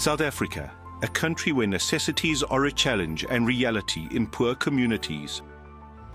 South Africa, a country where necessities are a challenge and reality in poor communities.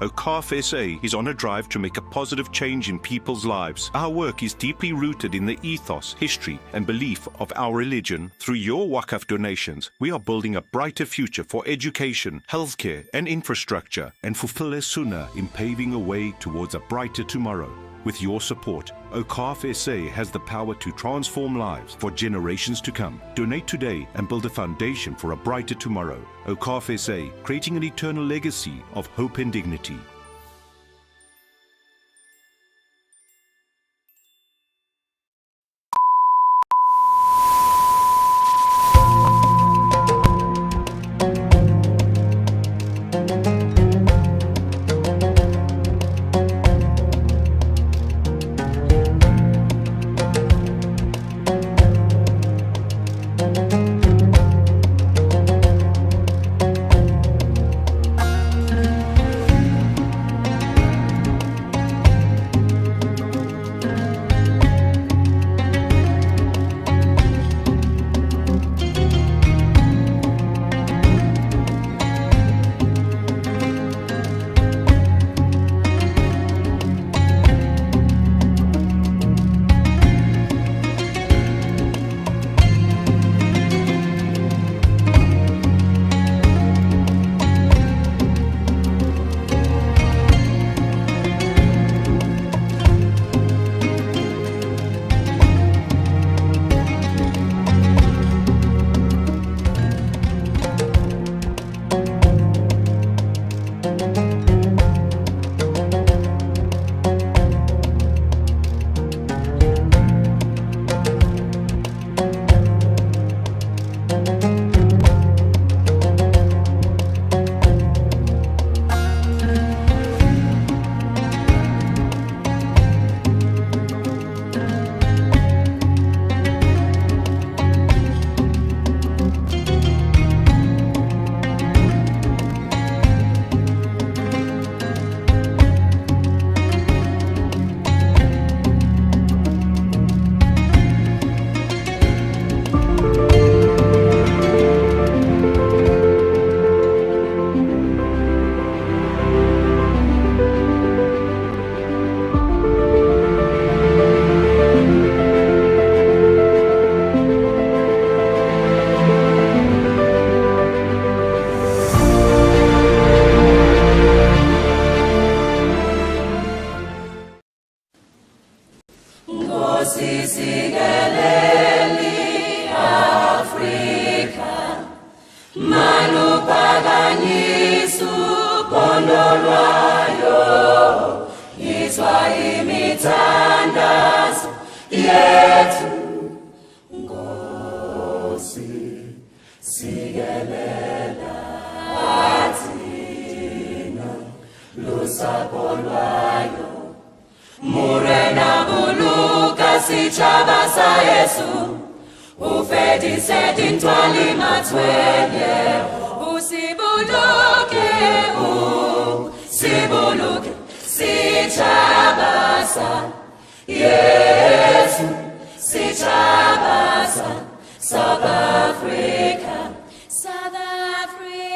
OKAF SA is on a drive to make a positive change in people's lives. Our work is deeply rooted in the ethos, history and belief of our religion. Through your Waqf donations, we are building a brighter future for education, healthcare and infrastructure, and fulfill a sunnah in paving a way towards a brighter tomorrow. With your support, OKAF SA has the power to transform lives for generations to come. Donate today and build a foundation for a brighter tomorrow. OKAF SA, creating an eternal legacy of hope and dignity. South Africa, South Africa.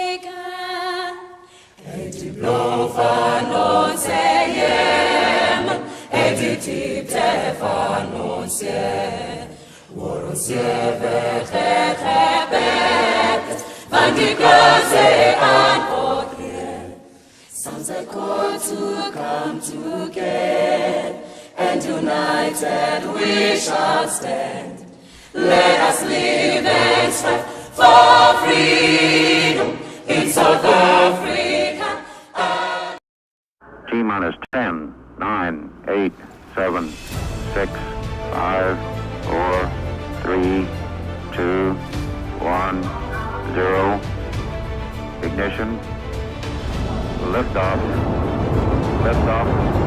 Sounds like call to come together, and united we shall stand. Let us live and strive for freedom in South Africa. T-minus 10, 9, 8, 7, 6, 5, 4, 3, 2, 1, 0. Ignition. Liftoff. Liftoff.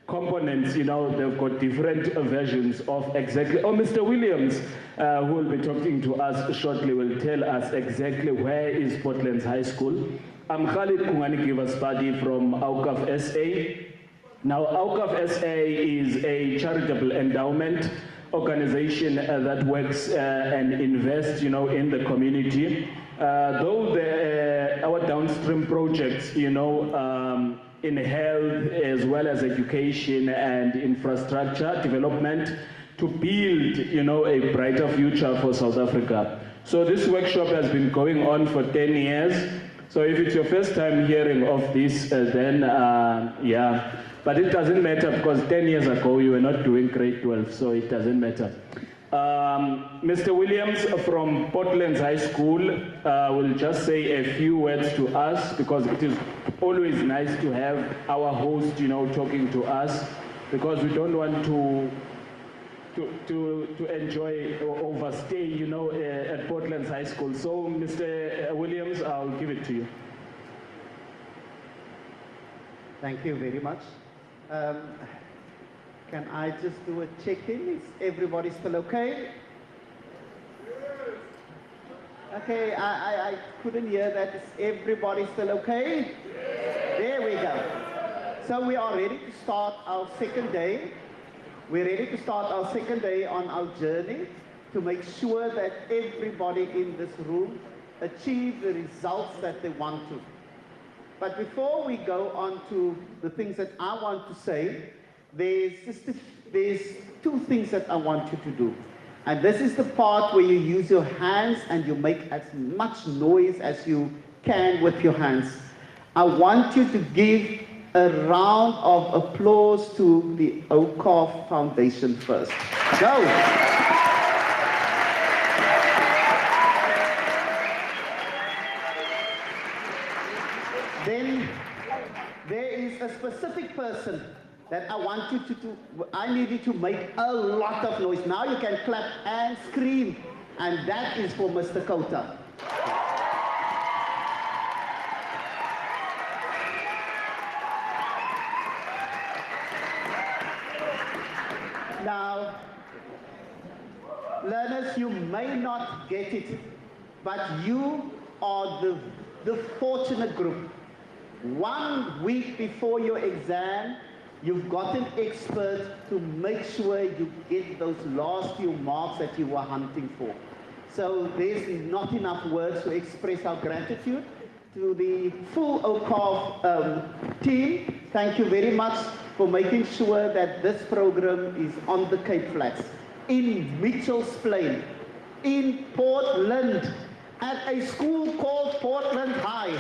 components, you know, they've got different versions of exactly. Oh, Mr. Williams, who will be talking to us shortly, will tell us exactly where is Portland's High School. I'm Khalid Kungani Givasbadi from Awqaf SA. Now, Awqaf SA is a charitable endowment organization that works and invests, you know, in the community. Though our downstream projects, you know, in health as well as education and infrastructure development to build, you know, a brighter future for South Africa. So this workshop has been going on for 10 years. So if it's your first time hearing of this, then yeah. But it doesn't matter because 10 years ago you were not doing grade 12, so it doesn't matter. Mr. Williams from Portland's High School will just say a few words to us because it is always nice to have our host, you know, talking to us because we don't want to enjoy or overstay, you know, at Portland's High School. So, Mr. Williams, I'll give it to you. Thank you very much. Can I just do a check-in? Is everybody still okay? Okay, I couldn't hear that. Is everybody still okay? There we go. So we are ready to start our second day. We're ready to start our second day on our journey to make sure that everybody in this room achieve the results that they want to. But before we go on to the things that I want to say, there's two things that I want you to do. And this is the part where you use your hands and you make as much noise as you can with your hands. I want you to give a round of applause to the OKAF Foundation first. Go! Then there is a specific person that I want you to do. I need you to make a lot of noise. Now you can clap and scream. And that is for Mr. Kota. Now, learners, you may not get it, but you are the fortunate group. 1 week before your exam, you've got an expert to make sure you get those last few marks that you were hunting for. So there's not enough words to express our gratitude to the full OKAF team. Thank you very much for making sure that this program is on the Cape Flats, in Mitchell's Plain, in Portland, at a school called Portland High.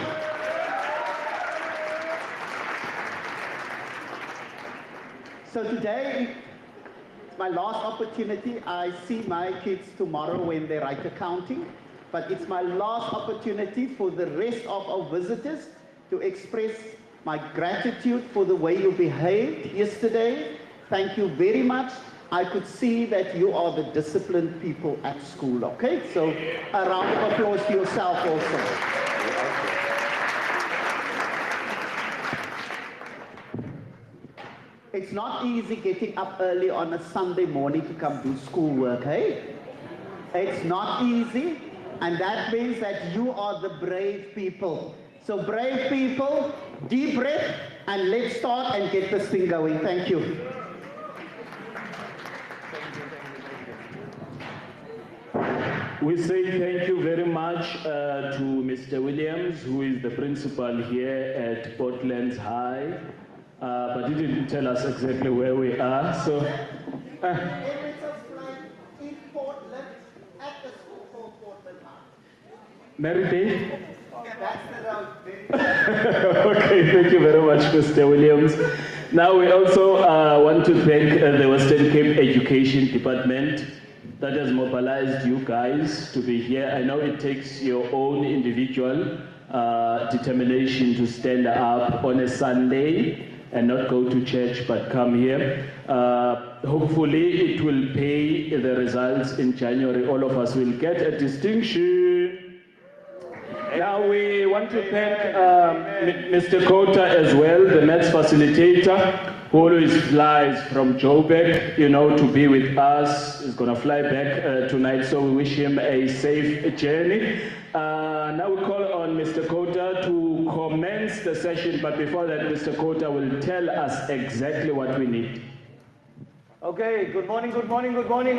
So today, it's my last opportunity. I see my kids tomorrow when they write accounting, but it's my last opportunity for the rest of our visitors to express my gratitude for the way you behaved yesterday. Thank you very much. I could see that you are the disciplined people at school, okay? So a round of applause to yourself also. It's not easy getting up early on a Sunday morning to come do schoolwork, hey? It's not easy, and that means that you are the brave people. So brave people, deep breath, and let's start and get this thing going. Thank you. We say thank you very much to Mr. Williams, who is the principal here at Portland's High, but he didn't tell us exactly where we are. So, in Portland, at the school called Portland High. Mary Day? That's the road. Okay, thank you very much, Mr. Williams. Now we also want to thank the Western Cape Education Department that has mobilized you guys to be here. I know it takes your own individual determination to stand up on a Sunday and not go to church but come here. Hopefully it will pay the results in January. All of us will get a distinction. Now we want to thank Mr. Kota as well, the maths facilitator, who always flies from Joburg, to be with us. He's going to fly back tonight, so we wish him a safe journey. Now we call on Mr. Kota to commence the session, but before that, Mr. Kota will tell us exactly what we need. Okay, good morning,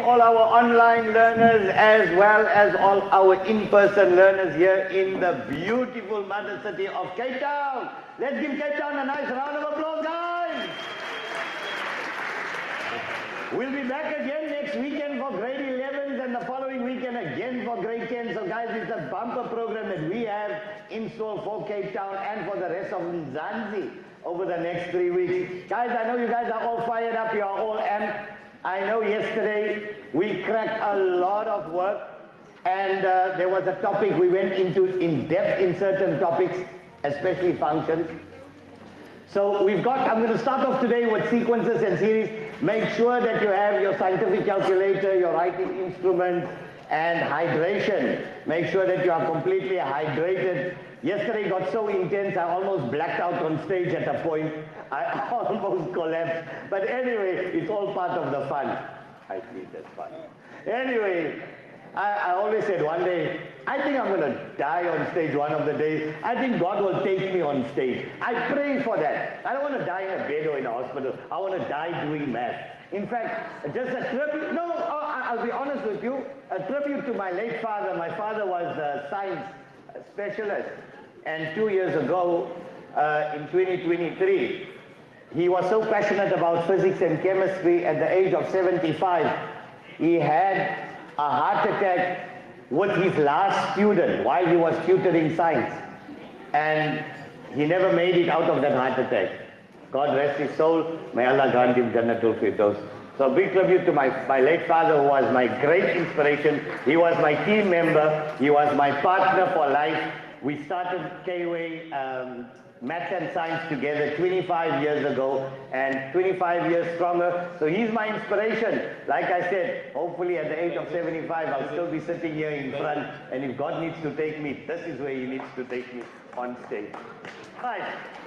all our online learners as well as all our in-person learners here in the beautiful mother city of Cape Town. Let's give Cape Town a nice round of applause, guys. We'll be back again next weekend for grade 11s and the following weekend again for grade 10. So guys, it's a bumper program that we have in store for Cape Town and for the rest of Mzansi over the next 3 weeks. Guys, I know you guys are all fired up, you are all amped. I know yesterday we cracked a lot of work and there was a topic we went into in depth in certain topics, especially functions. So I'm going to start off today with sequences and series. Make sure that you have your scientific calculator, your writing instruments, and hydration. Make sure that you are completely hydrated. Yesterday got so intense, I almost blacked out on stage at a point. I almost collapsed. But anyway, it's all part of the fun. I think that's fun. Anyway, I always said one day, I think I'm going to die on stage one of the days. I think God will take me on stage. I pray for that. I don't want to die in a bed or in a hospital. I want to die doing math. In fact, just a tribute, I'll be honest with you, a tribute to my late father. My father was a science specialist. And 2 years ago, in 2023, he was so passionate about physics and chemistry at the age of 75. He had a heart attack with his last student while he was tutoring science. And he never made it out of that heart attack. God rest his soul. May Allah grant him Jannatul Firdaus. So big tribute to my late father, who was my great inspiration. He was my team member. He was my partner for life. We started K-Way Maths and Science together 25 years ago, and 25 years stronger. So he's my inspiration. Like I said, hopefully at the age of 75, I'll still be sitting here in front, and if God needs to take me, this is where he needs to take me, on stage. Right.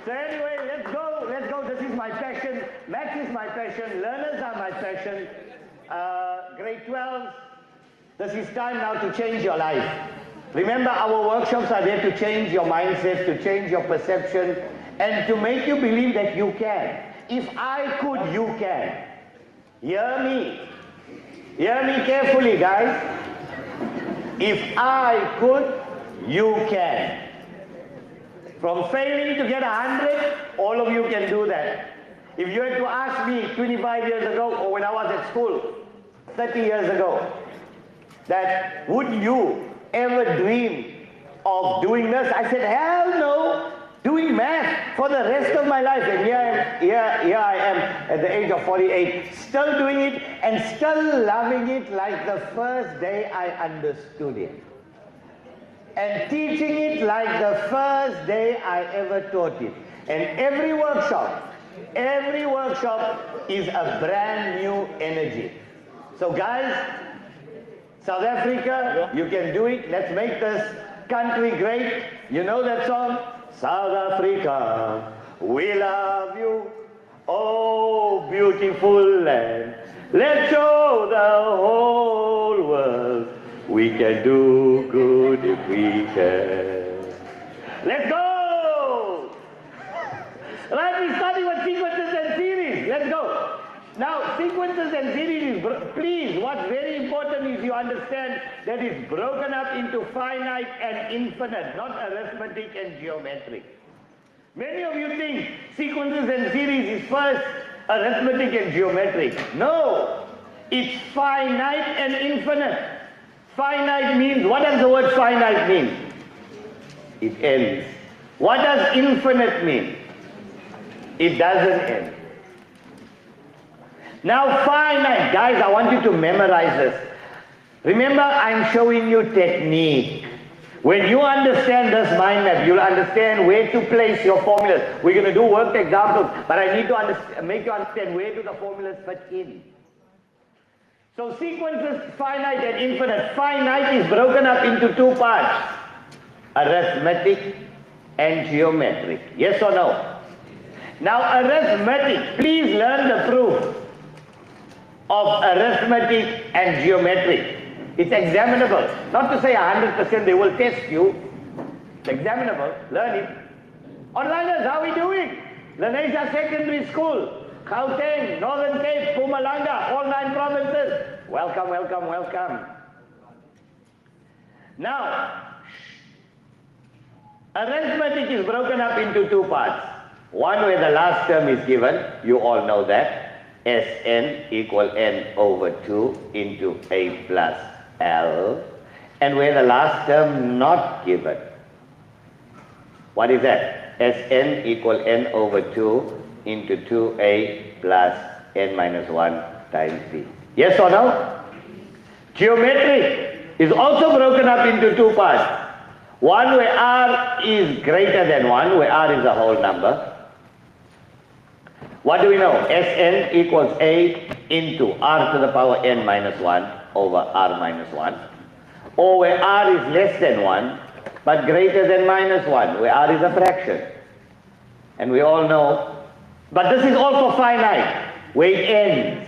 So anyway, let's go. This is my passion. Maths is my passion. Learners are my passion. Grade 12, this is time now to change your life. Remember, our workshops are there to change your mindset, to change your perception, and to make you believe that you can. If I could, you can. Hear me. Hear me carefully, guys. If I could, you can. From failing to get 100, all of you can do that. If you had to ask me 25 years ago, or when I was at school, 30 years ago, that would you ever dream of doing this? I said, hell no, doing math for the rest of my life. And here I am at the age of 48, still doing it and still loving it like the first day I understood it. And teaching it like the first day I ever taught it. And every workshop is a brand new energy. So guys, South Africa, you can do it. Let's make this country great. You know that song? South Africa, we love you. Oh, beautiful land. Let's show the whole world we can do good if we can. Let's go! Right, we're starting with sequences and series. Let's go. Now, sequences and series, please, what's very important is you understand that it's broken up into finite and infinite, not arithmetic and geometric. Many of you think sequences and series is first arithmetic and geometric. No, it's finite and infinite. Finite means, what does the word finite mean? It ends. What does infinite mean? It doesn't end. Now finite, guys, I want you to memorize this. Remember, I'm showing you technique. When you understand this mind map, you'll understand where to place your formulas. We're going to do worked examples, but I need to make you understand where do the formulas fit in. So sequences, finite and infinite. Finite is broken up into two parts, arithmetic and geometric. Yes or no? Now arithmetic, please learn the proof of arithmetic and geometric. It's examinable. Not to say 100% they will test you. It's examinable. Learn it. Onliners, how are we doing? Lenasia Secondary School, Gauteng, Northern Cape, Mpumalanga, all 9 provinces. Welcome, welcome, welcome. Now, arithmetic is broken up into 2 parts. One where the last term is given, you all know that. Sn equal n over 2 into a plus l. And where the last term not given. What is that? Sn equal n over 2 into 2a plus n minus 1 times b. Yes or no? Geometric is also broken up into 2 parts. One where r is greater than 1, where r is a whole number. What do we know? Sn equals a into r to the power n minus 1 over r minus 1. Or where r is less than 1, but greater than minus 1, where r is a fraction. And we all know, but this is also finite, where it ends.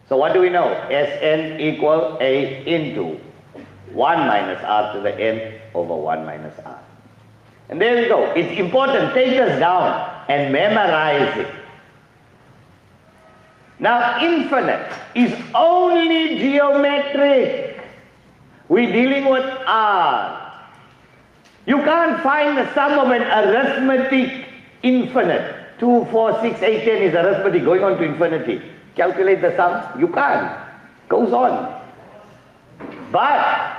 So what do we know? Sn equal a into 1 minus r to the n over 1 minus r. And there we go. It's important. Take this down and memorize it. Now, infinite is only geometric. We're dealing with R. You can't find the sum of an arithmetic infinite. 2, 4, 6, 8, 10 is arithmetic going on to infinity. Calculate the sum. You can't. Goes on. But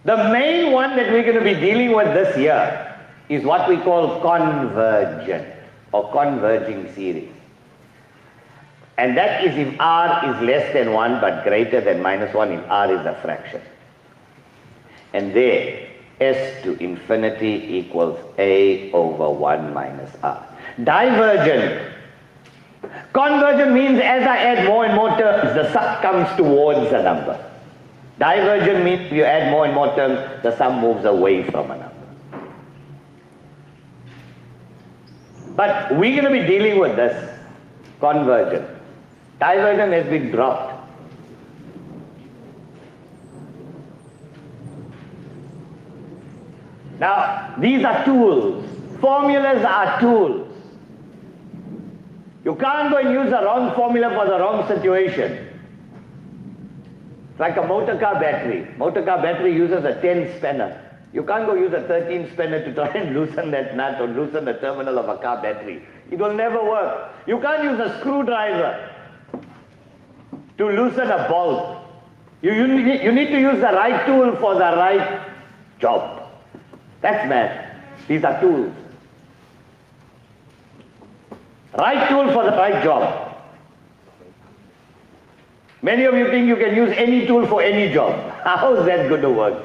the main one that we're going to be dealing with this year is what we call convergent or converging series. And that is if r is less than 1 but greater than minus 1 if r is a fraction. And there, s to infinity equals a over 1 minus r. Divergent. Convergent means as I add more and more terms, the sum comes towards a number. Divergent means if you add more and more terms, the sum moves away from a number. But we're going to be dealing with this, convergent. Divergent has been dropped. Now, these are tools. Formulas are tools. You can't go and use the wrong formula for the wrong situation. It's like a motor car battery. Motor car battery uses a 10 spanner. You can't go use a 13 spanner to try and loosen that nut or loosen the terminal of a car battery. It will never work. You can't use a screwdriver to loosen a bolt. You need to use the right tool for the right job. That's math. These are tools. Right tool for the right job. Many of you think you can use any tool for any job. How is that going to work?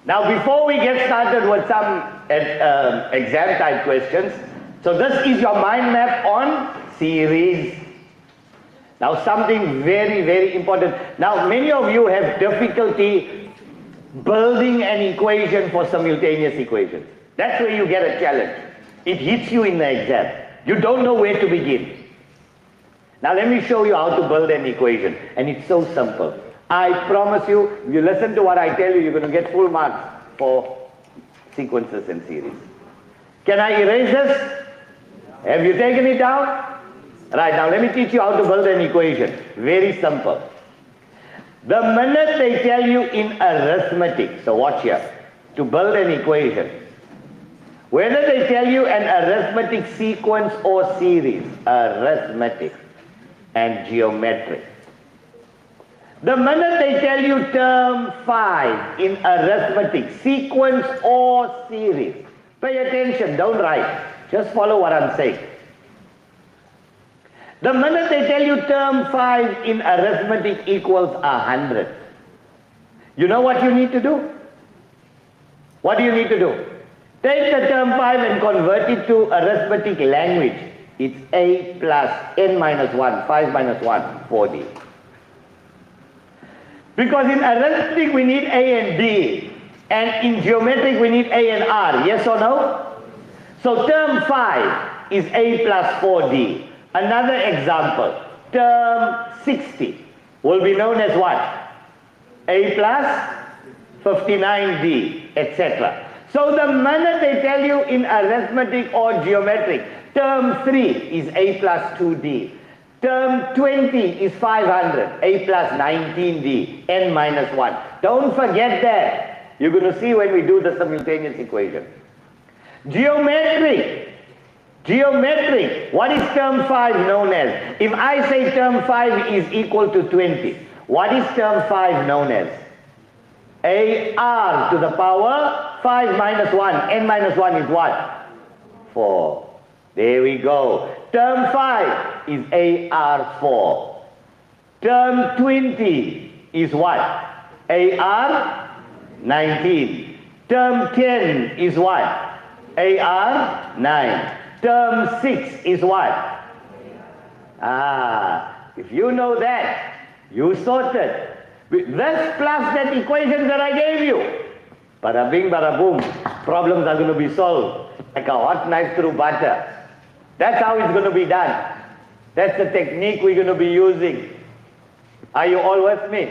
Now, before we get started with some exam type questions, so this is your mind map on series. Now, something very, very important. Now, many of you have difficulty building an equation for simultaneous equations. That's where you get a challenge. It hits you in the exam. You don't know where to begin. Now, let me show you how to build an equation. And it's so simple. I promise you, if you listen to what I tell you, you're going to get full marks for sequences and series. Can I erase this? Have you taken it down? Right, now let me teach you how to build an equation. Very simple. The minute they tell you in arithmetic, so watch here, to build an equation, whether they tell you an arithmetic sequence or series, arithmetic and geometric. The minute they tell you term 5 in arithmetic, sequence or series, pay attention, don't write, just follow what I'm saying. The minute they tell you term 5 in arithmetic equals 100, you know what you need to do? What do you need to do? Take the term 5 and convert it to arithmetic language. It's a plus n minus 1, 5 minus 1, 40. Because in arithmetic we need a and b. And in geometric, we need A and R, yes or no? So term 5 is A plus 4D. Another example, term 60 will be known as what? A plus 59D, etc. So the minute they tell you in arithmetic or geometric, term 3 is A plus 2D. Term 20 is 500, A plus 19D, N minus 1. Don't forget that. You're going to see when we do the simultaneous equation. Geometric. Geometric. What is term 5 known as? If I say term 5 is equal to 20, what is term 5 known as? AR to the power 5 minus 1. N minus 1 is what? 4. There we go. Term 5 is AR4. Term 20 is what? AR19. Term 10 is what? AR9. Term 6 is what? If you know that, you sorted. With this plus that equation that I gave you, bada bing, bada boom, problems are going to be solved like a hot knife through butter. That's how it's going to be done. That's the technique we're going to be using. Are you all with me?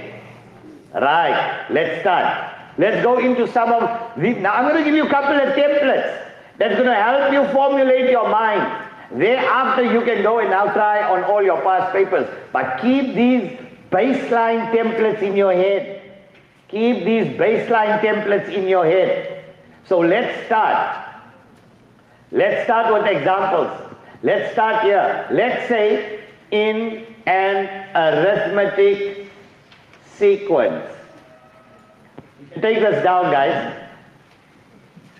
Right, let's start. Let's go into some of these. Now I'm going to give you a couple of templates that's going to help you formulate your mind. Thereafter you can go and now try on all your past papers. But keep these baseline templates in your head. Keep these baseline templates in your head. So let's start. Let's start with examples. Let's start here. Let's say in an arithmetic sequence. Take this down, guys.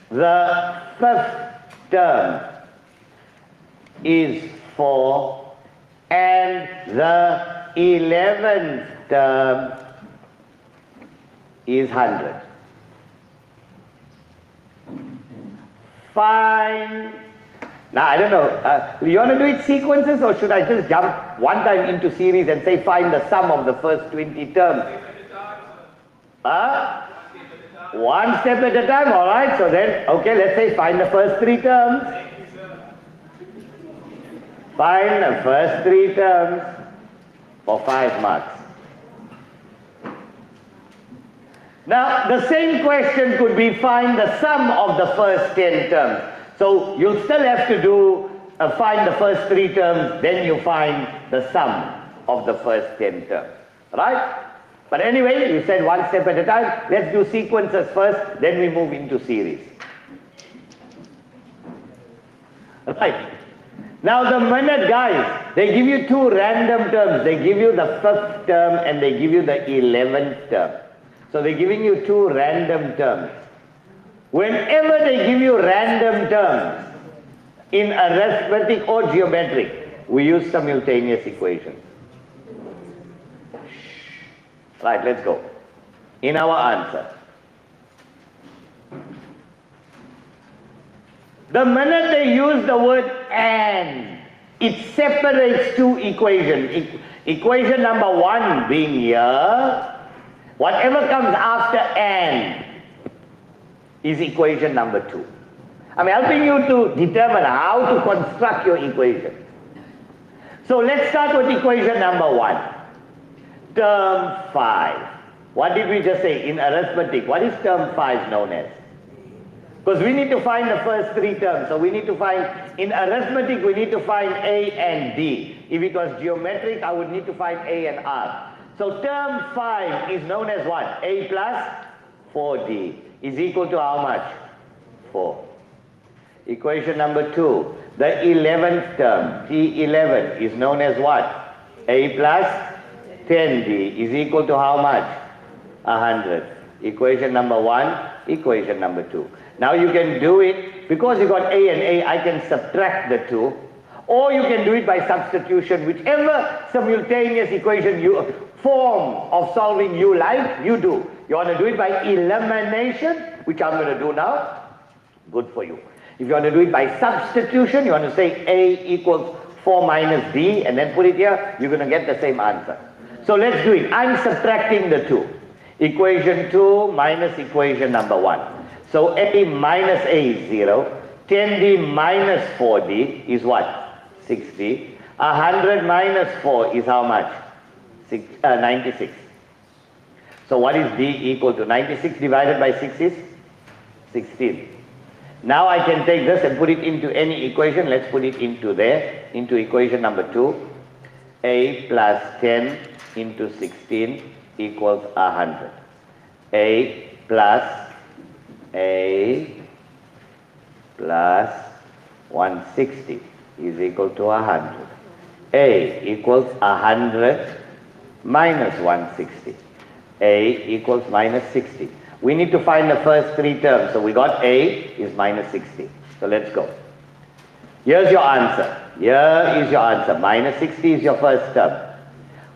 The 5th term is 4 and the 11th term is 100. Fine. Now, I don't know, you want to do it sequences or should I just jump one time into series and say find the sum of the first 20 terms? One step at a time, alright, so then, okay, let's say find the first 3 terms. Find the first 3 terms for 5 marks. Now, the same question could be find the sum of the first 10 terms. So you'll still have to do find the first 3 terms, then you find the sum of the first 10 terms, right? But anyway, you said one step at a time. Let's do sequences first, then we move into series. Right. Now the minute, guys, they give you 2 random terms. They give you the 5th term and they give you the 11th term. So they're giving you 2 random terms. Whenever they give you random terms in arithmetic or geometric, we use simultaneous equations. Right, let's go. In our answer. The minute they use the word and, it separates 2 equations. Equation number 1 being here, whatever comes after and is equation number 2. I'm helping you to determine how to construct your equation. So let's start with equation number 1. Term 5. What did we just say in arithmetic? What is term 5 known as? Because we need to find the first 3 terms. So we need to find, in arithmetic, we need to find A and D. If it was geometric, I would need to find A and R. So term 5 is known as what? A plus 4D is equal to how much? 4. Equation number 2. The 11th term, T11, is known as what? A plus 10D is equal to how much? 100. Equation number 1, equation number 2. Now you can do it, because you got A and A, I can subtract the 2. Or you can do it by substitution, whichever simultaneous equation form of solving you like, you do. You want to do it by elimination, which I'm going to do now, good for you. If you want to do it by substitution, you want to say A equals 4 minus D, and then put it here, you're going to get the same answer. So let's do it. I'm subtracting the 2. Equation 2 minus equation number 1. So A minus A is 0. 10D minus 4D is what? 6D. 100 minus 4 is how much? 96. So what is D equal to? 96 divided by 6 is 16. Now I can take this and put it into any equation. Let's put it into there, into equation number 2. A plus 10 into 16 equals 100. A plus 160 is equal to 100. A equals 100 minus 160. A equals minus 60. We need to find the first three terms. So we got A is minus 60. So let's go. Here's your answer. Here is your answer. Minus 60 is your first term.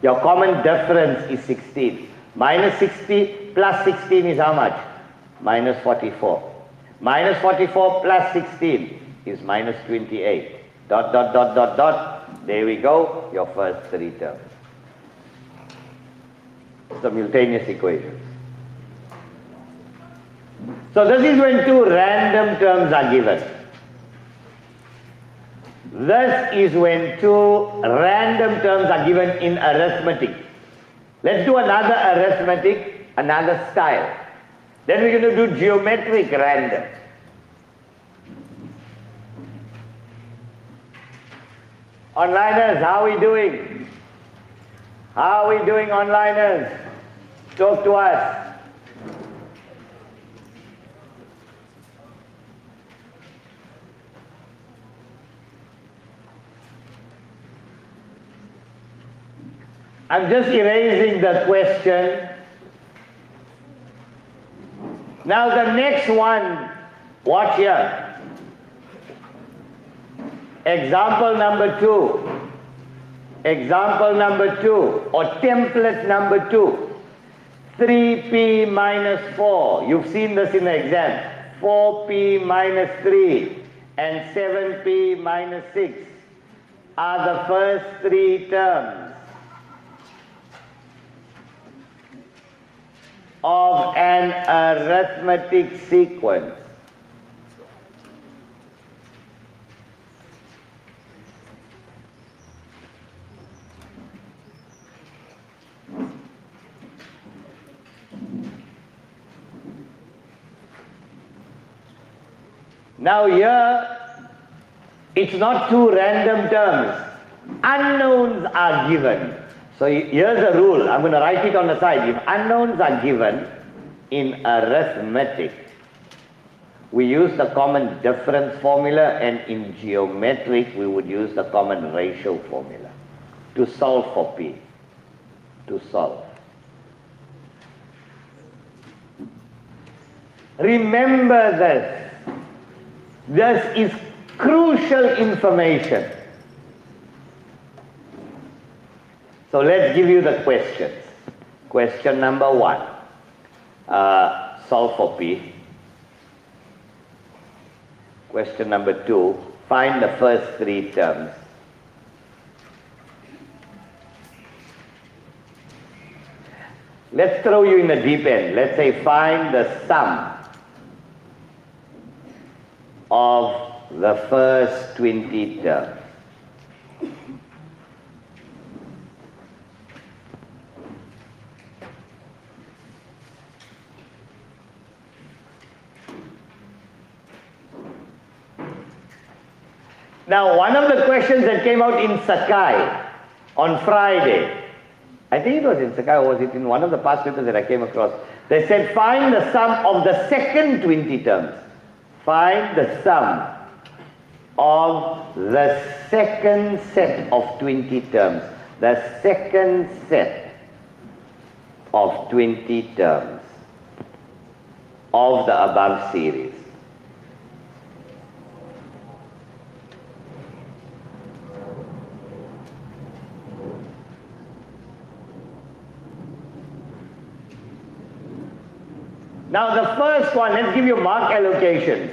Your common difference is 16. Minus 60 plus 16 is how much? Minus 44. Minus 44 plus 16 is minus 28. Dot, dot, dot, dot, dot. There we go. Your first three terms. Simultaneous equations. So this is when two random terms are given. This is when two random terms are given in arithmetic. Let's do another arithmetic, another style. Then we're going to do geometric random. Onliners, how are we doing? How are we doing, onliners? Talk to us. I'm just erasing the question. Now the next one, watch here. Example number 2. Example number 2, or template number 2. 3p minus 4. You've seen this in the exam. 4p minus 3 and 7p minus 6 are the first three terms of an arithmetic sequence. Now here, it's not two random terms. Unknowns are given. So here's a rule. I'm going to write it on the side. If unknowns are given in arithmetic, we use the common difference formula, and in geometric, we would use the common ratio formula to solve for P. To solve. Remember this. This is crucial information. So let's give you the questions. Question number 1. Solve for P. Question number 2. Find the first three terms. Let's throw you in the deep end. Let's say find the sum of the first 20 terms. Now, one of the questions that came out in Sakai on Friday, I think it was in Sakai, or was it in one of the past papers that I came across? They said, find the sum of the second 20 terms. Find the sum of the second set of 20 terms. The second set of 20 terms of the above series. Now the first one, let's give you mark allocations.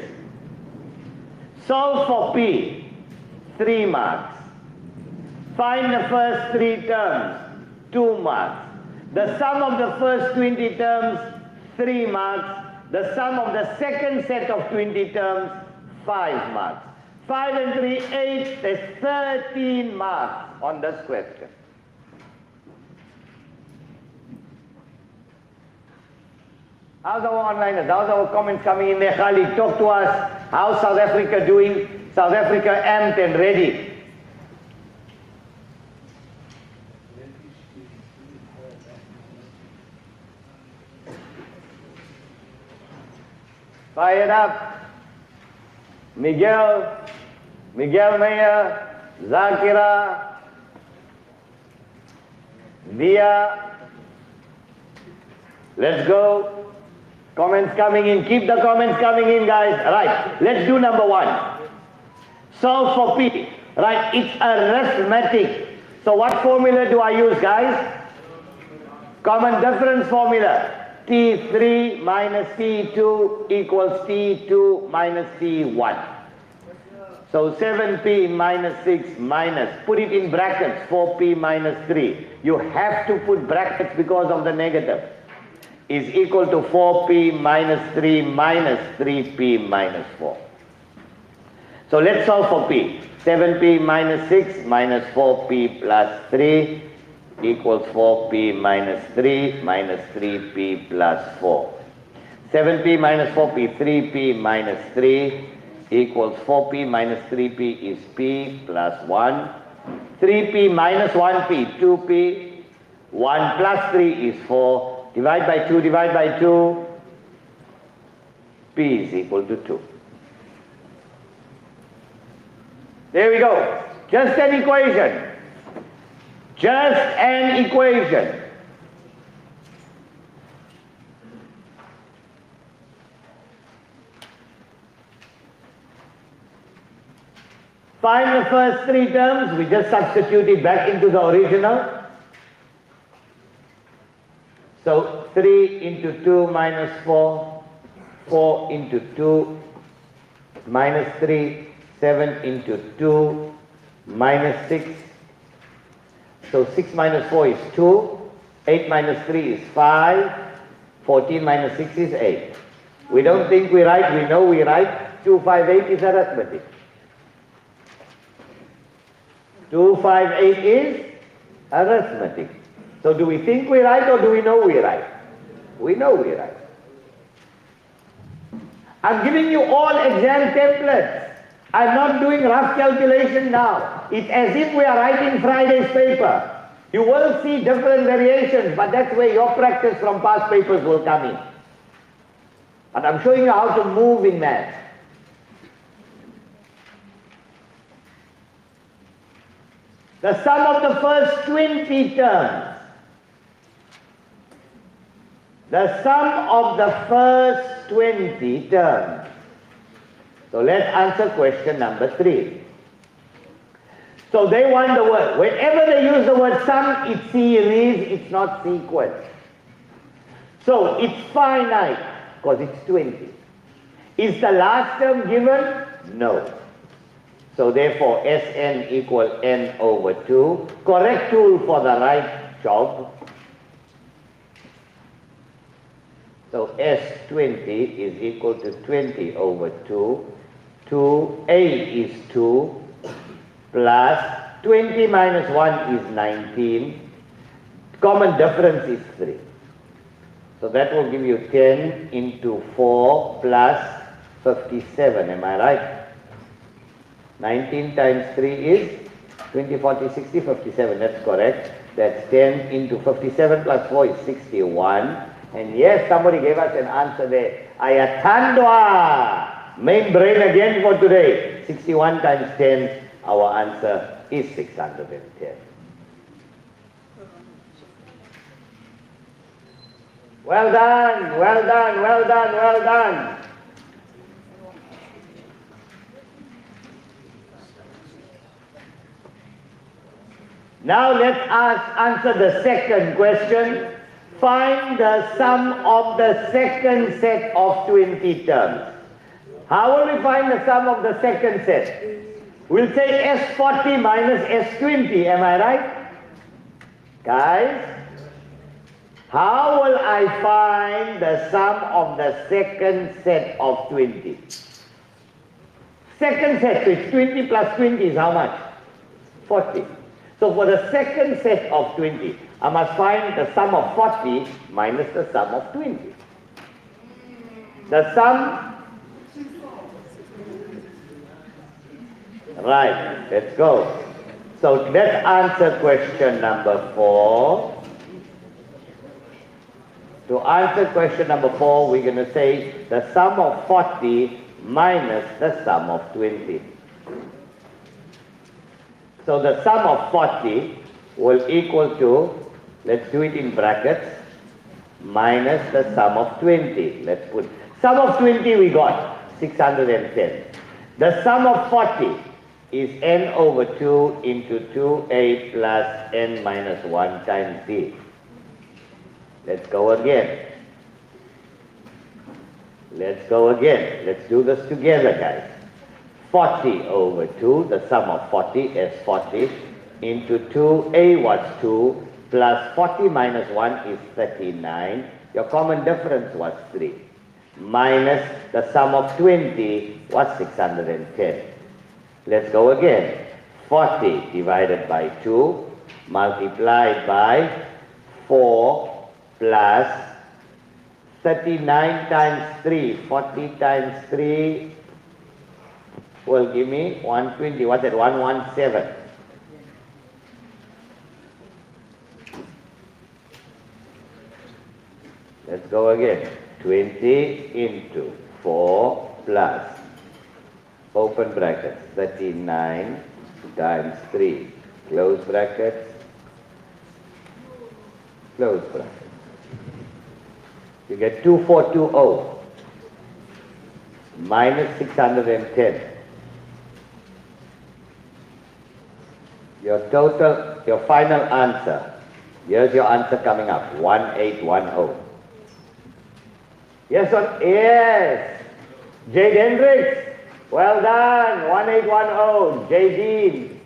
Solve for P, 3 marks. Find the first three terms, 2 marks. The sum of the first 20 terms, 3 marks. The sum of the second set of 20 terms, 5 marks. 5 and 3, 8. There's 13 marks on this question. How's our onliners? How's our comments coming in there? Khalid, talk to us. How's South Africa doing? South Africa amped and ready. Fire it up. Miguel Meyer, Zakira, Via. Let's go. Comments coming in. Keep the comments coming in, guys. Right. Let's do number 1. Solve for P. Right. It's arithmetic. So what formula do I use, guys? Common difference formula. T3 minus T2 equals T2 minus T1. So 7P minus 6 minus, put it in brackets, 4P minus 3. You have to put brackets because of the negative. Is equal to 4P minus 3 minus 3P minus 4. So let's solve for P. 7P minus 6 minus 4P plus 3 equals 4P minus 3 minus 3P plus 4. 7P minus 4P, 3P minus 3 equals 4P minus 3P is P plus 1. 3P minus 1P, 2P. 1 plus 3 is 4. Divide by 2, divide by 2. P is equal to 2. There we go. Just an equation. Just an equation. Find the first 3 terms. We just substitute it back into the original. So 3 into 2 minus 4, 4 into 2 minus 3, 7 into 2 minus 6. So 6 minus 4 is 2, 8 minus 3 is 5, 14 minus 6 is 8. We don't think we right, we know we right. 258 is arithmetic. 258 is arithmetic. So do we think we're right or do we know we're right? We know we're right. I'm giving you all exam templates. I'm not doing rough calculation now. It's as if we are writing Friday's paper. You will see different variations, but that's where your practice from past papers will come in. But I'm showing you how to move in math. The sum of the first 20 terms. The sum of the first 20 terms. So let's answer question number 3. So they want the word. Whenever they use the word sum, it's series, it's not sequence. So it's finite, because it's 20. Is the last term given? No. So therefore, Sn equal n over 2. Correct tool for the right job. So S20 is equal to 20 over 2. 2a is 2 plus 20 minus 1 is 19. Common difference is 3. So that will give you 10 into 4 plus 57. Am I right? 19 times 3 is 20, 40, 60, 57. That's correct. That's 10 into 57 plus 4 is 61. And yes, somebody gave us an answer there. Ayatandwa. Main brain again for today. 61 times 10. Our answer is 610. Well done, well done, well done, well done. Now let's answer the second question. Find the sum of the second set of 20 terms. How will we find the sum of the second set? We'll say S40 minus S20, am I right? Guys? How will I find the sum of the second set of 20? Second set, so it's 20 plus 20 is how much? 40. So for the second set of 20, I must find the sum of 40 minus the sum of 20. The sum, right, let's go. So let's answer question number 4. To answer question number 4, we're going to say the sum of 40 minus the sum of 20. So the sum of 40 will equal to, let's do it in brackets, minus the sum of 20. Let's put, sum of 20 we got, 610. The sum of 40 is n over 2 into 2a plus n minus 1 times d. Let's go again. Let's go again. Let's do this together, guys. 40 over 2, the sum of 40 is 40, into 2a was 2, plus 40 minus 1 is 39. Your common difference was 3. Minus the sum of 20 was 610. Let's go again. 40 divided by 2 multiplied by 4 plus 39 times 3. 40 times 3 will give me 120. What's that? 117. Let's go again. 20 into 4 plus, open brackets, 39 times 3, close brackets, close brackets. You get 2420 minus 610. Your total, your final answer, here's your answer coming up, 1810. Yes or yes? Jade Hendricks, well done, 1810, Jadine.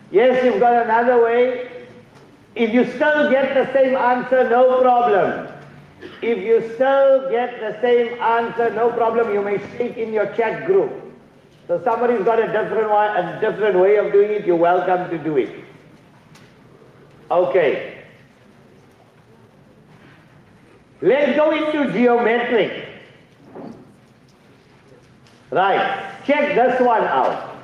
Yes, you've got another way. If you still get the same answer, no problem. If you still get the same answer, no problem, you may speak in your chat group. So somebody's got a different one, a different way of doing it, you're welcome to do it. Okay. Let's go into geometric. Right. Check this one out.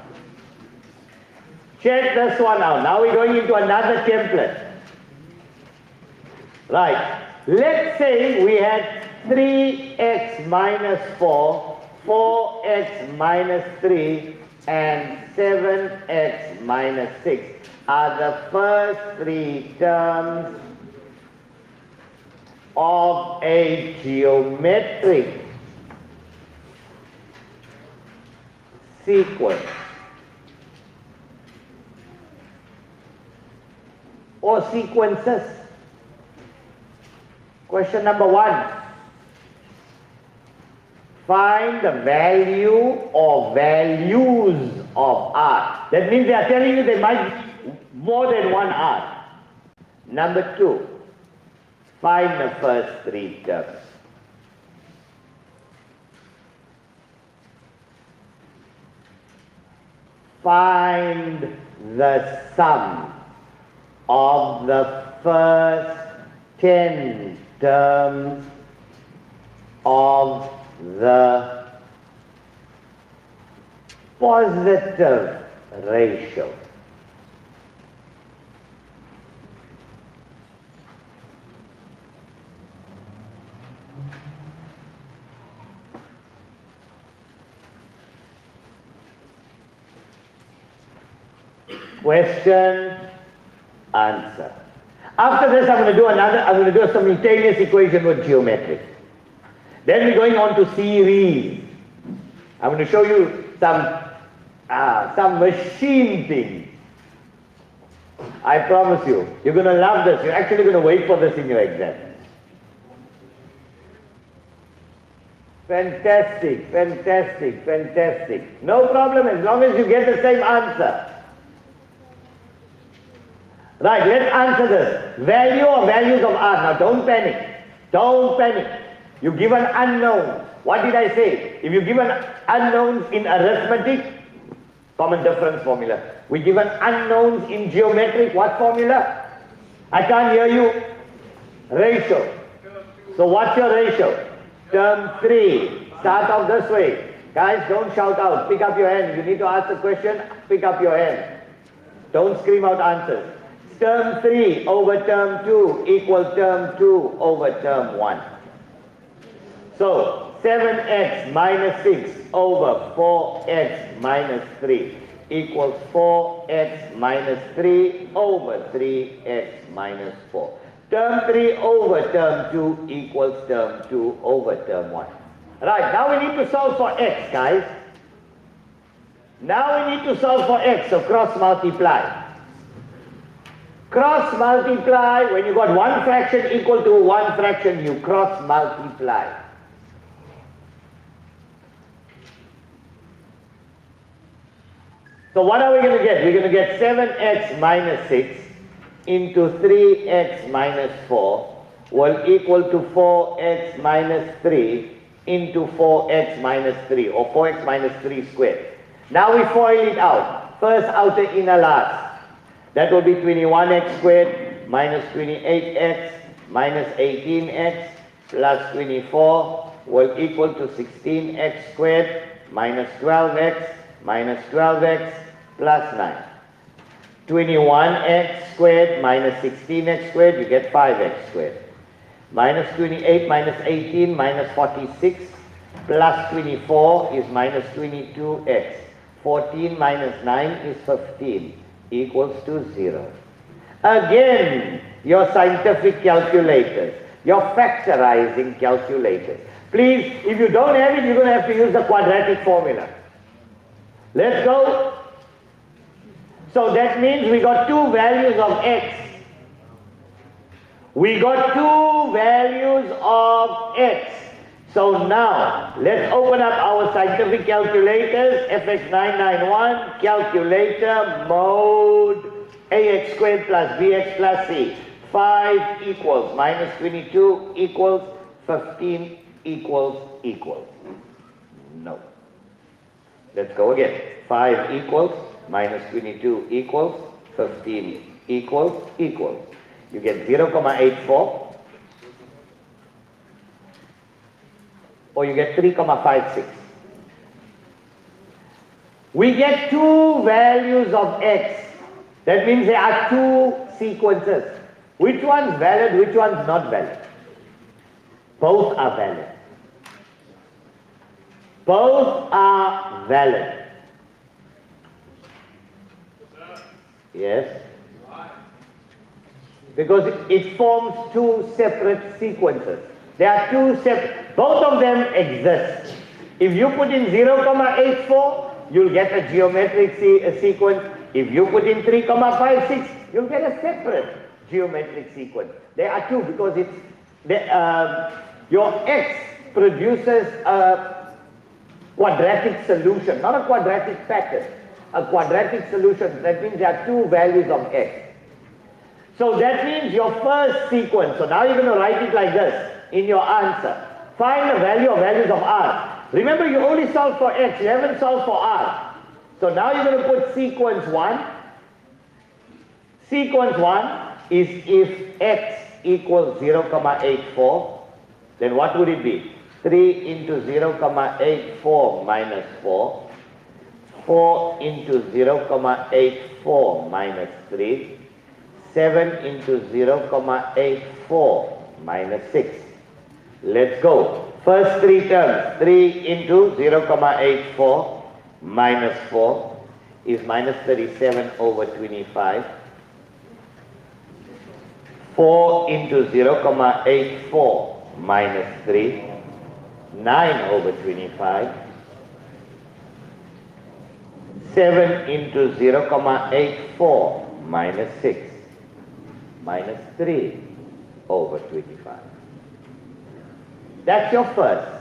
Check this one out. Now we're going into another template. Right. Let's say we had 3x minus 4, 4x minus 3, and 7x minus 6 are the first 3 terms of a geometric sequence or sequences. Question number 1. Find the value or values of R. That means they are telling you there might be more than one R. Number 2. Find the first 3 terms. Find the sum of the first 10 terms of the positive ratio. Question, answer. After this, I'm going to do a simultaneous equation with geometric. Then we're going on to series. I'm going to show you some machine things. I promise you, you're going to love this. You're actually going to wait for this in your exam. Fantastic, fantastic, fantastic. No problem as long as you get the same answer. Right, let's answer this. Value or values of R. Now don't panic. Don't panic. You give an unknown. What did I say? If you give an unknowns in arithmetic, common difference formula. We give an unknowns in geometric, what formula? I can't hear you. Ratio. So what's your ratio? Term 3. Start off this way. Guys, don't shout out. Pick up your hand. If you need to ask a question, pick up your hand. Don't scream out answers. Term 3 over term 2 equals term 2 over term 1. So 7x minus 6 over 4x minus 3 equals 4x minus 3 over 3x minus 4. Term 3 over term 2 equals term 2 over term 1. Right, now we need to solve for x, guys. Now we need to solve for x, so cross multiply. Cross multiply, when you got one fraction equal to one fraction, you cross multiply. So what are we going to get? We're going to get 7x minus 6 into 3x minus 4 will equal to 4x minus 3 into 4x minus 3, or 4x minus 3 squared. Now we FOIL it out. First outer inner last. That will be 21x squared minus 28x minus 18x plus 24 will equal to 16x squared minus 12x minus 12x plus 9. 21x squared minus 16x squared, you get 5x squared. Minus 28 minus 18 minus 46 plus 24 is minus 22x. 14 minus 9 is 15 equals to 0. Again, your scientific calculators, your factorizing calculators. Please, if you don't have it, you're going to have to use the quadratic formula. Let's go. So that means we got two values of x. We got two values of x. So now, let's open up our scientific calculators. FX991, calculator, mode, ax squared plus bx plus c. 5 equals minus 22 equals 15 equals. No. Let's go again. 5 equals minus 22 equals 15 equals. You get 0,84. Or you get 3,56. We get two values of x. That means there are two sequences. Which one's valid, which one's not valid? Both are valid. Both are valid. Yes? Because it forms two separate sequences. There are two separate, both of them exist. If you put in 0,84, you'll get a geometric sequence. If you put in 3,56, you'll get a separate geometric sequence. There are two because your x produces a quadratic solution, not a quadratic pattern, a quadratic solution. That means there are two values of x. So that means your first sequence, so now you're going to write it like this in your answer. Find the value or values of r. Remember, you only solved for x, you haven't solved for r. So now you're going to put sequence 1. Sequence 1 is if x equals 0,84, then what would it be? 3 into 0,84 minus 4. 4 into 0,84 minus 3. 7 into 0,84 minus 6. Let's go. First three terms. 3 into 0,84 minus 4 is minus 37 over 25. 4 into 0,84 minus 3, 9 over 25. 7 into 0,84 minus 6, minus 3 over 25. That's your first.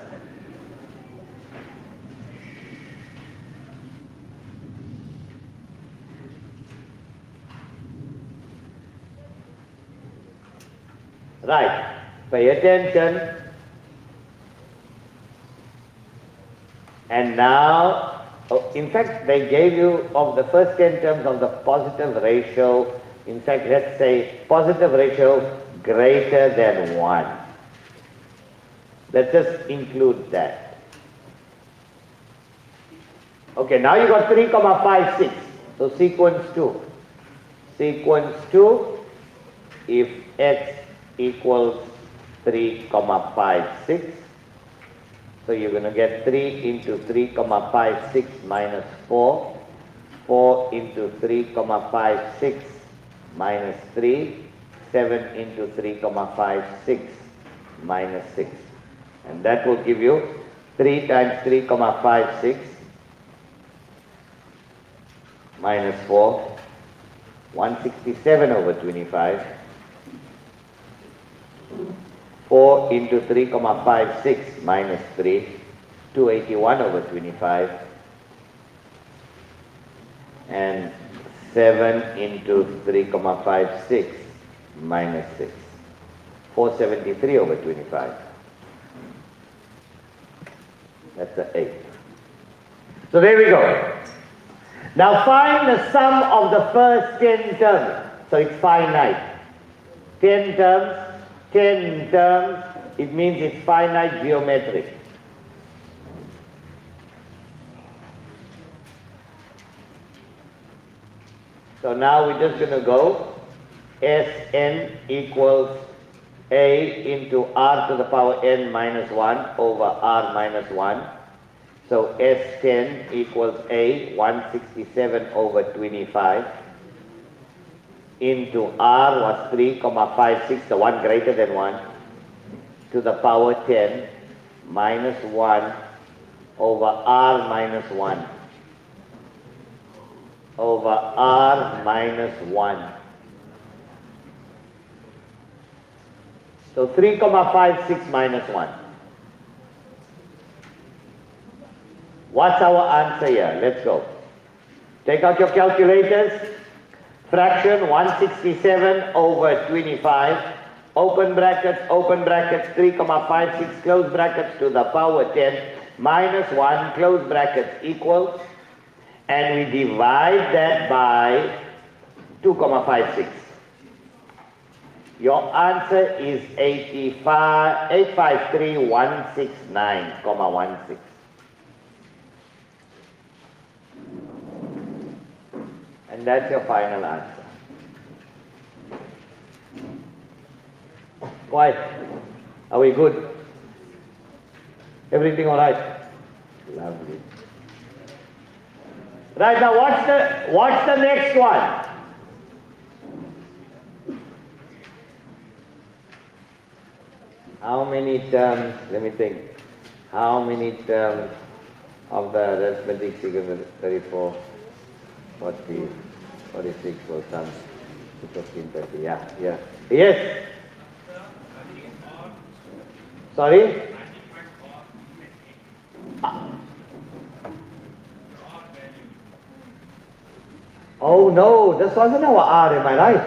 Right. Pay attention. And now, in fact, they gave you of the first 10 terms of the positive ratio. In fact, let's say positive ratio greater than 1. Let's just include that. Okay, now you got 3,56. So sequence 2. Sequence 2, if x equals 3,56, so you're going to get 3 into 3,56 minus 4. 4 into 3,56 minus 3. 7 into 3,56 minus 6. And that will give you 3 times 3,56 minus 4. 167 over 25. 4 into 3,56 minus 3, 281 over 25, and 7 into 3,56 minus 6, 473 over 25. That's the 8. So there we go. Now find the sum of the first 10 terms. So it's finite. 10 terms. 10 terms, it means it's finite geometric. So now we're just going to go Sn equals A into R to the power n minus 1 over R minus 1. So S10 equals A, 167 over 25. Into R was 3,56, the one greater than 1, to the power 10 minus 1 over R minus 1 over R minus 1. So 3,56 minus 1. What's our answer here? Let's go. Take out your calculators. Fraction 167 over 25, open brackets, 3,56, close brackets to the power 10, minus 1, close brackets equals, and we divide that by 2,56. Your answer is 853,169,16. And that's your final answer. Quiet. Are we good? Everything all right? Lovely. Right, now what's the next one? How many terms, let me think, how many terms of the arithmetic figure 34, 40, 46 will come to 15, 30, yeah. Yes? Sorry? Oh no, this wasn't our R, am I right?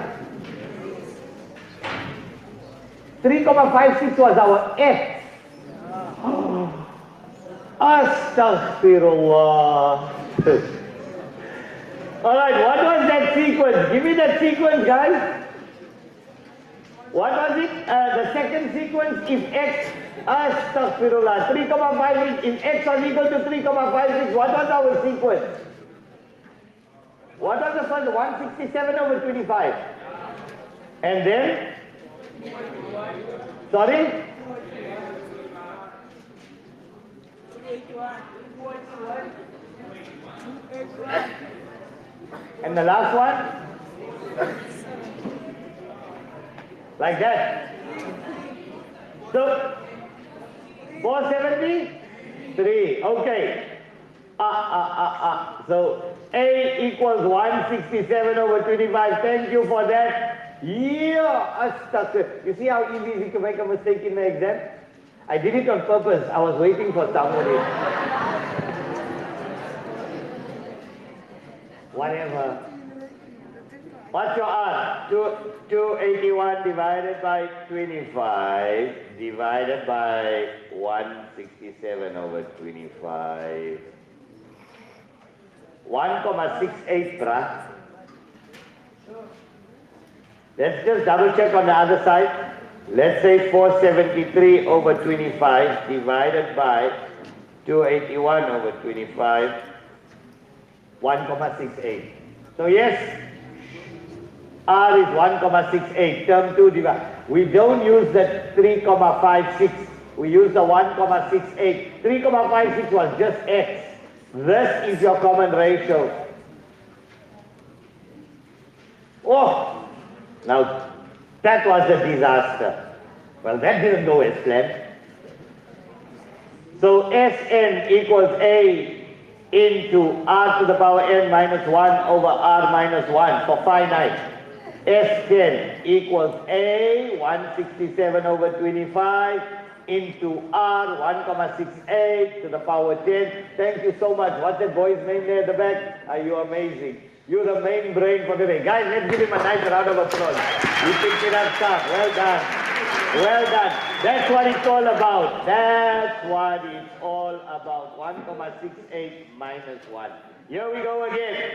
3,56 was our X. Astaghfirullah. Alright, what was that sequence? Give me that sequence, guys. What was it? The second sequence, if X, astaghfirullah, 3,56, if X was equal to 3,56, what was our sequence? What was the first? 167 over 25. And then? Sorry? And the last one? Like that. So, 473. Okay. So, A equals 167 over 25. Thank you for that. Yeah. You see how easy it is to make a mistake in the exam? I did it on purpose. I was waiting for somebody. Whatever. What's your R? 281 divided by 25 divided by 167 over 25. 1,68, bruh. Let's just double check on the other side. Let's say 473 over 25 divided by 281 over 25. 1,68. So yes, R is 1,68. Term 2 divide. We don't use the 3,56. We use the 1,68. 3,56 was just X. This is your common ratio. Oh, now that was a disaster. Well, that didn't go as planned. So Sn equals A into R to the power n minus 1 over R minus 1 for finite. S10 equals A, 167 over 25, into R, 1,68 to the power 10. Thank you so much. What's that boy's name there at the back? Are you amazing? You're the main brain for today. Guys, let's give him a nice round of applause. You picked it up tough. Well done. Well done. That's what it's all about. That's what it's all about. 1,68 minus 1. Here we go again.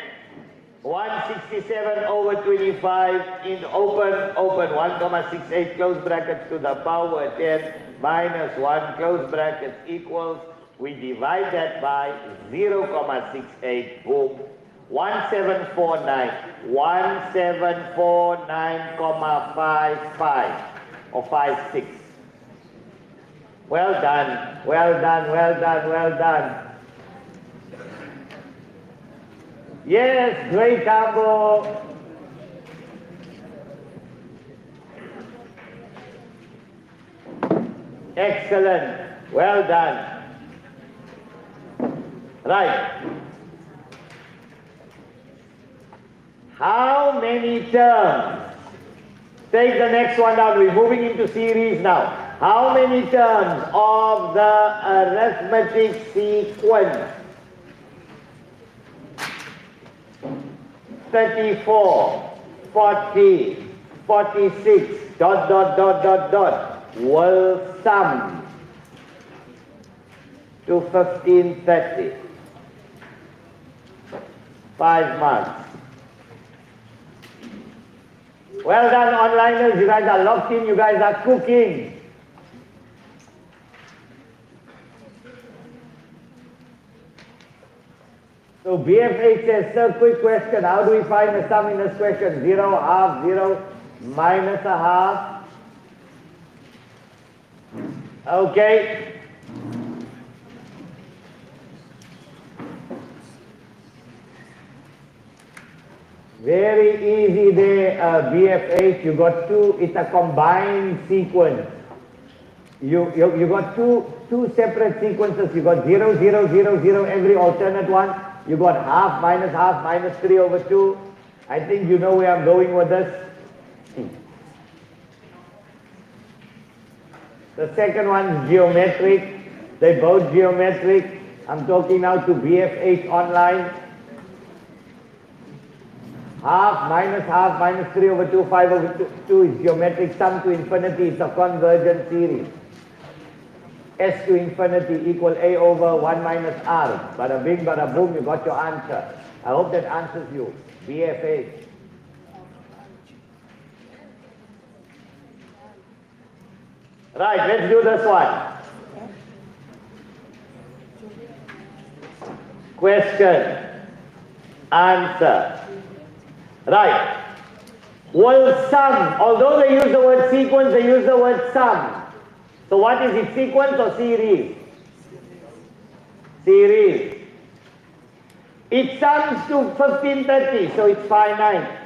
167 over 25 in open, 1,68 close brackets to the power 10 minus 1 close brackets equals, we divide that by 0,68, boom, 1749, 1749,55 or 56. Well done, well done, well done, well done. Yes, great combo. Excellent. Well done. Right. How many terms? Take the next one down. We're moving into series now. How many terms of the arithmetic sequence? 34, 40, 46, ... will sum to 1530. 5 months. Well done, onliners. You guys are locked in. You guys are cooking. So BFH says, sir, quick question. How do we find the sum in this question? 0, half, 0, minus a half. Okay. Very easy there, BFH. You got two, it's a combined sequence. You got two separate sequences. You got 0, 0, 0, 0, every alternate one. You got half, minus 3 over 2. I think you know where I'm going with this. The second one is geometric. They're both geometric. I'm talking now to BFH online. Half, minus 3 over 2, 5 over 2 is geometric sum to infinity. It's a convergent series. S to infinity equal A over 1 minus R. Bada bing, bada boom, you got your answer. I hope that answers you. BFH. Right, let's do this one. Question. Answer. Right. Will sum, although they use the word sequence, they use the word sum. So what is it, sequence or series? Series. It sums to 1530, so it's finite.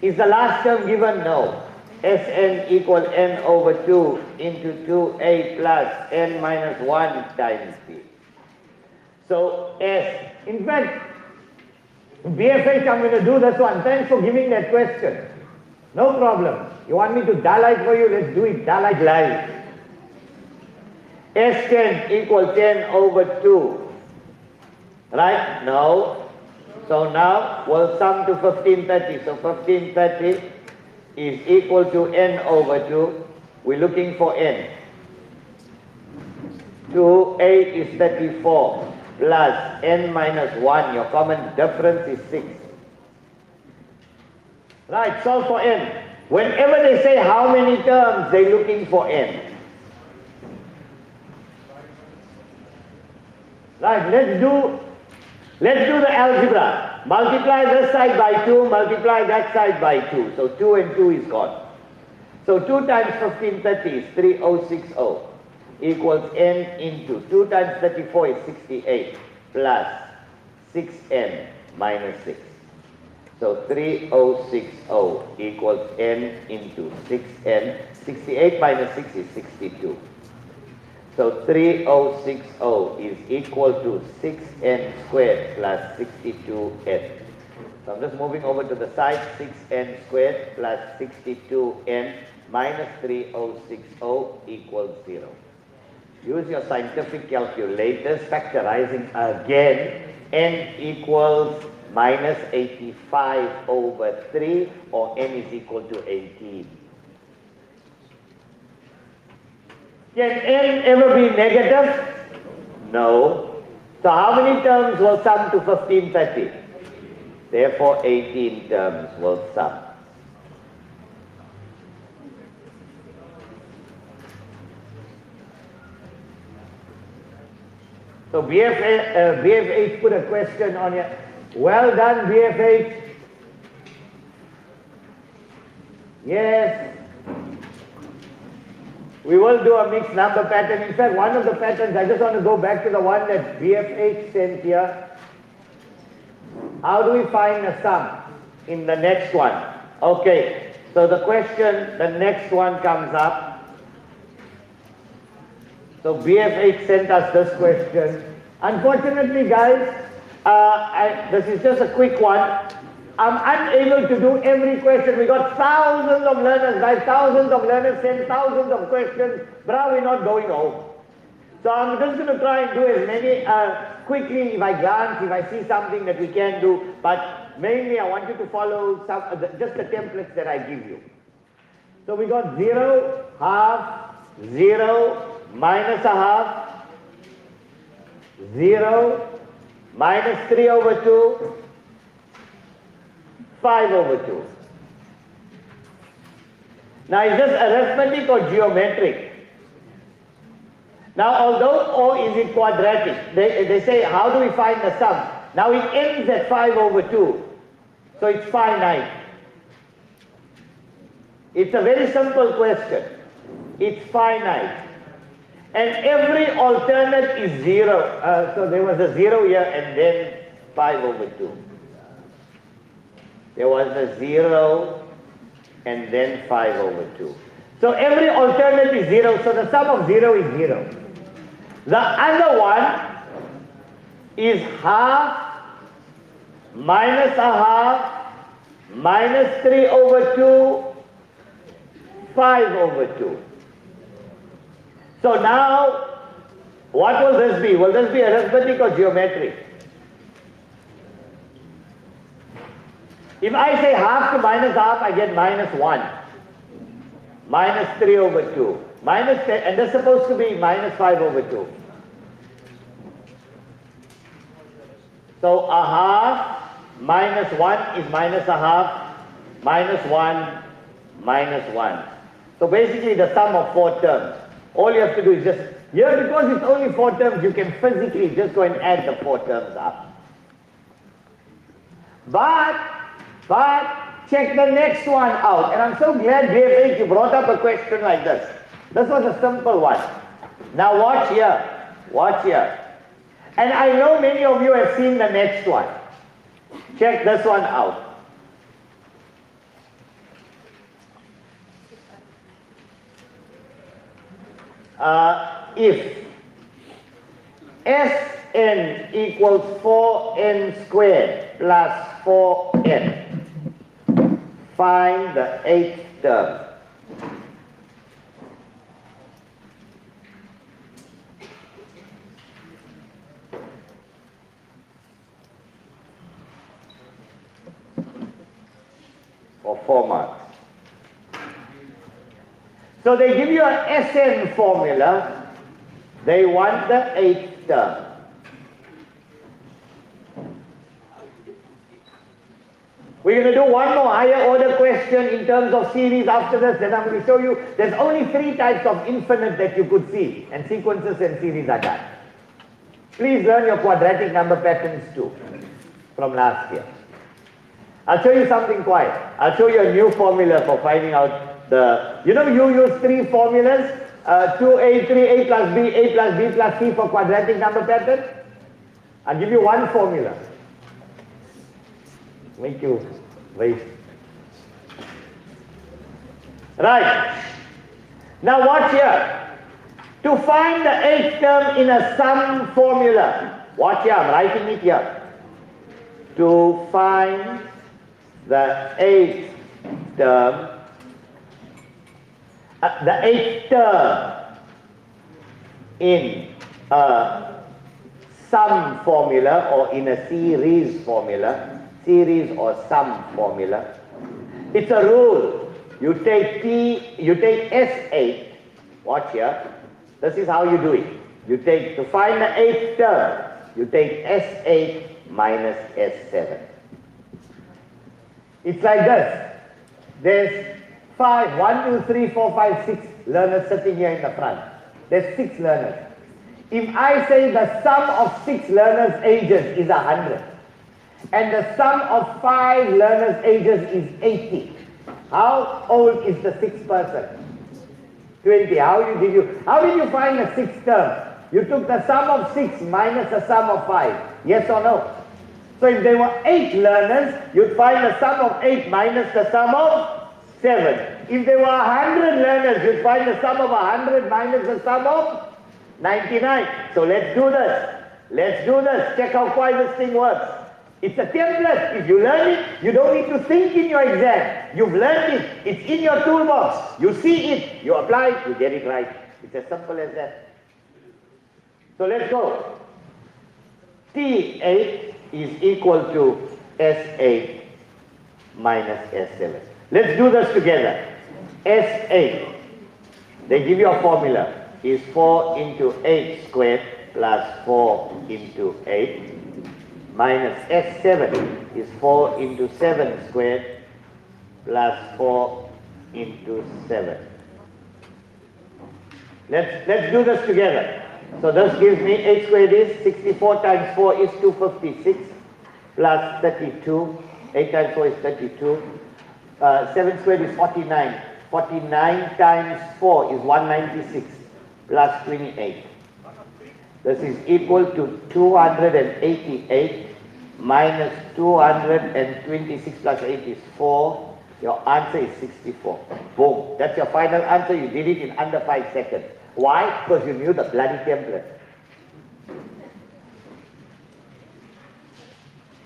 Is the last term given? No. Sn equals n over 2 into 2a plus n minus 1 times p. So S, in fact, BFH, I'm going to do this one. Thanks for giving that question. No problem. You want me to dalite for you? Let's do it. Dalite live. S10 equals 10 over 2. Right? No. So now we'll sum to 1530. So 1530 is equal to n over 2. We're looking for n. 2, 8 is 34 plus n minus 1. Your common difference is 6. Right, solve for n. Whenever they say how many terms, they're looking for n. Right, let's do the algebra. Multiply this side by 2, multiply that side by 2. So 2 and 2 is gone. So 2 times 1530 is 3060 equals n into 2 times 34 is 68 plus 6n minus 6. So 3060 equals n into 6n. 68 minus 6 is 62. So 3060 is equal to 6n squared plus 62n. So I'm just moving over to the side. 6n squared plus 62n minus 3060 equals 0. Use your scientific calculators, factorizing again. N equals minus 85 over 3, or n is equal to 18. Can n ever be negative? No. So how many terms will sum to 1530? Therefore 18 terms will sum. So BF8 put a question on here. Well done, BF8. Yes. We will do a mixed number pattern. In fact, one of the patterns, I just want to go back to the one that BF8 sent here. How do we find a sum in the next one? Okay, so the question, the next one comes up. So BF8 sent us this question. Unfortunately, guys, this is just a quick one. I'm unable to do every question. We got thousands of learners, guys, thousands of learners send thousands of questions. Bro, we're not going home. So I'm just going to try and do as many quickly if I glance, if I see something that we can do. But mainly I want you to follow just the templates that I give you. So we got 0, half, 0, minus a half, 0, minus 3 over 2, 5 over 2. Now is this arithmetic or geometric? Now although O is in quadratic, they say how do we find the sum? Now it ends at 5 over 2, so it's finite. It's a very simple question. It's finite. And every alternate is 0. So there was a 0 here and then 5 over 2. There was a 0 and then 5 over 2. So every alternate is 0. So the sum of 0 is 0. The other one is half minus a half minus 3 over 2, 5 over 2. So now, what will this be? Will this be arithmetic or geometric? If I say half to minus half, I get minus 1. Minus 3 over 2. Minus 10, and this is supposed to be minus 5 over 2. So a half minus 1 is minus a half, minus 1, minus 1. So basically the sum of 4 terms. All you have to do is just, here because it's only 4 terms, you can physically just go and add the 4 terms up. But check the next one out. And I'm so glad, BF8, you brought up a question like this. This was a simple one. Now watch here. Watch here. And I know many of you have seen the next one. Check this one out. If Sn equals 4n squared plus 4n, find the 8th term. 4 marks. So they give you an SN formula. They want the 8th term. We're going to do one more higher order question in terms of series after this. Then I'm going to show you there's only 3 types of infinite that you could see, and sequences and series are done. Please learn your quadratic number patterns too from last year. I'll show you something quiet. I'll show you a new formula for finding out the, you use 3 formulas, 2a, 3a plus b, a plus b plus c for quadratic number pattern. I'll give you one formula. Make you wait. Right. Now watch here. To find the 8th term in a sum formula. Watch here, I'm writing it here. To find the 8th term, in a sum formula or in a series formula, series or sum formula. It's a rule. You take S8, watch here, this is how you do it. To find the 8th term, you take S8 minus S7. It's like this. There's 1, 2, 3, 4, 5, 6 learners sitting here in the front. There's 6 learners. If I say the sum of 6 learners' ages is 100, and the sum of 5 learners' ages is 80. How old is the 6th person? 20. How did you find the 6th term? You took the sum of 6 minus the sum of 5. Yes or no? So if there were 8 learners, you'd find the sum of 8 minus the sum of 7. If there were 100 learners, you'd find the sum of 100 minus the sum of 99. So let's do this. Check how quiet this thing works. It's a template. If you learn it, you don't need to think in your exam. You've learned it. It's in your toolbox. You see it, you apply it, you get it right. It's as simple as that. So let's go. T8 is equal to S8 minus S7. Let's do this together. S8, they give you a formula, is 4 into 8 squared plus 4 into 8. Minus S7 is 4 into 7 squared plus 4 into 7. Let's do this together. So this gives me 8 squared is 64 times 4 is 256 plus 32. 8 times 4 is 32. 7 squared is 49. 49 times 4 is 196 plus 28. This is equal to 288 minus 226 plus 8 is 4. Your answer is 64. Boom. That's your final answer. You did it in under 5 seconds. Why? Because you knew the bloody template.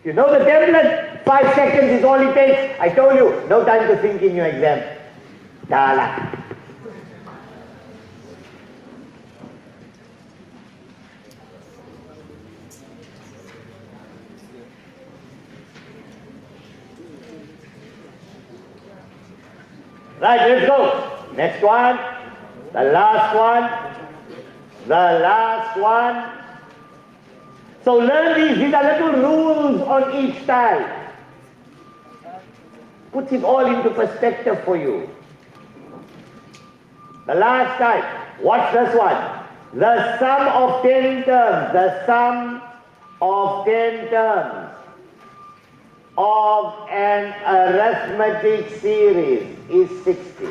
You know the template? 5 seconds is all it takes. I told you, no time to think in your exam. Dala. Right, let's go. Next one. The last one. So learn these. These are little rules on each tile. Puts it all into perspective for you. The last tile. Watch this one. The sum of 10 terms. The sum of 10 terms of an arithmetic series is 60.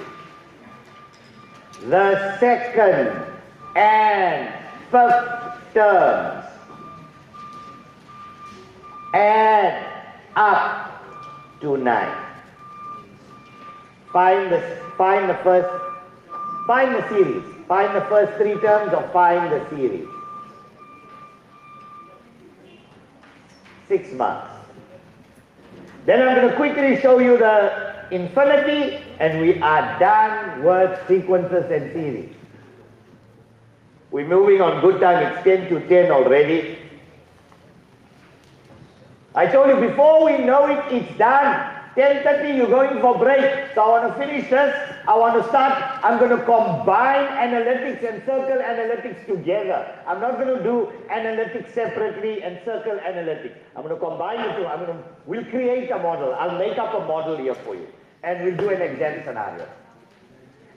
The second and fifth terms add up to 9. Find the series. Find the first 3 terms or find the series. 6 marks. Then I'm going to quickly show you the infinity, and we are done with sequences and series. We're moving on good time. It's 10 to 10 already. I told you before we know it, it's done. 10:30, you're going for break. So I want to finish this. I want to start. I'm going to combine analytics and circle analytics together. I'm not going to do analytics separately and circle analytics. I'm going to combine the two. We'll create a model. I'll make up a model here for you. And we'll do an exam scenario.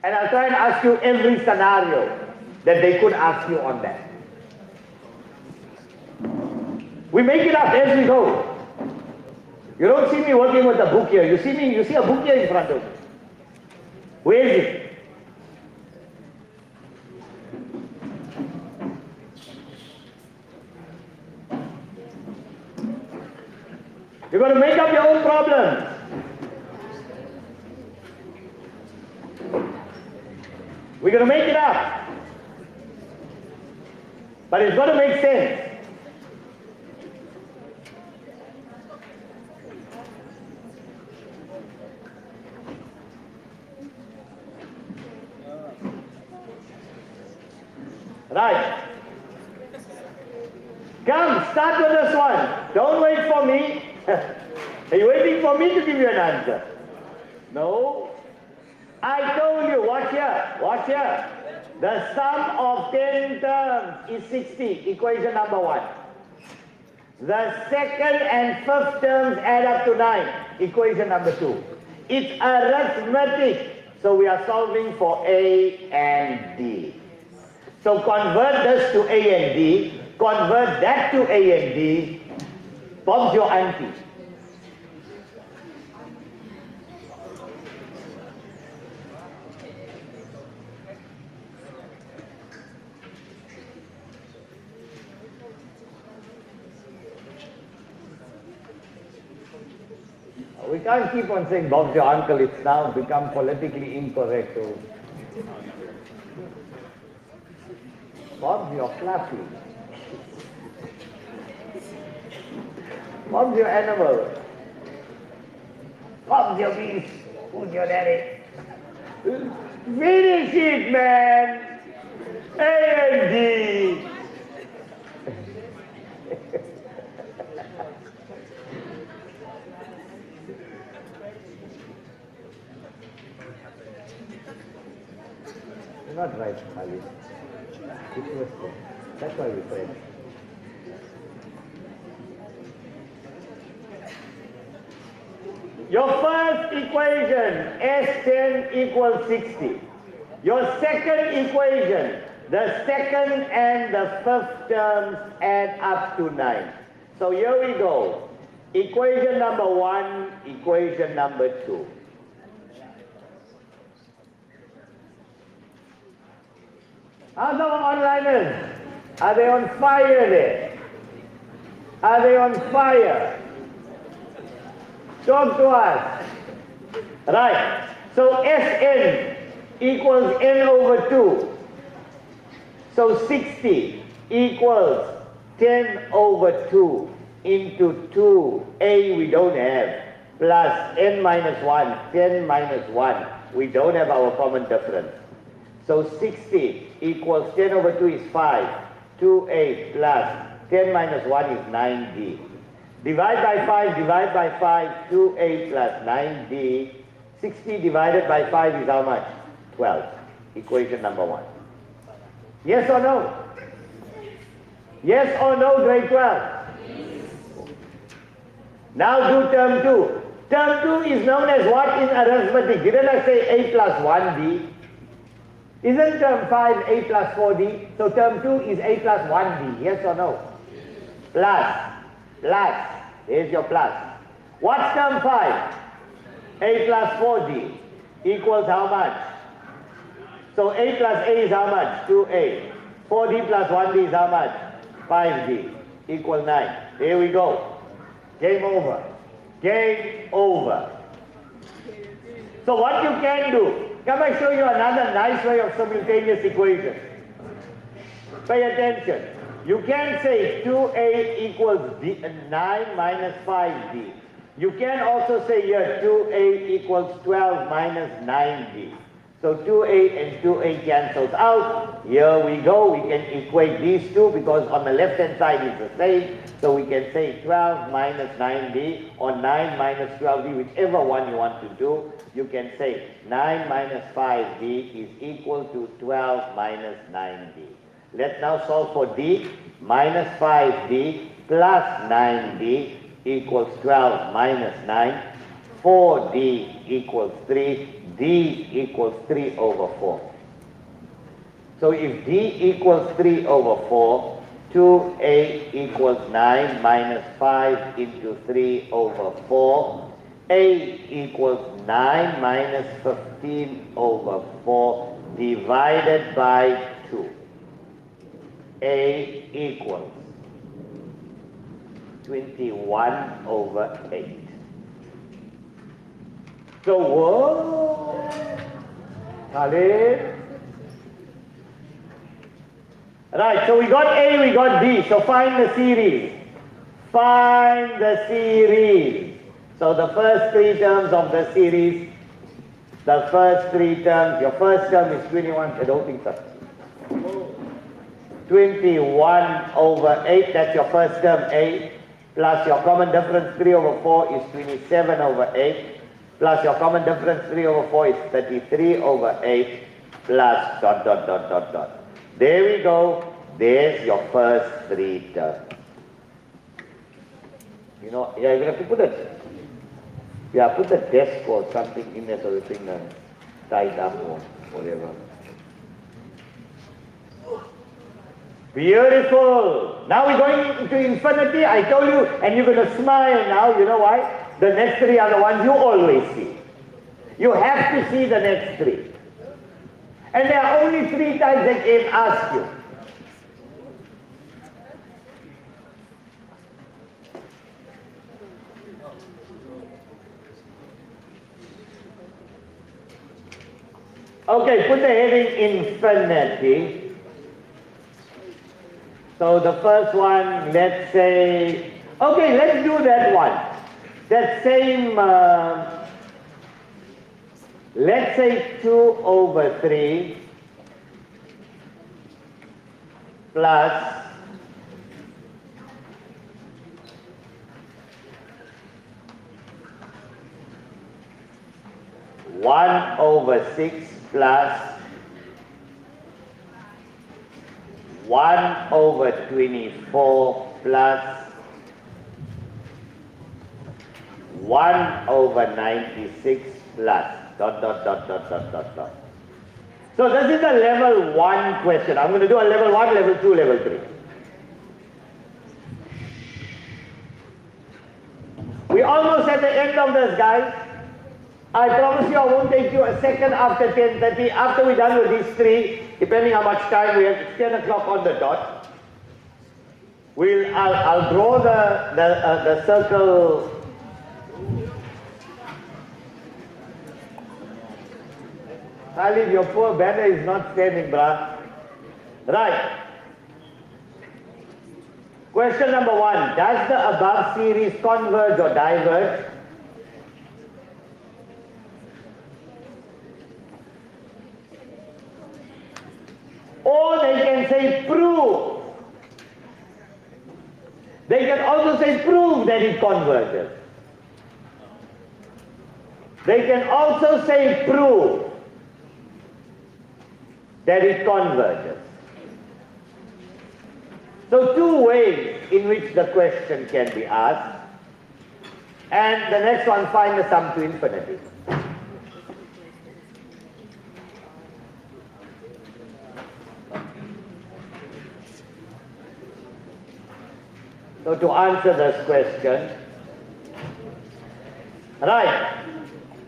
And I'll try and ask you every scenario that they could ask you on that. We make it up as we go. You don't see me working with a book here. You see a book here in front of you. Where is it? You're going to make up your own problems. We're going to make it up. But it's got to make sense. Right. Come, start with this one. Don't wait for me. Are you waiting for me to give you an answer? No. I told you, watch here. The sum of 10 terms is 60, equation number 1. The second and fifth terms add up to 9, equation number 2. It's arithmetic, so we are solving for A and D. So convert this to A and D, convert that to A and D. Bob's your auntie. We can't keep on saying Bob's your uncle, it's now become politically incorrect. So Bob's your fluffy. Bob's your animal. Bob's your beast. Who's your daddy? Finish it, man. A and D. You're not right, Ali. It was there. That's why we said. Your first equation, S10 equals 60. Your second equation, the second and the fifth terms add up to 9. So here we go. Equation number 1, equation number 2. How's our onliners? Are they on fire there? Are they on fire? Talk to us. Right. So Sn equals n over 2. So 60 equals 10 over 2 into 2. A we don't have. Plus n minus 1. 10 minus 1. We don't have our common difference. So 60 equals 10 over 2 is 5. 2a plus 10 minus 1 is 9d. Divide by 5, 2a plus 9d. 60 divided by 5 is how much? 12. Equation number 1. Yes or no? Yes or no, grade 12? Now do term 2. Term 2 is known as what in arithmetic? Didn't I say a plus 1d? Isn't term 5 a plus 4d? So term 2 is a plus 1d, yes or no? Plus. Here's your plus. What's term 5? A plus 4d equals how much? So a plus a is how much? 2a. 4d plus 1d is how much? 5d equals 9. Here we go. Game over. Game over. So what you can do, come I show you another nice way of simultaneous equation. Pay attention. You can say 2a equals 9 minus 5d. You can also say here 2a equals 12 minus 9d. So 2a and 2a cancels out. Here we go. We can equate these two because on the left-hand side is the same. So we can say 12 minus 9b or 9 minus 12b, whichever one you want to do. You can say 9 minus 5b is equal to 12 minus 9b. Let's now solve for d. Minus 5b plus 9b equals 12 minus 9. 4d equals 3. D equals 3 over 4. So if D equals 3 over 4, 2a equals 9 minus 5 into 3 over 4. A equals 9 minus 15 over 4 divided by 2. A equals 21 over 8. So, whoa, Khalid. Right, so we got A, we got B. So find the series. Find the series. So the first three terms of the series, the first three terms, your first term is 21, I don't think so. 21 over 8, that's your first term A, plus your common difference 3 over 4 is 27 over 8. Plus your common difference 3 over 4 is 33 over 8 plus ... There we go. There's your first three terms. You know, yeah, you have to put it. Yeah, put the desk or something in there so the thing tied up or whatever. Beautiful. Now we're going into infinity. I told you, and you're going to smile now. You know why? The next three are the ones you always see. You have to see the next three. And there are only 3 times they can ask you. Okay, put the heading infinity. So the first one, let's say, okay, let's do that one. That same, let's say 2 over 3 plus 1 over 6 plus 1 over 24 plus 1 over 96 plus ... So this is a level 1 question. I'm going to do a level 1, level 2, level 3. We're almost at the end of this, guys. I promise you I won't take you a second after 10:30. After we're done with these 3, depending how much time we have, it's 10 o'clock on the dot. I'll draw the circle. Khalid, your poor banner is not standing, brah. Right. Question number 1. Does the above series converge or diverge? Or they can say prove. They can also say prove that it converges. They can also say prove that it converges. So 2 ways in which the question can be asked. And the next one, find the sum to infinity. So to answer this question, right.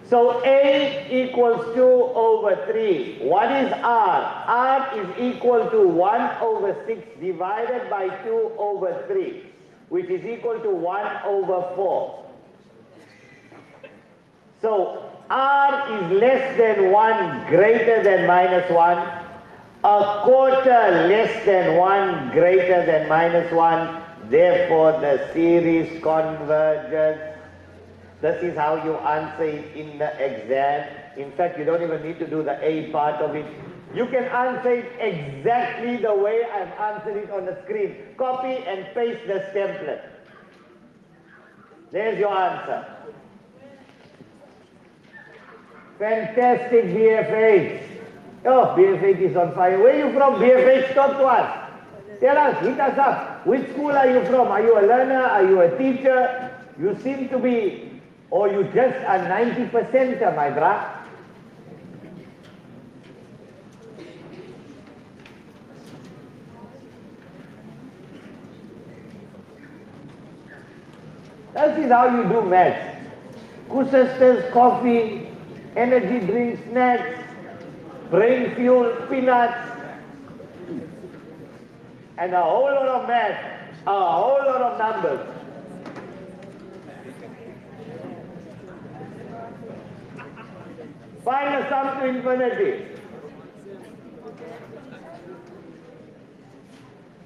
So A equals 2 over 3. What is R? R is equal to 1 over 6 divided by 2 over 3, which is equal to 1 over 4. So R is less than 1 greater than minus 1. A quarter less than 1 greater than minus 1. Therefore the series converges. This is how you answer it in the exam. In fact, you don't even need to do the A part of it. You can answer it exactly the way I've answered it on the screen. Copy and paste this template. There's your answer. Fantastic, BF8. Oh, BF8 is on fire. Where are you from, BF8? Talk to us. Tell us, hit us up. Which school are you from? Are you a learner? Are you a teacher? You seem to be, or you just a 90%er, my brah. This is how you do maths. Kusisters, coffee, energy drinks, snacks, brain fuel, peanuts, and a whole lot of math, a whole lot of numbers. Find a sum to infinity.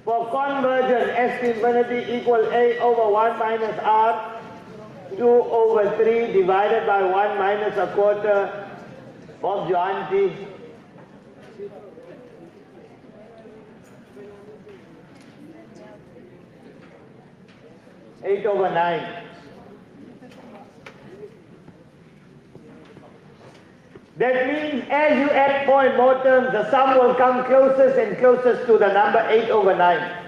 For convergent, S to infinity equals A over 1 minus R, 2 over 3 divided by 1 minus a quarter. Bob your auntie. Eight over 9. That means as you add more and more terms, the sum will come closest and closest to the number 8 over 9.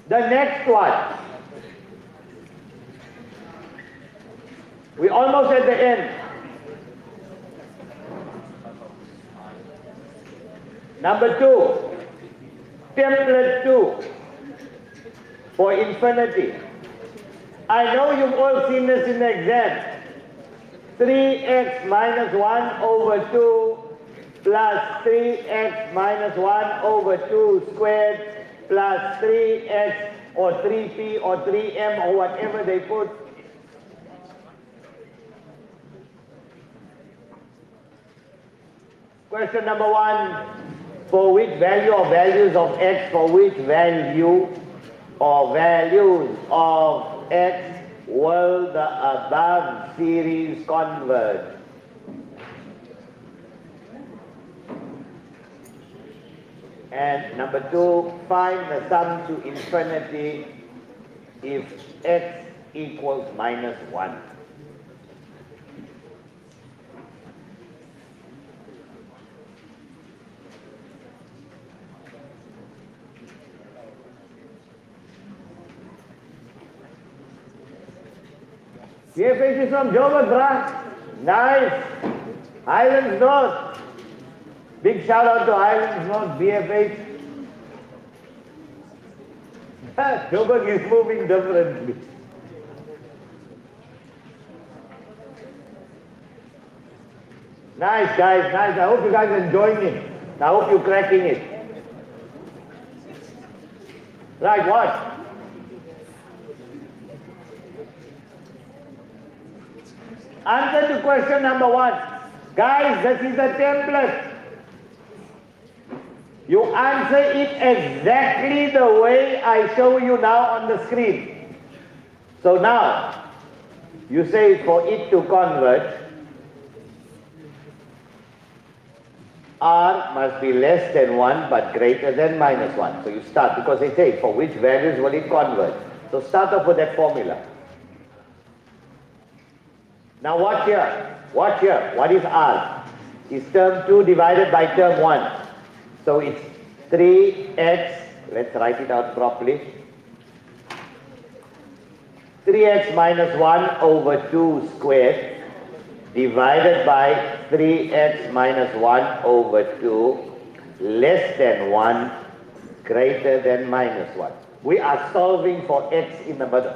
The next one. We're almost at the end. Number 2. Template 2 for infinity. I know you've all seen this in the exam. 3x minus 1 over 2 plus 3x minus 1 over 2 squared plus 3x or 3p or 3m or whatever they put. Question number 1. For which value or values of x, for which value or values of x will the above series converge? And number 2, find the sum to infinity if x equals minus 1. BFH is from Joburg, brah. Nice. Highlands North. Big shout out to Highlands North, BFH. Joburg is moving differently. Nice, guys, nice. I hope you guys are enjoying it. I hope you're cracking it. Right, what? Answer to question number 1. Guys, this is a template. You answer it exactly the way I show you now on the screen. So now, you say for it to converge, R must be less than 1 but greater than minus 1. So you start, because they say for which values will it converge. So start off with that formula. Now watch here, watch here. What is R? It's term 2 divided by term 1. So it's 3x, let's write it out properly. 3x minus 1 over 2 squared divided by 3x minus 1 over 2 less than 1 greater than minus 1. We are solving for x in the middle.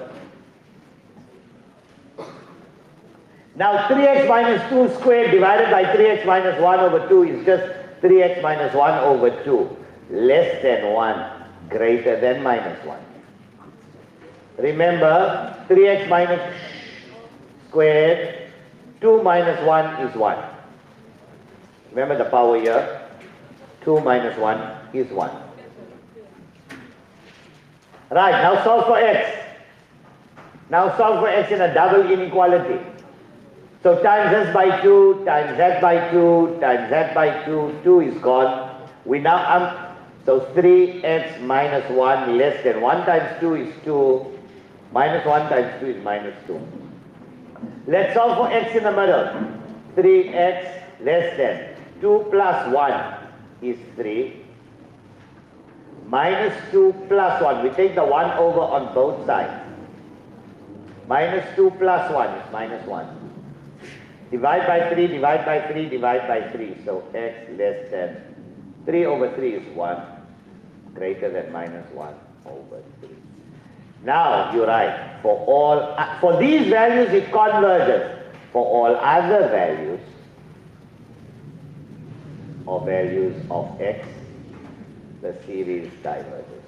Now 3x minus 2 squared divided by 3x minus 1 over 2 is just 3x minus 1 over 2 less than 1 greater than minus 1. Remember, 3x minus squared, 2 minus 1 is 1. Remember the power here? 2 minus 1 is 1. Right, now solve for x. Now solve for x in a double inequality. So times s by 2, times z by 2, times z by 2, 2 is gone. We now, so 3x minus 1 less than 1 times 2 is 2, minus 1 times 2 is minus 2. Let's solve for x in the middle. 3x less than 2 plus 1 is 3. Minus 2 plus 1, we take the 1 over on both sides. Minus 2 plus 1 is minus 1. Divide by 3, divide by 3, divide by 3. So x less than 3 over 3 is 1, greater than minus 1 over 3. Now you write, for these values it converges. For all other values, or values of x, the series diverges.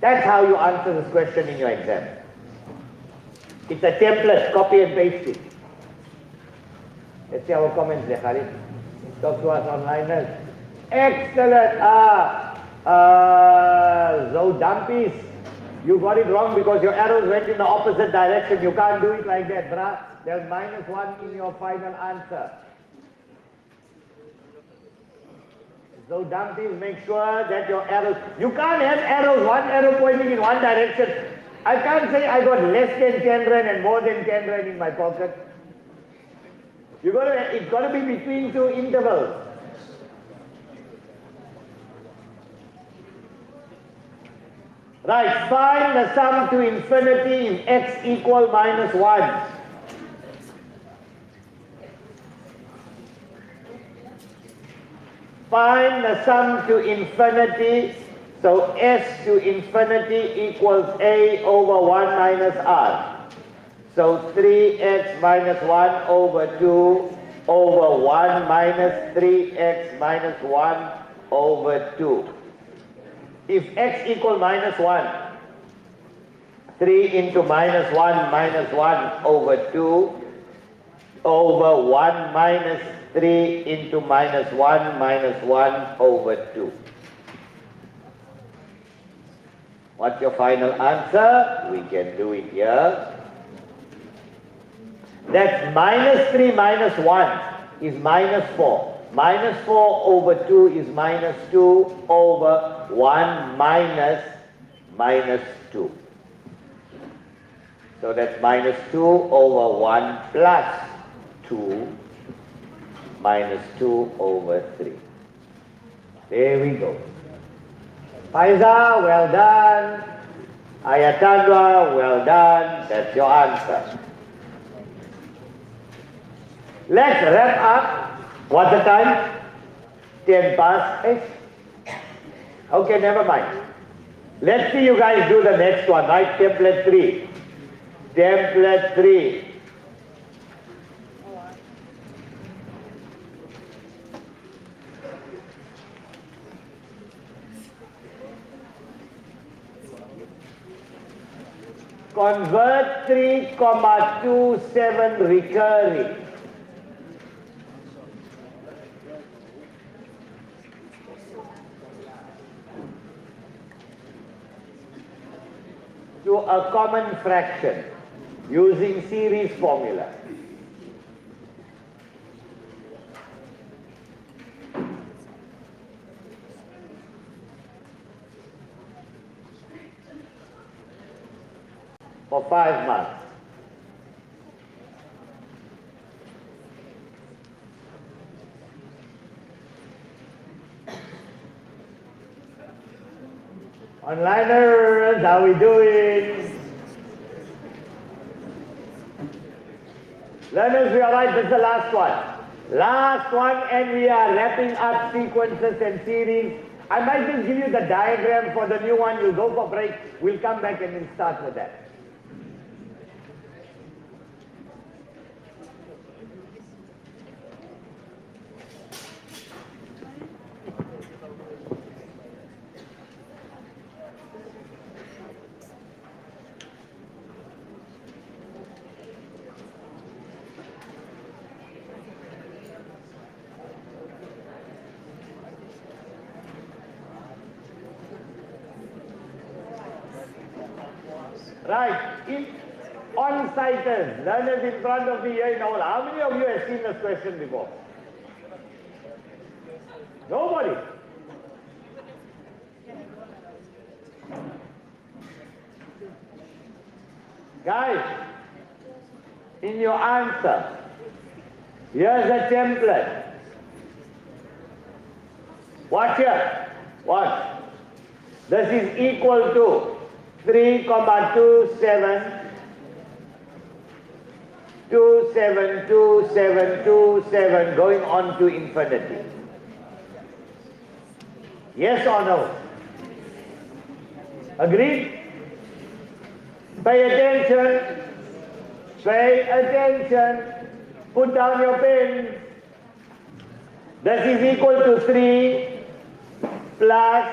That's how you answer this question in your exam. It's a template, copy and paste it. Let's see our comments there, Khalid. Talk to us onliners. Excellent. Zodampis, you got it wrong because your arrows went in the opposite direction. You can't do it like that, bruh. There's minus 1 in your final answer. So Dumpties, make sure that your arrows, you can't have arrows, one arrow pointing in one direction. I can't say I got less than 10 rand and more than 10 rand in my pocket. It's got to be between two intervals. Right, find the sum to infinity if x equal minus 1. Find the sum to infinity, so s to infinity equals a over 1 minus r. So 3x minus 1 over 2 over 1 minus 3x minus 1 over 2. If x equals minus 1, 3 into minus 1 over 2 over 1 minus 3 into minus 1 over 2. What's your final answer? We can do it here. That's minus 3 minus 1 is minus 4. Minus 4 over 2 is minus 2 over 1 minus 2. So that's minus 2 over 1 plus 2 minus 2 over 3. There we go. Faiza, well done. Ayatandwa, well done. That's your answer. Let's wrap up. What's the time? 10 past 8. Okay, never mind. Let's see you guys do the next one, right? Template 3. Template 3. Convert 3,27 recurring to a common fraction using series formula. For 5 months. Onliners, how we doing? Learners, we are right, this is the last one. Last one, and we are wrapping up sequences and series. I might just give you the diagram for the new one. You'll go for break. We'll come back and then start with that. Right. On-siters, learners in front of me here in Awqaf. How many of you have seen this question before? Nobody. Guys, in your answer, here's a template. Watch here. Watch. This is equal to 3,27, 27, 27, 27, going on to infinity. Yes or no? Agreed? Pay attention. Pay attention. Put down your pen. This is equal to 3 plus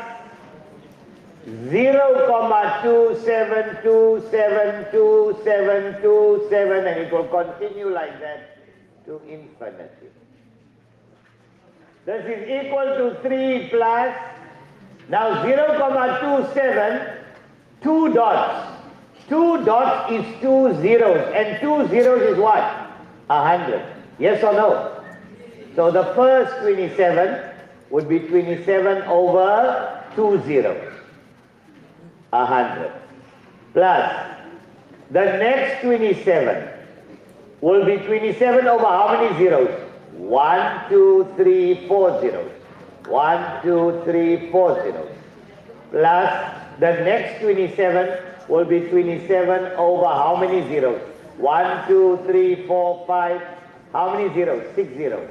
0,27272727, and it will continue like that to infinity. This is equal to 3 plus, now 0,27, 2 dots. 2 dots is 2 zeros, and 2 zeros is what? 100. Yes or no? So the first 27 would be 27 over 2 zeros. 100. Plus, the next 27 will be 27 over how many zeros? 1, 2, 3, 4 zeros. 1, 2, 3, 4 zeros. Plus, the next 27 will be 27 over how many zeros? 1, 2, 3, 4, 5. How many zeros? 6 zeros.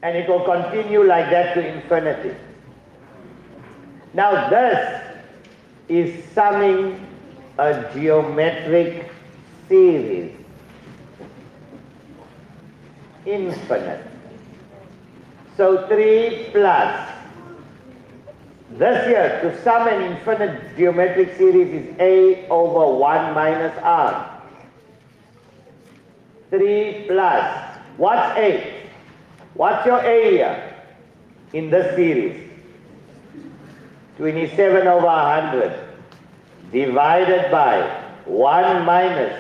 And it will continue like that to infinity. Now this is summing a geometric series. Infinite. So 3 plus. This here, to sum an infinite geometric series is A over 1 minus R. 3 plus. What's A? What's your A here in this series? 27 over 100 divided by 1 minus.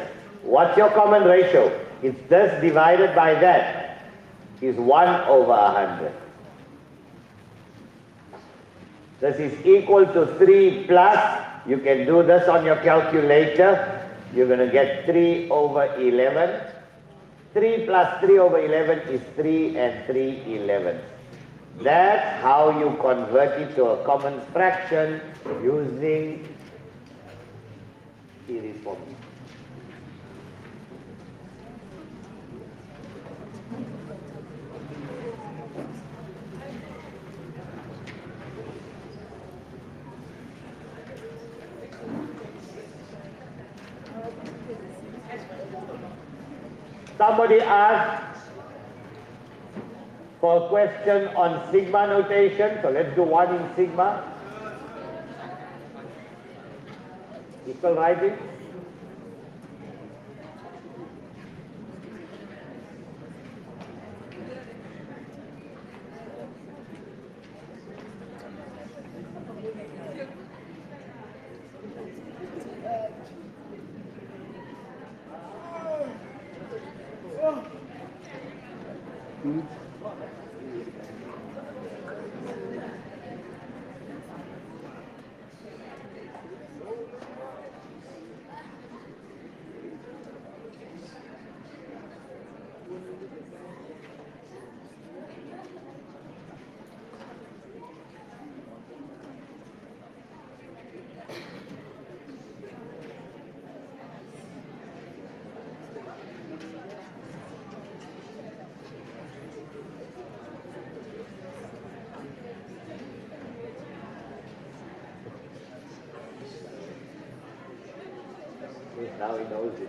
What's your common ratio? It's this divided by that is 1 over 100. This is equal to 3 plus. You can do this on your calculator. You're going to get 3 over 11. 3 plus 3 over 11 is 3 and 3 11. That's how you convert it to a common fraction using series formula. Somebody asked for a question on sigma notation, so let's do one in sigma. You still writing? Now he knows it.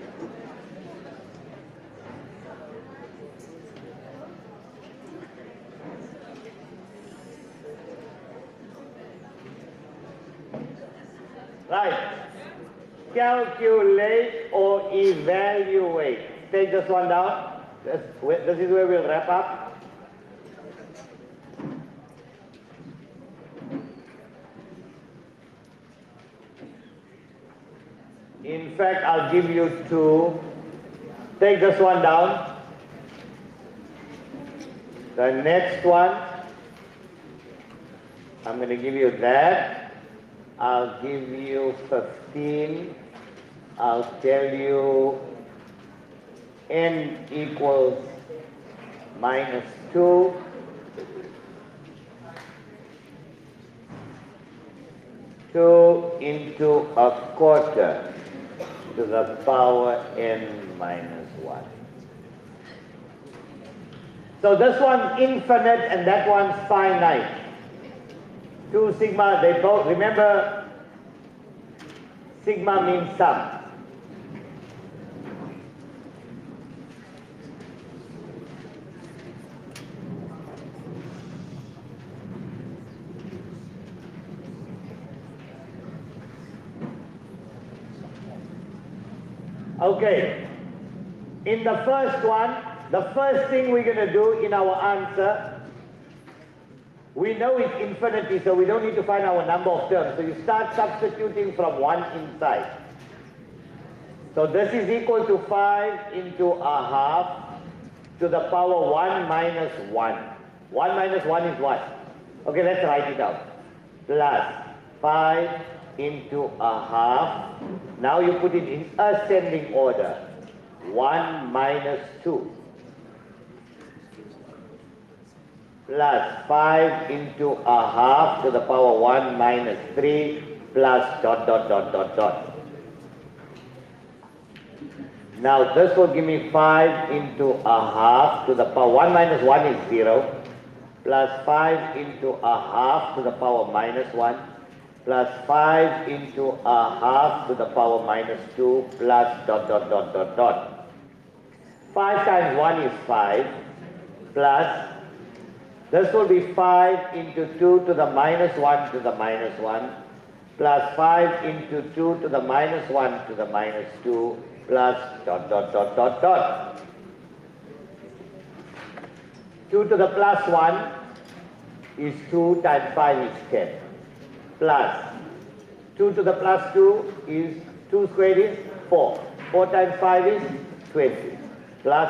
Right. Calculate or evaluate. Take this one down. This is where we'll wrap up. In fact, I'll give you 2. Take this one down. The next one, I'm going to give you that. I'll give you 15. I'll tell you n equals -2. Two into a quarter to the power n minus 1. So this one's infinite and that one's finite. 2 sigma, they both, remember, sigma means sum. Okay, in the first one, the first thing we're going to do in our answer, we know it's infinity, so we don't need to find our number of terms. So you start substituting from 1 inside. So this is equal to 5 into a half to the power 1 minus 1. 1 minus 1 is what? Okay, let's write it out. Plus 5 into a half. Now you put it in ascending order. 1 minus 2. Plus 5 into a half to the power 1 minus 3 plus ... Now this will give me 5 into a half to the power 1 minus 1 is 0 plus 5 into a half to the power minus 1 plus 5 into a half to the power minus 2 plus ... 5 times 1 is 5 plus this will be 5 into 2 to the minus 1 to the minus 1 plus 5 into 2 to the minus 1 to the minus 2 plus ... 2 to the plus 1 is 2 times 5 is 10 plus 2 to the plus 2 is 2 squared is 4. 4 times 5 is 20 plus ...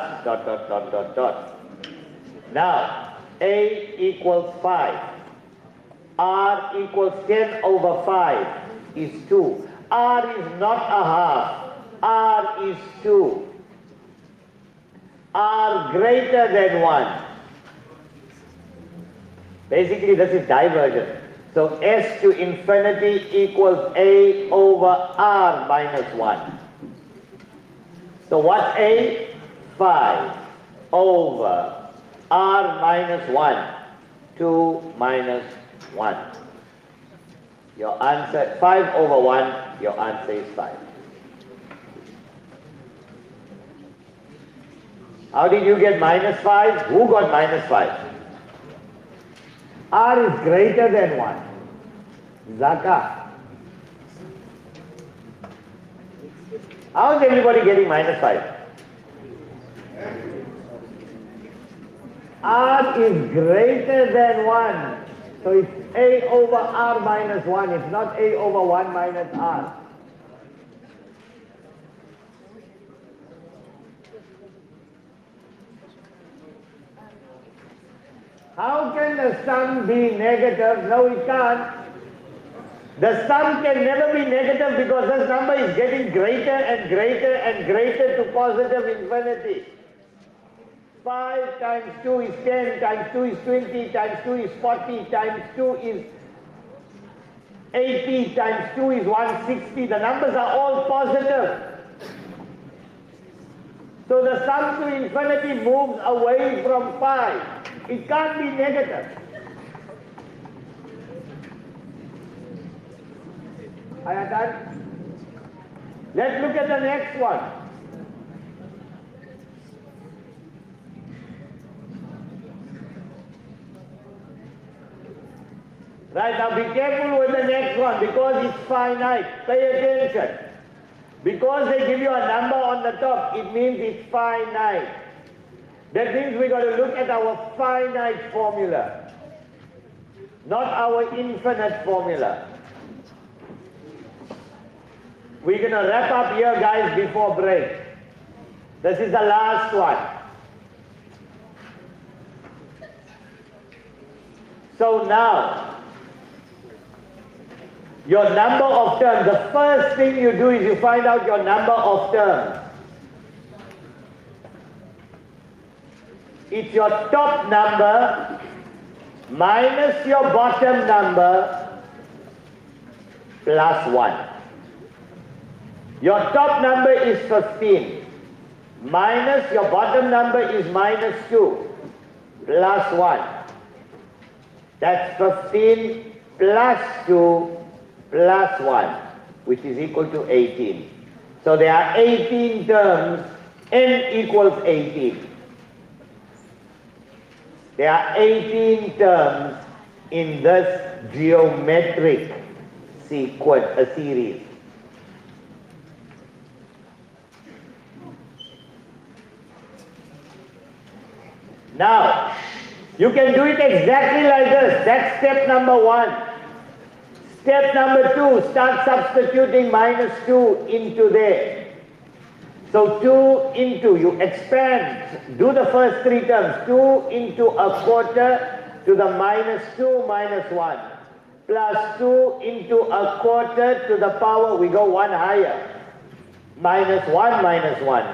Now A equals 5. R equals 10 over 5 is 2. R is not a half. R is 2. R greater than 1. Basically, this is divergent. So S to infinity equals A over R minus 1. So what's A? 5 over R minus 1, 2 minus 1. Your answer, 5 over 1, your answer is 5. How did you get minus 5? Who got minus 5? R is greater than 1. Zaka. How is everybody getting minus 5? R is greater than 1. So it's A over R minus 1. It's not A over 1 minus R. How can the sum be negative? No, it can't. The sum can never be negative because this number is getting greater and greater and greater to positive infinity. 5 times 2 is 10, times 2 is 20, times 2 is 40, times 2 is 80, times 2 is 160. The numbers are all positive. So the sum to infinity moves away from 5. It can't be negative. Are you done? Let's look at the next one. Right, now be careful with the next one because it's finite. Pay attention. Because they give you a number on the top, it means it's finite. That means we've got to look at our finite formula, not our infinite formula. We're going to wrap up here, guys, before break. This is the last one. So now, your number of terms, the first thing you do is you find out your number of terms. It's your top number minus your bottom number plus 1. Your top number is 15 minus your bottom number is minus 2 plus 1. That's 15 plus 2 plus 1, which is equal to 18. So there are 18 terms, n equals 18. There are 18 terms in this geometric sequence, a series. Now, you can do it exactly like this. That's step number 1. Step number 2, start substituting minus 2 into there. So 2 into, you expand, do the first 3 terms. 2 into a quarter to the minus 2 minus 1. Plus 2 into a quarter to the power, we go 1 higher. Minus 1 minus 1.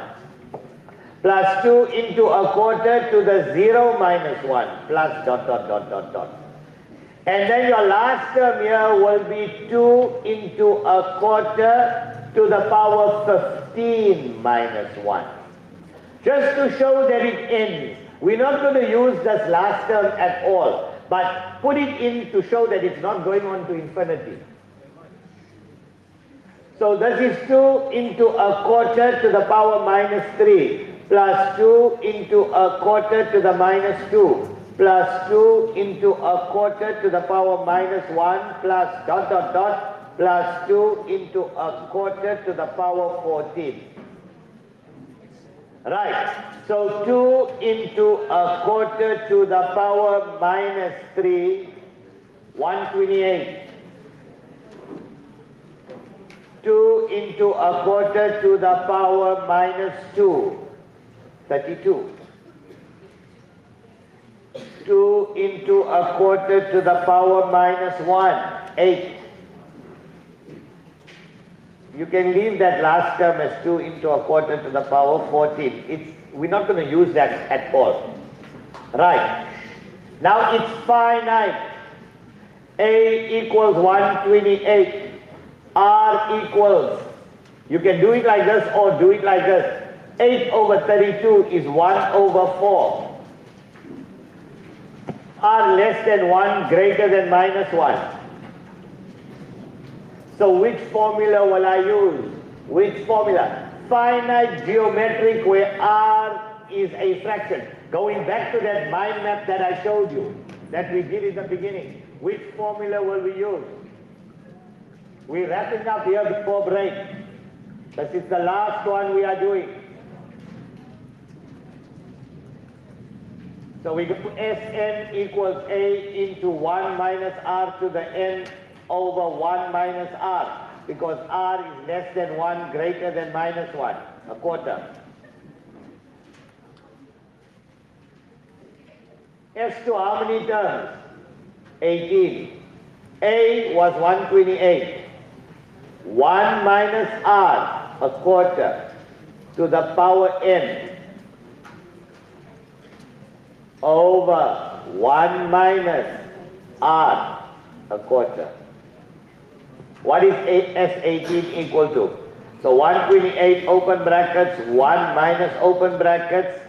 Plus 2 into a quarter to the 0 minus 1. Plus dot dot dot dot dot. And then your last term here will be 2 into a quarter to the power 15 minus 1. Just to show that it ends. We're not going to use this last term at all, but put it in to show that it's not going on to infinity. So this is 2 into a quarter to the power minus 3, plus 2 into a quarter to the minus 2. Plus 2 into a quarter to the power minus 1 plus dot dot dot plus 2 into a quarter to the power 14. Right, so 2 into a quarter to the power minus 3, 128. 2 into a quarter to the power minus 2, 32. 2 into a quarter to the power minus 1, 8. You can leave that last term as 2 into a quarter to the power 14. We're not going to use that at all. Right. Now it's finite. A equals 128. R equals, you can do it like this or do it like this. 8 over 32 is 1 over 4. R less than 1, greater than minus 1. So which formula will I use? Which formula? Finite geometric where R is a fraction. Going back to that mind map that I showed you, that we did in the beginning. Which formula will we use? We're wrapping up here before break. This is the last one we are doing. So we go Sn equals A into 1 minus R to the n over 1 minus R, because R is less than 1, greater than minus 1, a quarter. S to how many terms? 18. A was 128. 1 minus R, a quarter, to the power n, over 1 minus R, a quarter. What is S18 equal to? So 128 open brackets, 1 minus open brackets,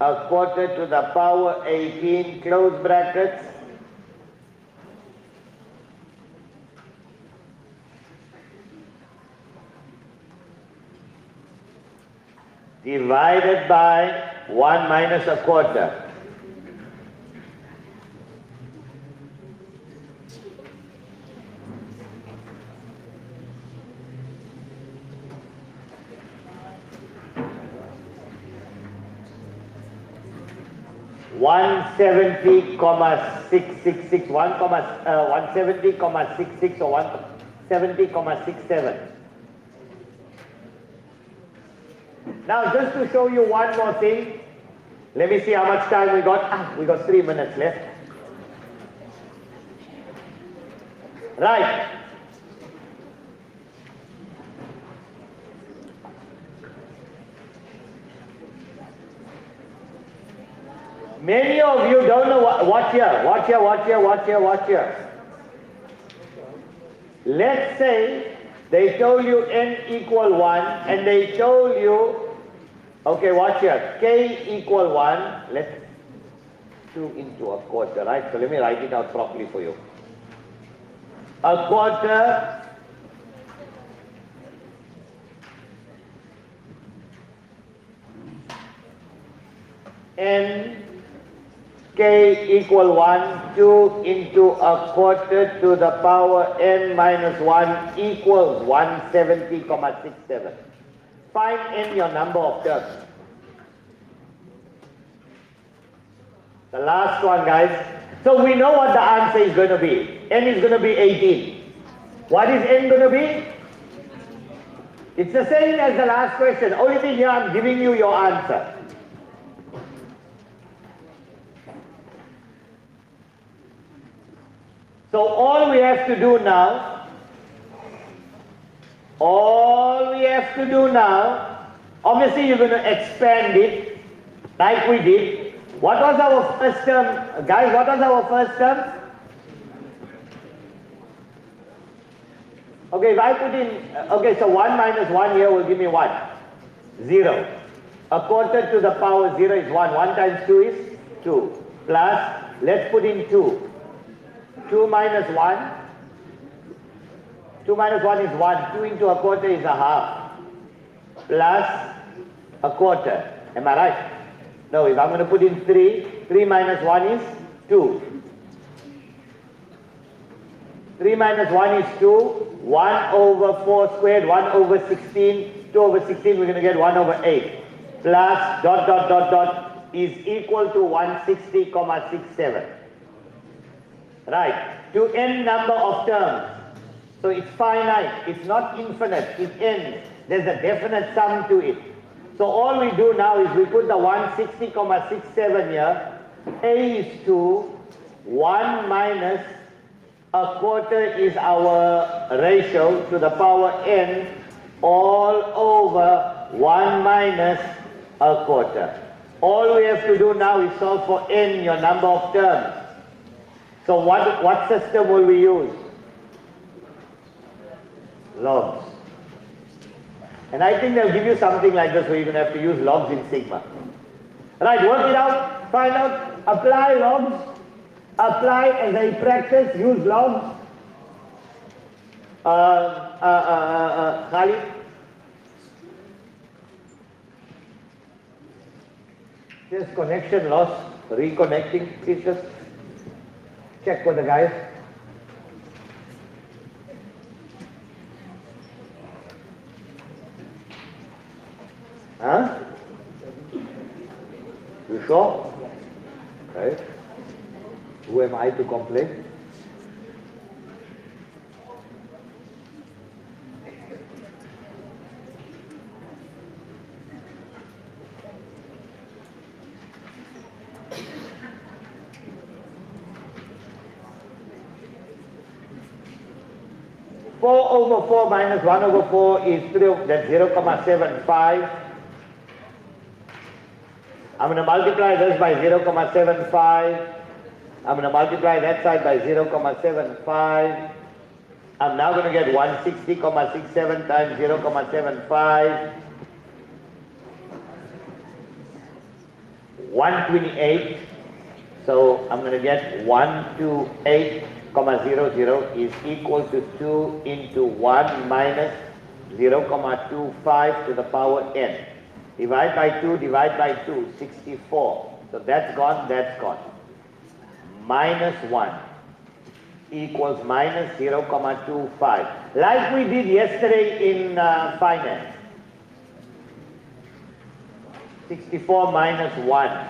a quarter to the power 18 close brackets, divided by 1 minus a quarter. One 170,666, 170,66 or 170,67. Now, just to show you one more thing, let me see how much time we got. We got 3 minutes left. Right. Many of you don't know watch here. Let's say they told you n equal 1 and they told you, okay, watch here, k equal 1, let's 2 into a quarter, right? So let me write it out properly for you. A quarter n k equal 1, 2 into a quarter to the power n minus 1 equals 170,67. Find n your number of terms. The last one, guys. So we know what the answer is going to be. N is going to be 18. What is n going to be? It's the same as the last question. Only thing here, I'm giving you your answer. So all we have to do now, obviously you're going to expand it like we did. What was our first term? Guys, what was our first term? Okay, if I put in, okay, so 1 minus 1 here will give me what? 0. A quarter to the power 0 is 1. 1 times 2 is 2. Plus, let's put in 2. 2 minus 1. 2 minus 1 is 1. 2 into a quarter is a half. Plus a quarter. Am I right? No, if I'm going to put in 3, 3 minus 1 is 2. 3 minus 1 is 2. 1 over 4 squared, 1 over 16. 2 over 16, we're going to get 1 over 8. Plus dot is equal to 160,67. Right, to n number of terms. So it's finite, it's not infinite, it ends. There's a definite sum to it. So all we do now is we put the 160,67 here. A is 2, 1 minus a quarter is our ratio to the power n, all over 1 minus a quarter. All we have to do now is solve for n, your number of terms. So what system will we use? Logs. And I think they'll give you something like this where you're going to have to use logs in sigma. Right, work it out, find out, apply logs, apply as a practice, use logs. Khalid? Just connection loss, reconnecting, please just check with the guys. Huh? You sure? Okay. Who am I to complain? Four over 4 minus 1 over 4 is 3, that's 0,75. I'm going to multiply this by 0,75. I'm going to multiply that side by 0,75. I'm now going to get 160,67 times 0,75. 128. So I'm going to get 128,00 is equal to 2 into 1 minus 0,25 to the power n. Divide by 2, divide by 2, 64. So that's gone, that's gone. Minus 1 equals minus 0,25. Like we did yesterday in finance. 64 minus 1.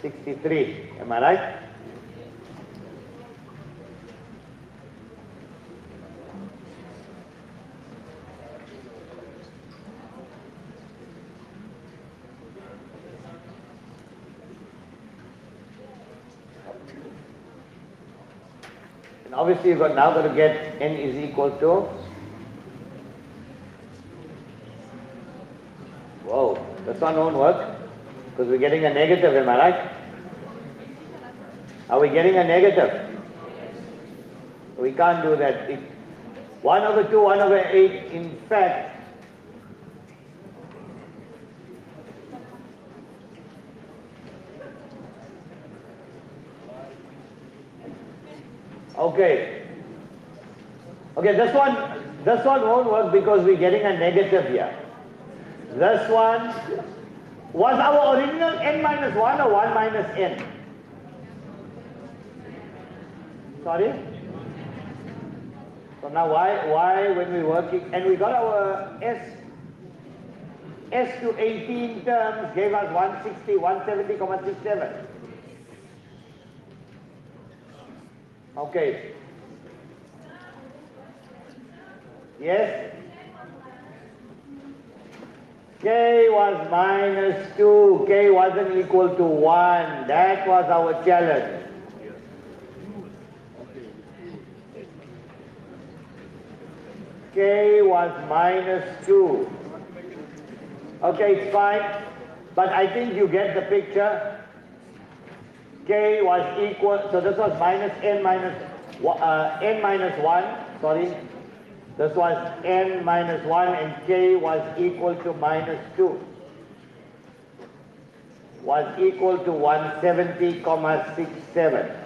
63. Am I right? And obviously you've now got to get n is equal to, whoa, this one won't work because we're getting a negative, am I right? Are we getting a negative? We can't do that. 1 over 2, 1 over 8, in fact, okay, this one won't work because we're getting a negative here. This one, was our original n minus 1 or 1 minus n? Sorry? So now why when we're working, and we got our S to 18 terms gave us 160, 170,67. Okay. Yes? K was minus 2, K wasn't equal to 1. That was our challenge. K was minus 2. Okay, it's fine. But I think you get the picture. K was equal, so this was minus n minus 1, sorry. This was n minus 1 and K was equal to minus 2. Was equal to 170,67.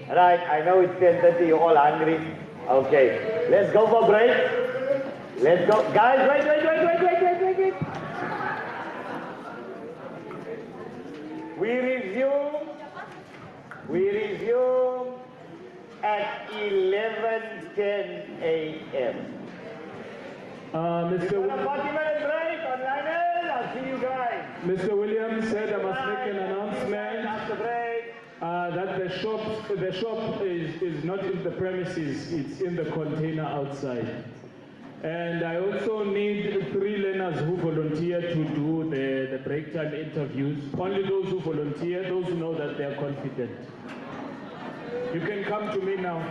Right, I know it's 10:30, you're all hungry. Okay, let's go for break. Let's go. Guys, wait. We resume at 11:10 a.m. Mr. A 40-minute break online. I'll see you guys. Mr. Williams said I must make an announcement. After break. That the shop is not in the premises, it's in the container outside. And I also need 3 learners who volunteer to do the break time interviews. Only those who volunteer, those who know that they are confident. You can come to me now.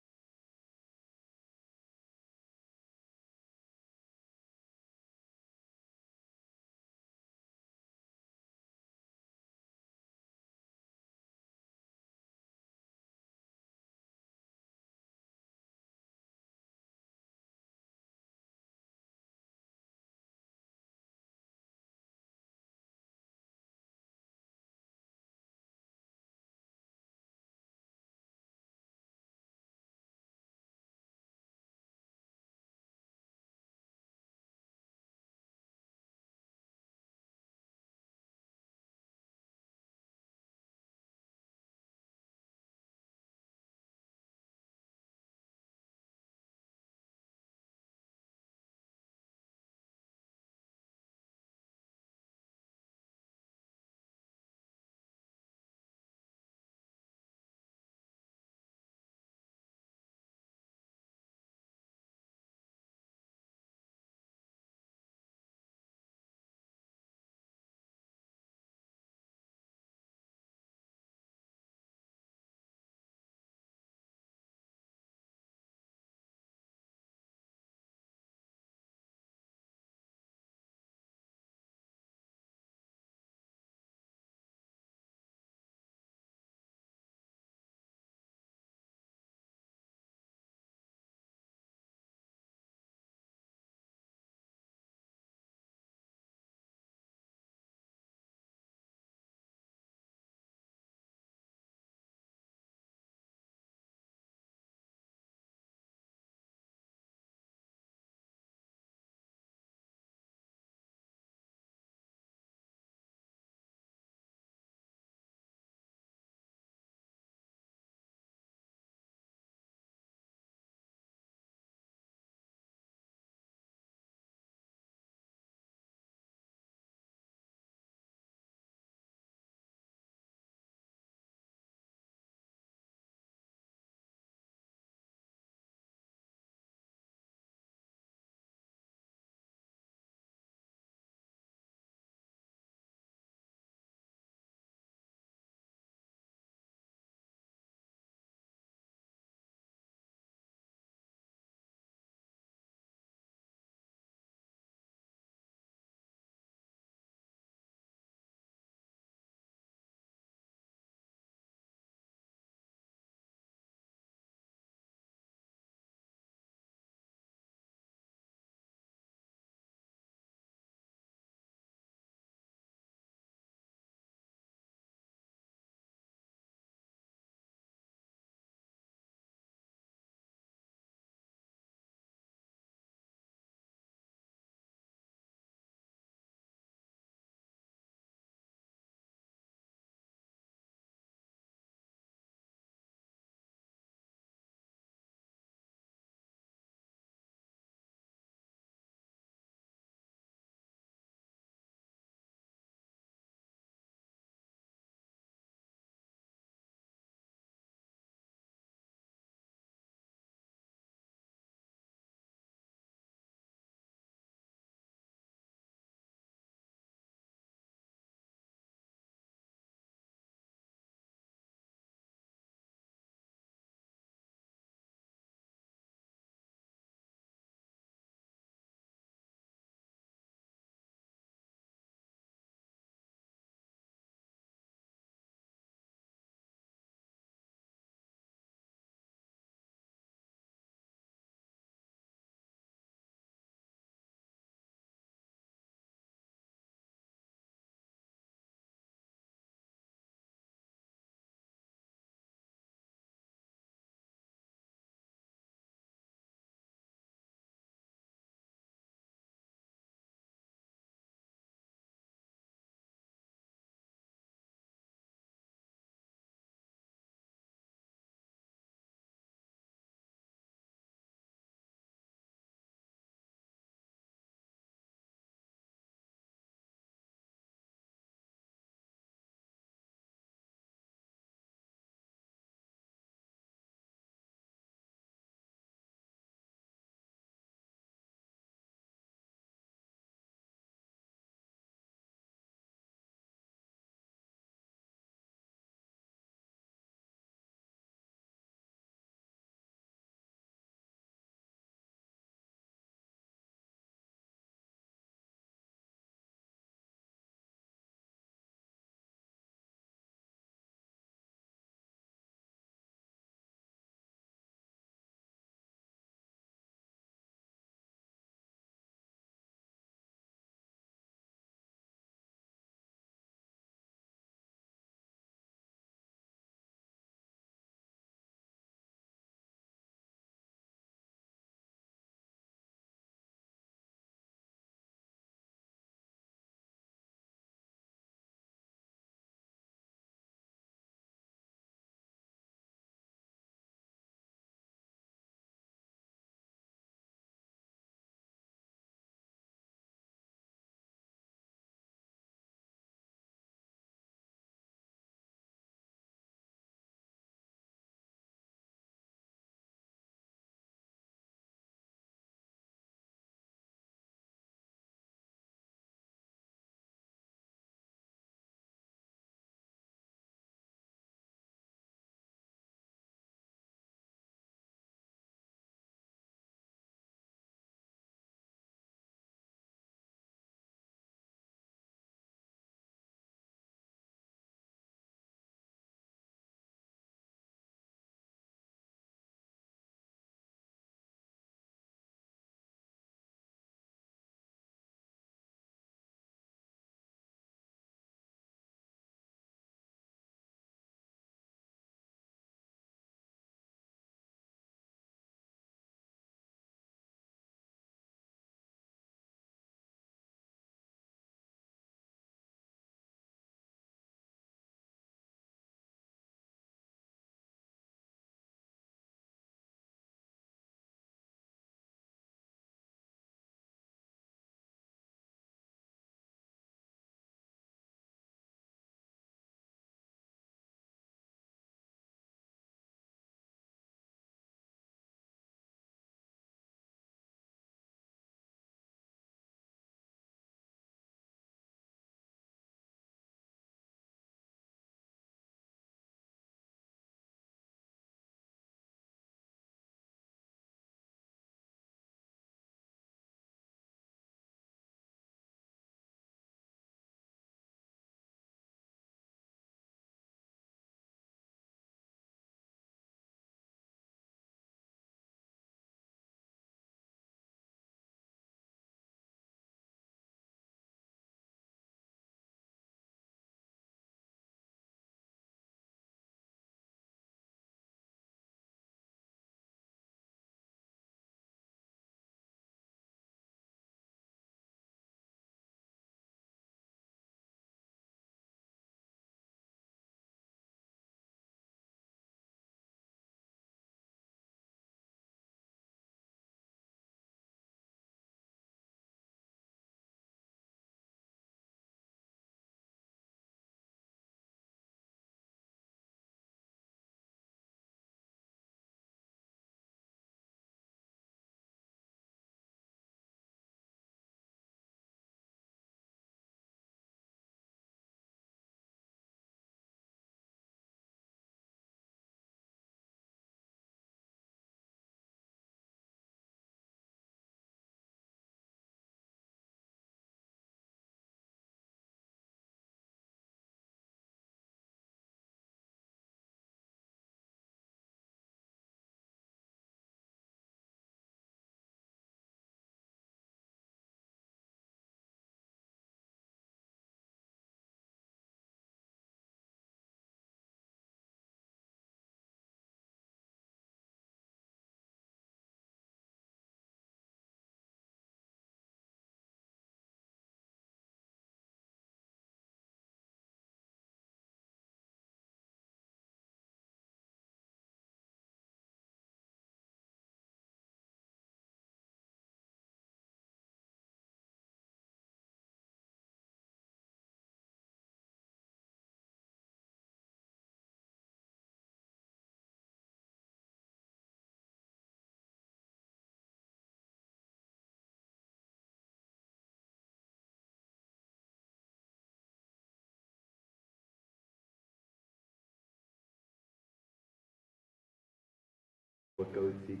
for Code 6.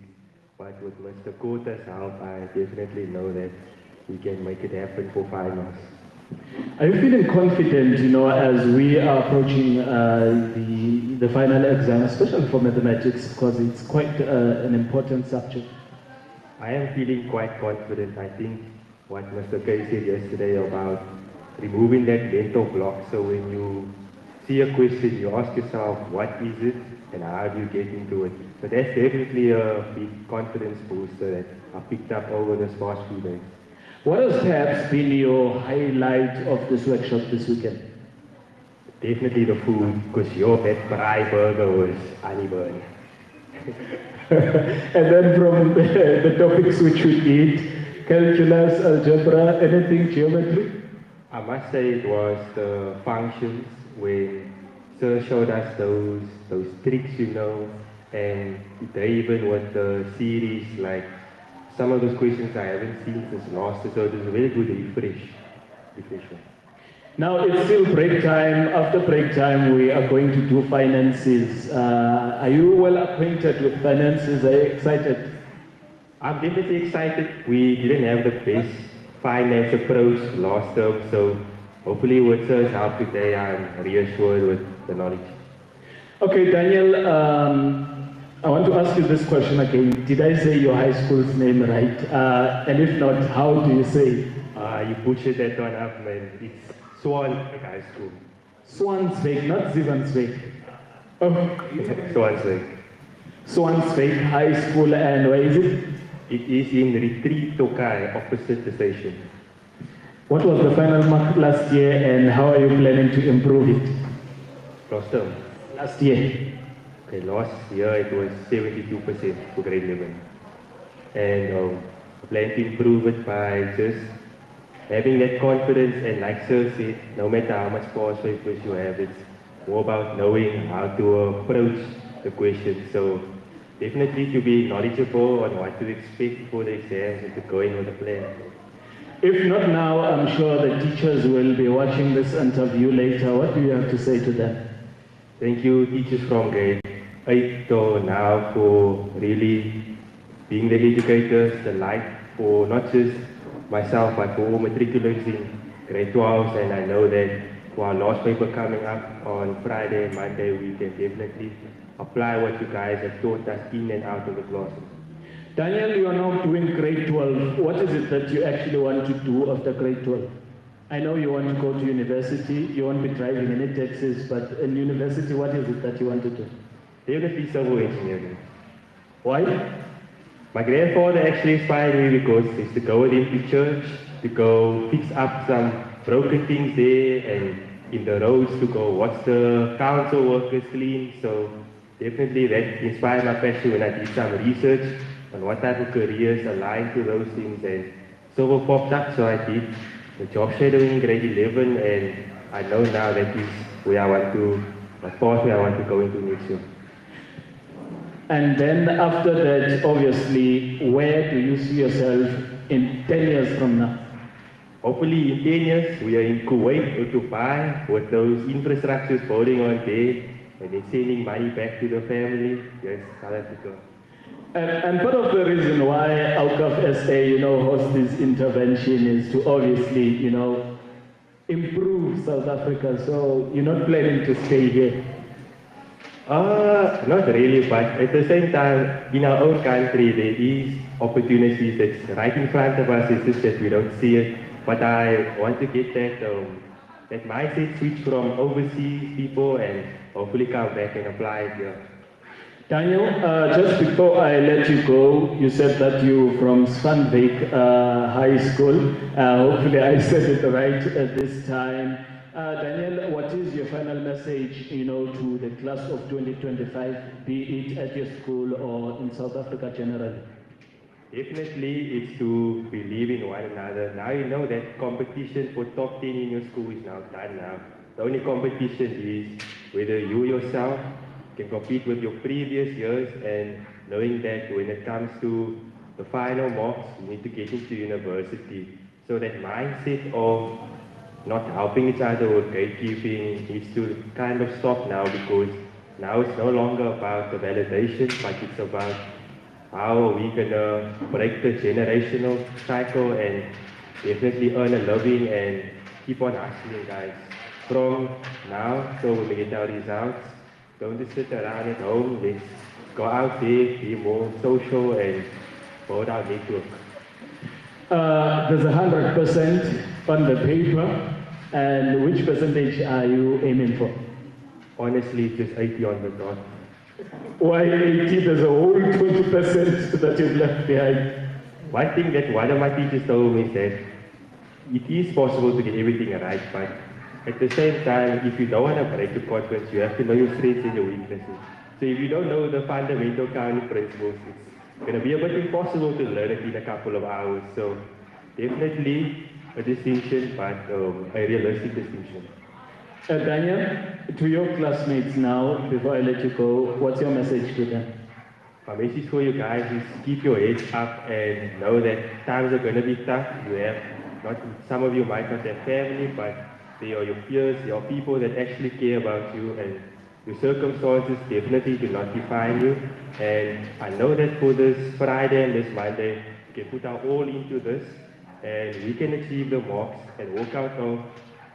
But with Mr. Kota's help, I definitely know that we can make it happen for finals. Are you feeling confident, as we are approaching the final exam, especially for mathematics, because it's quite an important subject? I am feeling quite confident. I think what Mr. K said yesterday about removing that mental block. So when you see a question, you ask yourself, what is it and how do you get into it? So that's definitely a big confidence booster that I picked up over this past few days. What has perhaps been your highlight of this workshop this weekend? Definitely the food, because that braai burger was unburned. And then from the topics which we eat, calculus, algebra, anything, geometry? I must say it was the functions when Sir showed us those tricks, and they even with the series, like some of those questions I haven't seen since last year, so it was a very good refreshment. Now it's still break time. After break time, we are going to do finances. Are you well acquainted with finances? Are you excited? I'm definitely excited. We didn't have the best finance approach last term, so hopefully with Sir's help today, I'm reassured with the knowledge. Okay, Daniel, I want to ask you this question again. Did I say your high school's name right? And if not, how do you say it? You butchered that one up, man. It's Swanwick High School. Swansbeek, not Zivansbeek. Oh. Swansbeek. Swansbeek High School, and where is it? It is in Retreat Tokai, opposite the station. What was the final mark last year, and how are you planning to improve it? Last term? Last year. Okay, last year it was 72% for grade 11. And I plan to improve it by just having that confidence, and like Sir said, no matter how much past papers you have, it's more about knowing how to approach the question. So definitely to be knowledgeable on what to expect for the exams and to go in with a plan. If not now, I'm sure the teachers will be watching this interview later. What do you have to say to them? Thank you, teachers from grade 8 to now, for really being the educators, the light for not just myself, but for all matriculants in grade 12, and I know that for our last paper coming up on Friday and Monday, we can definitely apply what you guys have taught us in and out of the classroom. Daniel, you are now doing grade 12. What is it that you actually want to do after grade 12? I know you want to go to university, you won't be driving any taxis, but in university, what is it that you want to do? Definitely civil engineering. Why? My grandfather actually inspired me because he used to go with him to church, to go fix up some broken things there, and in the roads to go watch the council workers clean. So definitely that inspired my passion when I did some research on what type of careers align to those things, and civil popped up, so I did the job shadowing in grade 11, and I know now that is where I want to, the pathway I want to go into next year. And then after that, obviously, where do you see yourself in 10 years from now? Hopefully in 10 years, we are in Kuwait or Dubai with those infrastructures building on there, and then sending money back to the family. Yes, South Africa. And part of the reason why Awqaf SA, hosts this intervention is to obviously, improve South Africa. So you're not planning to stay here? Not really, but at the same time, in our own country, there is opportunities that's right in front of us. It's just that we don't see it. But I want to get that mindset switch from overseas people and hopefully come back and apply it here. Daniel, just before I let you go, you said that you're from Swanwick High School. Hopefully I said it right this time. Daniel, what is your final message, to the class of 2025, be it at your school or in South Africa generally? Definitely, it's to believe in one another. Now you know that competition for top 10 in your school is now done now. The only competition is whether you yourself can compete with your previous years, and knowing that when it comes to the final marks, you need to get into university. So that mindset of not helping each other or gatekeeping needs to kind of stop now, because now it's no longer about the validation, but it's about how we can break the generational cycle and definitely earn a living and keep on hustling, guys. From now till we get our results, don't just sit around at home. Let's go out there, be more social and build our network. There's 100% on the paper, and which percentage are you aiming for? Honestly, just 80 on the dot. Why 80? There's a whole 20% that you've left behind. One thing that one of my teachers told me is that it is possible to get everything right, but at the same time, if you don't want to break the conference, you have to know your strengths and your weaknesses. So if you don't know the fundamental accounting principles, it's going to be a bit impossible to learn it in a couple of hours. So definitely a distinction, but a realistic distinction. Daniel, to your classmates now, before I let you go, what's your message to them? My message for you guys is keep your heads up and know that times are going to be tough. You have some of you might not have family, but they are your peers, they are people that actually care about you, and your circumstances definitely do not define you. And I know that for this Friday and this Monday, we can put our all into this, and we can achieve the marks and walk out home.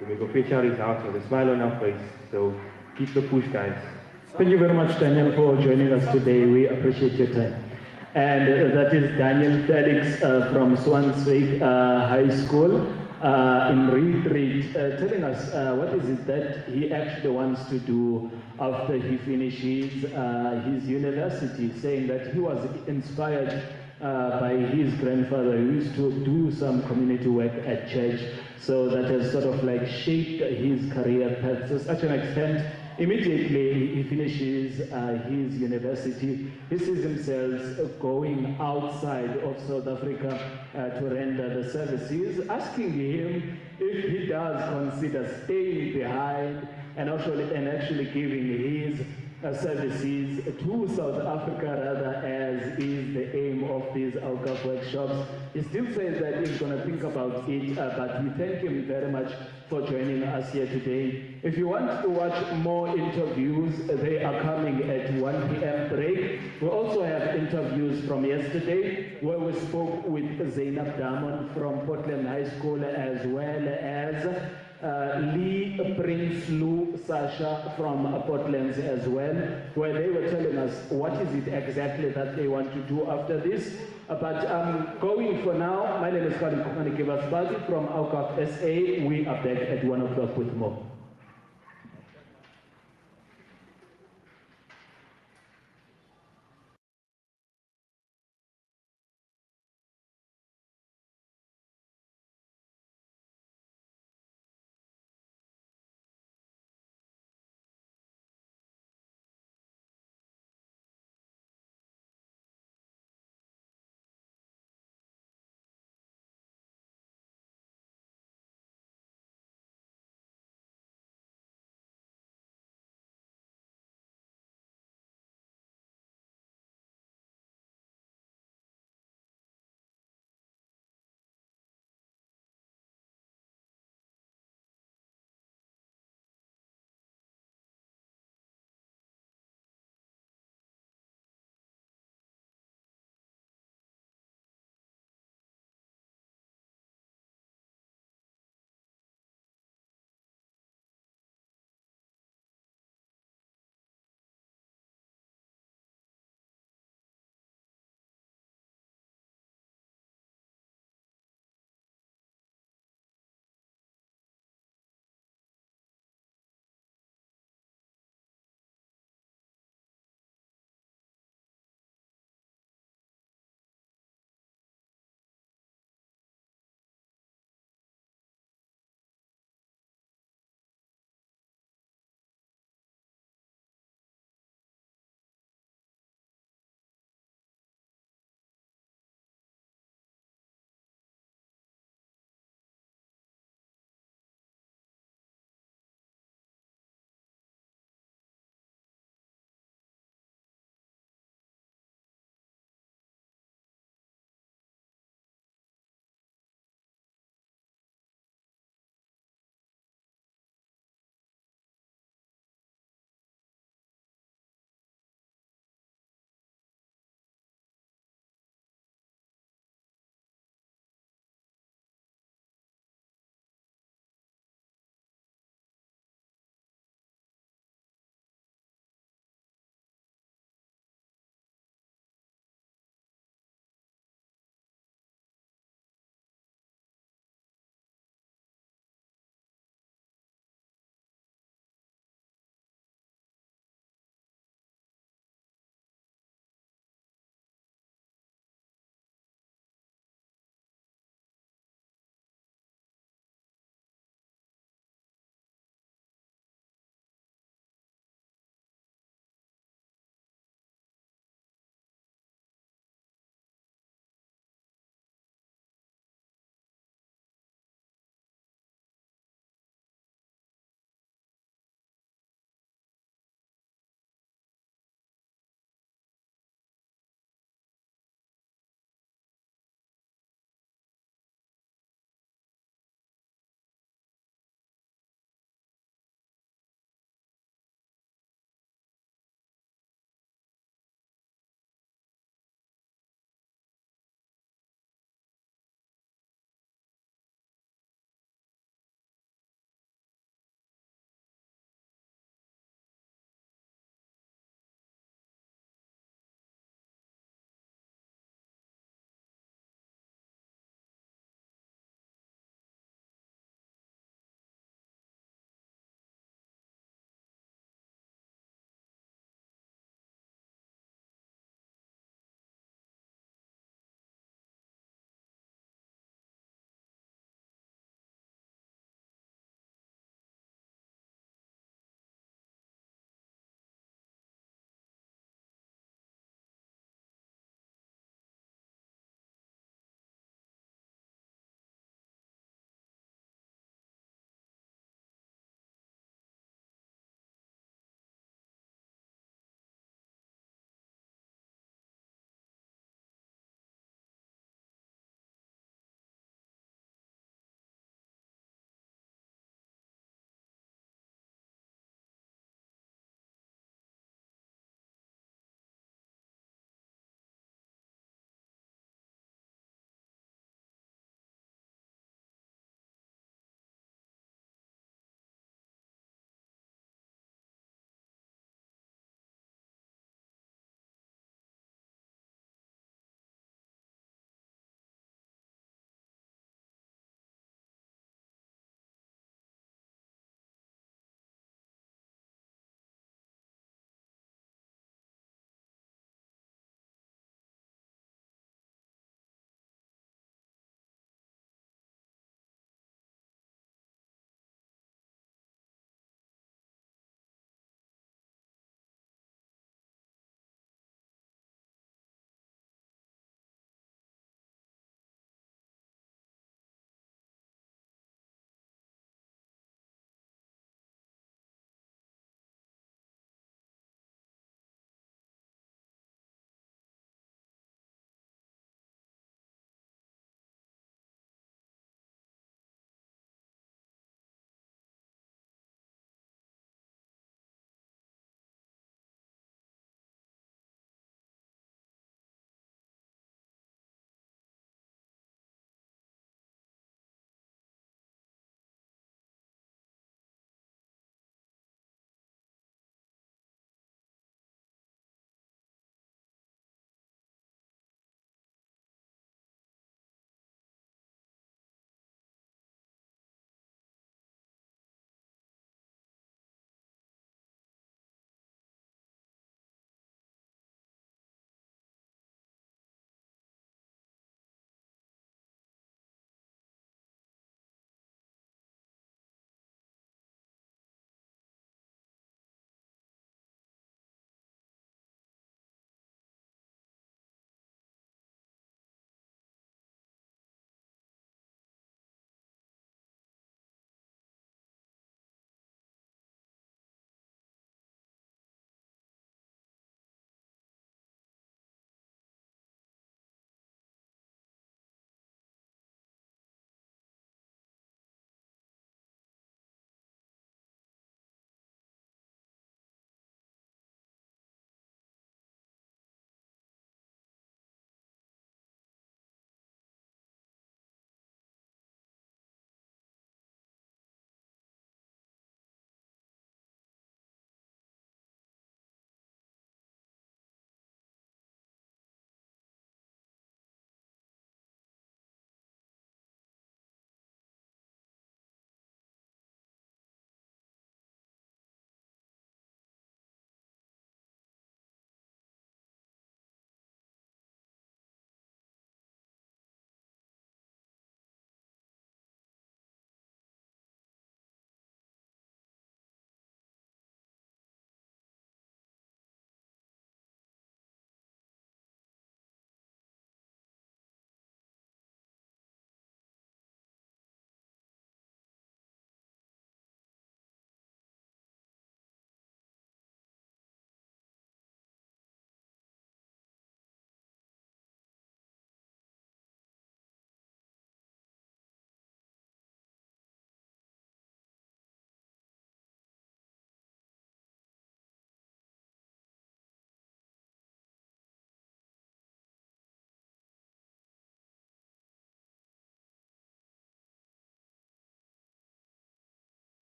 We make official results with a smile on our face. So keep the push, guys. Thank you very much, Daniel, for joining us today. We appreciate your time. And that is Daniel Felix from Swanswyk High School in Retreat, telling us what is it that he actually wants to do after he finishes his university, saying that he was inspired by his grandfather who used to do some community work at church. So that has sort of like shaped his career path to such an extent. Immediately he finishes his university, he sees himself going outside of South Africa to render the services, asking him if he does consider staying behind and actually giving his services to South Africa, rather, as is the aim of these Awqaf workshops. He still says that he's going to think about it, but we thank him very much for joining us here today. If you want to watch more interviews, they are coming at 1 p.m. break. We also have interviews from yesterday where we spoke with Zainab Damon from Portland High School, as well as Lee Prince Lou Sasha from Portlands as well, where they were telling us what is it exactly that they want to do after this. But going for now, my name is Khalid Kumanikivasbati from Awqaf SA. We are back at 1 o'clock with more.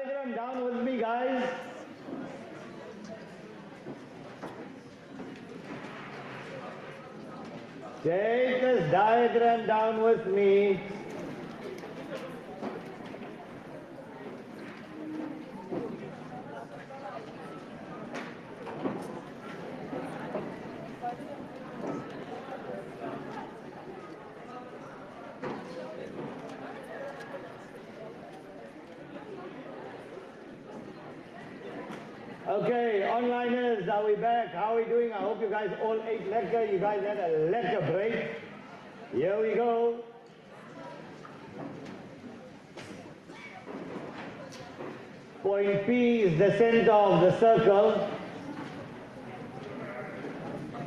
diagram down with me, guys. Take this diagram down with me. Okay, onliners, are we back? How are we doing? I hope you guys all ate lekker. You guys had a lekker break. Here we go. Point P is the center of the circle.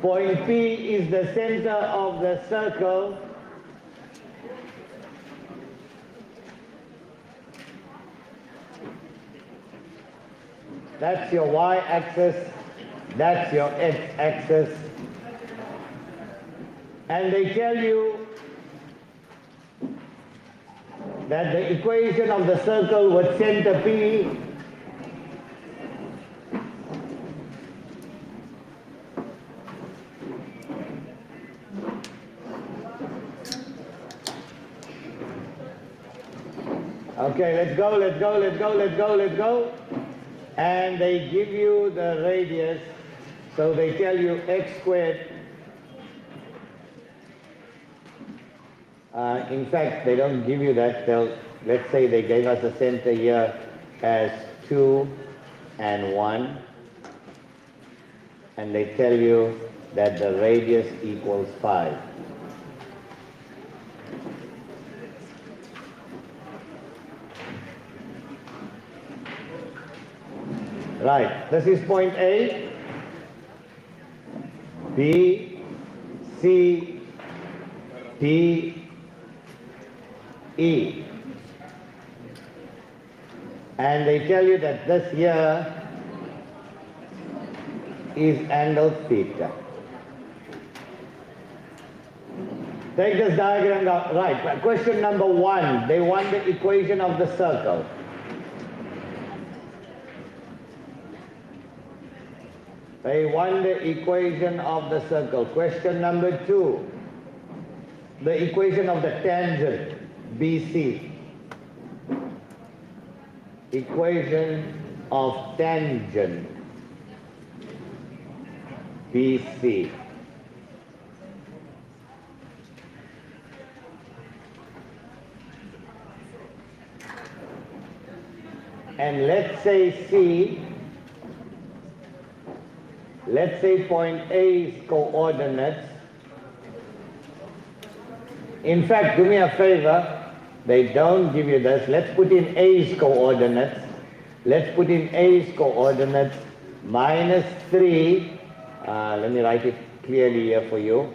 Point P is the center of the circle. That's your y-axis, that's your x-axis. And they tell you that the equation of the circle with center P okay, let's go. And they give you the radius, so they tell you x squared. In fact, they don't give you that. Let's say they gave us a center here as 2 and 1, and they tell you that the radius equals 5. Right, this is point A, B, C, D, E. And they tell you that this here is angle theta. Take this diagram down. Right, question number 1, they want the equation of the circle. They want the equation of the circle. Question number 2, the equation of the tangent, BC. Equation of tangent, BC. And let's say C, let's say point A's coordinates. In fact, do me a favor, they don't give you this. Let's put in A's coordinates. Let's put in A's coordinates minus 3. Let me write it clearly here for you.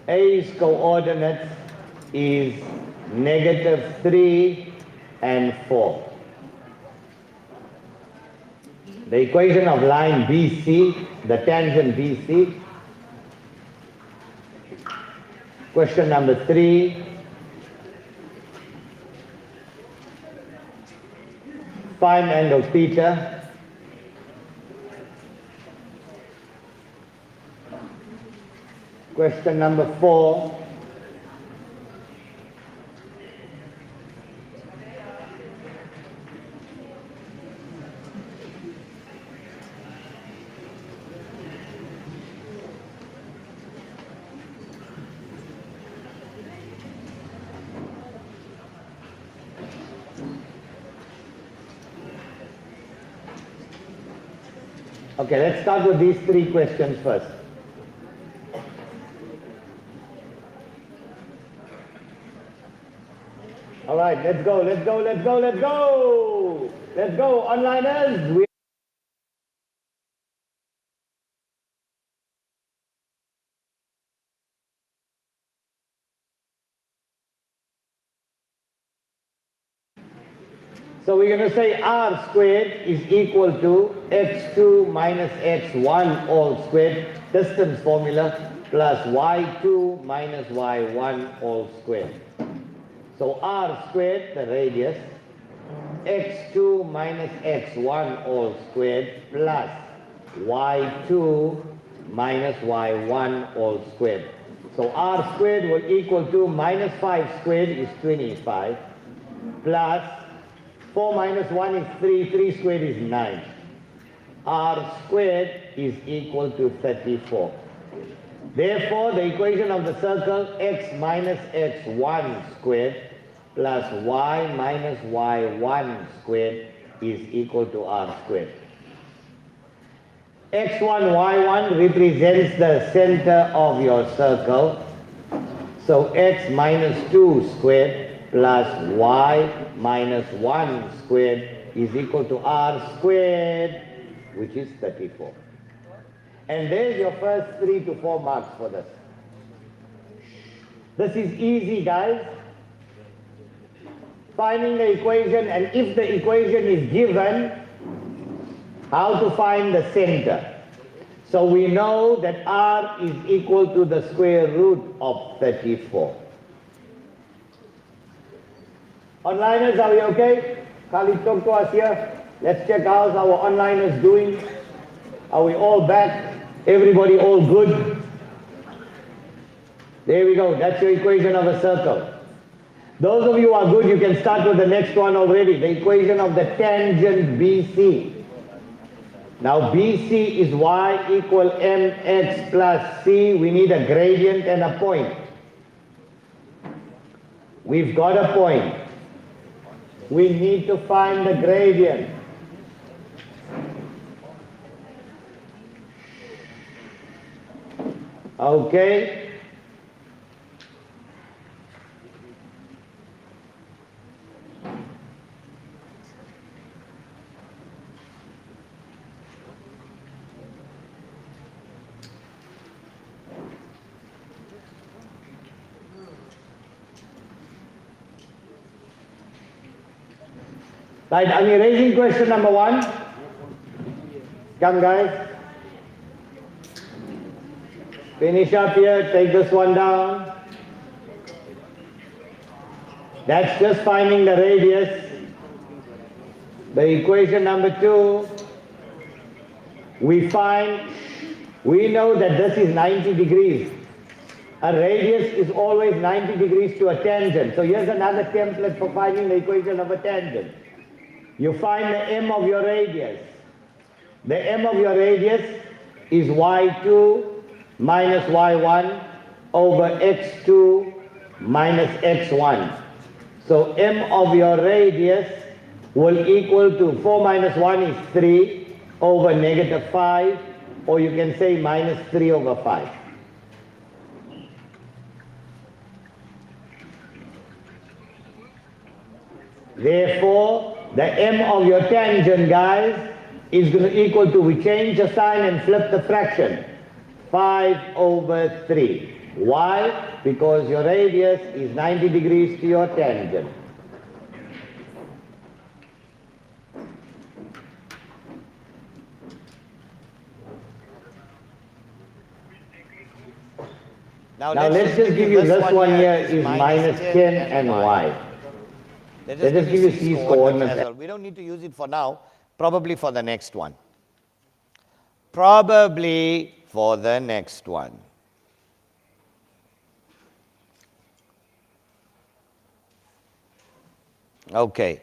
A's coordinates is negative 3 and 4. The equation of line BC, the tangent BC. Question number 3. Find angle theta. Question number 4. Okay, let's start with these 3 questions first. All right, let's go. Let's go, onliners. So we're going to say r squared is equal to x2 minus x1 all squared, distance formula, plus y2 minus y1 all squared. So r squared, the radius, x2 minus x1 all squared plus y2 minus y1 all squared. So r squared will equal to minus 5 squared is 25 plus 4 minus 1 is 3, 3 squared is 9. R squared is equal to 34. Therefore, the equation of the circle x minus x1 squared plus y minus y1 squared is equal to r squared. x1, y1 represents the center of your circle. So x minus 2 squared plus y minus 1 squared is equal to r squared, which is 34. And there's your first 3 to 4 marks for this. This is easy, guys. Finding the equation, and if the equation is given, how to find the center. So we know that r is equal to the square root of 34. Onliners, are we okay? Khalid, talk to us here. Let's check how's our onliners doing. Are we all back? Everybody all good? There we go. That's your equation of a circle. Those of you who are good, you can start with the next one already. The equation of the tangent BC. Now BC is y equal mx plus c. We need a gradient and a point. We've got a point. We need to find the gradient. Okay. Right, are we raising question number 1? Come guys. Finish up here, take this one down. That's just finding the radius. The equation number 2, we know that this is 90 degrees. A radius is always 90 degrees to a tangent. So here's another template for finding the equation of a tangent. You find the m of your radius. The m of your radius is y2 minus y1 over x2 minus x1. So m of your radius will equal to 4 minus 1 is 3 over negative 5, or you can say minus 3 over 5. Therefore, the m of your tangent, guys, is going to equal to, we change the sign and flip the fraction, 5 over 3. Why? Because your radius is 90 degrees to your tangent. Now let's just give you this one here is minus 10 and y. Let's just give you these coordinates. Well. We don't need to use it for now, probably for the next one. Probably for the next one. Okay.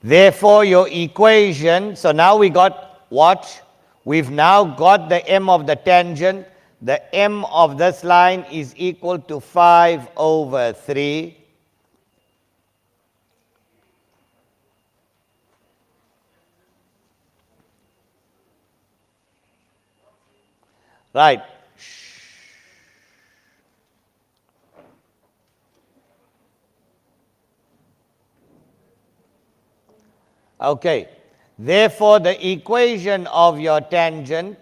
Therefore, your equation, so now we got what? We've now got the m of the tangent. The m of this line is equal to 5 over 3. Right. Okay. Therefore, the equation of your tangent,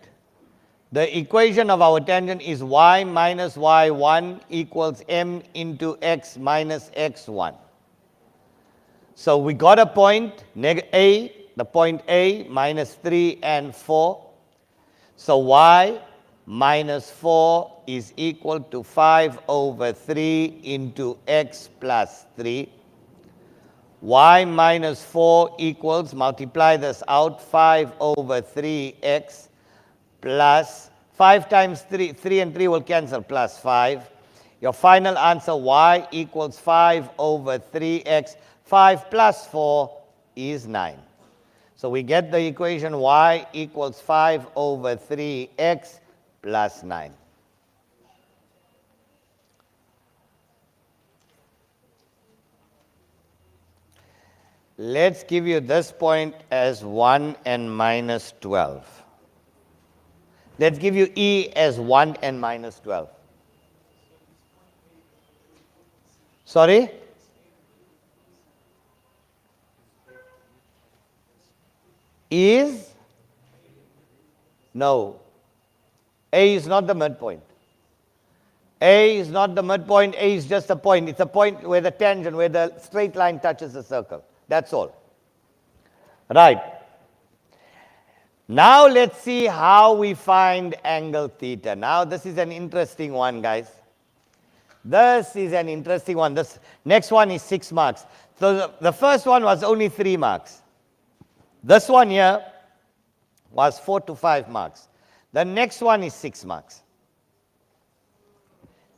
the equation of our tangent is y minus y1 equals m into x minus x1. So we got a point, A, the point A, minus 3 and 4. So y minus 4 is equal to 5 over 3 into x plus 3. Y minus 4 equals, multiply this out, 5 over 3x plus 5 times 3, 3 and 3 will cancel, plus 5. Your final answer, y equals 5 over 3x. 5 plus 4 is 9. So we get the equation y equals 5 over 3x plus 9. Let's give you this point as 1 and minus 12. Let's give you E as 1 and minus 12. Sorry? Is? No. A is not the midpoint. A is not the midpoint. A is just a point. It's a point where the tangent, where the straight line touches the circle. That's all. Right. Now let's see how we find angle theta. Now this is an interesting one, guys. This is an interesting one. This next one is 6 marks. So the first one was only 3 marks. This one here was 4 to 5 marks. The next one is 6 marks.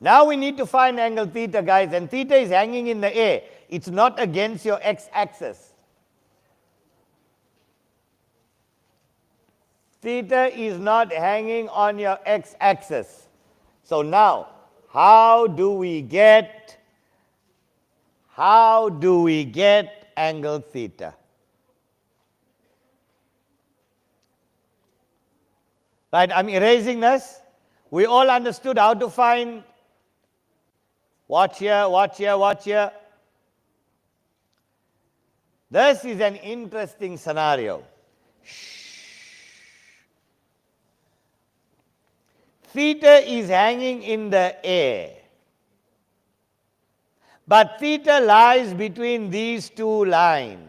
Now we need to find angle theta, guys, and theta is hanging in the air. It's not against your x-axis. Theta is not hanging on your x-axis. So now, how do we get angle theta? Right, I'm erasing this. We all understood how to find. Watch here, watch here, watch here. This is an interesting scenario. Theta is hanging in the air. But theta lies between these two lines.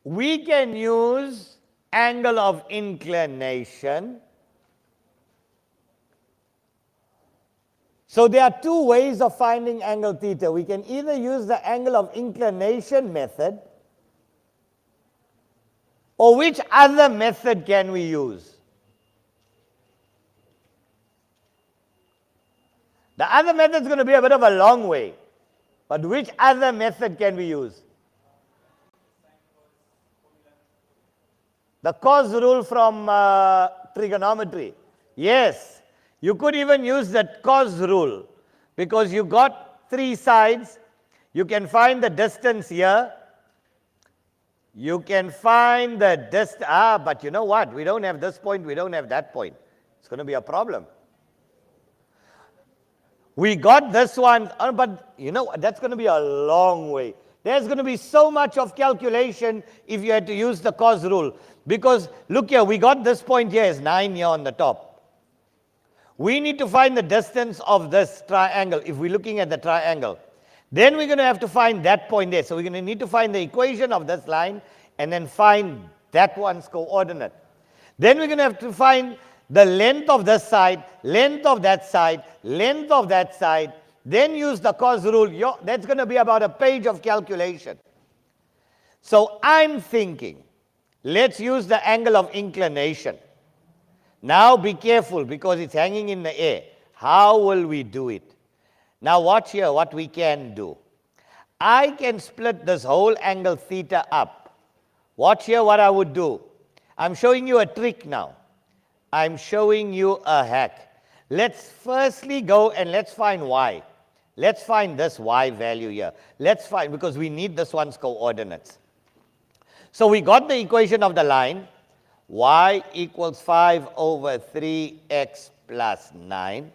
We can use angle of inclination. So there are 2 ways of finding angle theta. We can either use the angle of inclination method, or which other method can we use? The other method is going to be a bit of a long way, but which other method can we use? The cos rule from trigonometry. Yes, you could even use that cos rule because you got 3 sides. You can find the distance here. You can find the distance. But you know what? We don't have this point. We don't have that point. It's going to be a problem. We got this one, but you know, that's going to be a long way. There's going to be so much of calculation if you had to use the cos rule. Because look here, we got this point here is 9 here on the top. We need to find the distance of this triangle if we're looking at the triangle. Then we're going to have to find that point there. So we're going to need to find the equation of this line and then find that one's coordinate. Then we're going to have to find the length of this side, length of that side, length of that side. Then use the cos rule. That's going to be about a page of calculation. So I'm thinking, let's use the angle of inclination. Now be careful because it's hanging in the air. How will we do it? Now watch here what we can do. I can split this whole angle theta up. Watch here what I would do. I'm showing you a trick now. I'm showing you a hack. Let's firstly go and let's find y. Let's find this y value here. Let's find, because we need this one's coordinates. So we got the equation of the line. Y equals 5 over 3x plus 9.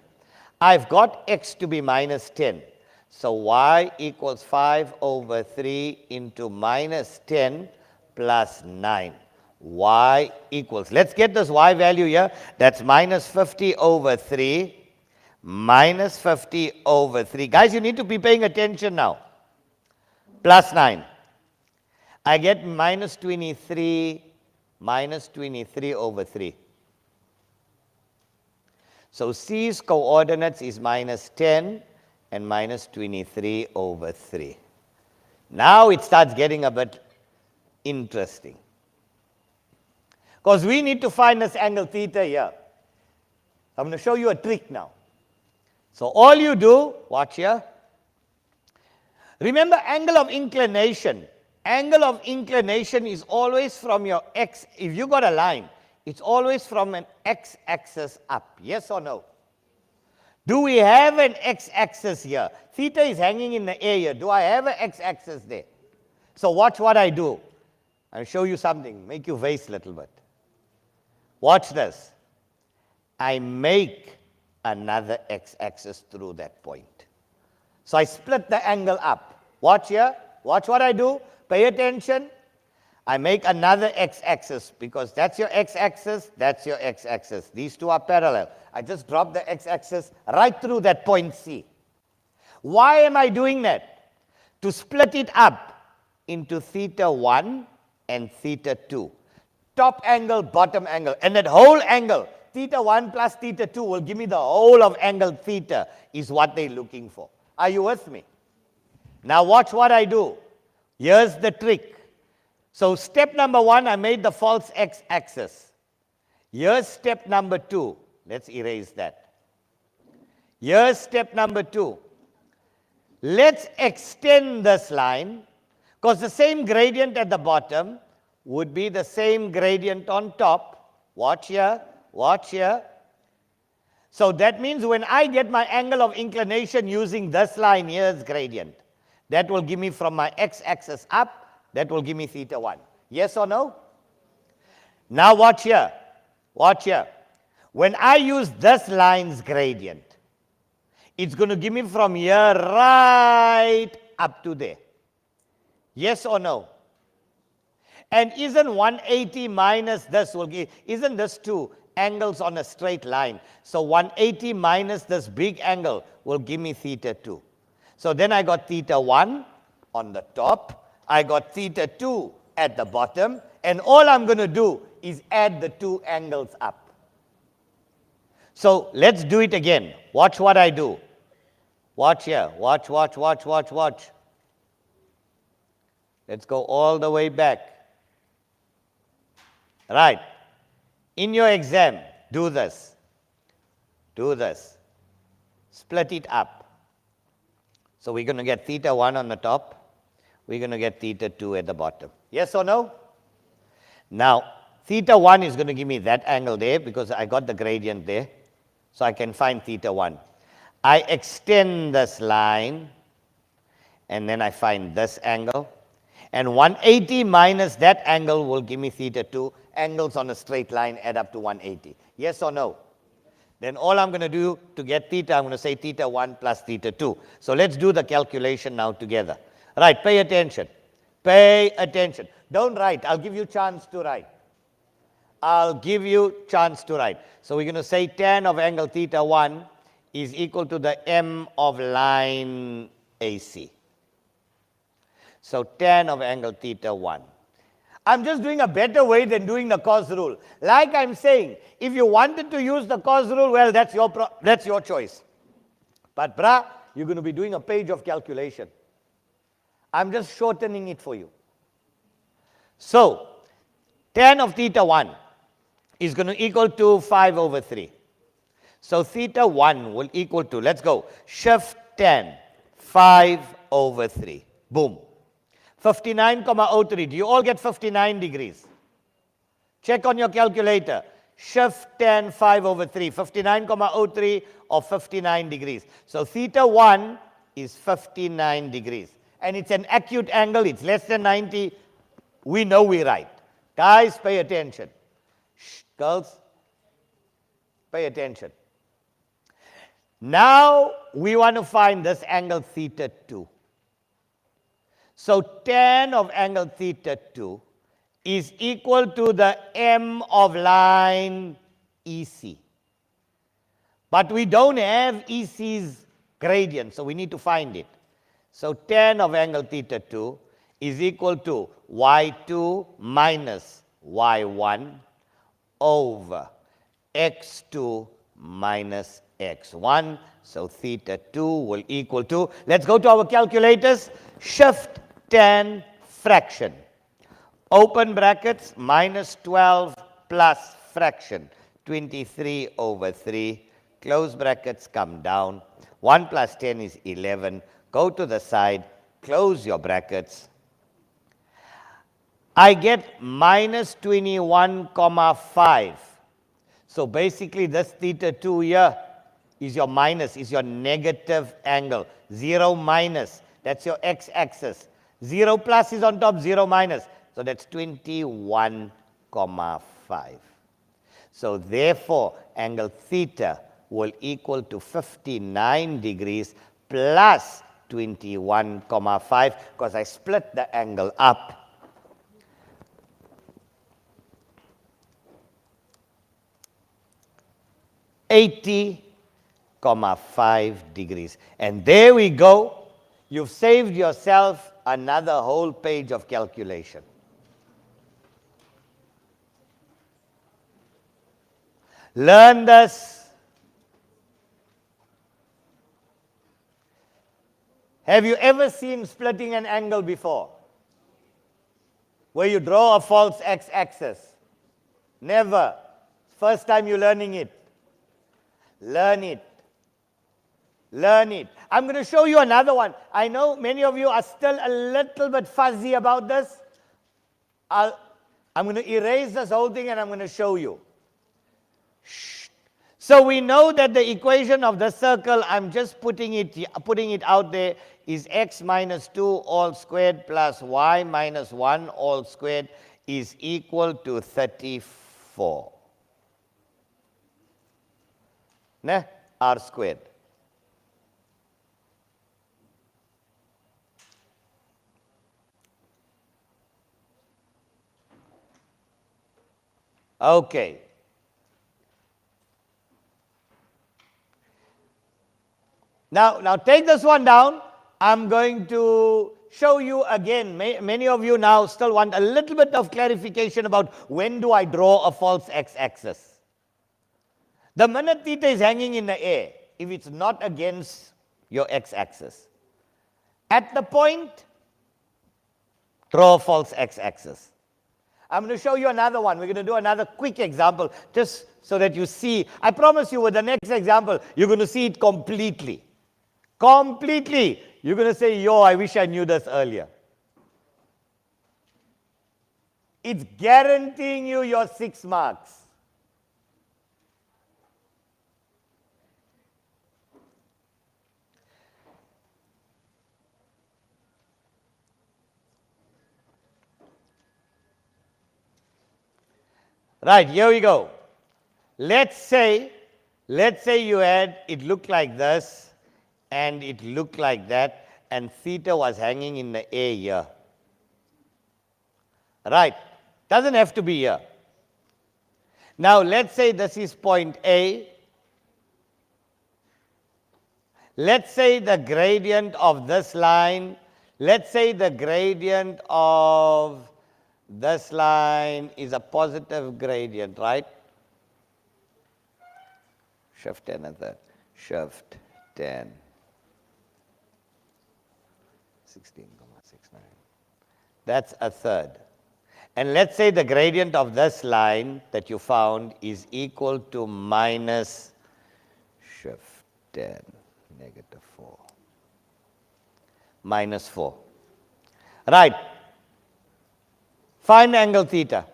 I've got x to be minus 10. So y equals 5 over 3 into minus 10 plus 9. Y equals, let's get this y value here. That's minus 50 over 3 minus 50 over 3. Guys, you need to be paying attention now. Plus 9. I get minus 23 over 3. So C's coordinates is minus 10 and minus 23 over 3. Now it starts getting a bit interesting. Because we need to find this angle theta here. I'm going to show you a trick now. So all you do, watch here. Remember angle of inclination. Angle of inclination is always from your x. If you got a line, it's always from an x-axis up. Yes or no? Do we have an x-axis here? Theta is hanging in the air here. Do I have an x-axis there? So watch what I do. I'll show you something. Make you vase a little bit. Watch this. I make another x-axis through that point. So I split the angle up. Watch here. Watch what I do. Pay attention. I make another x-axis because that's your x-axis, that's your x-axis. These two are parallel. I just drop the x-axis right through that point C. Why am I doing that? To split it up into theta 1 and theta 2. Top angle, bottom angle. And that whole angle, theta 1 plus theta 2 will give me the whole of angle theta is what they're looking for. Are you with me? Now watch what I do. Here's the trick. So step number 1, I made the false x-axis. Here's step number 2. Let's erase that. Here's step number 2. Let's extend this line, because the same gradient at the bottom would be the same gradient on top. Watch here, watch here. So that means when I get my angle of inclination using this line, here's gradient. That will give me from my x-axis up, that will give me theta 1. Yes or no? Now watch here. Watch here. When I use this line's gradient, it's going to give me from here right up to there. Yes or no? And isn't 180 minus this will give, isn't this two angles on a straight line? So 180 minus this big angle will give me theta 2. So then I got theta 1 on the top. I got theta 2 at the bottom, and all I'm going to do is add the two angles up. So let's do it again. Watch what I do. Watch here. Watch, watch, watch, watch, watch. Let's go all the way back. Right. In your exam, do this. Do this. Split it up. So we're going to get theta 1 on the top. We're going to get theta 2 at the bottom. Yes or no? Now, theta 1 is going to give me that angle there because I got the gradient there. So I can find theta 1. I extend this line, and then I find this angle. And 180 minus that angle will give me theta 2. Angles on a straight line add up to 180. Yes or no? Then all I'm going to do to get theta, I'm going to say theta 1 plus theta 2. So let's do the calculation now together. Right, pay attention. Pay attention. Don't write. I'll give you a chance to write. I'll give you a chance to write. So we're going to say tan of angle theta 1 is equal to the m of line AC. So tan of angle theta 1. I'm just doing a better way than doing the cos rule. Like I'm saying, if you wanted to use the cos rule, well, that's your choice. But brah, you're going to be doing a page of calculation. I'm just shortening it for you. So, tan of theta 1 is going to equal to 5 over 3. So, theta 1 will equal to, let's go, shift tan, 5 over 3. Boom. 59,03. Do you all get 59 degrees? Check on your calculator. Shift tan 5 over 3. 59,03 or 59 degrees. So, theta 1 is 59 degrees. And it's an acute angle, it's less than 90, we know we're right. Guys, pay attention. Shh, girls, pay attention. Now, we want to find this angle theta 2. So, tan of angle theta 2 is equal to the m of line EC. But we don't have EC's gradient, so we need to find it. So tan of angle theta 2 is equal to y2 minus y1 over x2 minus x1. So theta 2 will equal to, let's go to our calculators, shift tan fraction. Open brackets, minus 12 plus fraction, 23 over 3. Close brackets, come down. 1 plus 10 is 11. Go to the side, close your brackets. I get minus 21,5. So basically this theta 2 here is your minus, is your negative angle. 0 minus, that's your x-axis. 0 plus is on top, 0 minus. So that's 21,5. So therefore, angle theta will equal to 59 degrees plus 21,5, because I split the angle up. (80,5 degrees. And there we go. You've saved yourself another whole page of calculation. Learn this. Have you ever seen splitting an angle before? Where you draw a false x-axis? Never. First time you're learning it. Learn it. Learn it. I'm going to show you another one. I know many of you are still a little bit fuzzy about this. I'm going to erase this whole thing and I'm going to show you. So we know that the equation of the circle, I'm just putting it out there, is x minus 2 all squared plus y minus 1 all squared is equal to 34. Ne? R squared. Okay. Now take this one down. I'm going to show you again. Many of you now still want a little bit of clarification about when do I draw a false x-axis. The minute theta is hanging in the air, if it's not against your x-axis. At the point, draw a false x-axis. I'm going to show you another one. We're going to do another quick example just so that you see. I promise you with the next example, you're going to see it completely. Completely. You're going to say, yo, I wish I knew this earlier. It's guaranteeing you your 6 marks. Right, here we go. Let's say you had, it looked like this, and it looked like that, and theta was hanging in the air here. Right, doesn't have to be here. Now let's say this is point A. Let's say the gradient of this line, let's say the gradient of this line is a positive gradient, right? Shift 10 and that. Shift 10. 16,69. That's a third. And let's say the gradient of this line that you found is equal to minus shift 10, negative 4. Minus 4. Right. Find angle theta.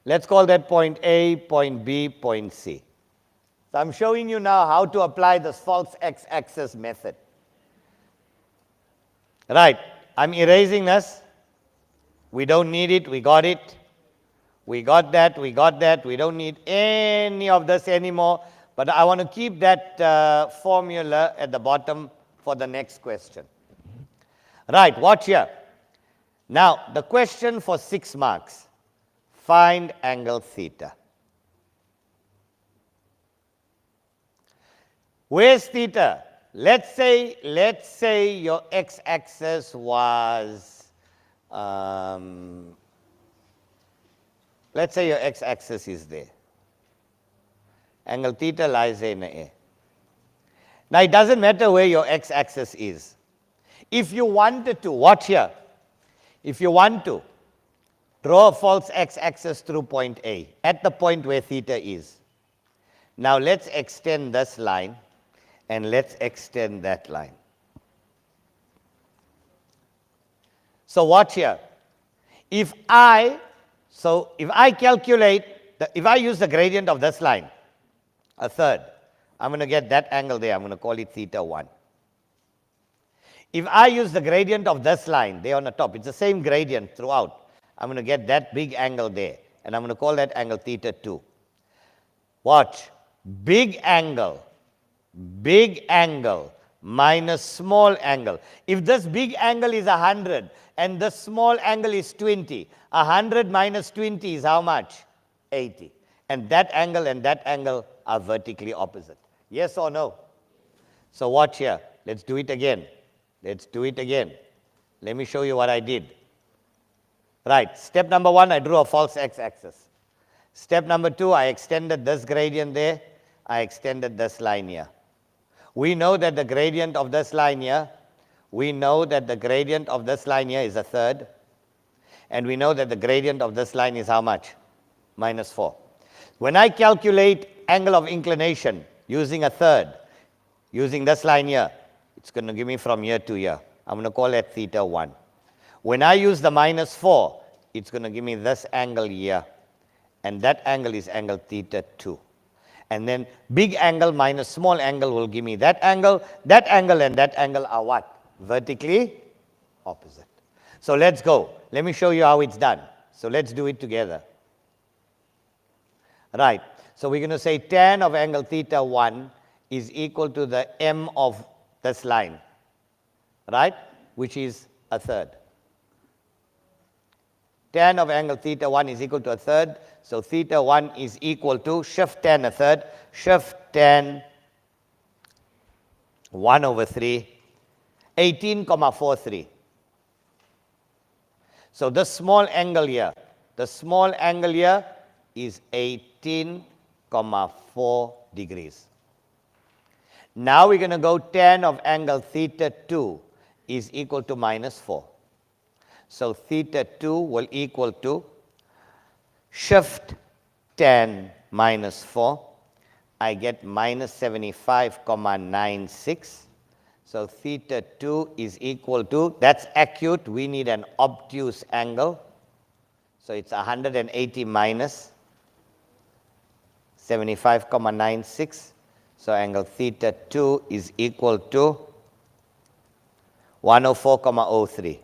Let's call that point A, point B, point C. So I'm showing you now how to apply this false x-axis method. Right, I'm erasing this. We don't need it, we got it. We got that, we got that. We don't need any of this anymore. But I want to keep that formula at the bottom for the next question. Right, watch here. Now, the question for 6 marks. Find angle theta. Where's theta? Let's say your x-axis was, let's say your x-axis is there. Angle theta lies there in the air. Now it doesn't matter where your x-axis is. If you wanted to, watch here. If you want to draw a false x-axis through point A, at the point where theta is. Now let's extend this line and let's extend that line. So watch here. If I calculate, if I use the gradient of this line, a third, I'm going to get that angle there. I'm going to call it theta 1. If I use the gradient of this line there on the top, it's the same gradient throughout. I'm going to get that big angle there, and I'm going to call that angle theta 2. Watch. Big angle minus small angle. If this big angle is 100 and this small angle is 20, 100 minus 20 is how much? 80. And that angle are vertically opposite. Yes or no? So watch here. Let's do it again. Let's do it again. Let me show you what I did. Right. Step number 1, I drew a false x-axis. Step number 2, I extended this gradient there. I extended this line here. We know that the gradient of this line here, is a third. And we know that the gradient of this line is how much? Minus 4. When I calculate angle of inclination using a third, using this line here, it's going to give me from here to here. I'm going to call that theta 1. When I use the minus 4, it's going to give me this angle here. And that angle is angle theta 2. And then big angle minus small angle will give me that angle. That angle and that angle are what? Vertically opposite. So let's go. Let me show you how it's done. So let's do it together. Right. So we're going to say tan of angle theta 1 is equal to the m of this line, right, which is a third. Tan of angle theta 1 is equal to a third. So theta 1 is equal to, shift tan a third, shift tan 1 over 3, 18,43. So this small angle here is 18,4 degrees. Now we're going to go tan of angle theta 2 is equal to minus 4. So theta 2 will equal to shift tan minus 4. I get minus 75,96. So theta 2 is equal to, that's acute, we need an obtuse angle. So it's 180 minus 75,96. So angle theta 2 is equal to 104,03.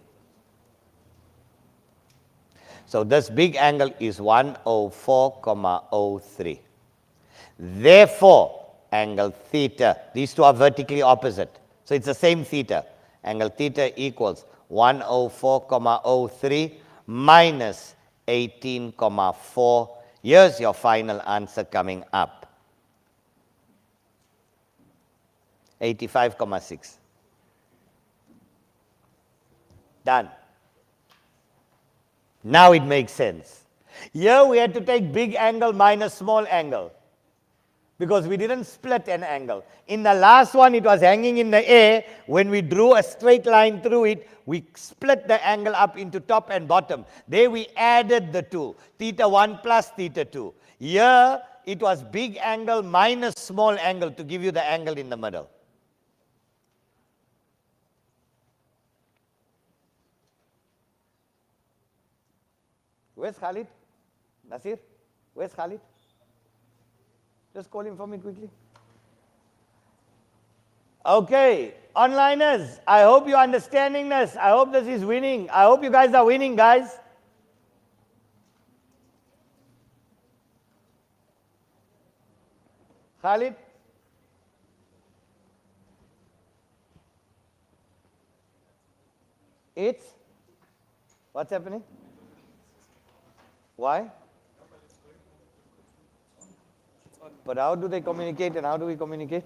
So this big angle is 104,03. Therefore, angle theta, these two are vertically opposite. So it's the same theta. Angle theta equals 104,03 minus 18,4. Here's your final answer coming up. 85,6. Done. Now it makes sense. Here we had to take big angle minus small angle because we didn't split an angle. In the last one, it was hanging in the air. When we drew a straight line through it, we split the angle up into top and bottom. There we added the two, theta 1 plus theta 2. Here it was big angle minus small angle to give you the angle in the middle. Where's Khalid? Nasir? Where's Khalid? Just call him for me quickly. Okay, onliners, I hope you're understanding this. I hope this is winning. I hope you guys are winning, guys. Khalid? It's? What's happening? Why? But how do they communicate and how do we communicate?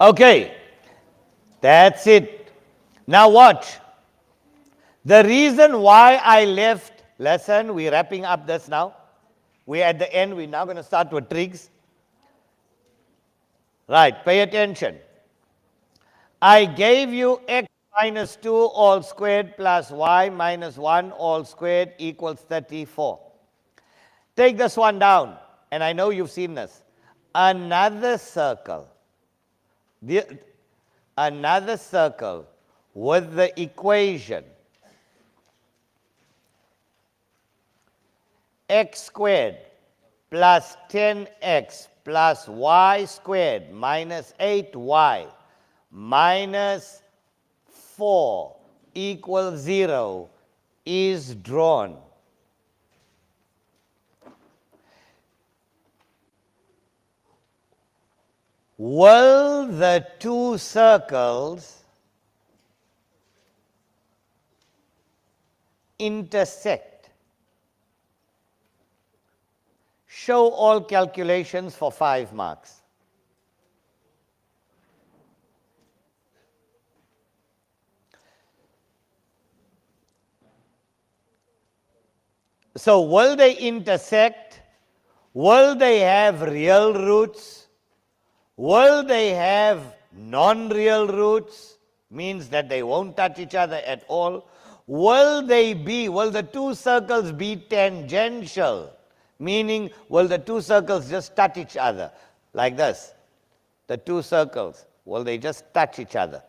Okay, that's it. Now watch. The reason why I left lesson, we're wrapping up this now. We're at the end. We're now going to start with trigs. Right, pay attention. I gave you x minus 2 all squared plus y minus 1 all squared equals 34. Take this one down, and I know you've seen this. Another circle. Another circle with the equation x squared plus 10x plus y squared minus 8y minus 4 equals 0 is drawn. Will the two circles intersect? Show all calculations for 5 marks. So will they intersect? Will they have real roots? Will they have non-real roots? Means that they won't touch each other at all. Will the two circles be tangential? Meaning, will the two circles just touch each other? Like this. The two circles, will they just touch each other?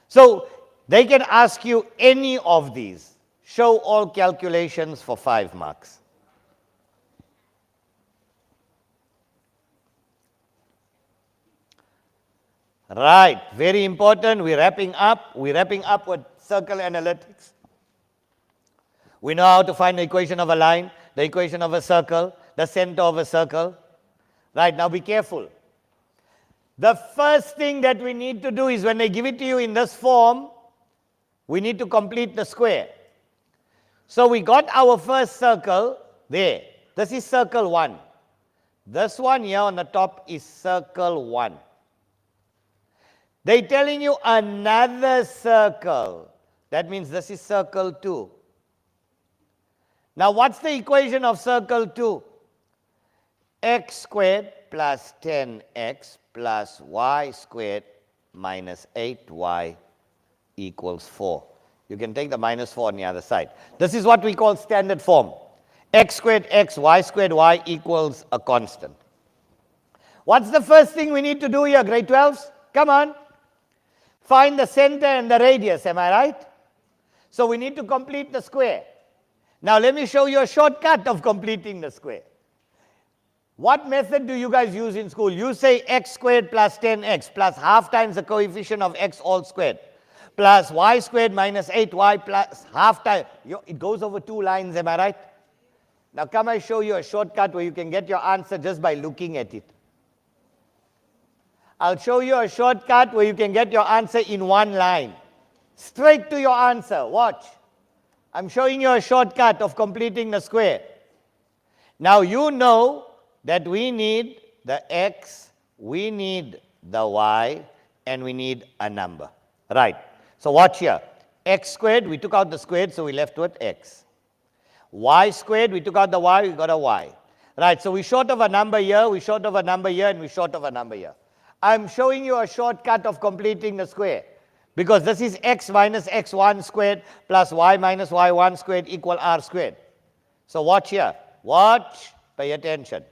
So, they can ask you any of these. Show all calculations for 5 marks. Right, very important. We're wrapping up. We're wrapping up with circle analytics. We know how to find the equation of a line, the equation of a circle, the center of a circle. Right, now be careful. The first thing that we need to do is when they give it to you in this form, we need to complete the square. So we got our first circle there. This is circle 1. This one here on the top is circle 1. They're telling you another circle. That means this is circle 2. Now what's the equation of circle 2? X squared plus 10x plus y squared minus 8y equals 4. You can take the minus 4 on the other side. This is what we call standard form. X squared x, y squared y equals a constant. What's the first thing we need to do here, grade 12s? Come on. Find the center and the radius, am I right? So we need to complete the square. Now let me show you a shortcut of completing the square. What method do you guys use in school? You say x squared plus 10x plus half times the coefficient of x all squared plus y squared minus 8y plus half time. It goes over 2 lines, am I right? Now come I show you a shortcut where you can get your answer just by looking at it. I'll show you a shortcut where you can get your answer in 1 line. Straight to your answer. Watch. I'm showing you a shortcut of completing the square. Now you know that we need the x, we need the y, and we need a number. Right. So watch here. X squared, we took out the squared, so we left with x. Y squared, we took out the y, we got a y. Right. So we're short of a number here, we're short of a number here, and we're short of a number here. I'm showing you a shortcut of completing the square. Because this is x minus x1 squared plus y minus y1 squared equal r squared. So watch here. Watch. Pay attention.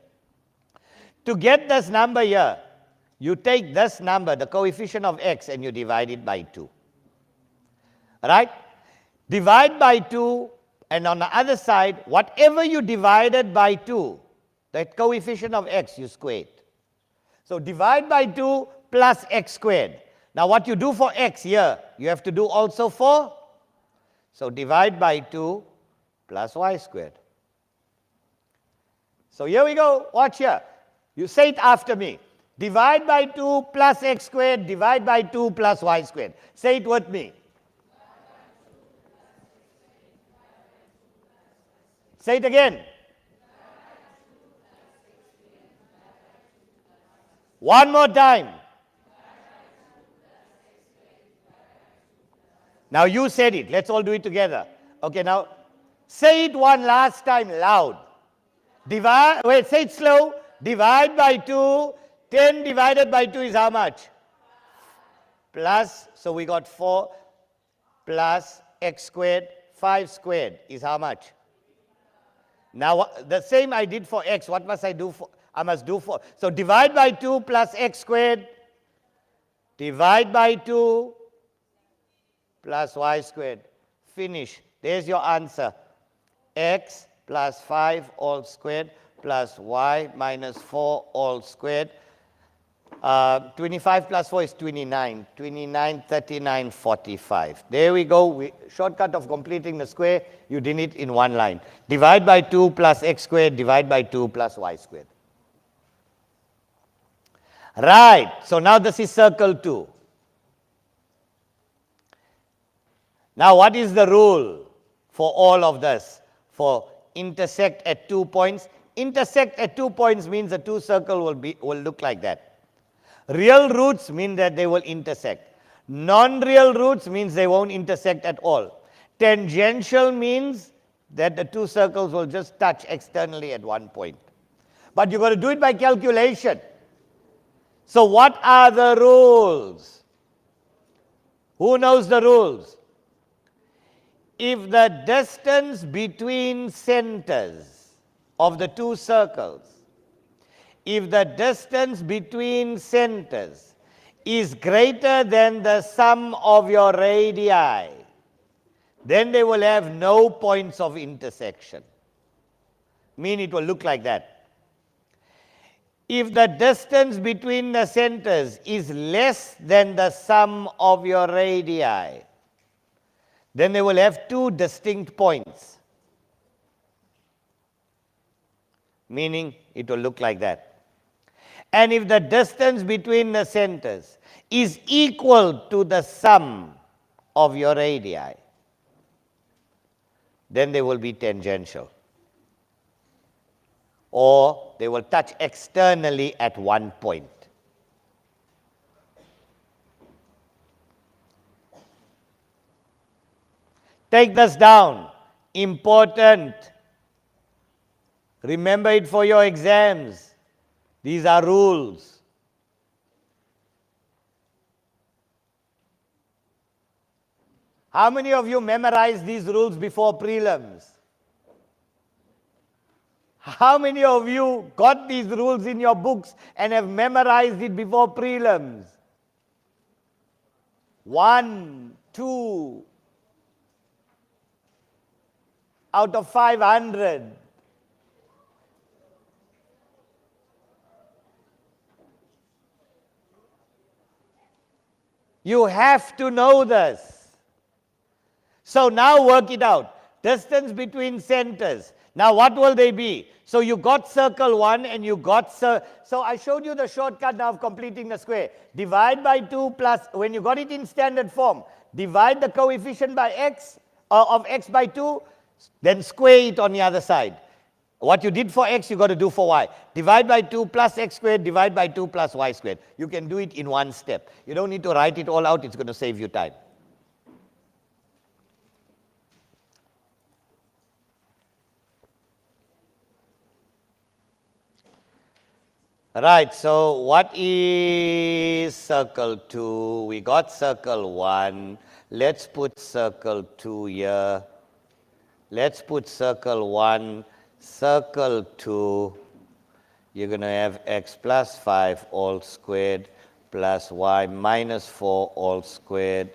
To get this number here, you take this number, the coefficient of x, and you divide it by 2. Right? Divide by 2, and on the other side, whatever you divided by 2, that coefficient of x, you square it. So divide by 2 plus x squared. Now what you do for x here, you have to do also for. So divide by 2 plus y squared. So here we go. Watch here. You say it after me. Divide by 2 plus x squared, divide by 2 plus y squared. Say it with me. Say it again. One more time. Now you said it. Let's all do it together. Okay, now say it one last time loud. Say it slow. Divide by 2. 10 divided by 2 is how much? Plus, so we got 4 plus x squared. 5 squared is how much? Now, the same I did for x. What must I do for? I must do for. So divide by 2 plus x squared. Divide by 2 plus y squared. Finish. There's your answer. X plus 5 all squared plus y minus 4 all squared. 25 plus 4 is 29. 29, 39, 45. There we go. Shortcut of completing the square. You did it in one line. Divide by 2 plus x squared. Divide by 2 plus y squared. Right. So now this is circle 2. Now what is the rule for all of this? For intersect at 2 points. Intersect at 2 points means the two circles will look like that. Real roots mean that they will intersect. Non-real roots means they won't intersect at all. Tangential means that the two circles will just touch externally at one point. But you've got to do it by calculation. So what are the rules? Who knows the rules? If the distance between centers of the two circles, if the distance between centers is greater than the sum of your radii, then they will have no points of intersection. Mean it will look like that. If the distance between the centers is less than the sum of your radii, then they will have two distinct points. Meaning it will look like that. And if the distance between the centers is equal to the sum of your radii, then they will be tangential. Or they will touch externally at one point. Take this down. Important. Remember it for your exams. These are rules. How many of you memorized these rules before prelims? How many of you got these rules in your books and have memorized it before prelims? 1, 2 out of 500. You have to know this. So now work it out. Distance between centers. Now what will they be? So you got circle 1 and you got so I showed you the shortcut now of completing the square. Divide by 2 plus, when you got it in standard form, divide the coefficient by x, of x by 2, then square it on the other side. What you did for x, you got to do for y. Divide by 2 plus x squared, divide by 2 plus y squared. You can do it in one step. You don't need to write it all out. It's going to save you time. Right, so what is circle 2? We got circle 1. Let's put circle 2 here. Let's put circle 1. Circle 2, you're going to have x plus 5 all squared plus y minus 4 all squared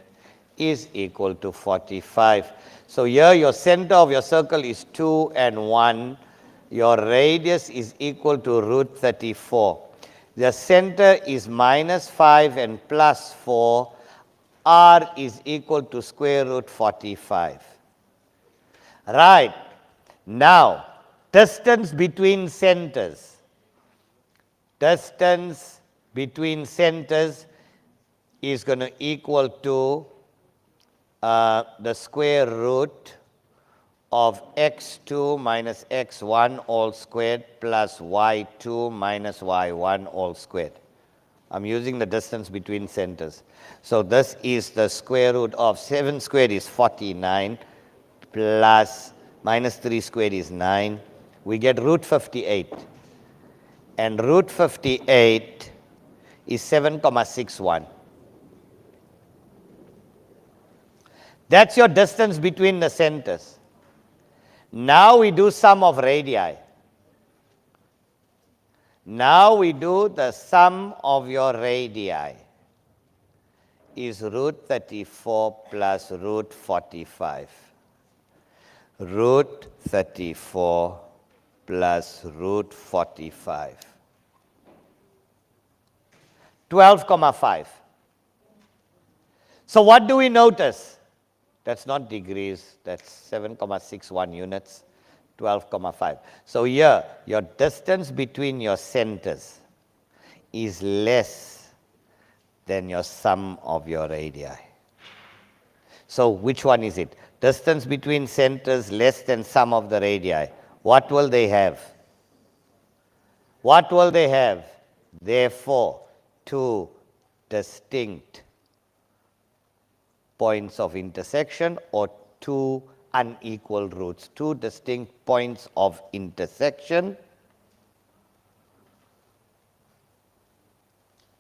is equal to 45. So here your center of your circle is 2 and 1. Your radius is equal to root 34. The center is minus 5 and plus 4. R is equal to square root 45. Right. Now, distance between centers. Distance between centers is going to equal to the square root of x2 minus x1 all squared plus y2 minus y1 all squared. I'm using the distance between centers. So this is the square root of 7 squared is 49 plus minus 3 squared is 9. We get root 58. And root 58 is 7,61. That's your distance between the centers. Now we do sum of radii. Now we do the sum of your radii is root 34 plus root 45. Root 34 plus root 45. 12,5. So what do we notice? That's not degrees, that's 7,61 units. 12,5. So here, your distance between your centers is less than your sum of your radii. So which one is it? Distance between centers less than sum of the radii. What will they have? What will they have? Therefore, two distinct points of intersection or two unequal roots, two distinct points of intersection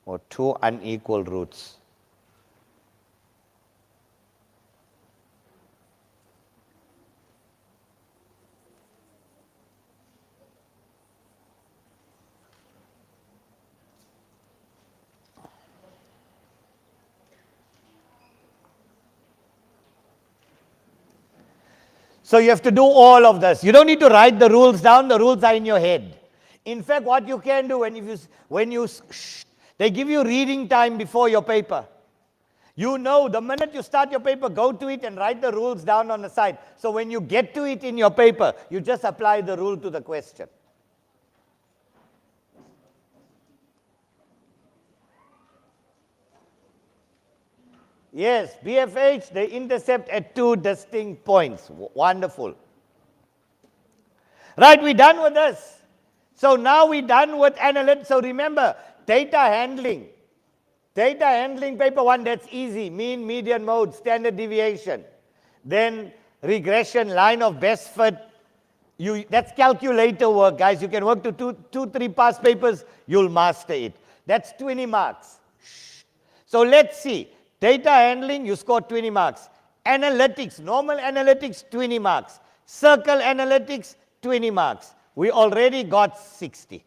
or two unequal roots. So you have to do all of this. You don't need to write the rules down. The rules are in your head. In fact, what you can do they give you reading time before your paper. You know, the minute you start your paper, go to it and write the rules down on the side. So when you get to it in your paper, you just apply the rule to the question. Yes, BFH, they intercept at two distinct points. Wonderful. Right, we're done with this. So now we're done with analytics. So remember, data handling. Data handling, paper 1, that's easy. Mean, median, mode, standard deviation. Then regression, line of best fit. That's calculator work, guys. You can work to two, 3 past papers, you'll master it. That's 20 marks. So let's see. Data handling, you score 20 marks. Analytics, normal analytics, 20 marks. Circle analytics, 20 marks. We already got 60.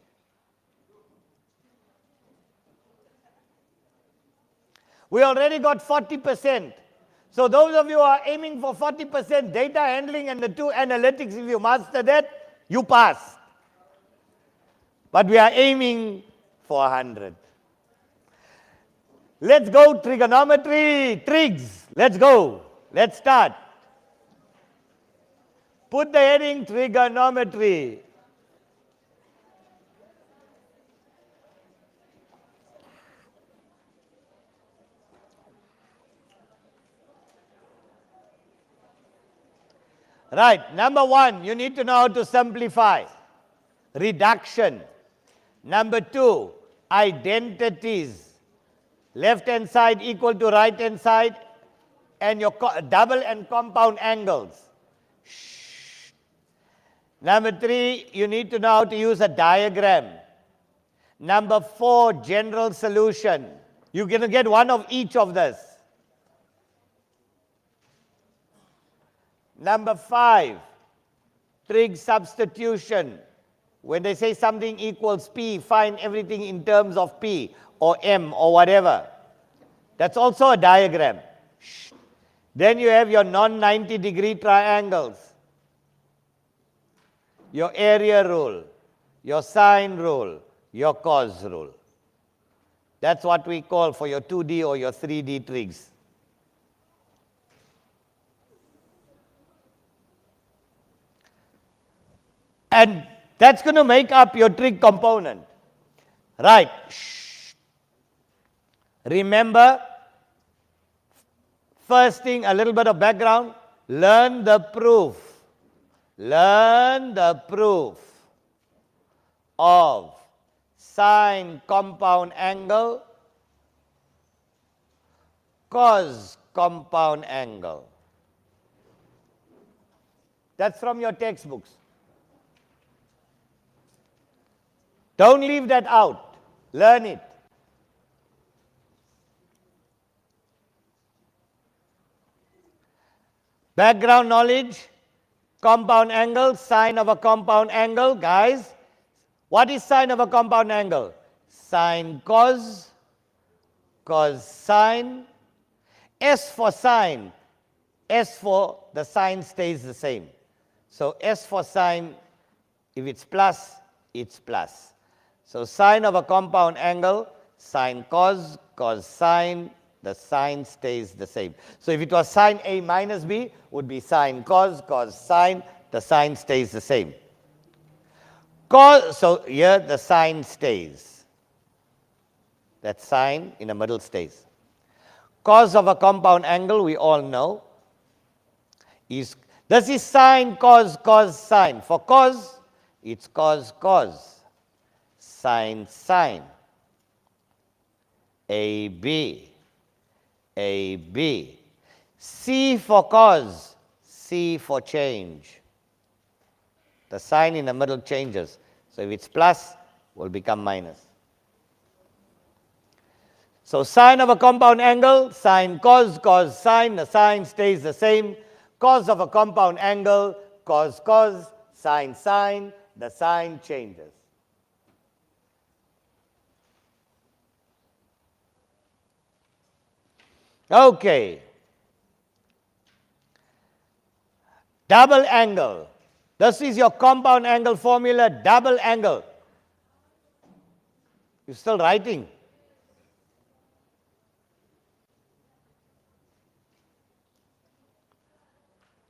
We already got 40%. So those of you who are aiming for 40% data handling and the 2 analytics, if you master that, you pass. But we are aiming for 100. Let's go trigonometry, trigs. Let's go. Let's start. Put the heading trigonometry. Right, number 1, you need to know how to simplify. Reduction. Number 2, identities. Left-hand side equal to right-hand side, and your double and compound angles. Number 3, you need to know how to use a diagram. Number 4, general solution. You're going to get one of each of this. Number 5, trig substitution. When they say something equals P, find everything in terms of P or M or whatever. That's also a diagram. Then you have your non-90 degree triangles, your area rule, your sine rule, your cos rule. That's what we call for your 2D or your 3D trigs. And that's going to make up your trig component. Right. Remember, first thing, a little bit of background. Learn the proof. Learn the proof of sine compound angle cos compound angle. That's from your textbooks. Don't leave that out. Learn it. Background knowledge, compound angle, sine of a compound angle. Guys, what is sine of a compound angle? Sine cos, cos sine. S for sine, S for the sign stays the same. So S for sine, if it's plus, it's plus. So sine of a compound angle, sine cos, cos sine, the sign stays the same. So if it was sine A minus B, would be sine cos, cos sine, the sign stays the same. Cos, so here the sign stays. That sign in the middle stays. Cos of a compound angle, we all know, is, this is sine cos, cos sine. For cos, it's cos cos, sine sine, AB, AB. C for cos, C for change. The sign in the middle changes. So if it's plus, will become minus. So sine of a compound angle, sine cos, cos sine, the sign stays the same. Cos of a compound angle, cos cos, sine sine, the sign changes. Okay. Double angle. This is your compound angle formula, double angle. You're still writing?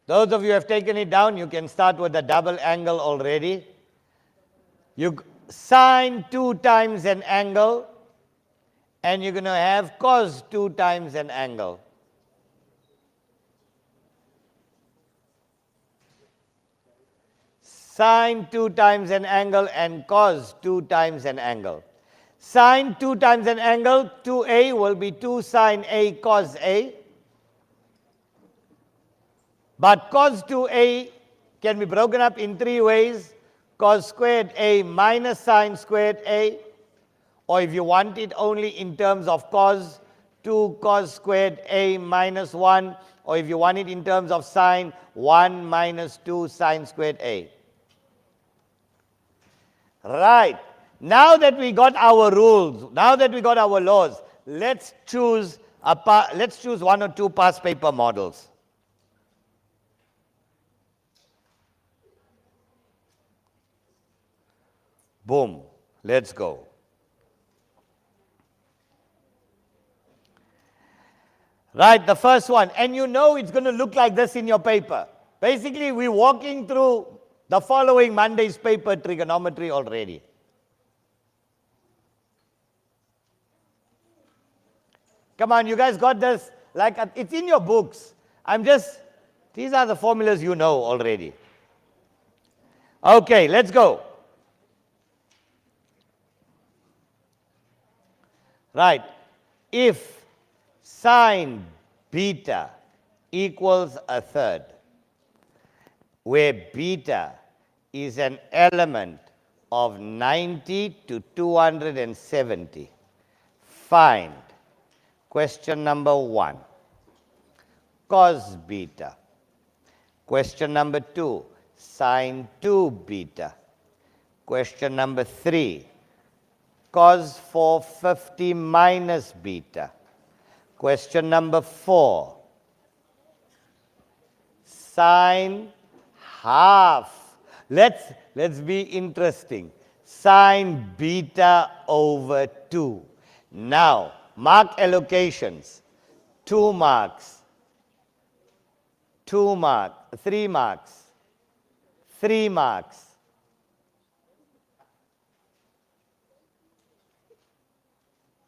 Those of you who have taken it down, you can start with the double angle already. You sine 2 times an angle, and you're going to have cos 2 times an angle. Sine 2 times an angle and cos 2 times an angle. Sine 2 times an angle, 2a will be 2 sine a cos a. But cos 2a can be broken up in 3 ways. Cos squared a minus sine squared a. Or if you want it only in terms of cos, 2 cos squared a minus 1. Or if you want it in terms of sine, 1 minus 2 sine squared a. Right. Now that we got our rules, now that we got our laws, let's choose 1 or 2 past paper models. Boom. Let's go. Right, the first one. And you know it's going to look like this in your paper. Basically, we're walking through the following Monday's paper, trigonometry already. Come on, you guys got this? Like, it's in your books. These are the formulas you know already. Okay, let's go. Right. If sine beta equals a third, where beta is an element of 90 to 270, find question number 1, cos beta. Question number 2, sine 2 beta. Question number 3, cos 450 minus beta. Question number 4, sine half. Let's be interesting. Sine beta over 2. Now, mark allocations. 2 marks. 2 marks. 3 marks. 3 marks.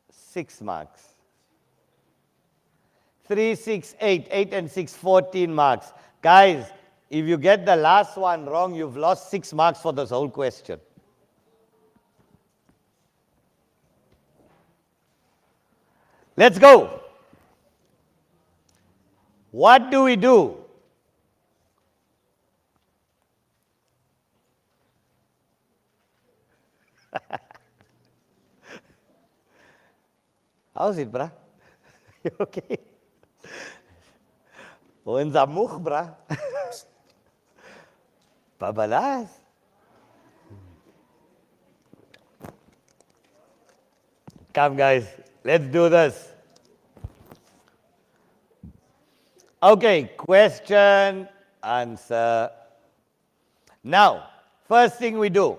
6 marks. 3, 6, 8. 8 and 6, 14 marks. Guys, if you get the last one wrong, you've lost 6 marks for this whole question. Let's go. What do we do? How's it, bruh? You okay? Ons moeg, bruh. Babalas. Come, guys, let's do this. Okay, question, answer. Now, first thing we do,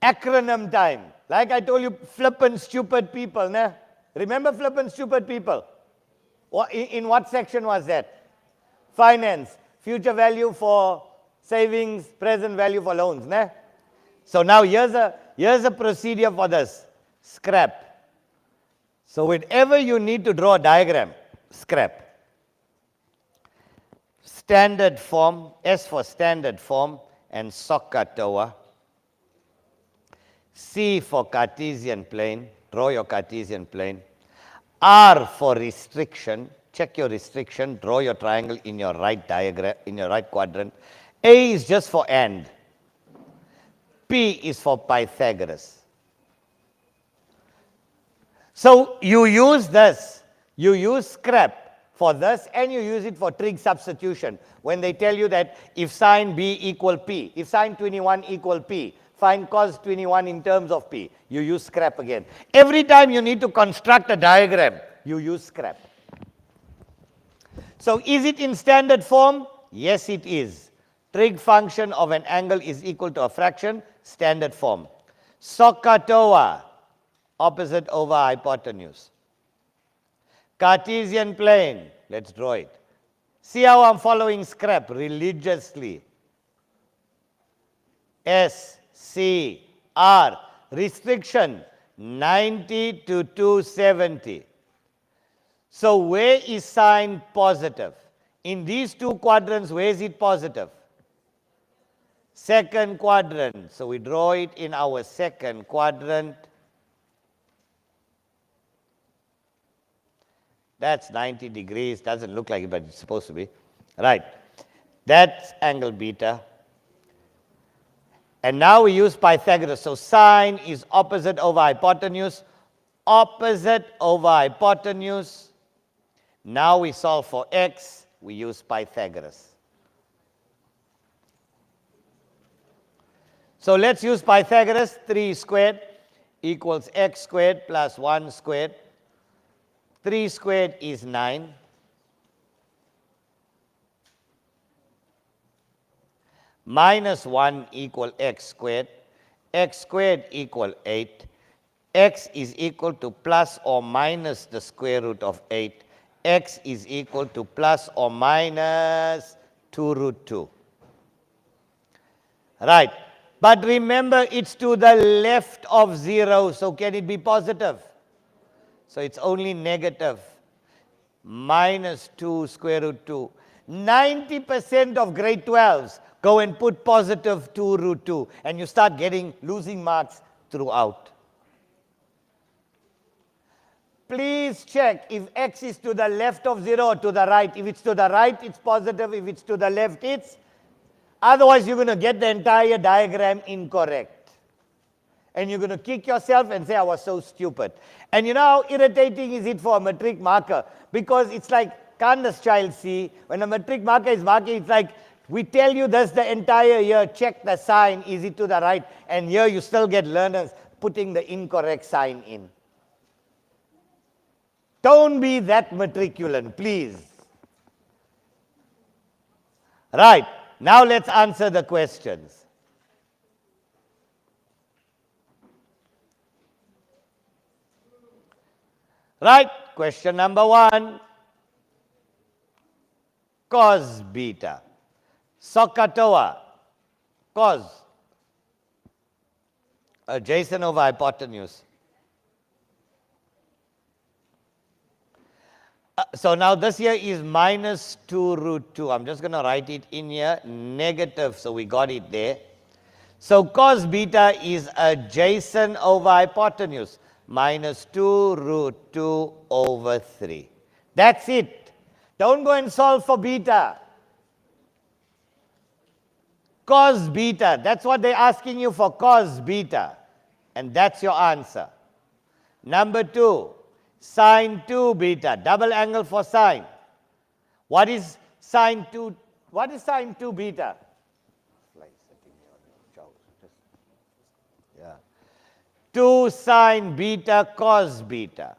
acronym time. Like I told you, flippant stupid people, ne? Remember flippant stupid people? In what section was that? Finance, future value for savings, present value for loans, ne? So now here's a procedure for this. Scrap. So whenever you need to draw a diagram, scrap. Standard form, S for standard form, and SOHCAHTOA. C for Cartesian plane, draw your Cartesian plane. R for restriction, check your restriction, draw your triangle in your right diagram, in your right quadrant. A is just for and. P is for Pythagoras. So you use this, you use scrap for this, and you use it for trig substitution. When they tell you that if sine B equal P, if sine 21 equal P, find cos 21 in terms of P, you use scrap again. Every time you need to construct a diagram, you use scrap. So is it in standard form? Yes, it is. Trig function of an angle is equal to a fraction, standard form. SOHCAHTOA, opposite over hypotenuse. Cartesian plane, let's draw it. See how I'm following scrap religiously. S, C, R, restriction 90 to 270. So where is sign positive? In these two quadrants, where is it positive? Second quadrant. So we draw it in our second quadrant. That's 90 degrees. Doesn't look like it, but it's supposed to be. Right. That's angle beta. And now we use Pythagoras. So sine is opposite over hypotenuse. Opposite over hypotenuse. Now we solve for x. We use Pythagoras. So let's use Pythagoras. 3 squared equals x squared plus 1 squared. 3 squared is 9. Minus 1 equal x squared. X squared equal 8. X is equal to plus or minus the square root of 8. X is equal to plus or minus 2 root 2. Right. But remember, it's to the left of 0, so can it be positive? So it's only negative. Minus 2 square root 2. 90% of grade 12s go and put positive 2 root 2, and you start losing marks throughout. Please check if x is to the left of 0 or to the right. If it's to the right, it's positive. If it's to the left, it's... Otherwise, you're going to get the entire diagram incorrect. And you're going to kick yourself and say, I was so stupid. And you know how irritating is it for a matric marker? Because it's like, can't this child see? When a matric marker is marking, it's like, we tell you this the entire year, check the sign, is it to the right? And here you still get learners putting the incorrect sign in. Don't be that matriculant, please. Right. Now let's answer the questions. Right, question number 1. Cos beta. SOHCAHTOA. Cos. Adjacent over hypotenuse. So now this here is minus 2 root 2. I'm just going to write it in here, negative, so we got it there. So cos beta is adjacent over hypotenuse, minus 2 root 2 over 3. That's it. Don't go and solve for beta. Cos beta. That's what they're asking you for, cos beta. And that's your answer. Number 2, sine 2 beta. Double angle for sine. What is sine 2? What is sine 2 beta? Yeah. 2 sine beta cos beta.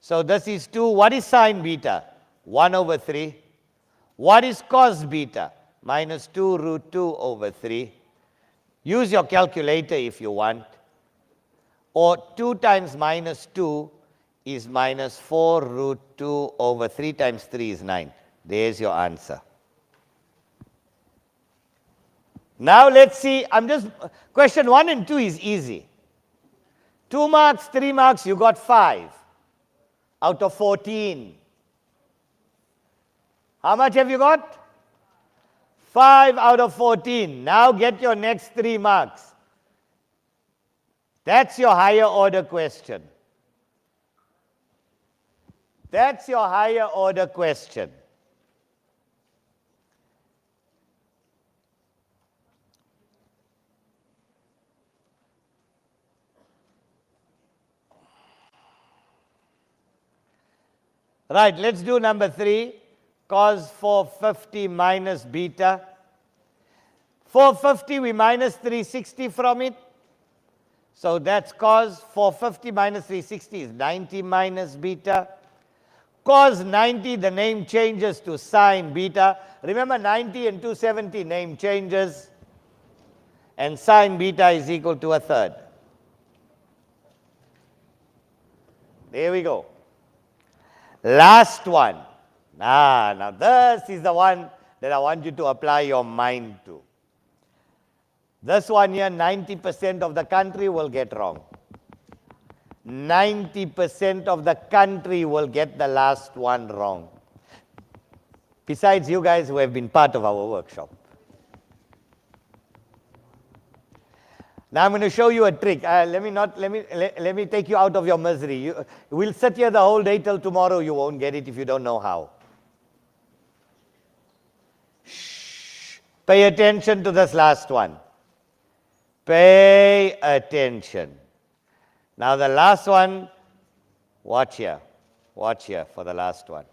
So this is 2. What is sine beta? 1 over 3. What is cos beta? Minus 2 root 2 over 3. Use your calculator if you want. Or 2 times minus 2 is minus 4 root 2 over 3 times 3 is 9. There's your answer. Now let's see, question 1 and 2 is easy. 2 marks, 3 marks, you got 5 out of 14. How much have you got? 5 out of 14. Now get your next 3 marks. That's your higher order question. That's your higher order question. Right, let's do number 3. Cos 450 minus beta. 450, we minus 360 from it. So that's cos 450 minus 360 is 90 minus beta. Cos 90, the name changes to sine beta. Remember 90 and 270 name changes. And sine beta is equal to 1/3. There we go. Last one. Now this is the one that I want you to apply your mind to. This one here, 90% of the country will get wrong. 90% of the country will get the last one wrong. Besides you guys who have been part of our workshop. Now I'm going to show you a trick. Let me take you out of your misery. We'll sit here the whole day till tomorrow. You won't get it if you don't know how. Shh. Pay attention to this last one. Pay attention. Now the last one, watch here. Watch here for the last one.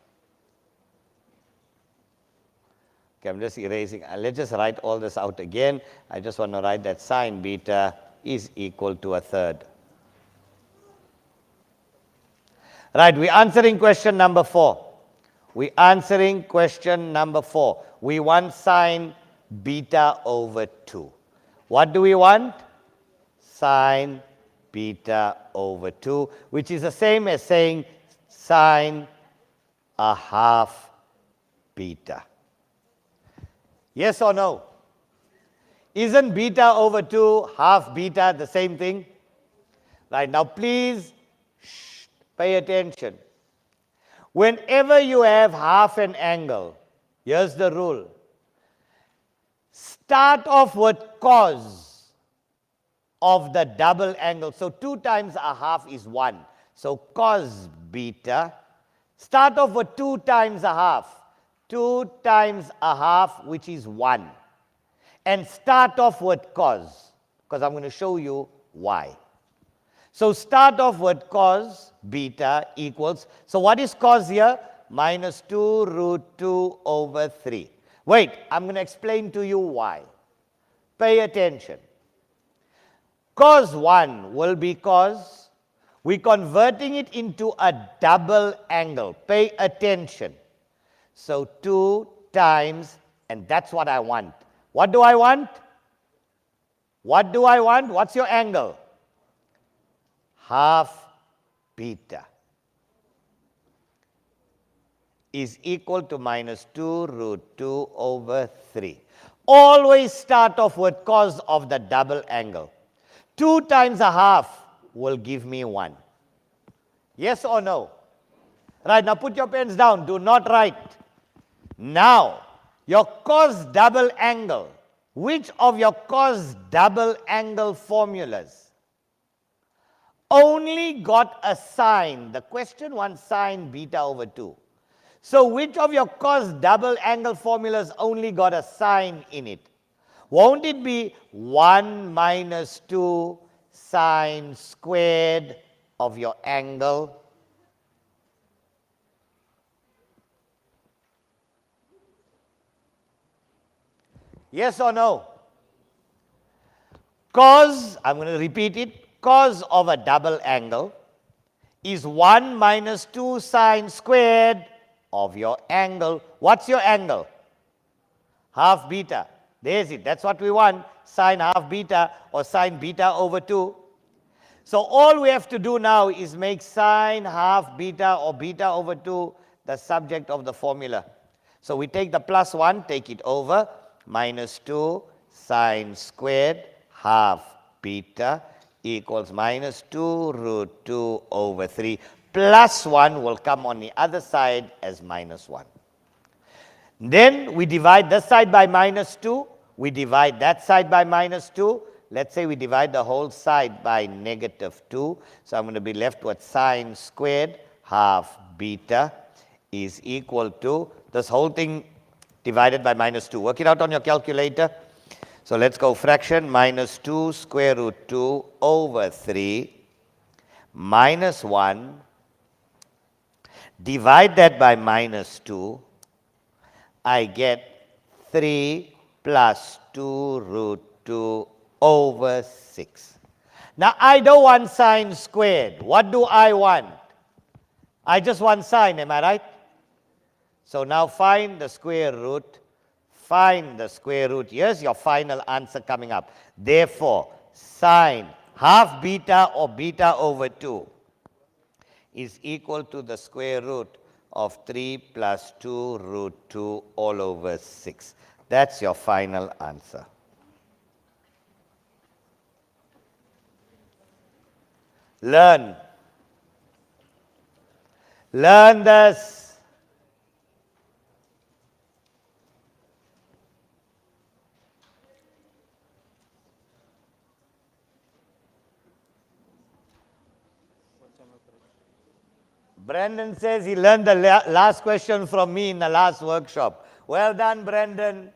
Okay, I'm just erasing. Let's just write all this out again. I just want to write that sine beta is equal to 1/3. Right, we're answering question number 4. We're answering question number 4. We want sine beta over 2. What do we want? Sine beta over 2, which is the same as saying sine 1/2 beta. Yes or no? Isn't beta over 2 half beta the same thing? Right, now please pay attention. Whenever you have half an angle, here's the rule. Start off with cos of the double angle. So 2 times 1/2 is 1. So cos beta. Start off with 2 times 1/2. 2 times 1/2, which is 1. And start off with cos, because I'm going to show you why. So start off with cos beta equals, so what is cos here? Minus 2 root 2 over 3. Wait, I'm going to explain to you why. Pay attention. Cos 1 will be cos. We're converting it into a double angle. Pay attention. So 2 times, and that's what I want. What do I want? What do I want? What's your angle? Half beta is equal to minus 2 root 2 over 3. Always start off with cos of the double angle. 2 times 1/2 will give me 1. Yes or no? Right, now put your pens down. Do not write. Now, your cos double angle. Which of your cos double angle formulas only got a sine? The question wants sine beta over 2. So which of your cos double angle formulas only got a sign in it? Won't it be 1 minus 2 sine squared of your angle? Yes or no? Cos, I'm going to repeat it, cos of a double angle is 1 minus 2 sine squared of your angle. What's your angle? Half beta. There's it. That's what we want. Sine half beta or sine beta over 2. So all we have to do now is make sine half beta or beta over 2 the subject of the formula. So we take the plus 1, take it over, minus 2 sine squared half beta equals minus 2 root 2 over 3. Plus 1 will come on the other side as minus 1. Then we divide this side by minus 2. We divide that side by minus 2. Let's say we divide the whole side by negative 2. So I'm going to be left with sine squared half beta is equal to this whole thing divided by minus 2. Work it out on your calculator. So let's go fraction minus 2 square root 2 over 3 minus 1. Divide that by minus 2. I get 3 plus 2 root 2 over 6. Now I don't want sine squared. What do I want? I just want sine, am I right? So now find the square root. Find the square root. Here's your final answer coming up. Therefore, sine half beta or beta over 2 is equal to the square root of 3 plus 2 root 2 all over 6. That's your final answer. Learn. Learn this. Brandon says he learned the last question from me in the last workshop. Well done, Brandon.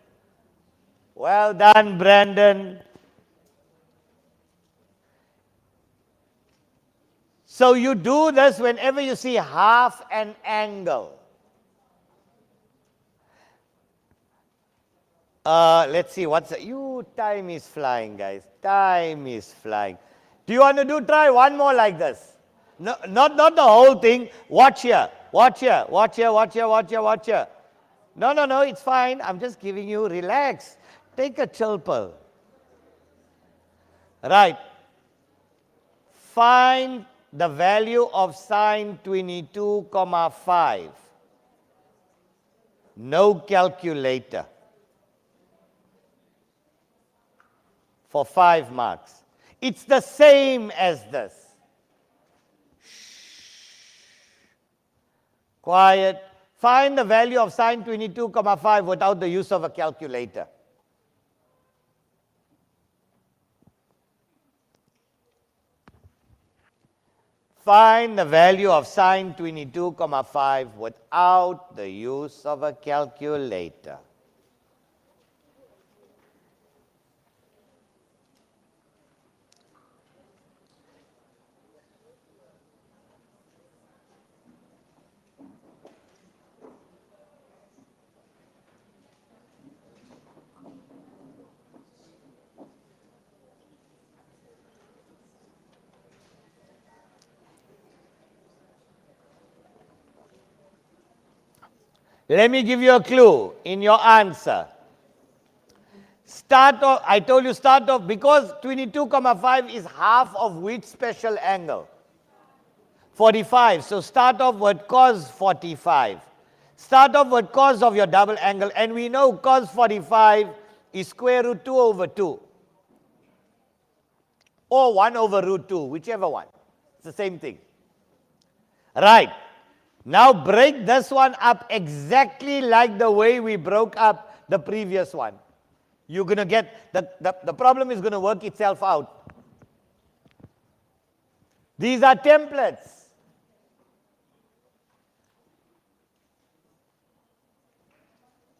Well done, Brandon. So you do this whenever you see half an angle. Let's see, time is flying, guys. Time is flying. Do you want to try one more like this? No, not the whole thing. Watch here. Watch here. Watch here. Watch here. Watch here. Watch here. No, it's fine. I'm just giving you, relax. Take a chill pill. Right. Find the value of sine 22,5. No calculator. For 5 marks. It's the same as this. Quiet. Find the value of sine 22,5 without the use of a calculator. Find the value of sine 22,5 without the use of a calculator. Let me give you a clue in your answer. Start off, I told you start off, because 22,5 is half of which special angle? 45. So start off with cos 45. Start off with cos of your double angle, and we know cos 45 is square root 2 over 2. Or 1 over root 2, whichever one. It's the same thing. Right. Now break this one up exactly like the way we broke up the previous one. You're going to get, the problem is going to work itself out. These are templates.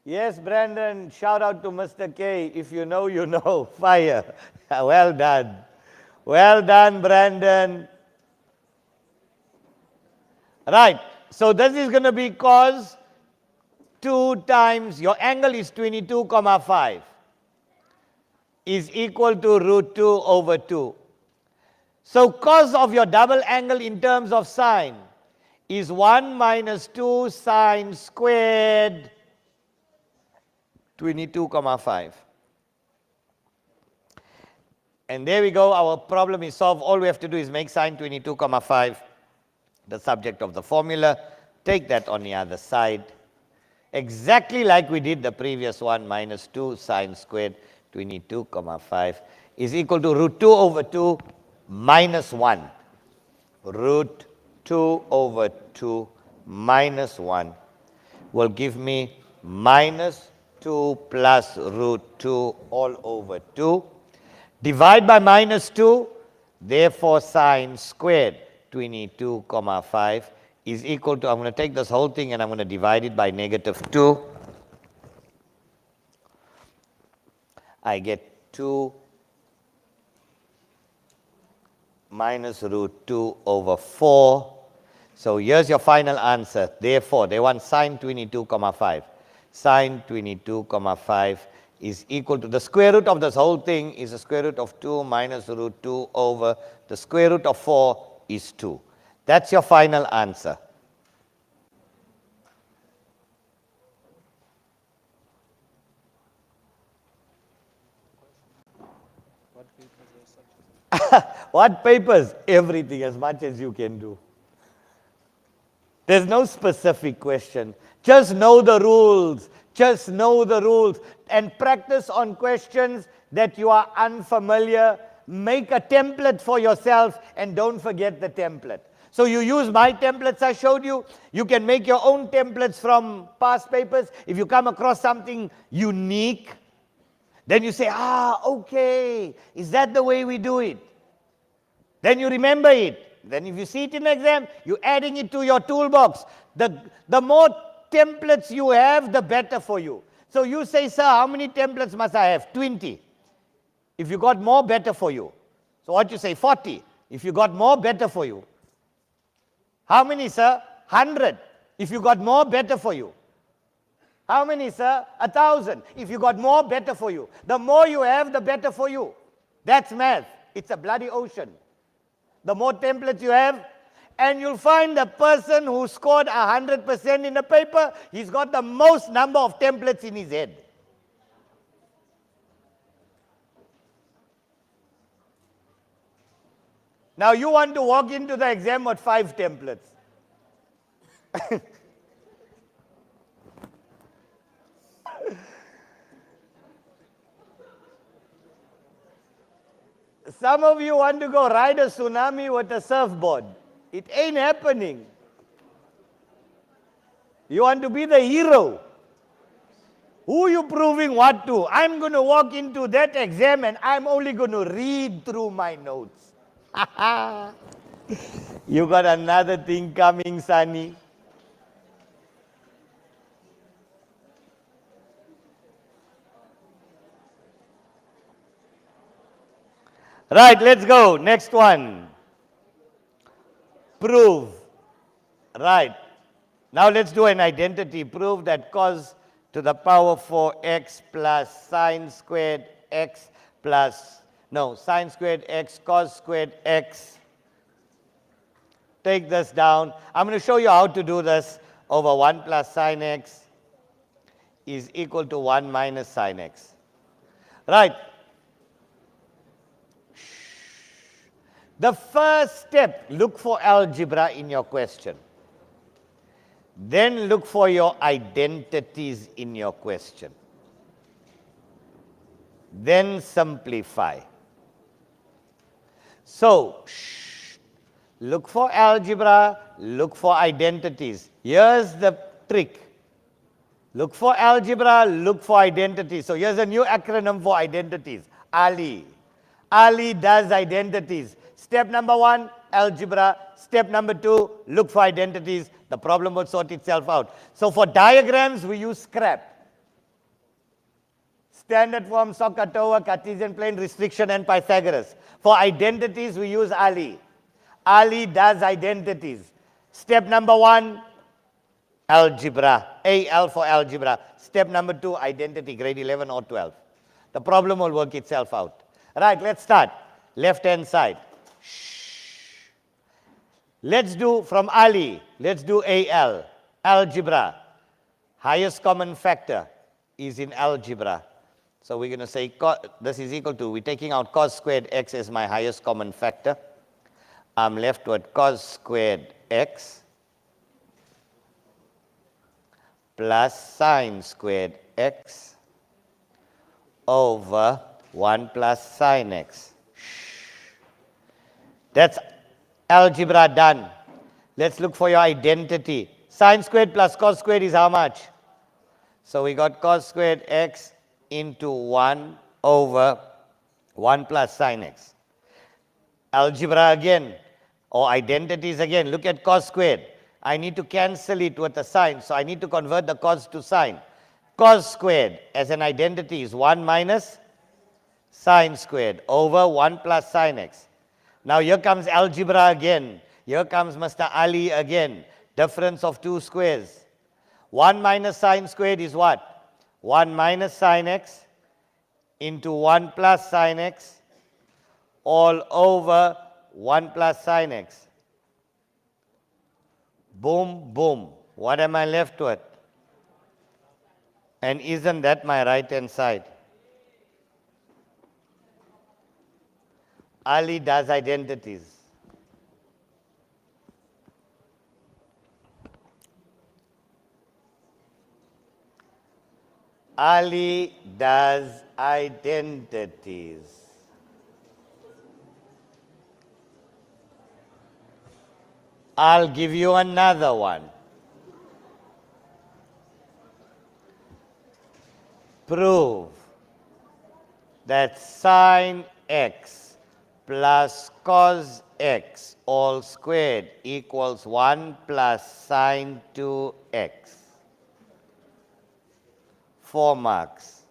Yes, Brandon, shout out to Mr. K. If you know, you know. Fire. Well done. Well done, Brandon. Right. So this is going to be cos 2 times, your angle is 22,5 is equal to root 2 over 2. So cos of your double angle in terms of sine is 1 minus 2 sine squared 22,5. And there we go, our problem is solved. All we have to do is make sine 22,5 the subject of the formula. Take that on the other side. Exactly like we did the previous one, minus 2 sine squared 22,5 is equal to root 2 over 2 minus 1. Root 2 over 2 minus 1 will give me minus 2 plus root 2 all over 2. Divide by minus 2, therefore sine squared 22,5 is equal to, I'm going to take this whole thing and I'm going to divide it by negative 2. I get 2 minus root 2 over 4. So here's your final answer. Therefore, they want sine 22,5. Sine 22,5 is equal to, the square root of this whole thing is the square root of 2 minus root 2 over the square root of 4 is 2. That's your final answer. What papers? Everything, as much as you can do. There's no specific question. Just know the rules. Just know the rules. And practice on questions that you are unfamiliar. Make a template for yourself and don't forget the template. So you use my templates I showed you. You can make your own templates from past papers. If you come across something unique, then you say, okay, is that the way we do it? Then you remember it. Then if you see it in the exam, you're adding it to your toolbox. The more templates you have, the better for you. So you say, sir, how many templates must I have? 20. If you got more, better for you. So what you say? 40. If you got more, better for you. How many, sir? 100. If you got more, better for you. How many, sir? 1,000. If you got more, better for you. The more you have, the better for you. That's math. It's a bloody ocean. The more templates you have, and you'll find the person who scored 100% in the paper, he's got the most number of templates in his head. Now you want to walk into the exam with 5 templates. Some of you want to go ride a tsunami with a surfboard. It ain't happening. You want to be the hero. Who you proving what to? I'm going to walk into that exam and I'm only going to read through my notes. You got another thing coming, Sonny. Right, let's go. Next one. Prove. Right. Now let's do an identity. Prove that cos to the power 4x plus sine squared x plus, no, sine squared x cos squared x. Take this down. I'm going to show you how to do this. Over 1 plus sine x is equal to 1 minus sine x. Right. The first step, look for algebra in your question. Then look for your identities in your question. Then simplify. So, look for algebra, look for identities. Here's the trick. Look for algebra, look for identities. So here's a new acronym for identities. Ali. Ali does identities. Step number 1, algebra. Step number 2, look for identities. The problem will sort itself out. So for diagrams, we use scrap. Standard form, SOHCAHTOA, Cartesian plane, restriction, and Pythagoras. For identities, we use Ali. Ali does identities. Step number 1, algebra. AL for algebra. Step number 2, identity, grade 11 or 12. The problem will work itself out. Right, let's start. Left-hand side. Let's do from Ali. Let's do AL. Algebra. Highest common factor is in algebra. So we're going to say this is equal to, we're taking out cos squared x as my highest common factor. I'm left with cos squared x plus sine squared x over 1 plus sine x. That's algebra done. Let's look for your identity. Sine squared plus cos squared is how much? So we got cos squared x into 1 over 1 plus sine x. Algebra again, or identities again. Look at cos squared. I need to cancel it with a sine, so I need to convert the cos to sine. Cos squared as an identity is 1 minus sine squared over 1 plus sine x. Now here comes algebra again. Here comes Mr. Ali again. Difference of 2 squares. 1 minus sine squared is what? 1 minus sine x into 1 plus sine x all over 1 plus sine x. Boom, boom. What am I left with? And isn't that my right-hand side? Ali does identities. Ali does identities. I'll give you another one. Prove that sine x plus cos x all squared equals 1 plus sine 2x. 4 marks.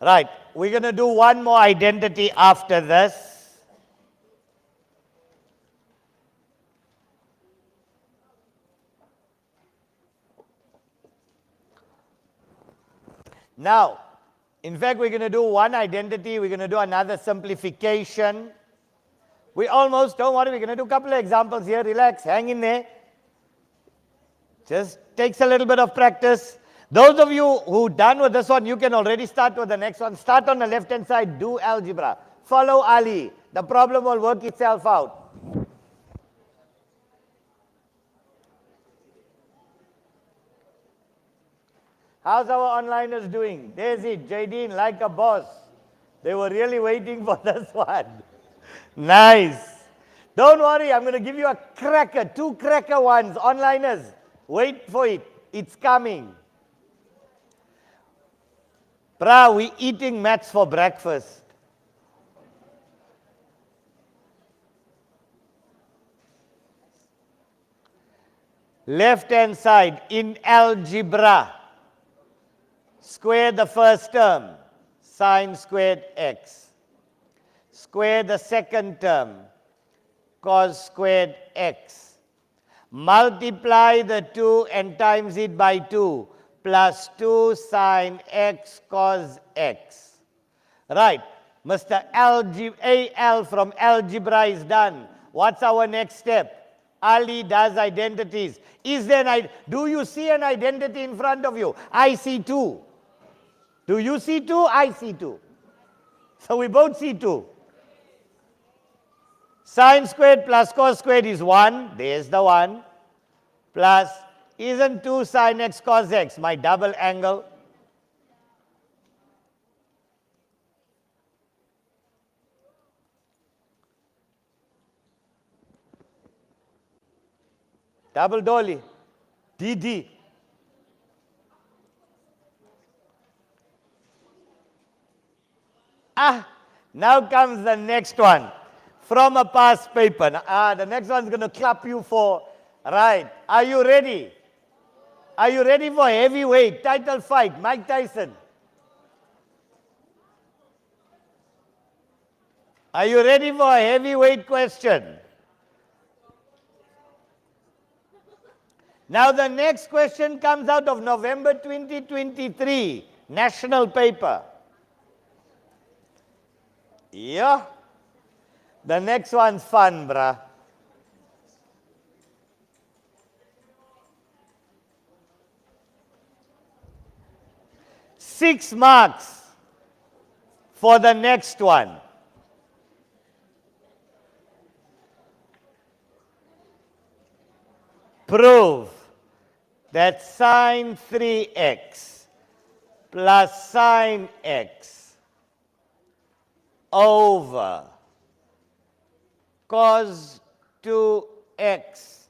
Right, we're going to do one more identity after this. Now, in fact, we're going to do one identity, we're going to do another simplification. We almost, don't worry, we're going to do a couple of examples here. Relax, hang in there. Just takes a little bit of practice. Those of you who done with this one, you can already start with the next one. Start on the left-hand side, do algebra. Follow Ali. The problem will work itself out. How's our onliners doing? There's it, Jadine, like a boss. They were really waiting for this one. Nice. Don't worry, I'm going to give you a cracker, 2 cracker ones. Onliners, wait for it. It's coming. Bra, we eating maths for breakfast. Left-hand side, in algebra. Square the first term, sine squared x. Square the second term, cos squared x. Multiply the 2 and times it by 2, plus 2 sine x cos x. Right, Mr. AL from algebra is done. What's our next step? Ali does identities. Is there do you see an identity in front of you? I see 2. Do you see 2? I see 2. So we both see 2. Sine squared plus cos squared is 1. There's the 1. Plus, isn't 2 sine x cos x my double angle? Double dolly. DD. Now comes the next one. From a past paper. The next one's going to clap you for. Right. Are you ready? Are you ready for heavyweight title fight? Mike Tyson. Are you ready for a heavyweight question? Now the next question comes out of November 2023, national paper. Yeah. The next one's fun, bruh. Six marks for the next one. Prove that sine 3x plus sine x over cos 2x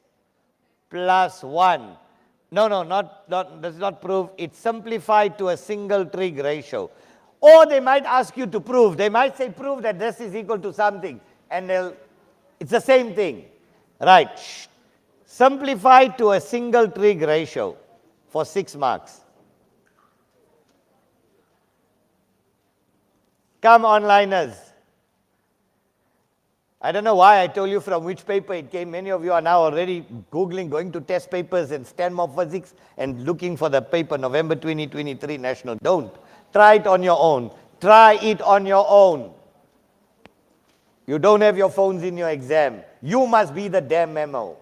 plus 1. No, does not prove. It's simplified to a single trig ratio. Or they might ask you to prove. They might say prove that this is equal to something. And it's the same thing. Right. Simplified to a single trig ratio for 6 marks. Come onliners. I don't know why I told you from which paper it came. Many of you are now already Googling, going to test papers and Stanmore Physics and looking for the paper, November 2023 National. Don't. Try it on your own. Try it on your own. You don't have your phones in your exam. You must be the damn memo.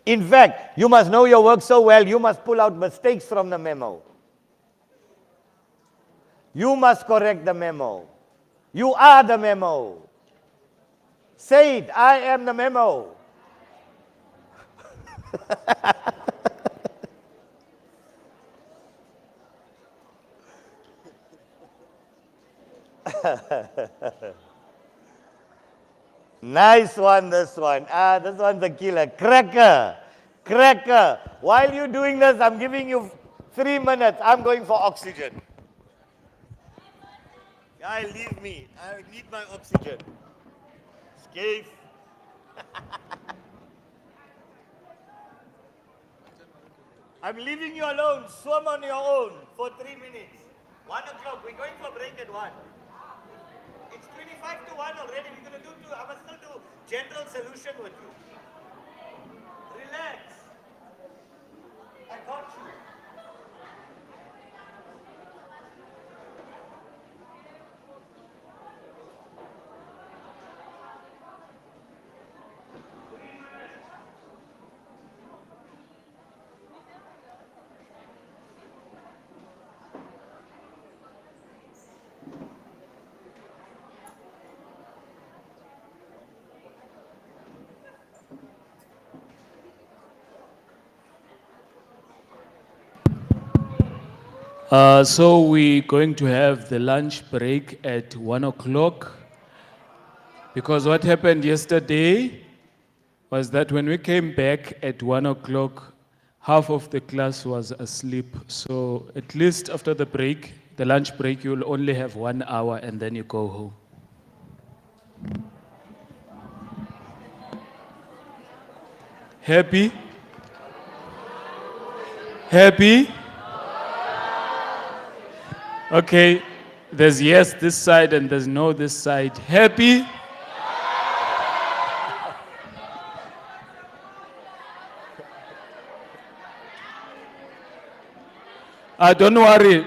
In fact, you must know your work so well, you must pull out mistakes from the memo. You must correct the memo. You are the memo. Say it, I am the memo. Nice one, this one. This one's a killer. Cracker. Cracker. While you're doing this, I'm giving you 3 minutes. I'm going for oxygen. Guy, leave me. I need my oxygen. Escape. I'm leaving you alone. Swim on your own for 3 minutes. 1 o'clock. We're going for break at 1. It's 25 to 1 already. We're going to do 2. I must still do general solution with you. Relax. I got you. So we're going to have the lunch break at 1 o'clock, because what happened yesterday was that when we came back at 1 o'clock, half of the class was asleep. So at least after the break, the lunch break, you'll only have 1 hour and then you go home. Happy? Happy? Okay, there's yes this side and there's no this side. Happy? Don't worry,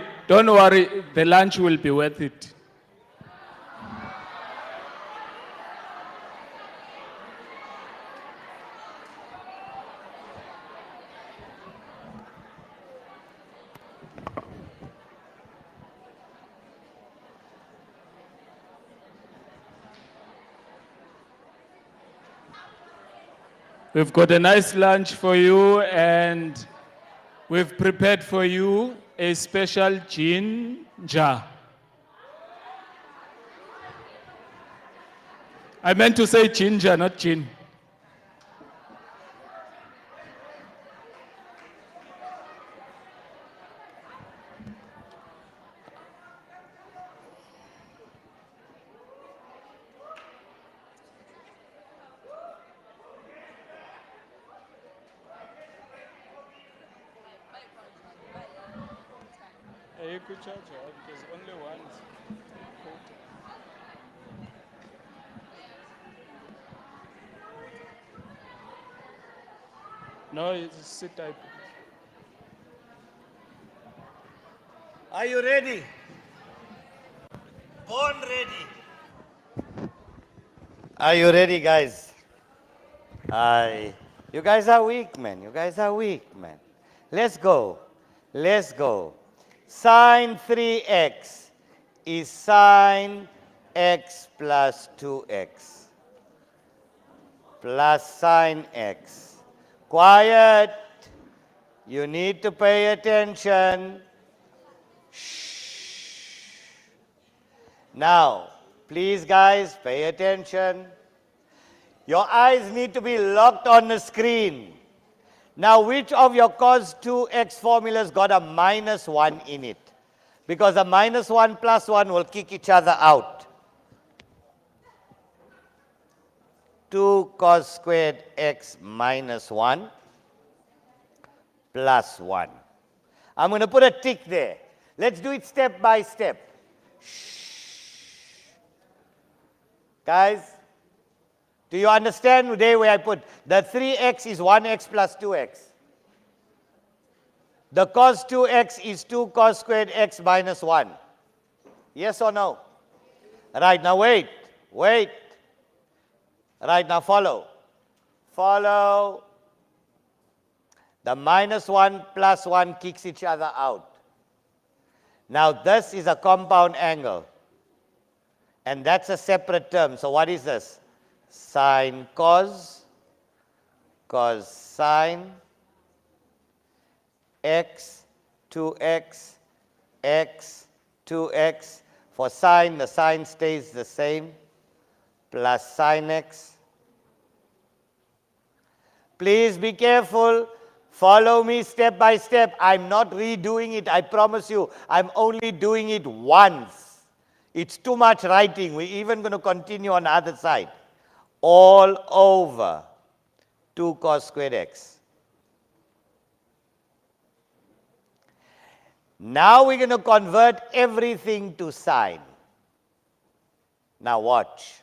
the lunch will be worth it. We've got a nice lunch for you, and we've prepared for you a special ginger. I meant to say ginger, not gin. because only one. No, it's sit type. Are you ready? Born ready. Are you ready, guys? You guys are weak, man. You guys are weak, man. Let's go. Let's go. Sine 3x is sine x plus 2x plus sine x. Quiet. You need to pay attention. Shh. Now, please, guys, pay attention. Your eyes need to be locked on the screen. Now, which of your cos 2x formulas got a -1 in it? Because a -1 plus 1 will kick each other out. 2 cos squared x minus 1 plus 1. I'm going to put a tick there. Let's do it step by step. Shh. Guys, do you understand today where I put the 3x is 1x plus 2x? The cos 2x is 2 cos squared x minus 1. Yes or no? Right, now wait. Right, now follow. Follow. The -1 plus 1 kicks each other out. Now this is a compound angle. And that's a separate term. So what is this? Sine cos sine, x, 2x, x, 2x. For sine, the sign stays the same, plus sine x. Please be careful. Follow me step by step. I'm not redoing it, I promise you. I'm only doing it once. It's too much writing. We're even going to continue on the other side. All over 2 cos squared x. Now we're going to convert everything to sine. Now watch.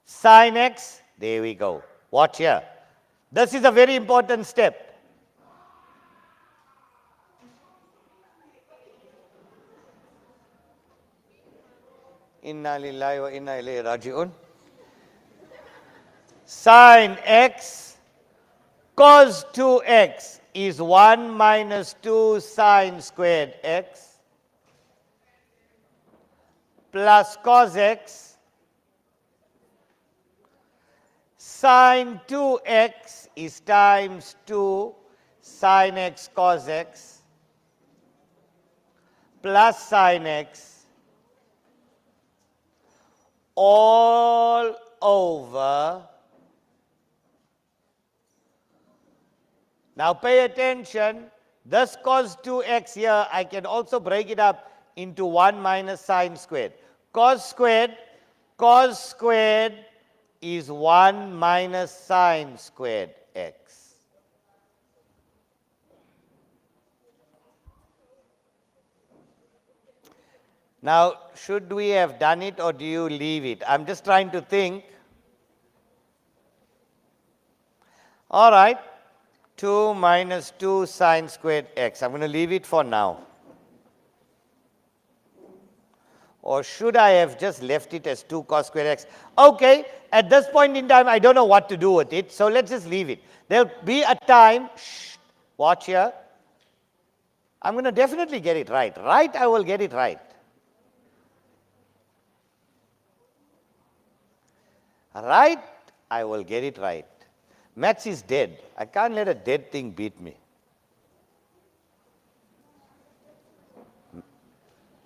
Sine x, there we go. Watch here. This is a very important step. Inna lillahi wa inna ilayhi raji'un. Sine x cos 2x is 1 minus 2 sine squared x plus cos x. Sine 2x is times 2 sine x cos x plus sine x all over. Now pay attention. This cos 2x here, I can also break it up into 1 minus sine squared. Cos squared is 1 minus sine squared x. Now, should we have done it or do you leave it? I'm just trying to think. All right. 2 minus 2 sine squared x. I'm going to leave it for now. Or should I have just left it as 2 cos squared x? Okay, at this point in time, I don't know what to do with it, so let's just leave it. There'll be a time, watch here. I'm going to definitely get it right. Right, I will get it right. Right, I will get it right. Maths is dead. I can't let a dead thing beat me.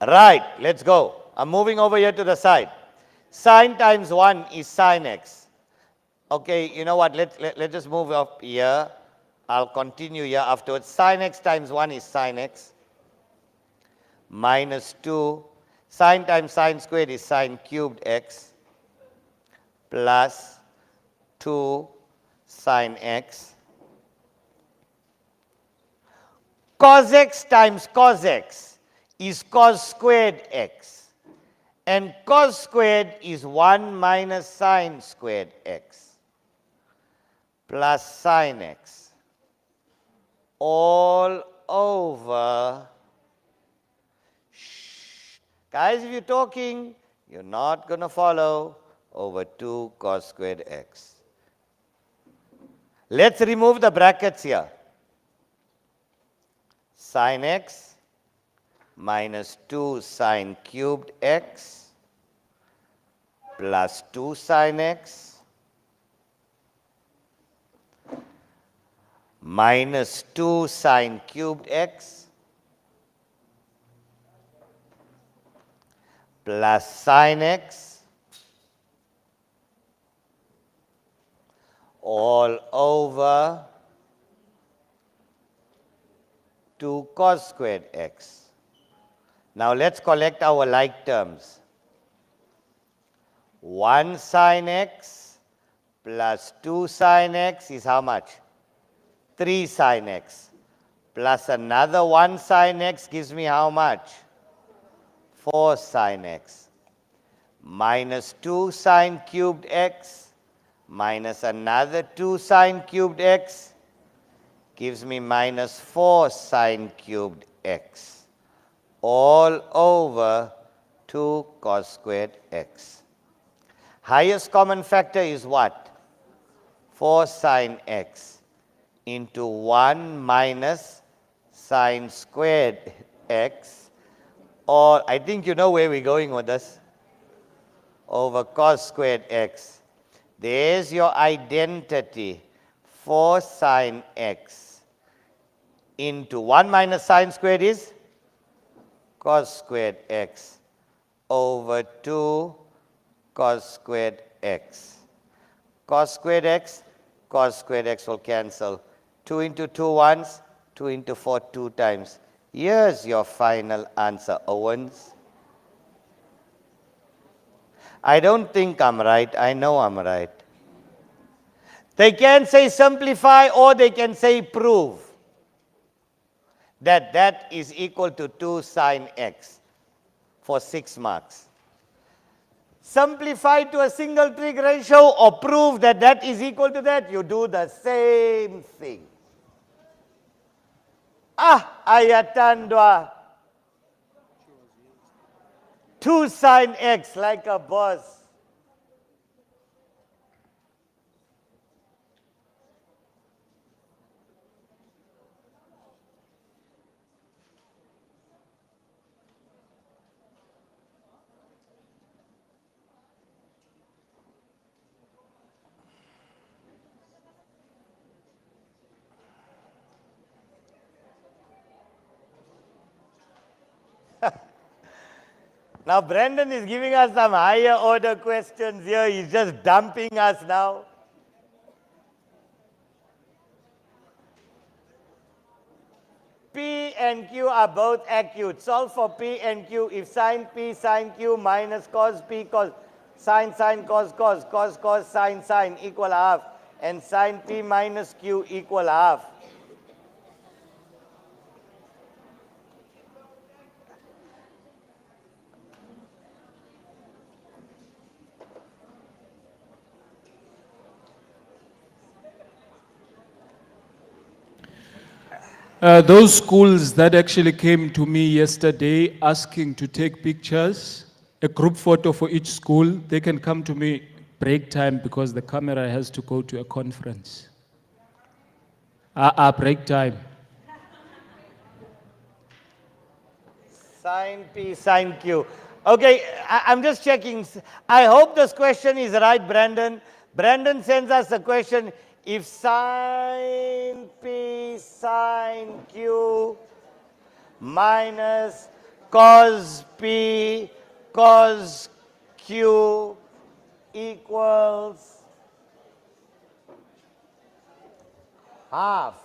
Right, let's go. I'm moving over here to the side. Sine times 1 is sine x. Okay, you know what? Let's just move up here. I'll continue here afterwards. Sine x times 1 is sine x. Minus 2. Sine times sine squared is sine cubed x. Plus 2 sine x. Cos x times cos x is cos squared x. And cos squared is 1 minus sine squared x plus sine x all over. Shh. Guys, if you're talking, you're not going to follow, over 2 cos squared x. Let's remove the brackets here. Sine x minus 2 sine cubed x plus 2 sine x minus 2 sine cubed x plus sine x all over 2 cos squared x. Now let's collect our like terms. 1 sine x plus 2 sine x is how much? 3 sine x. Plus another 1 sine x gives me how much? 4 sine x. Minus 2 sine cubed x minus another 2 sine cubed x gives me minus 4 sine cubed x. All over 2 cos squared x. Highest common factor is what? 4 sine x into 1 minus sine squared x, or I think you know where we're going with this, over cos squared x. There's your identity, 4 sine x into 1 minus sine squared is cos squared x over 2 cos squared x. Cos squared x will cancel. 2 into 2 once, 2 into 4 2 times. Here's your final answer, Owens. I don't think I'm right. I know I'm right. They can say simplify or they can say prove that that is equal to 2 sine x for 6 marks. Simplify to a single trig ratio or prove that that is equal to that, you do the same thing. Ayatandwa. 2 sine x like a boss. Now Brandon is giving us some higher order questions here. He's just dumping us now. P and Q are both acute. Solve for P and Q. If sine P sine Q minus cos P cos sine sine cos cos cos cos sine sine equal half and sine P minus Q equal half. Those schools that actually came to me yesterday asking to take pictures, a group photo for each school, they can come to me break time because the camera has to go to a conference. Break time. Sine P, sine Q. Okay, I'm just checking. I hope this question is right, Brandon. Brandon sends us a question. If sine P sine Q minus cos P cos Q equals half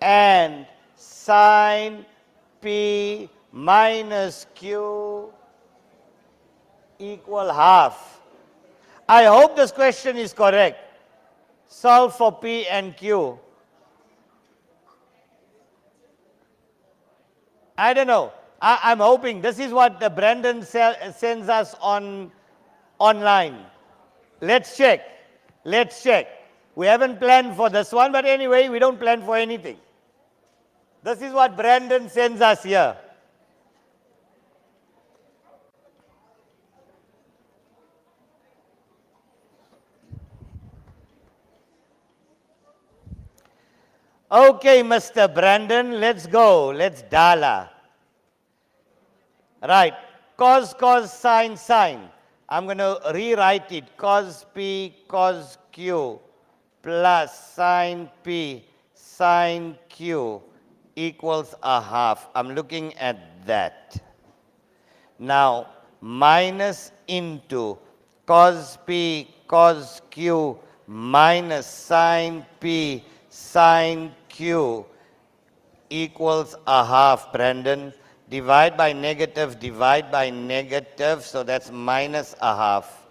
and sine P minus Q equal half. I hope this question is correct. Solve for P and Q. I don't know. I'm hoping. This is what Brandon sends us online. Let's check. Let's check. We haven't planned for this one, but anyway, we don't plan for anything. This is what Brandon sends us here. Okay, Mr. Brandon, let's go. Let's dala. Right. Cos, cos, sine, sine. I'm going to rewrite it. Cos P, cos Q plus sine P, sine Q equals a half. I'm looking at that. Now, minus into cos P, cos Q minus sine P, sine Q equals a half, Brandon. Divide by negative, so that's minus a half.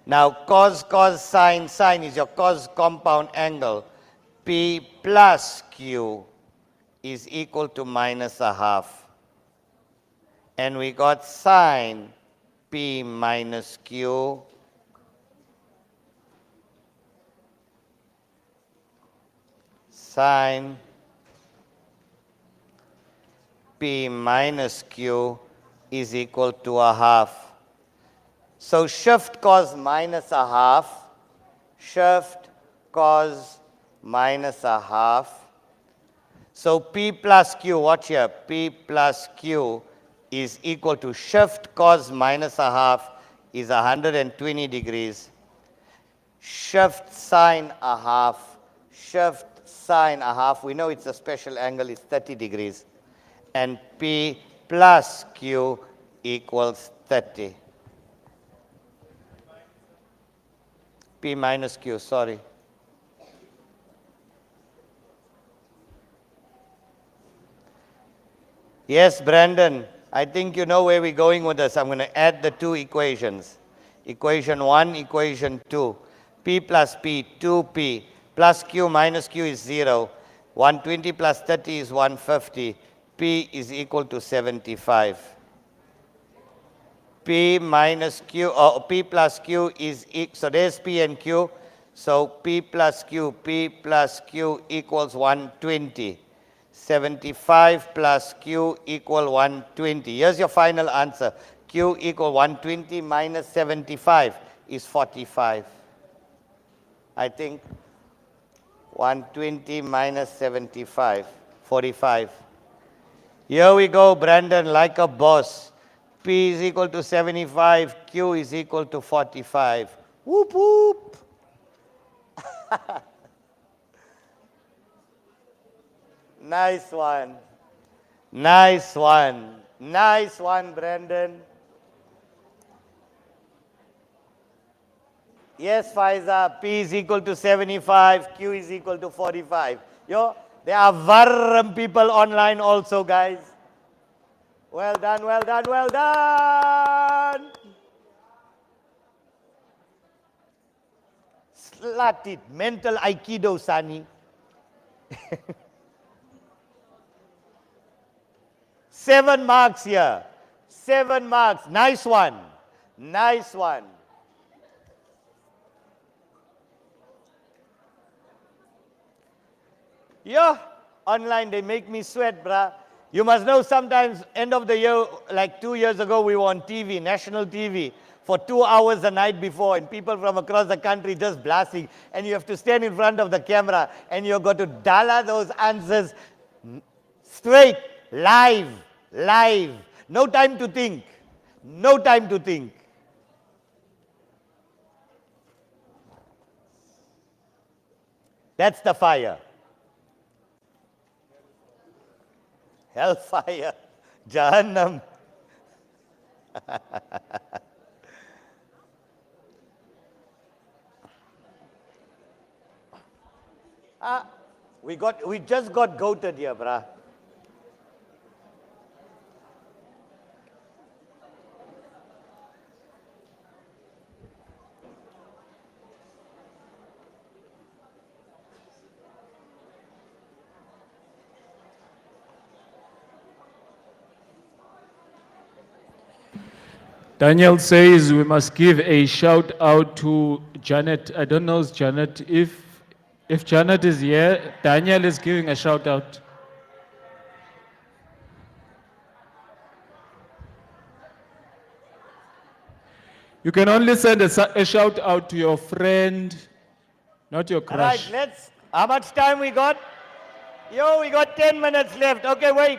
Now, cos, cos, sine, sine is your cos compound angle. P plus Q is equal to minus a half. And we got sine P minus Q sine P minus Q is equal to a half. So shift cos minus a half, shift cos minus a half. So P plus Q, watch here, P plus Q is equal to shift cos minus a half is 120 degrees. Shift sine a half, shift sine a half, we know it's a special angle, is 30 degrees. And P plus Q equals 30. P minus Q, sorry. Yes, Brandon, I think you know where we're going with this. I'm going to add the two equations. Equation 1, equation 2. P plus P, 2P, plus Q minus Q is 0. 120 plus 30 is 150. P is equal to 75. P minus Q, or P plus Q is, so there's P and Q. So P plus Q equals 120. 75 plus Q equal 120. Here's your final answer. Q equal 120 minus 75 is 45. I think 120 minus 75, 45. Here we go, Brandon, like a boss. P is equal to 75, Q is equal to 45. Whoop, whoop. Nice one. Nice one. Nice one, Brandon. Yes, Faiza, P is equal to 75, Q is equal to 45. Yo, there are Varram people online also, guys. Well done, well done, well done. Slut it, mental Aikido, Sani. 7 marks here. 7 marks. Nice one. Nice one. Yeah, online they make me sweat, bruh. You must know sometimes end of the year, like 2 years ago, we were on TV, national TV, for 2 hours the night before, and people from across the country just blasting, and you have to stand in front of the camera, and you've got to dala those answers straight, live, live. No time to think. No time to think. That's the fire. Hellfire, Jahannam. We just got goated here, brah. Daniel says we must give a shout out to Janet. I don't know Janet. If Janet is here, Daniel is giving a shout out. You can only send a shout out to your friend, not your All right, crush. how much time we got? Yo, we got 10 minutes left. Okay, wait.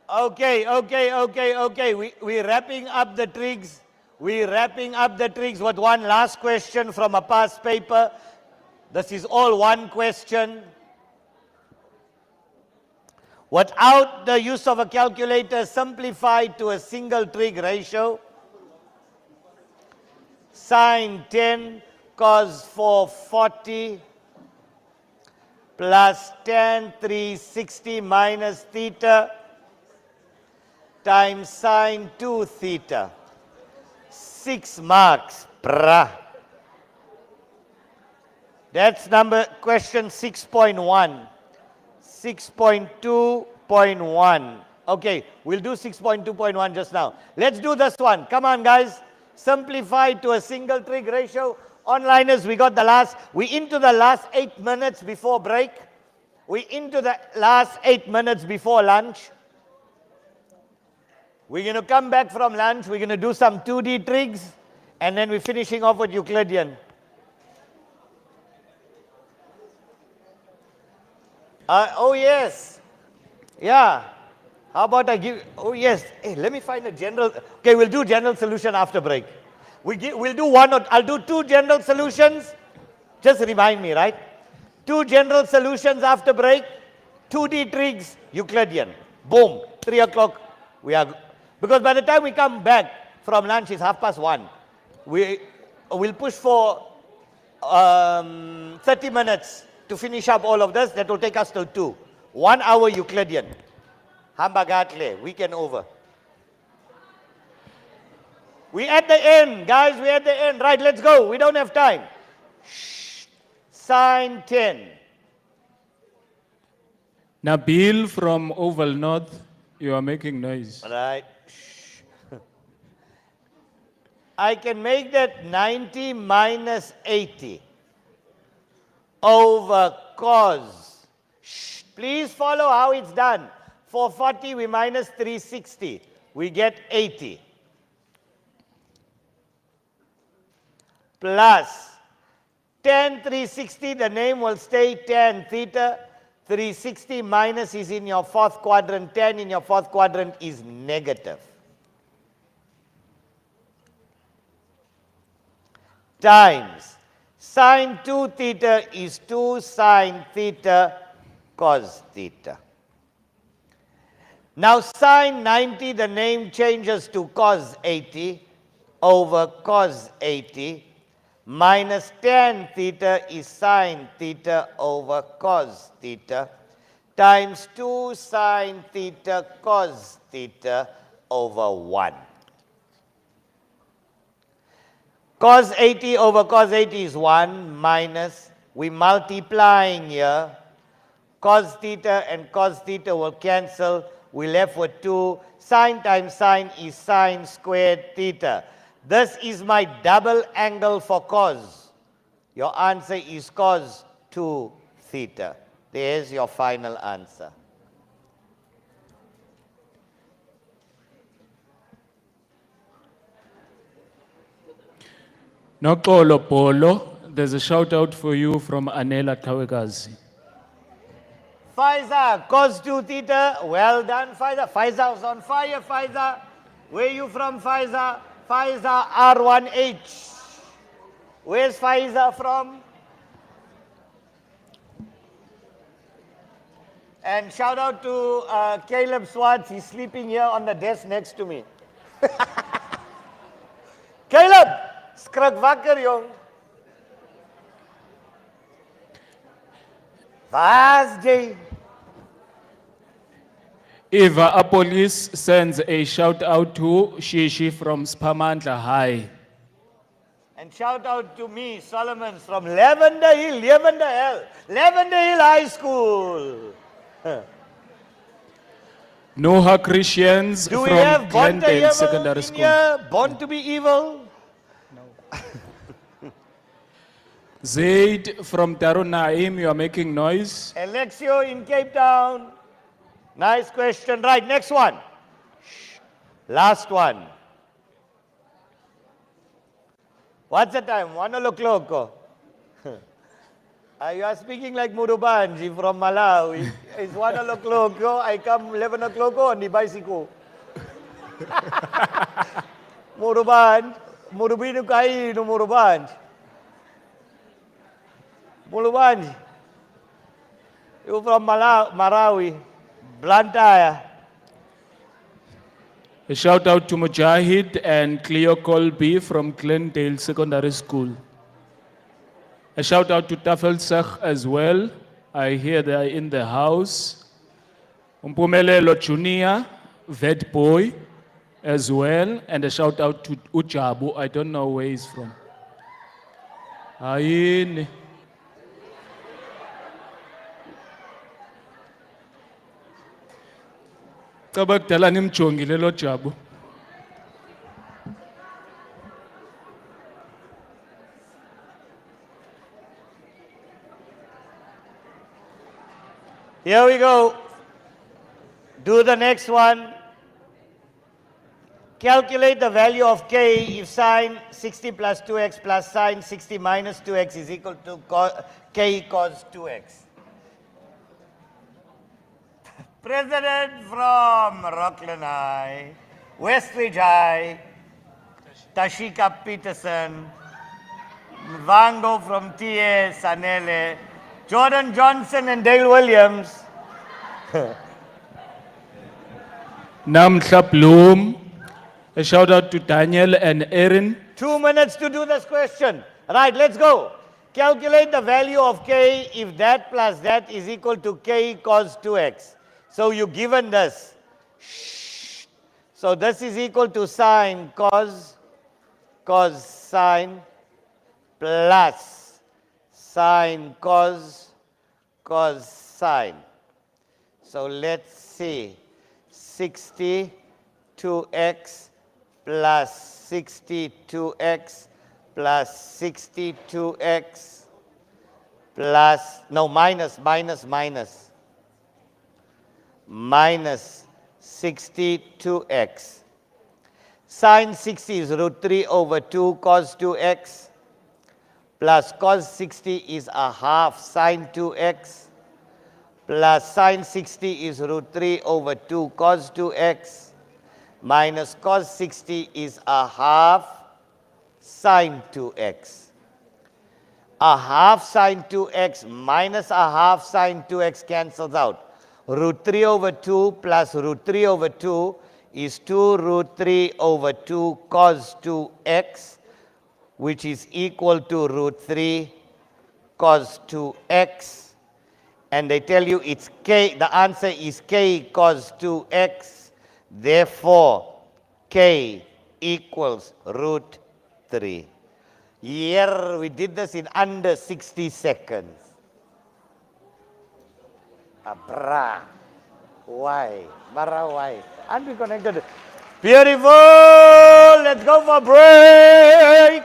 Okay. We're wrapping up the trigs. We're wrapping up the trigs with one last question from a past paper. This is all one question. Without the use of a calculator, simplified to a single trig ratio. Sine 10 cos 440 plus tan 360 minus theta times sine 2 theta. 6 marks. Brah. That's question 6.1. 6.2.1. Okay, we'll do 6.2.1 just now. Let's do this one. Come on, guys. Simplify to a single trig ratio. Onliners, we into the last 8 minutes before break. We into the last 8 minutes before lunch. We're going to come back from lunch. We're going to do some 2D trigs. And then we're finishing off with Euclidean. Oh, yes. Yeah. How about I give, oh, yes. Hey, let me find a general. Okay, we'll do general solution after break. We'll do I'll do 2 general solutions. Just remind me, right? 2 general solutions after break. 2D trigs, Euclidean. Boom. 3 o'clock. Because by the time we come back from lunch, it's 1:30. We'll push for 30 minutes to finish up all of this. That will take us till 2. 1 hour Euclidean. Hambagatle, weekend over. We at the end, guys, we at the end. Right, let's go. We don't have time. Sine 10. Nabil from Oval North, you are making noise. Right. I can make that 90 minus 80 over cos. Please follow how it's done. 440, we minus 360. We get 80. Plus tan 360, the name will stay tan theta. 360 minus is in your 4th quadrant. Tan in your 4th quadrant is negative. Times sine 2 theta is 2 sine theta cos theta. Now sine 90, the name changes to cos 80 over cos 80 minus tan theta is sine theta over cos theta times 2 sine theta cos theta over 1. Cos 80 over cos 80 is 1 minus, we multiplying here, cos theta and cos theta will cancel, we left with 2, sine times sine is sine squared theta. This is my double angle for cos. Your answer is cos 2 theta. There's your final answer. Nokolo Polo, there's a shout out for you from Anela Kawegazi. Faiza, cos 2 theta. Well done, Faiza. Faiza was on fire, Faiza. Where are you from, Faiza? Faiza R1H. Where's Faiza from? And shout out to Caleb Swartz. He's sleeping here on the desk next to me. Caleb, skrik wakker, jong. Waar's jy? Eva Apolis sends a shout out to Shishi from Spamandla High. And shout out to me, Solomon's from Lavender Hill High School. Noha Christians Do we from have born to Glendale evil Secondary in School. here? Born to be evil? Zaid from Darun Naim, you are making noise. Alexio in Cape Town. Nice question. Right, next one. Shh. Last one. What's the time? 1 o'clock. You are speaking like Murubanji from Malawi. It's 1 o'clock. I come 11 o'clock on the bicycle. Murubanj. Murubinu kai no Murubanj. Murubanj. You from Malawi. Blantyre. A shout out to Mujahid and Cleo Colby from Glendale Secondary School. A shout out to Tafelsach as well. I hear they are in the house. Umpumelelo Junior, Vet Boy as well. And a shout out to Ujabu. I don't know where he's from. Ayini. Kabakdala nimjongile lo Jabu. Here we go. Do the next one. Calculate the value of k if sine 60 plus 2x plus sine 60 minus 2x is equal to k cos 2x. President from Rockland High, Westridge High, Tashika Peterson, Vango from TS Sanele, Jordan Johnson and Dale Williams. Namtla Bloom. A shout out to Daniel and Erin. 2 minutes to do this question. Right, let's go. Calculate the value of k if that plus that is equal to k cos 2x. So you're given this. So this is equal to sine cos sine plus sine cos sine. So let's see. 62x plus 62x plus 62x plus, no, minus 62x. Sine 60 is root 3 over 2 cos 2x plus cos 60 is a half sine 2x plus sine 60 is root 3 over 2 cos 2x minus cos 60 is a half sine 2x. A half sine 2x minus a half sine 2x cancels out. Root 3 over 2 plus root 3 over 2 is 2 root 3 over 2 cos 2x, which is equal to root 3 cos 2x. And they tell you it's k, the answer is k cos 2x. Therefore, k equals root 3. Here we did this in under 60 seconds. Abra. Why? Bara, why? Aren't we connected? Beautiful! Let's go for break!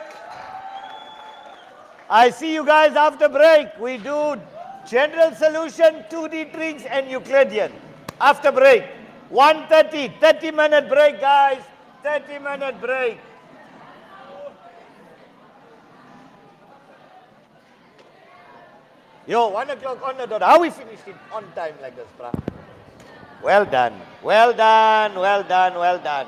I see you guys after break. We do general solution, 2D tricks, and Euclidean. After break. 1:30, 30-minute break, guys. 30-minute break. Yo, 1 o'clock on the dot. How we finished it on time like this, brah? Well done. Well done. Well done. Well done.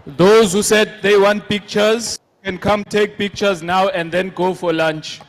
Those who said they want pictures can come take pictures now and then go for lunch.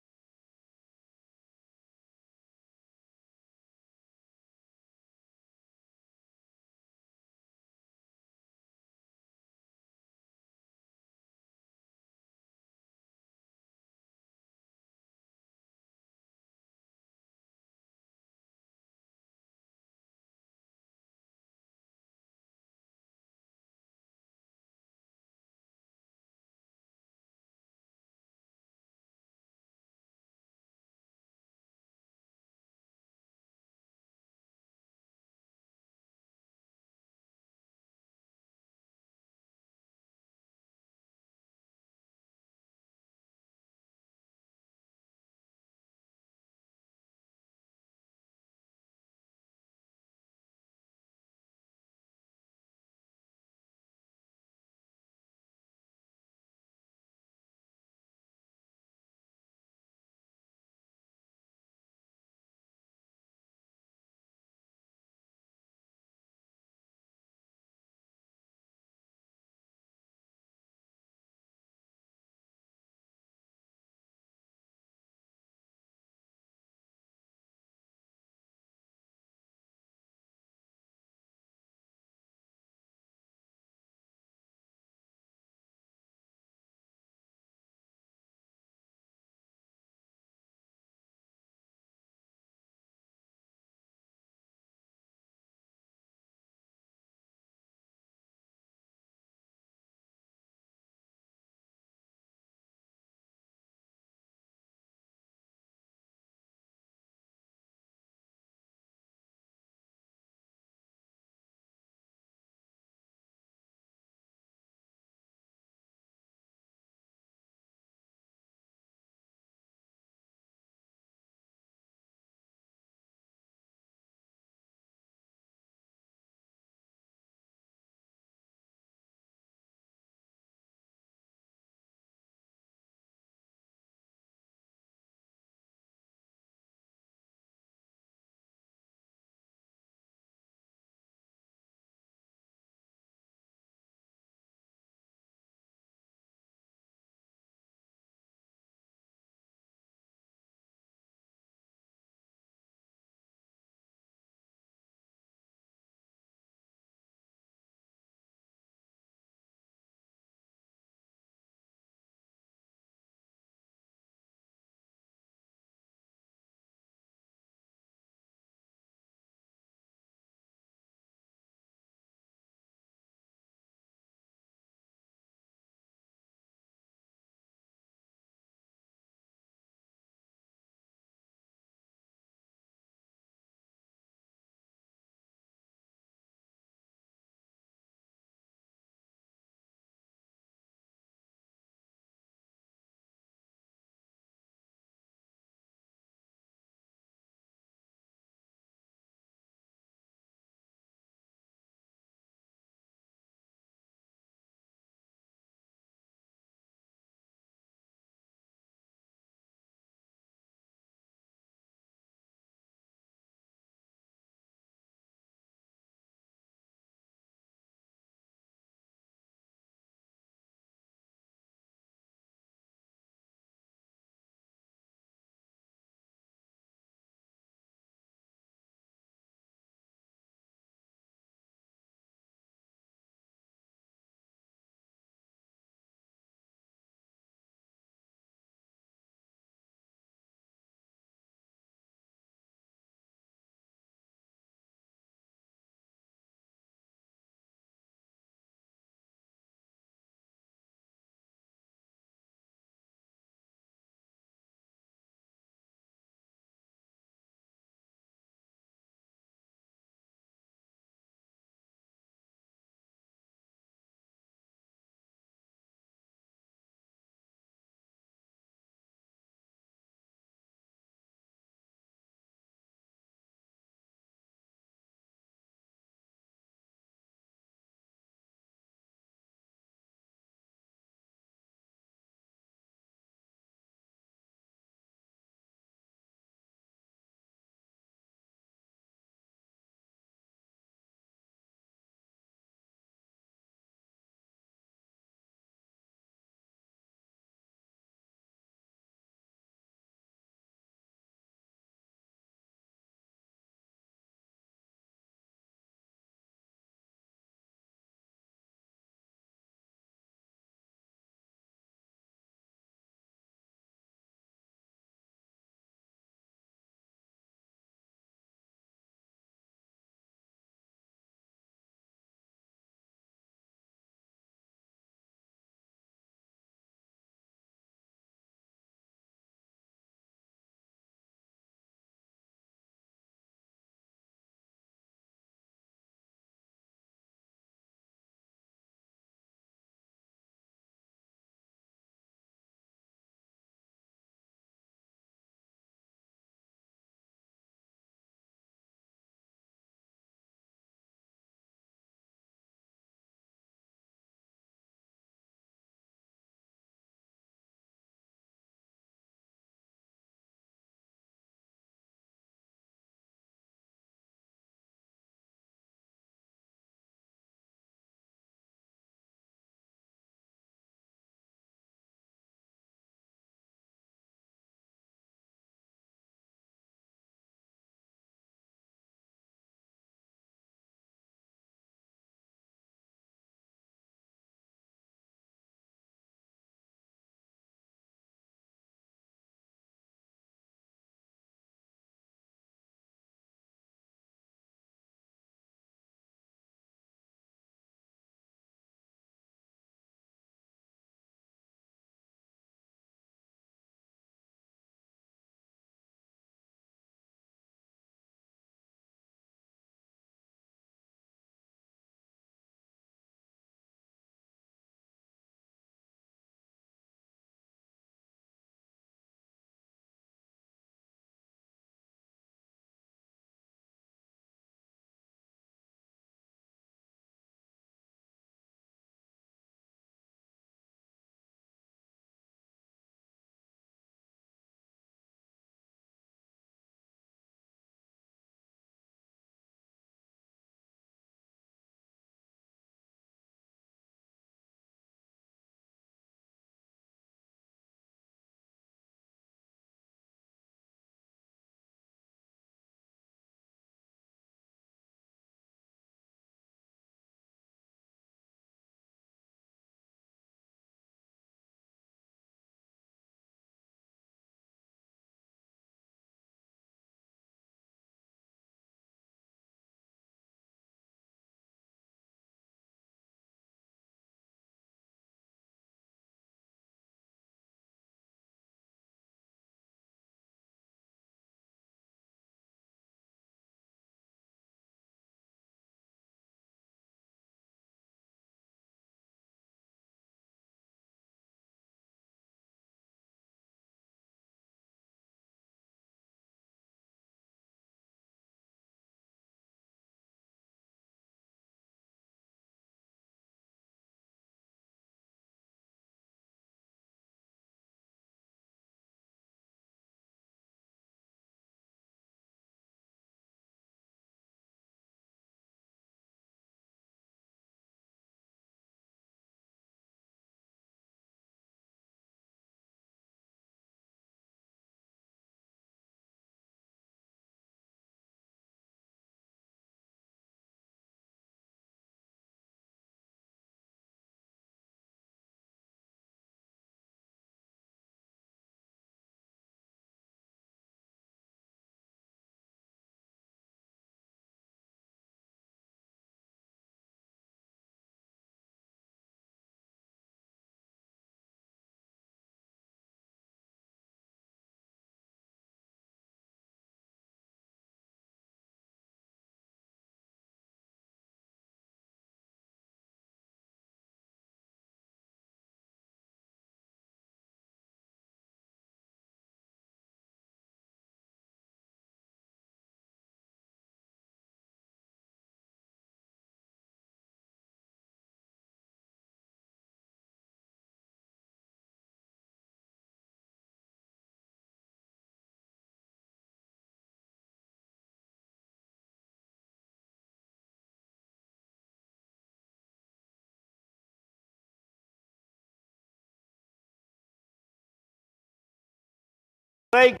Break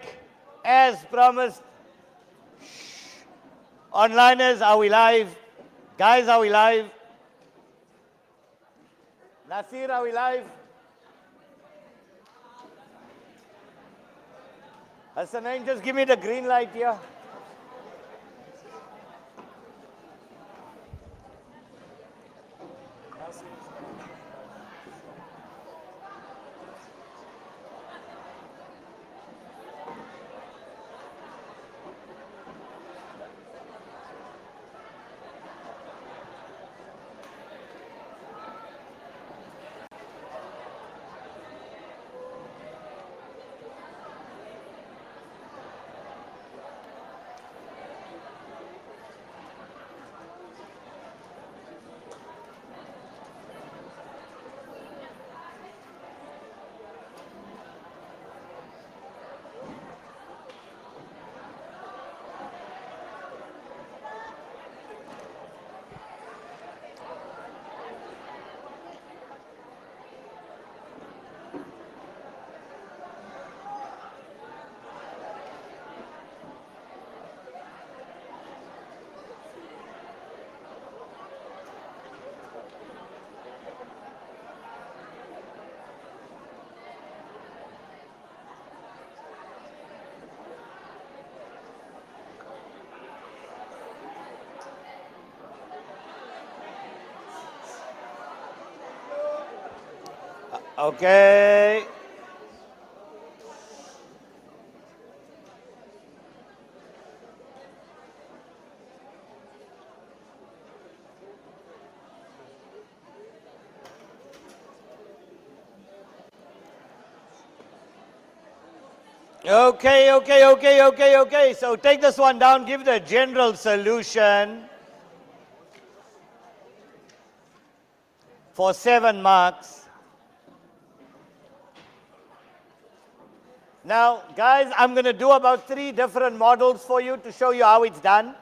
as promised. Onliners, are we live? Guys, are we live? Nasir, are we live? Hasanain, just give me the green light here. Okay. Okay. So take this one down, give the general solution for 7 marks. Now, guys, I'm going to do about 3 different models for you to show you how it's done.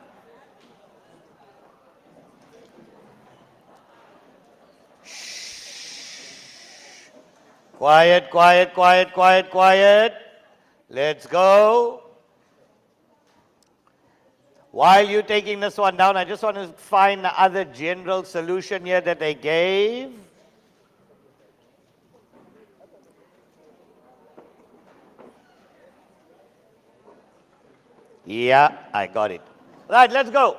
Quiet. Let's go. While you're taking this one down, I just want to find the other general solution here that they gave. Yeah, I got it. Right, let's go.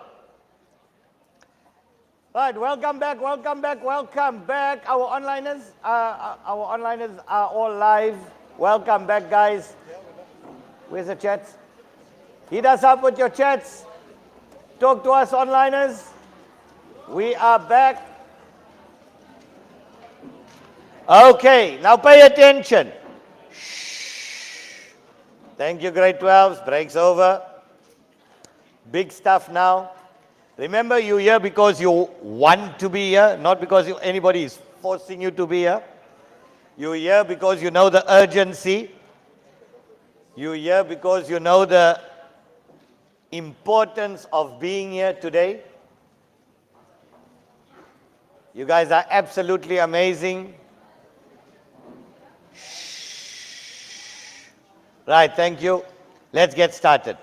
Right, welcome back. Our onliners are all live. Welcome back, guys. Where's the chats? Hit us up with your chats. Talk to us, onliners. We are back. Okay, now pay attention. Shh. Thank you, grade 12s. Breaks over. Big stuff now. Remember, you're here because you want to be here, not because anybody is forcing you to be here. You're here because you know the urgency. You're here because you know the importance of being here today. You guys are absolutely amazing. Right, thank you. Let's get started.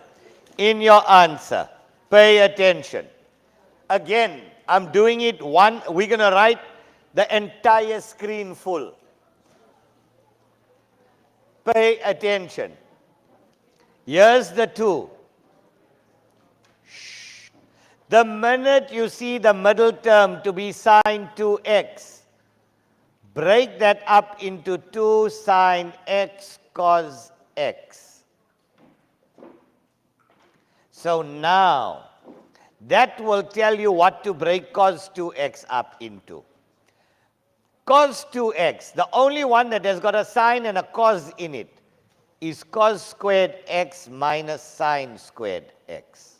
In your answer, pay attention. Again, I'm doing it we're going to write the entire screen full. Pay attention. Here's the 2. The minute you see the middle term to be sine 2x, break that up into 2 sine x cos x. So now, that will tell you what to break cos 2x up into. Cos 2x, the only one that has got a sine and a cos in it, is cos squared x minus sine squared x.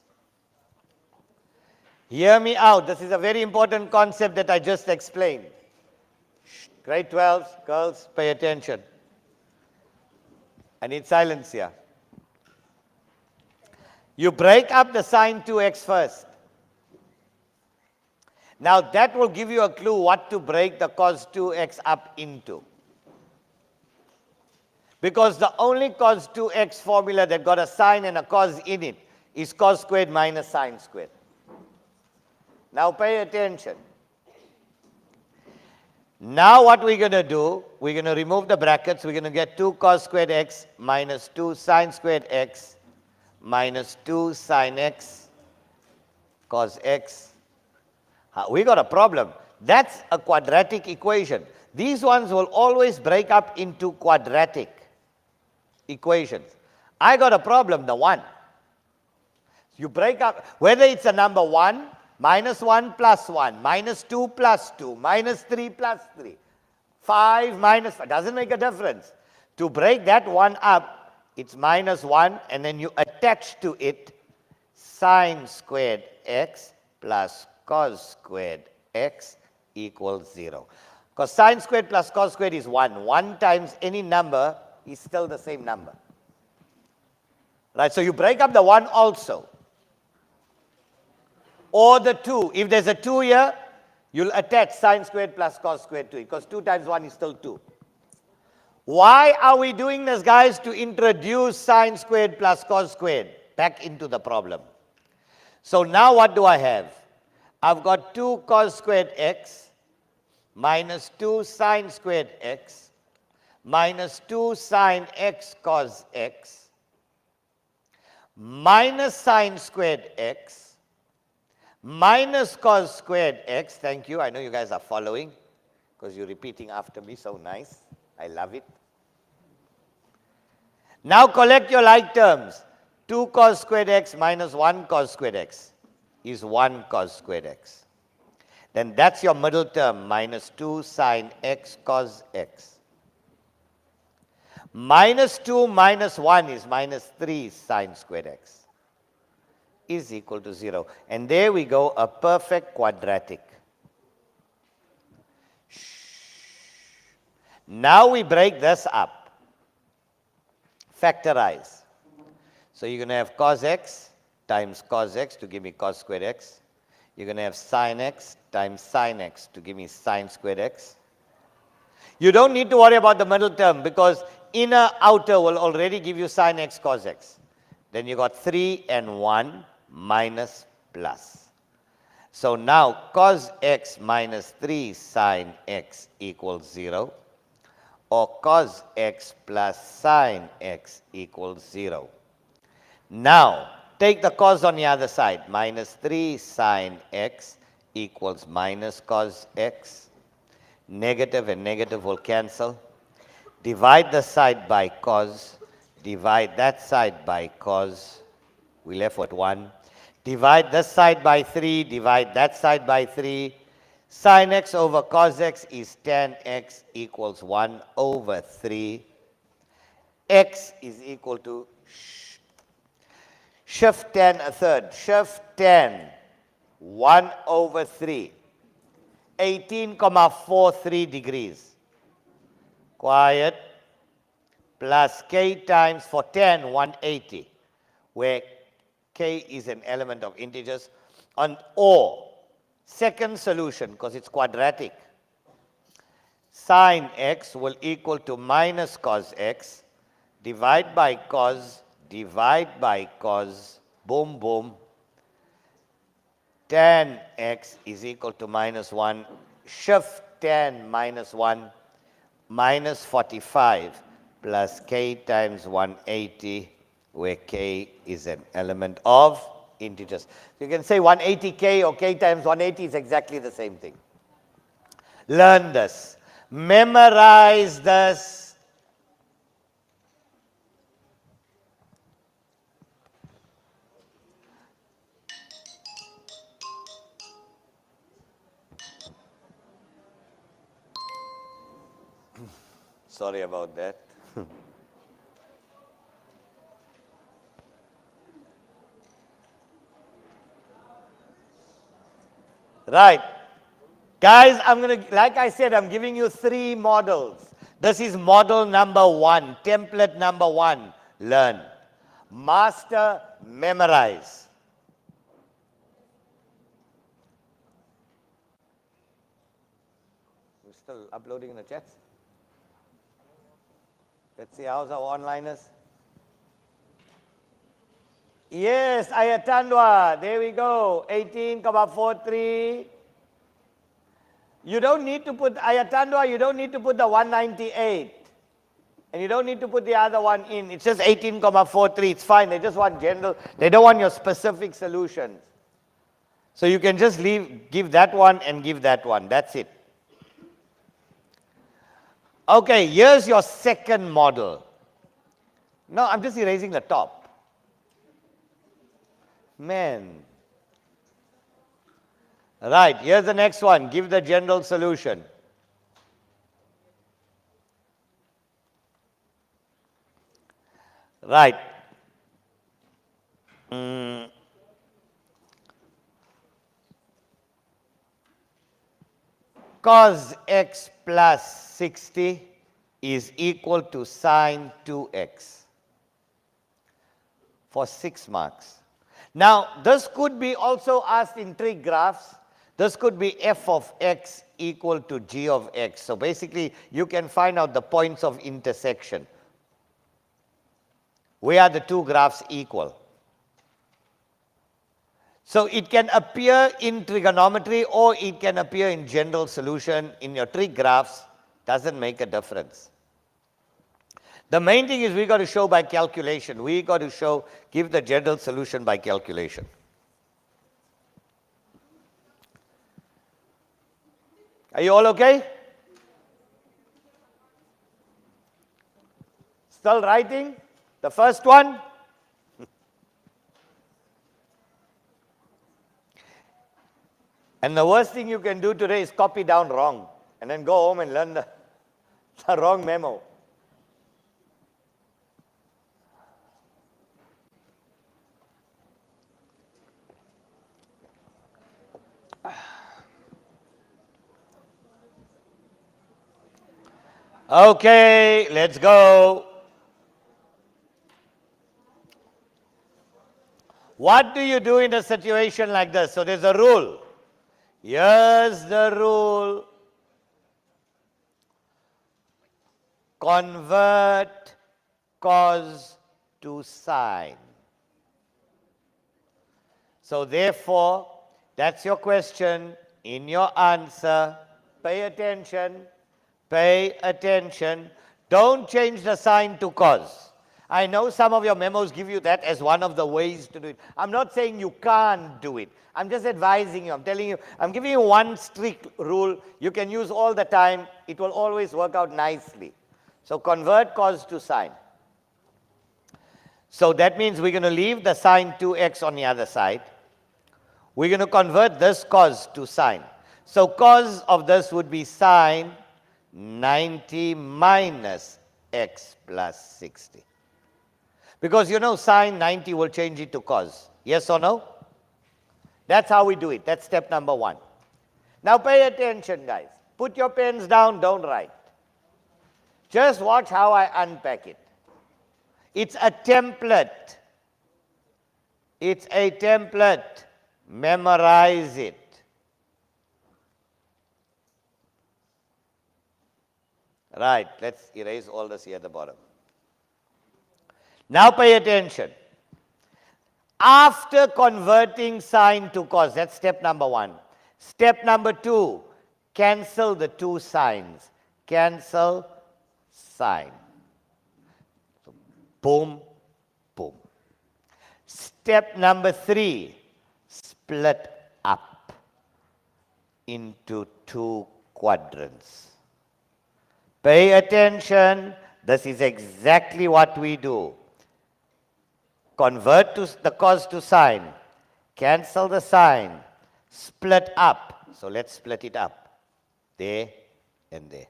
Hear me out. This is a very important concept that I just explained. Grade 12s, girls, pay attention. I need silence here. You break up the sine 2x first. Now that will give you a clue what to break the cos 2x up into. Because the only cos 2x formula that got a sine and a cos in it is cos squared minus sine squared. Now pay attention. Now what we're going to do, we're going to remove the brackets. We're going to get 2 cos squared x minus 2 sine squared x minus 2 sine x cos x. We got a problem. That's a quadratic equation. These ones will always break up into quadratic equations. I got a problem, the 1. You break up, whether it's a number 1, minus 1 plus 1, minus 2 plus 2, minus 3 plus 3, 5 minus 5, doesn't make a difference. To break that 1 up, it's minus 1, and then you attach to it sine squared x plus cos squared x equals 0. Because sine squared plus cos squared is 1. 1 times any number is still the same number. Right, so you break up the 1 also. Or the 2. If there's a 2 here, you'll attach sine squared plus cos squared to it, because 2 times 1 is still 2. Why are we doing this, guys? To introduce sine squared plus cos squared back into the problem. So now what do I have? I've got 2 cos squared x minus 2 sine squared x minus 2 sine x cos x minus sine squared x minus cos squared x. Thank you. I know you guys are following because you're repeating after me. So nice. I love it. Now collect your like terms. 2 cos squared x minus 1 cos squared x is 1 cos squared x. Then that's your middle term, minus 2 sine x cos x. Minus 2 minus 1 is minus 3 sine squared x is equal to 0. And there we go, a perfect quadratic. Now we break this up. Factorize. So you're going to have cos x times cos x to give me cos squared x. You're going to have sin x times sin x to give me sin squared x. You don't need to worry about the middle term because inner outer will already give you sin x cos x. Then you got 3 and 1 minus plus. So now cos x minus 3 sin x equals 0, or cos x plus sin x equals 0. Now take the cos on the other side. Minus 3 sin x equals minus cos x. Negative and negative will cancel. Divide the side by cos. Divide that side by cos. We left with 1. Divide this side by 3. Divide that side by 3. Sin x over cos x is tan x equals 1 over 3. X is equal to shift tan a third. Shift tan 1 over 3. 18,43 degrees. Quiet. Plus k times for tan 180, where k is an element of integers. And or second solution, because it's quadratic, sin x will equal to minus cos x. Divide by cos. Divide by cos. Boom, boom. Tan x is equal to minus 1. Shift tan minus 1. Minus 45 plus k times 180, where k is an element of integers. You can say 180k or k times 180 is exactly the same thing. Learn this. Memorize this. Sorry about that. Right. Guys, like I said, I'm giving you 3 models. This is model number 1, template number 1. Learn. Master, memorize. We're still uploading in the chats? Let's see, how's our onliners? Yes, Ayatandwa, there we go, 18,43. You don't need to put, Ayatandwa, you don't need to put the 198. And you don't need to put the other one in. It's just 18,43. It's fine. They just want general. They don't want your specific solutions. So you can just give that one and give that one. That's it. Okay, here's your second model. No, I'm just erasing the top. Man. Right, here's the next one. Give the general solution. Right. Cos x plus 60 is equal to sine 2x for 6 marks. Now, this could be also asked in trig graphs. This could be f of x equal to g of x. So basically, you can find out the points of intersection. Where are the two graphs equal? So it can appear in trigonometry or it can appear in general solution in your trig graphs. Doesn't make a difference. The main thing is we got to show by calculation. We got to show, give the general solution by calculation. Are you all okay? Still writing? The first one? And the worst thing you can do today is copy down wrong and then go home and learn the wrong memo. Okay, let's go. What do you do in a situation like this? So there's a rule. Here's the rule. Convert cos to sine. So therefore, that's your question. In your answer, pay attention. Pay attention. Don't change the sign to cos. I know some of your memos give you that as one of the ways to do it. I'm not saying you can't do it. I'm just advising you. I'm telling you, I'm giving you one strict rule you can use all the time. It will always work out nicely. So convert cos to sine. So that means we're going to leave the sine 2x on the other side. We're going to convert this cos to sine. So cos of this would be sine 90 minus x plus 60. Because you know sine 90 will change it to cos. Yes or no? That's how we do it. That's step number 1. Now pay attention, guys. Put your pens down, don't write. Just watch how I unpack it. It's a template. It's a template. Memorize it. Right, let's erase all this here at the bottom. Now pay attention. After converting sine to cos, that's step number 1. Step number 2, cancel the two signs. Cancel sine. So, boom, boom. Step number 3, split up into 2 quadrants. Pay attention. This is exactly what we do. Convert the cos to sine. Cancel the sine. Split up. So let's split it up. There and there.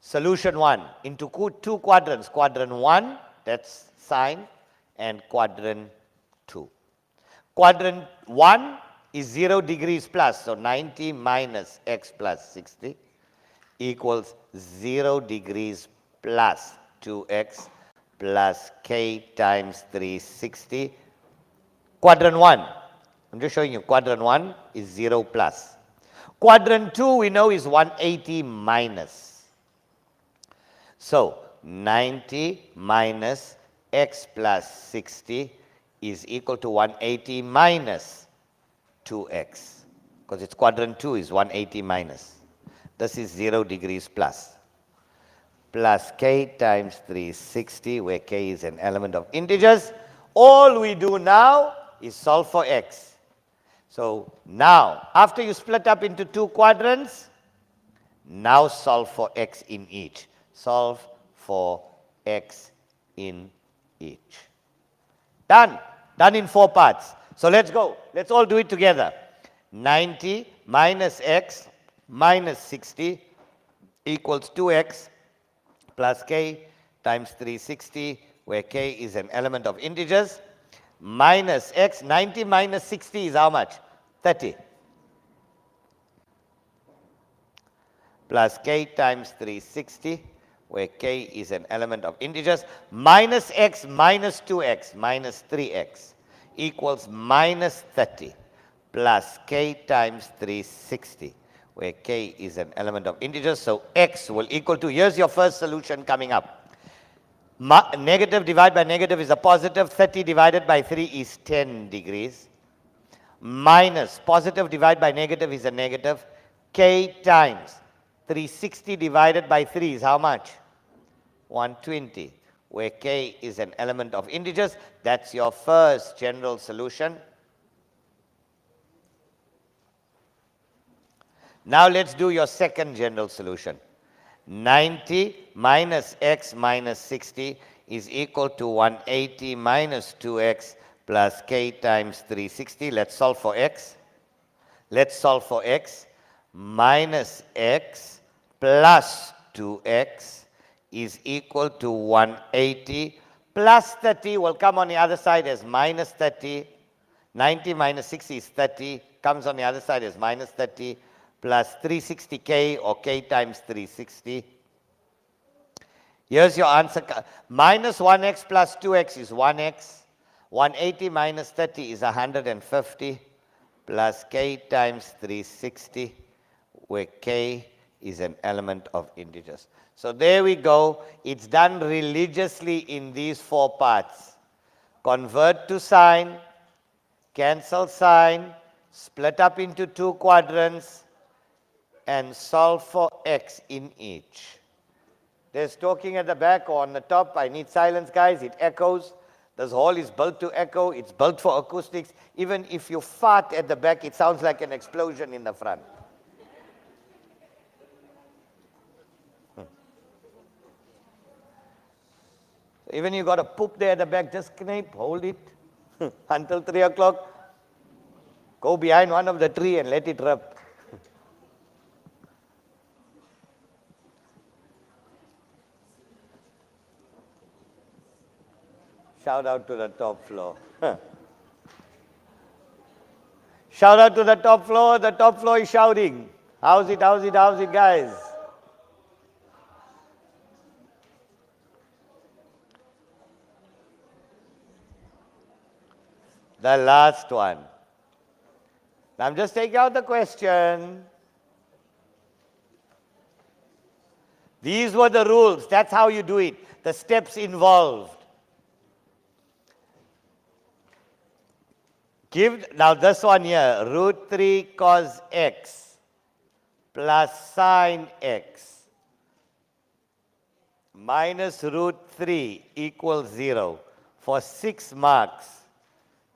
Solution 1 into 2 quadrants. Quadrant 1, that's sine, and quadrant 2. Quadrant 1 is 0 degrees plus. So 90 minus x plus 60 equals 0 degrees plus 2x plus k times 360. Quadrant 1, I'm just showing you, quadrant 1 is 0 plus. Quadrant 2 we know is 180 minus. So 90 minus x plus 60 is equal to 180 minus 2x. Because it's quadrant 2 is 180 minus. This is 0 degrees plus. Plus k times 360, where k is an element of integers. All we do now is solve for x. So now, after you split up into 2 quadrants, now solve for x in each. Solve for x in each. Done. Done in 4 parts. So let's go. Let's all do it together. 90 minus x minus 60 equals 2x plus k times 360, where k is an element of integers, minus x. 90 minus 60 is how much? 30. Plus k times 360, where k is an element of integers, minus x minus 2x minus 3x equals minus 30, plus k times 360, where k is an element of integers. So x will equal to, here's your first solution coming up. Negative divided by negative is a positive. 30 divided by 3 is 10 degrees. Minus positive divided by negative is a negative. K times 360 divided by 3 is how much? 120, where k is an element of integers. That's your first general solution. Now let's do your second general solution. 90 minus x minus 60 is equal to 180 minus 2x plus k times 360. Let's solve for x. Let's solve for x. Minus x plus 2x is equal to 180 plus 30 will come on the other side as minus 30. 90 minus 60 is 30, comes on the other side as minus 30, plus 360k, or k times 360. Here's your answer. Minus 1x plus 2x is 1x. 180 minus 30 is 150, plus k times 360, where k is an element of integers. So there we go. It's done religiously in these 4 parts. Convert to sign, cancel sign, split up into 2 quadrants, and solve for x in each. There's talking at the back or on the top. I need silence, guys. It echoes. This hall is built to echo. It's built for acoustics. Even if you fart at the back, it sounds like an explosion in the front. Even you got a poop there at the back, just knape, hold it until 3 o'clock. Go behind one of the tree and let it rub. Shout out to the top floor. Shout out to the top floor. The top floor is shouting. How's it, how's it, how's it, guys? The last one. Now I'm just taking out the question. These were the rules. That's how you do it. The steps involved. Now this one here, root 3 cos x plus sine x minus root 3 equals 0. For 6 marks,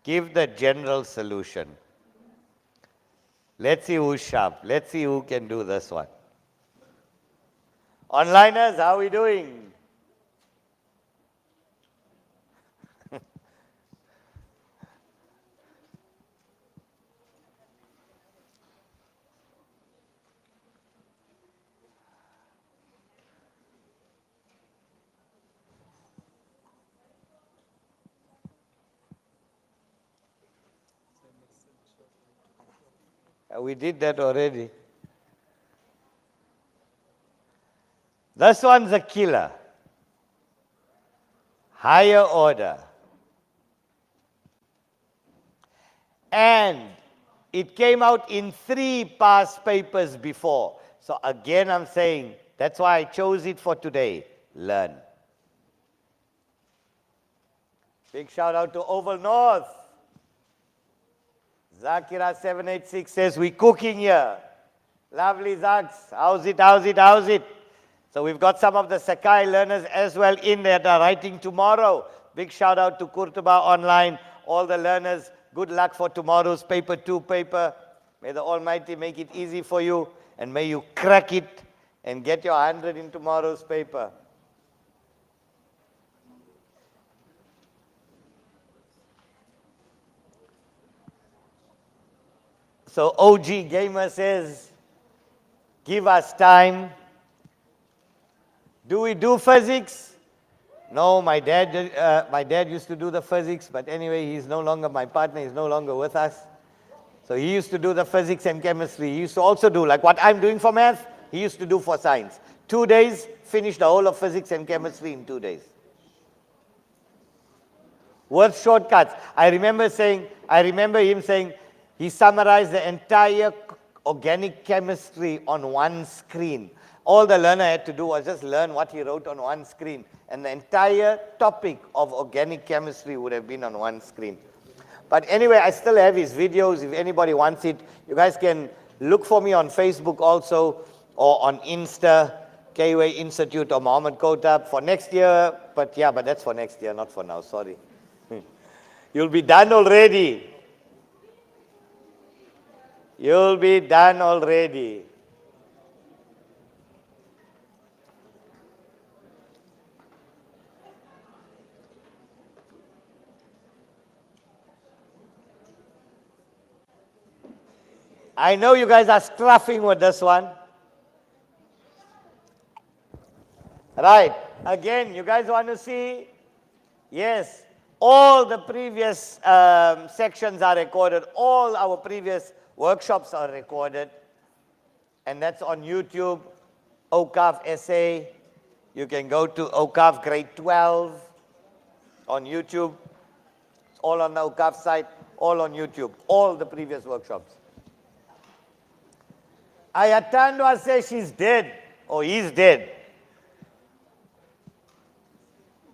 give the general solution. Let's see who's sharp. Let's see who can do this one. Onliners, how are we doing? We did that already. This one's a killer. Higher order. And it came out in 3 past papers before. So again I'm saying, that's why I chose it for today. Learn. Big shout out to Oval North. Zakira 786 says, we're cooking here. Lovely, Zaks. How's it, how's it, how's it? So we've got some of the Sakai learners as well in there that are writing tomorrow. Big shout out to Kurtuba Online, all the learners. Good luck for tomorrow's paper 2 paper. May the Almighty make it easy for you, and may you crack it and get your 100 in tomorrow's paper. So OG Gamer says, give us time. Do we do physics? No, my dad used to do the physics, but anyway, he's no longer my partner, he's no longer with us. So he used to do the physics and chemistry. He used to also do, like what I'm doing for math, he used to do for science. 2 days, finish the whole of physics and chemistry in 2 days. With shortcuts. I remember him saying, he summarized the entire organic chemistry on one screen. All the learner had to do was just learn what he wrote on one screen, and the entire topic of organic chemistry would have been on one screen. But anyway, I still have his videos. If anybody wants it, you guys can look for me on Facebook also, or on Insta, K-Way Institute or Mohammed Kotab for next year. But yeah, but that's for next year, not for now, sorry. You'll be done already. You'll be done already. I know you guys are struffing with this one. Right. Again, you guys want to see? Yes. All the previous sections are recorded. All our previous workshops are recorded. And that's on YouTube, OKAF SA. You can go to OKAF Grade 12 on YouTube. It's all on the OKAF site, all on YouTube. All the previous workshops. Ayatandwa says she's dead, or he's dead.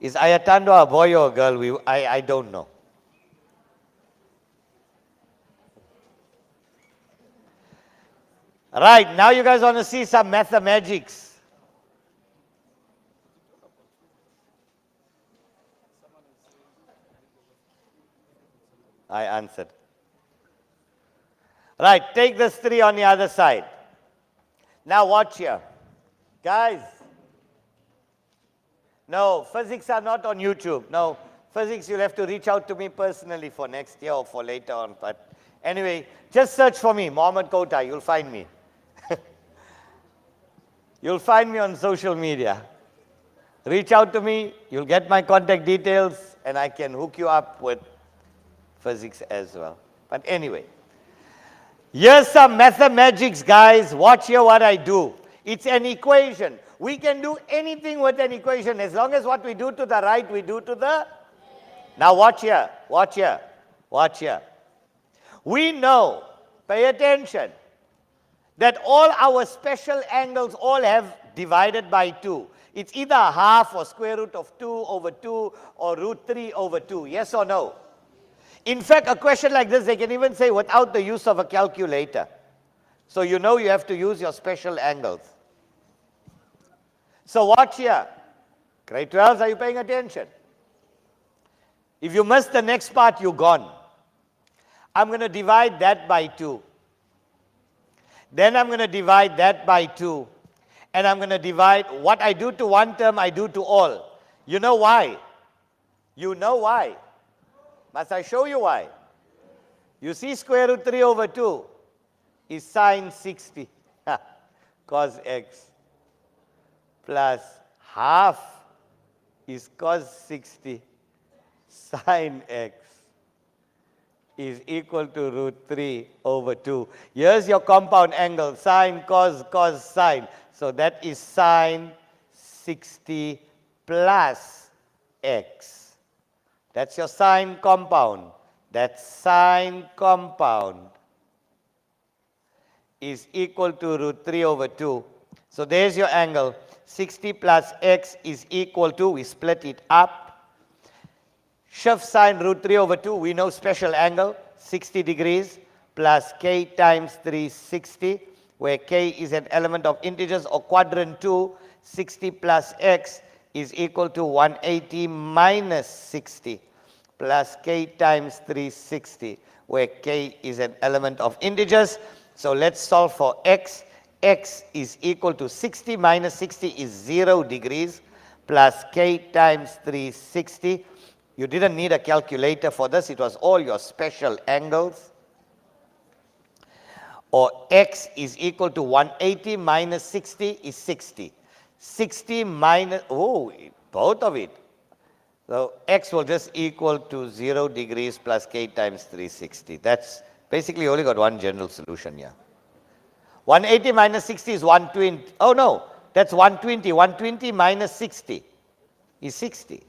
Is Ayatandwa a boy or a girl? I don't know. Right, now you guys want to see some mathematics. I answered. Right, take this 3 on the other side. Now watch here. Guys, no, physics are not on YouTube. No, physics you'll have to reach out to me personally for next year or for later on. But anyway, just search for me, Mohammed Kota, you'll find me. You'll find me on social media. Reach out to me, you'll get my contact details, and I can hook you up with physics as well. But anyway. Here's some mathematics, guys. Watch here what I do. It's an equation. We can do anything with an equation as long as what we do to the right, we do to the... Now watch here, watch here, watch here. We know, pay attention, that all our special angles all have divided by 2. It's either half or square root of 2 over 2 or root 3 over 2. Yes or no? In fact, a question like this, they can even say without the use of a calculator. So you know you have to use your special angles. So watch here. Grade 12s, are you paying attention? If you miss the next part, you're gone. I'm going to divide that by 2. Then I'm going to divide that by 2. And I'm going to divide what I do to one term, I do to all. You know why? You know why? Must I show you why? You see square root 3 over 2 is sine 60 cos x plus half is cos 60 sine x is equal to root 3 over 2. Here's your compound angle, sine, cos, cos, sine. So that is sine 60 plus x. That's your sine compound. That sine compound is equal to root 3 over 2. So there's your angle. 60 plus x is equal to, we split it up, Shift sign root 3 over 2. We know special angle, 60 degrees, plus k times 360, where k is an element of integers, or quadrant 2, 60 plus x is equal to 180 minus 60, plus k times 360, where k is an element of integers. So let's solve for x. X is equal to 60 minus 60 is 0 degrees, plus k times 360. You didn't need a calculator for this. It was all your special angles. Or x is equal to 180 minus 60 is 60. 60 minus, oh, both of it. So x will just equal to 0 degrees plus k times 360. That's basically only got one general solution here. 180 minus 60 is 120. Oh no, that's 120. 120 minus 60 is 60.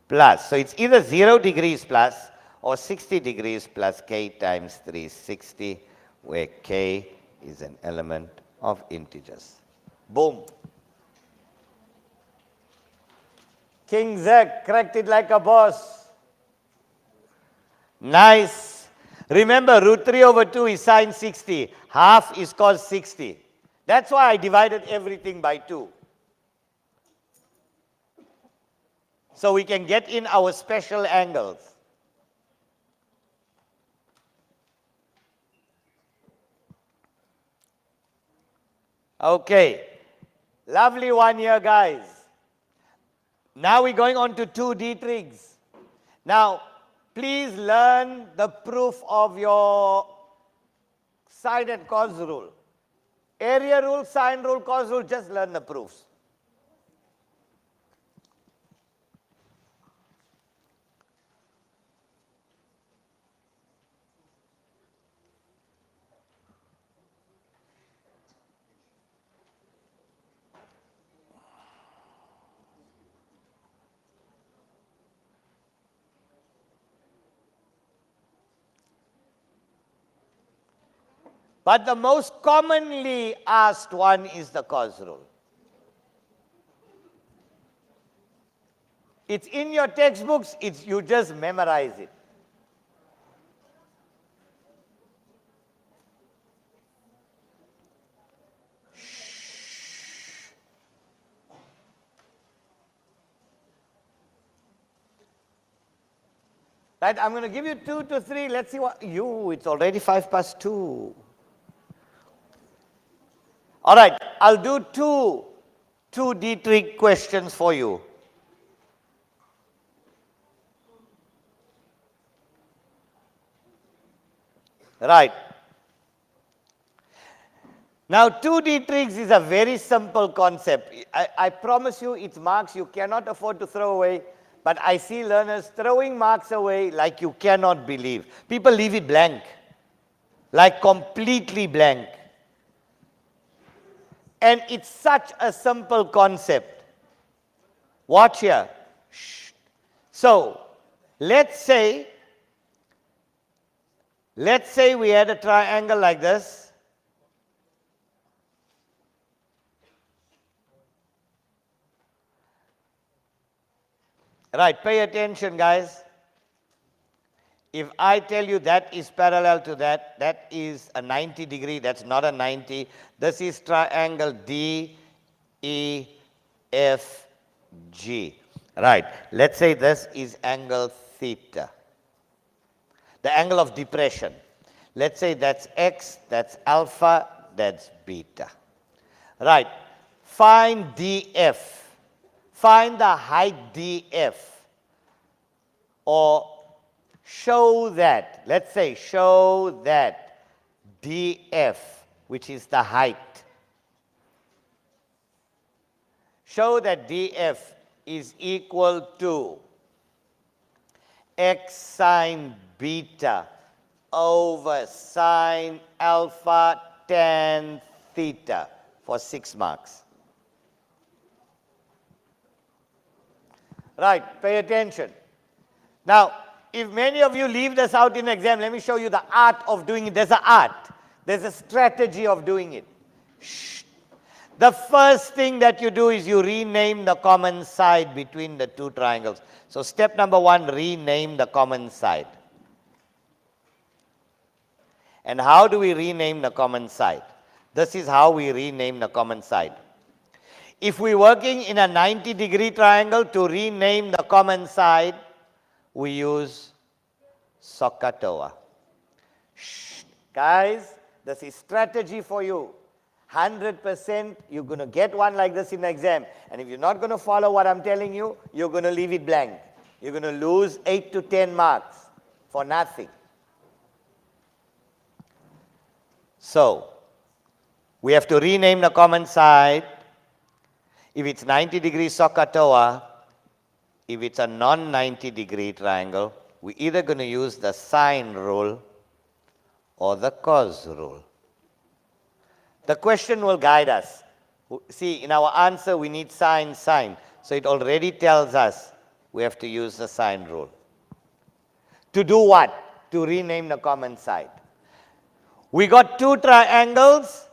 Plus, so it's either 0 degrees plus or 60 degrees plus k times 360, where k is an element of integers. Boom. King Zek cracked it like a boss. Nice. Remember, root 3 over 2 is sine 60. Half is cos 60. That's why I divided everything by 2. So we can get in our special angles. Okay. Lovely one here, guys. Now we're going on to 2D trigs. Now, please learn the proof of your sine and cos rule. Area rule, sine rule, cos rule, just learn the proofs. But the most commonly asked one is the cos rule. It's in your textbooks, you just memorize it. Right, I'm going to give you 2 to 3. Let's see what it's already 5 past 2. All right, I'll do two 2D trig questions for you. Right. Now, 2D trigs is a very simple concept. I promise you, it's marks you cannot afford to throw away, but I see learners throwing marks away like you cannot believe. People leave it blank, like completely blank. And it's such a simple concept. Watch here. Shh. So, let's say we had a triangle like this. Right, pay attention, guys. If I tell you that is parallel to that, that is a 90 degree, that's not a 90. This is triangle D, E, F, G. Right, let's say this is angle theta. The angle of depression. Let's say that's X, that's alpha, that's beta. Right, find DF. Find the height DF. Or show that, let's say, show that DF, which is the height. Show that DF is equal to X sine beta over sine alpha tan theta for 6 marks. Right, pay attention. Now, if many of you leave this out in exam, let me show you the art of doing it. There's an art. There's a strategy of doing it. Shh. The first thing that you do is you rename the common side between the two triangles. So step number 1, rename the common side. And how do we rename the common side? This is how we rename the common side. If we're working in a 90-degree triangle, to rename the common side, we use SOHCAHTOA. Shh. Guys, this is strategy for you. 100% you're going to get one like this in the exam. And if you're not going to follow what I'm telling you, you're going to leave it blank. You're going to lose 8 to 10 marks for nothing. So, we have to rename the common side. If it's 90 degrees SOHCAHTOA, if it's a non-90 degree triangle, we're either going to use the sine rule or the cos rule. The question will guide us. See, in our answer, we need sine, sine. So it already tells us we have to use the sine rule. To do what? To rename the common side. We got two triangles.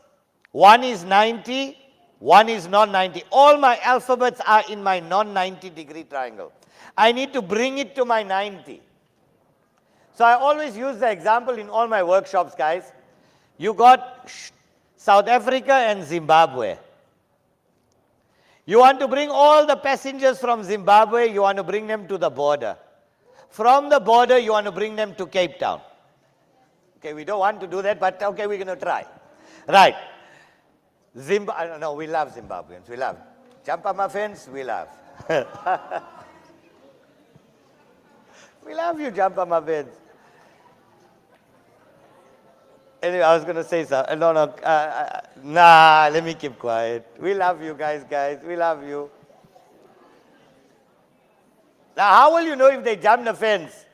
One is 90, one is non-90. All my alphabets are in my non-90 degree triangle. I need to bring it to my 90. So I always use the example in all my workshops, guys. You got South Africa and Zimbabwe. You want to bring all the passengers from Zimbabwe, you want to bring them to the border. From the border, you want to bring them to Cape Town. Okay, we don't want to do that, but okay, we're going to try. Right. No, we love Zimbabweans. We love. Jumper muffins, we love. We love you, jumper muffins. Anyway, I was going to say something. No, nah, let me keep quiet. We love you guys. We love you. Now, how will you know if they jump the fence?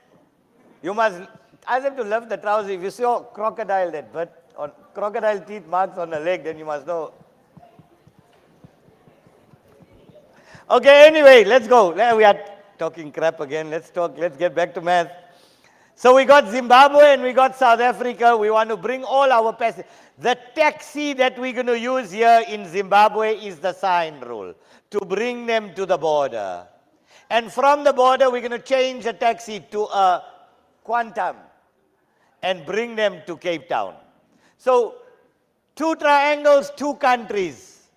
You must ask them to lift the trousers. If you saw crocodile, crocodile teeth marks on the leg, then you must know. Okay, anyway, let's go. We are talking crap again. Let's get back to math. So we got Zimbabwe and we got South Africa. We want to bring all our passengers. The taxi that we're going to use here in Zimbabwe is the sine rule, to bring them to the border. And from the border, we're going to change the taxi to a quantum and bring them to Cape Town. So, two triangles, two countries.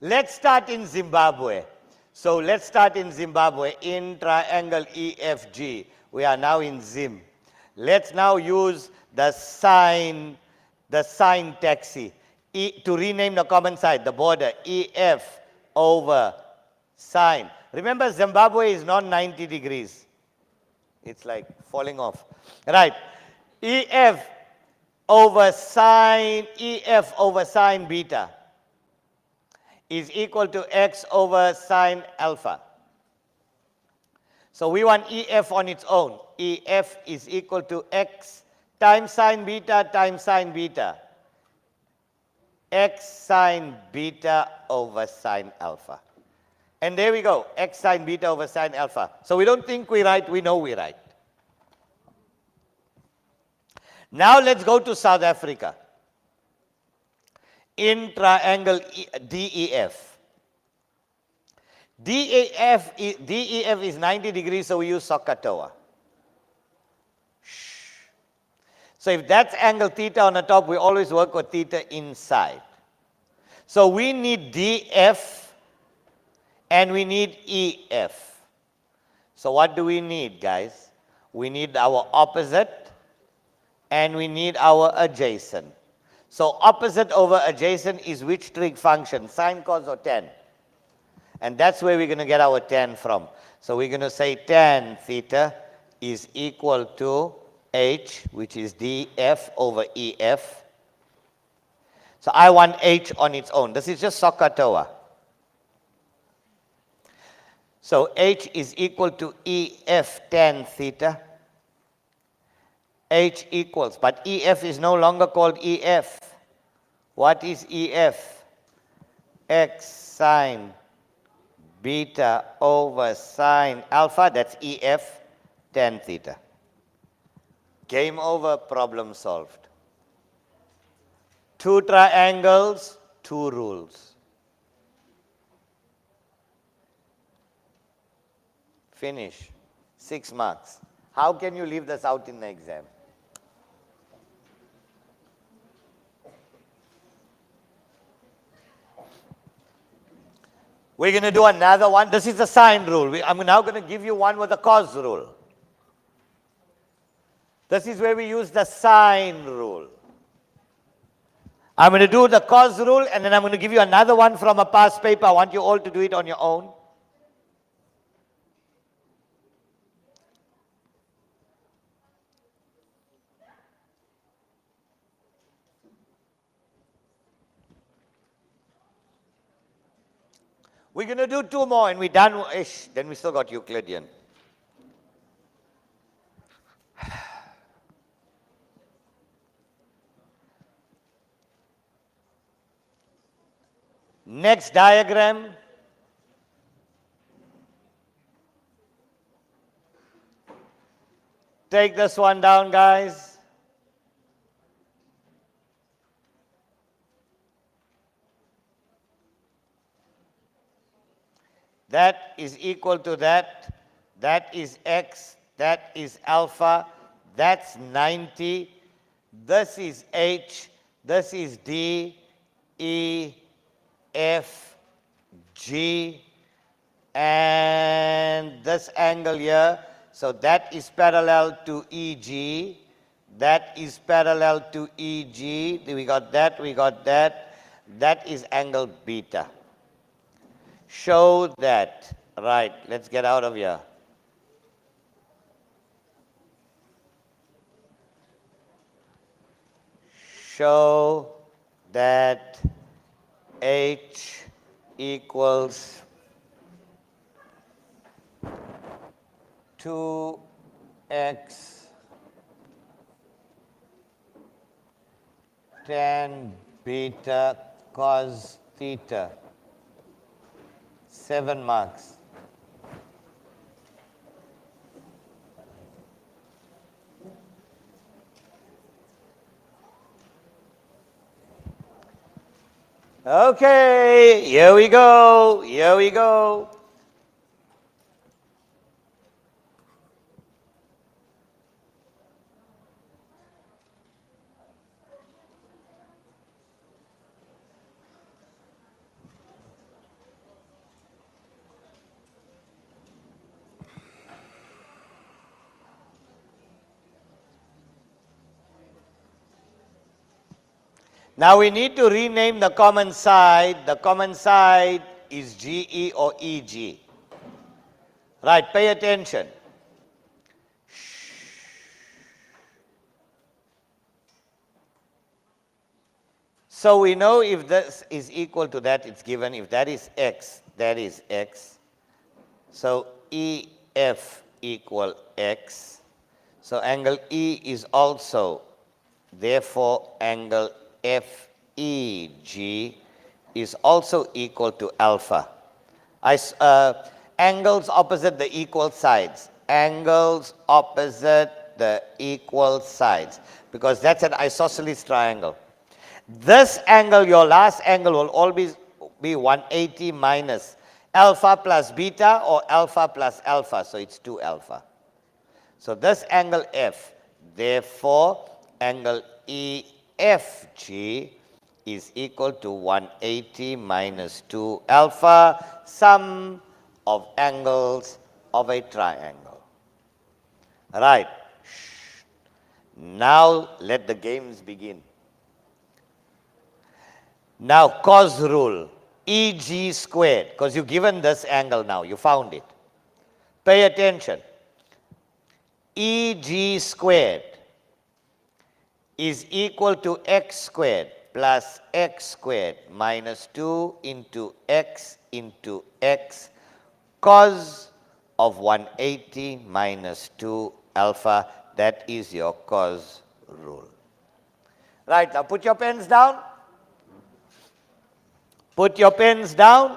Let's start in Zimbabwe. So let's start in Zimbabwe, in triangle EFG. We are now in Zim. Let's now use the sine taxi to rename the common side, the border, EF over sine. Remember, Zimbabwe is not 90 degrees. It's like falling off. Right. EF over sine beta is equal to x over sine alpha. So we want EF on its own. EF is equal to x times sine beta times sine beta. X sine beta over sine alpha. And there we go, x sine beta over sine alpha. So we don't think we're right, we know we're right. Now let's go to South Africa. In triangle DEF. DEF is 90 degrees, so we use SOHCAHTOA. So if that's angle theta on the top, we always work with theta inside. So we need DF and we need EF. So what do we need, guys? We need our opposite and we need our adjacent. So opposite over adjacent is which trig function, sine, cos, or tan? And that's where we're going to get our tan from. So we're going to say tan theta is equal to H, which is DF over EF. So I want H on its own. This is just SOHCAHTOA. So H is equal to EF tan theta. H equals, but EF is no longer called EF. What is EF? X sine beta over sine alpha, that's EF tan theta. Game over, problem solved. Two triangles, two rules. Finish. 6 marks. How can you leave this out in the exam? We're going to do another one. This is the sine rule. I'm now going to give you one with the cos rule. This is where we use the sine rule. I'm going to do the cos rule, and then I'm going to give you another one from a past paper. I want you all to do it on your own. We're going to do 2 more, and we're done. Ish, then we still got Euclidean. Next diagram. Take this one down, guys. That is equal to that. That is x. That is alpha. That's 90. This is h. This is d, e, f, g, and this angle here. So that is parallel to EG. That is parallel to EG. We got that, we got that. That is angle beta. Show that. Right, let's get out of here. Show that h equals 2x tan beta cos theta. 7 marks. Okay, here we go, here we go. Now we need to rename the common side. The common side is GE or EG. Right, pay attention. So we know if this is equal to that, it's given. If that is x, that is x. So EF equal x. So angle E is also, therefore, angle FEG is also equal to alpha. Angles opposite the equal sides. Angles opposite the equal sides. Because that's an isosceles triangle. This angle, your last angle, will always be 180 minus alpha plus beta or alpha plus alpha. So it's 2 alpha. So this angle F, therefore, angle EFG is equal to 180 minus 2 alpha, sum of angles of a triangle. Right. Now let the games begin. Now cos rule, EG squared, because you've given this angle now, you found it. Pay attention. EG squared is equal to x squared plus x squared minus 2 into x cos of 180 minus 2 alpha. That is your cos rule. Right, now put your pens down. Put your pens down.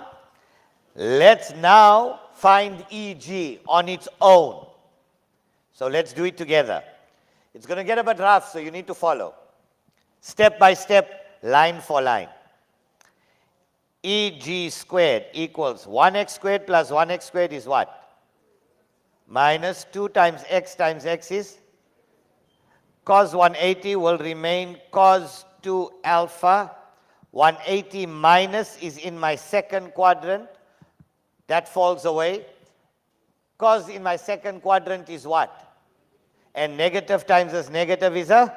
Let's now find EG on its own. So let's do it together. It's going to get a bit rough, so you need to follow. Step by step, line for line. EG squared equals 1x squared plus 1x squared is what? minus 2 times x is cos 180 will remain cos 2 alpha. 180 minus is in my second quadrant. That falls away. Cos in my second quadrant is what? And negative times this negative is a?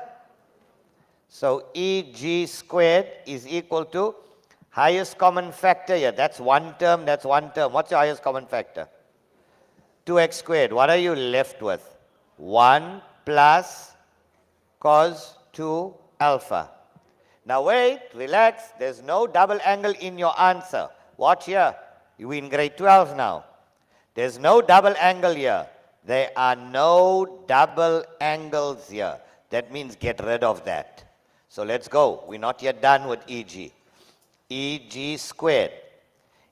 So EG squared is equal to highest common factor here. That's one term, that's one term. What's your highest common factor? 2x squared. What are you left with? 1 plus cos 2 alpha. Now wait, relax. There's no double angle in your answer. Watch here. You're in grade 12 now. There's no double angle here. There are no double angles here. That means get rid of that. So let's go. We're not yet done with EG. EG squared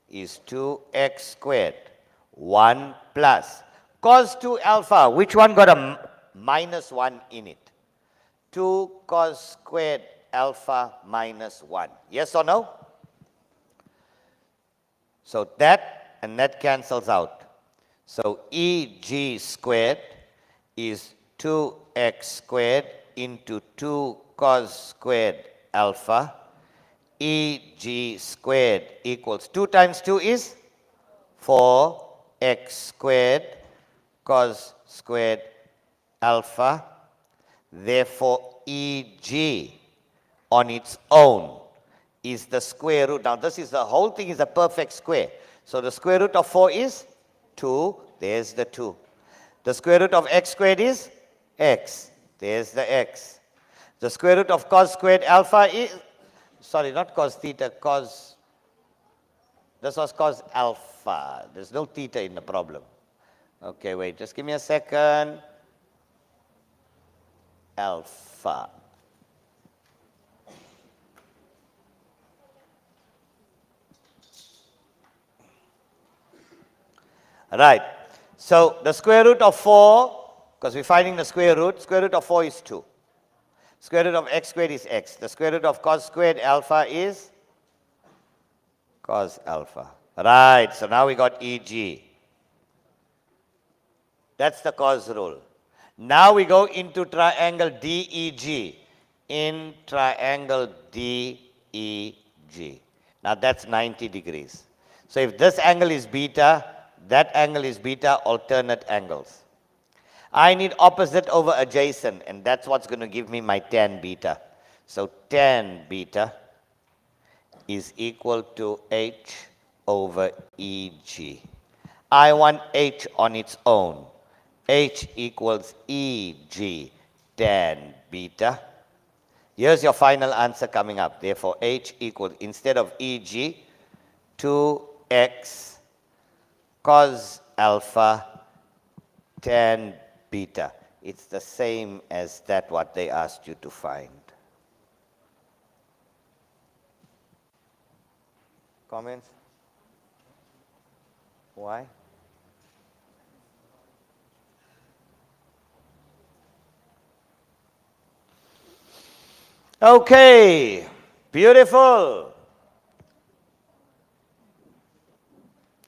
is 2x squared. 1 plus cos 2 alpha. Which one got a minus 1 in it? 2 cos squared alpha minus 1. Yes or no? So that and that cancels out. So EG squared is 2x squared into 2 cos squared alpha. EG squared equals 2 times 2 is 4x squared cos squared alpha. Therefore, EG on its own is the square root. Now, this is the whole thing is a perfect square. So, the square root of 4 is 2. There's the 2. The square root of x squared is x. There's the x. The square root of cos squared alpha is, sorry, not cos theta, cos, this was cos alpha. There's no theta in the problem. Okay, wait, just give me a second. Alpha. Right. So the square root of 4, because we're finding the square root of 4 is 2. Square root of x squared is x. The square root of cos squared alpha is cos alpha. Right. So now we got EG. That's the cos rule. Now we go into triangle DEG. In triangle DEG. Now that's 90 degrees. So if this angle is beta, that angle is beta, alternate angles. I need opposite over adjacent, and that's what's going to give me my tan beta. So tan beta is equal to H over EG. I want H on its own. H equals EG tan beta. Here's your final answer coming up. Therefore, H equals, instead of EG, 2x cos alpha tan beta. It's the same as that what they asked you to find. Comments? Why? Okay, beautiful.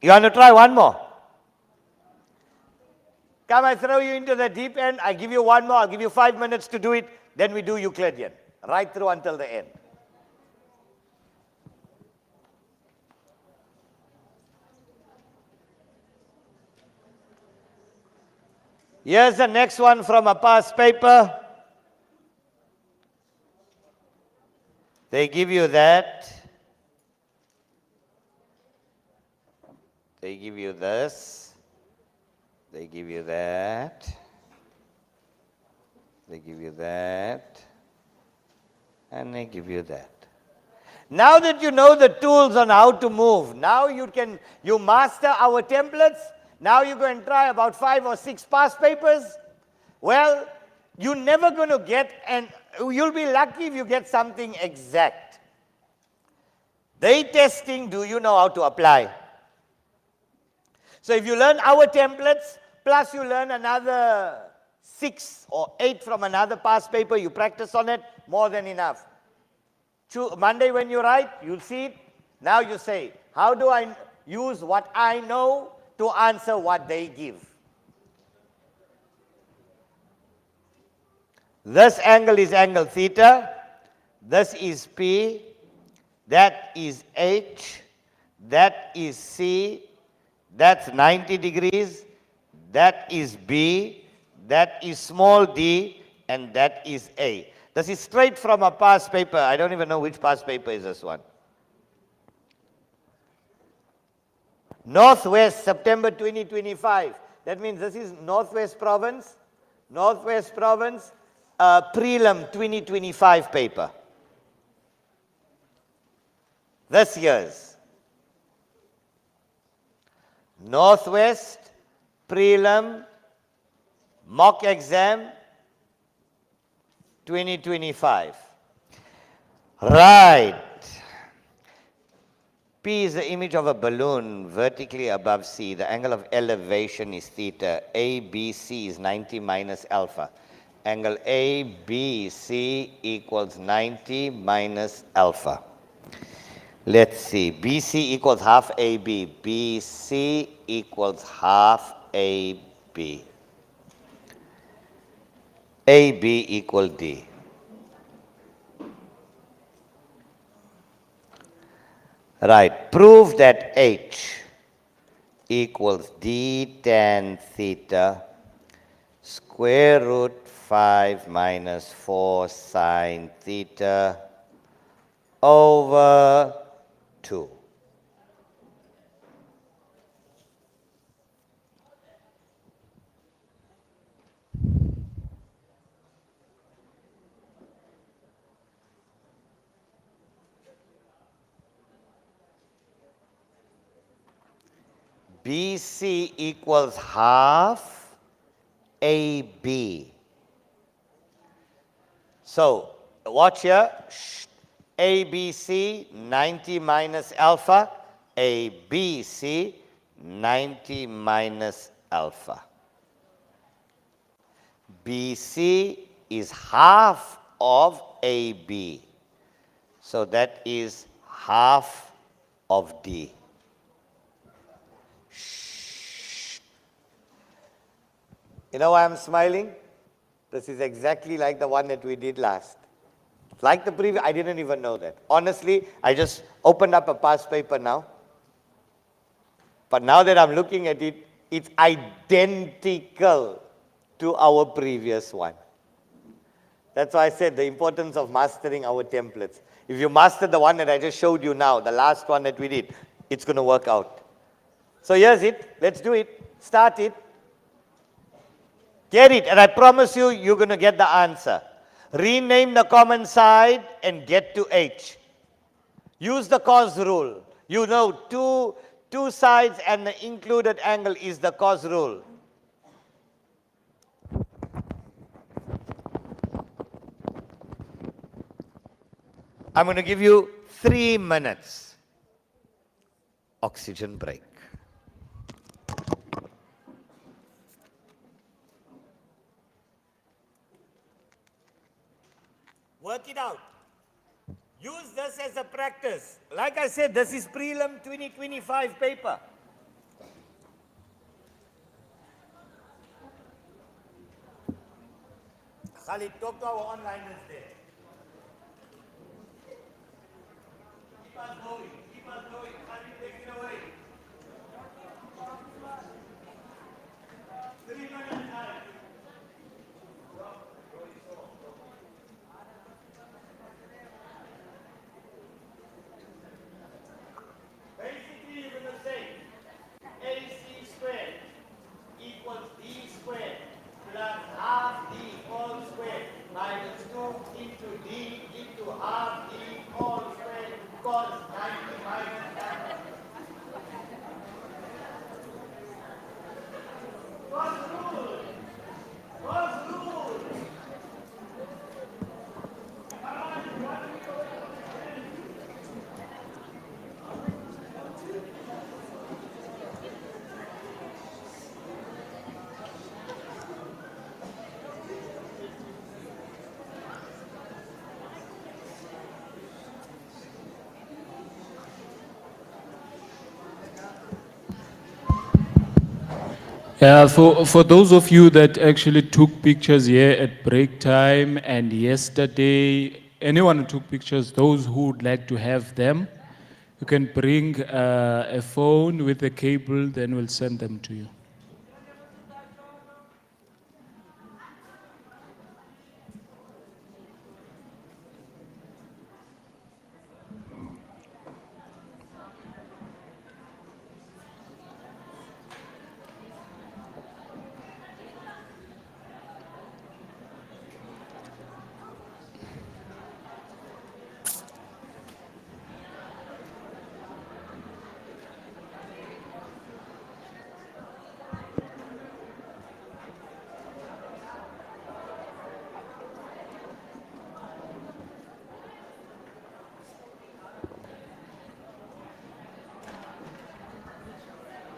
You want to try one more? Come, I throw you into the deep end. I give you one more. I'll give you 5 minutes to do it. Then we do Euclidean, right through until the end. Here's the next one from a past paper. They give you that. They give you this. They give you that. They give you that. And they give you that. Now that you know the tools on how to move, now you master our templates. Now you go and try about 5 or 6 past papers. Well, you're never going to get, and you'll be lucky if you get something exact. They testing, do you know how to apply? So if you learn our templates, plus you learn another 6 or 8 from another past paper, you practice on it, more than enough. Monday when you write, you'll see it. Now you say, how do I use what I know to answer what they give? This angle is angle theta. This is P. That is H. That is C. That's 90 degrees. That is B. That is small d. And that is A. This is straight from a past paper. I don't even know which past paper is this one. Northwest, September 2025. That means this is Northwest Province. Northwest Province, prelim 2025 paper. This year's. Northwest prelim mock exam 2025. Right. P is the image of a balloon vertically above C. The angle of elevation is theta. ABC is 90 minus alpha. Angle ABC equals 90 minus alpha. Let's see. BC equals half AB. BC equals half AB. AB equal D. Right. Prove that H equals D tan theta square root 5 minus 4 sine theta over 2. BC equals half AB. So, watch here. ABC 90 minus alpha. ABC 90 minus alpha. BC is half of AB. So that is half of D. You know why I'm smiling? This is exactly like the one that we did last. Like the previous, I didn't even know that. Honestly, I just opened up a past paper now. But now that I'm looking at it, it's identical to our previous one. That's why I said the importance of mastering our templates. If you master the one that I just showed you now, the last one that we did, it's going to work out. So here's it. Let's do it. Start it. Get it, and I promise you, you're going to get the answer. Rename the common side and get to H. Use the cos rule. You know, two sides and the included angle is the cos rule. I'm going to give you 3 minutes. Oxygen break. Work it out. Use this as a practice. Like I said, this is prelim 2025 paper. Khalid, talk to our onliners there. Keep us going. Keep us going. Khalid, take it away. 3 minutes time. Basically, you're going to say AC squared equals D squared plus half D all squared minus 2 into D into half D all squared cos 90 minus that. Cos rule! Cos rule! For those of you that actually took pictures here at break time and yesterday, anyone who took pictures, those who would like to have them, you can bring a phone with a cable, then we'll send them to you.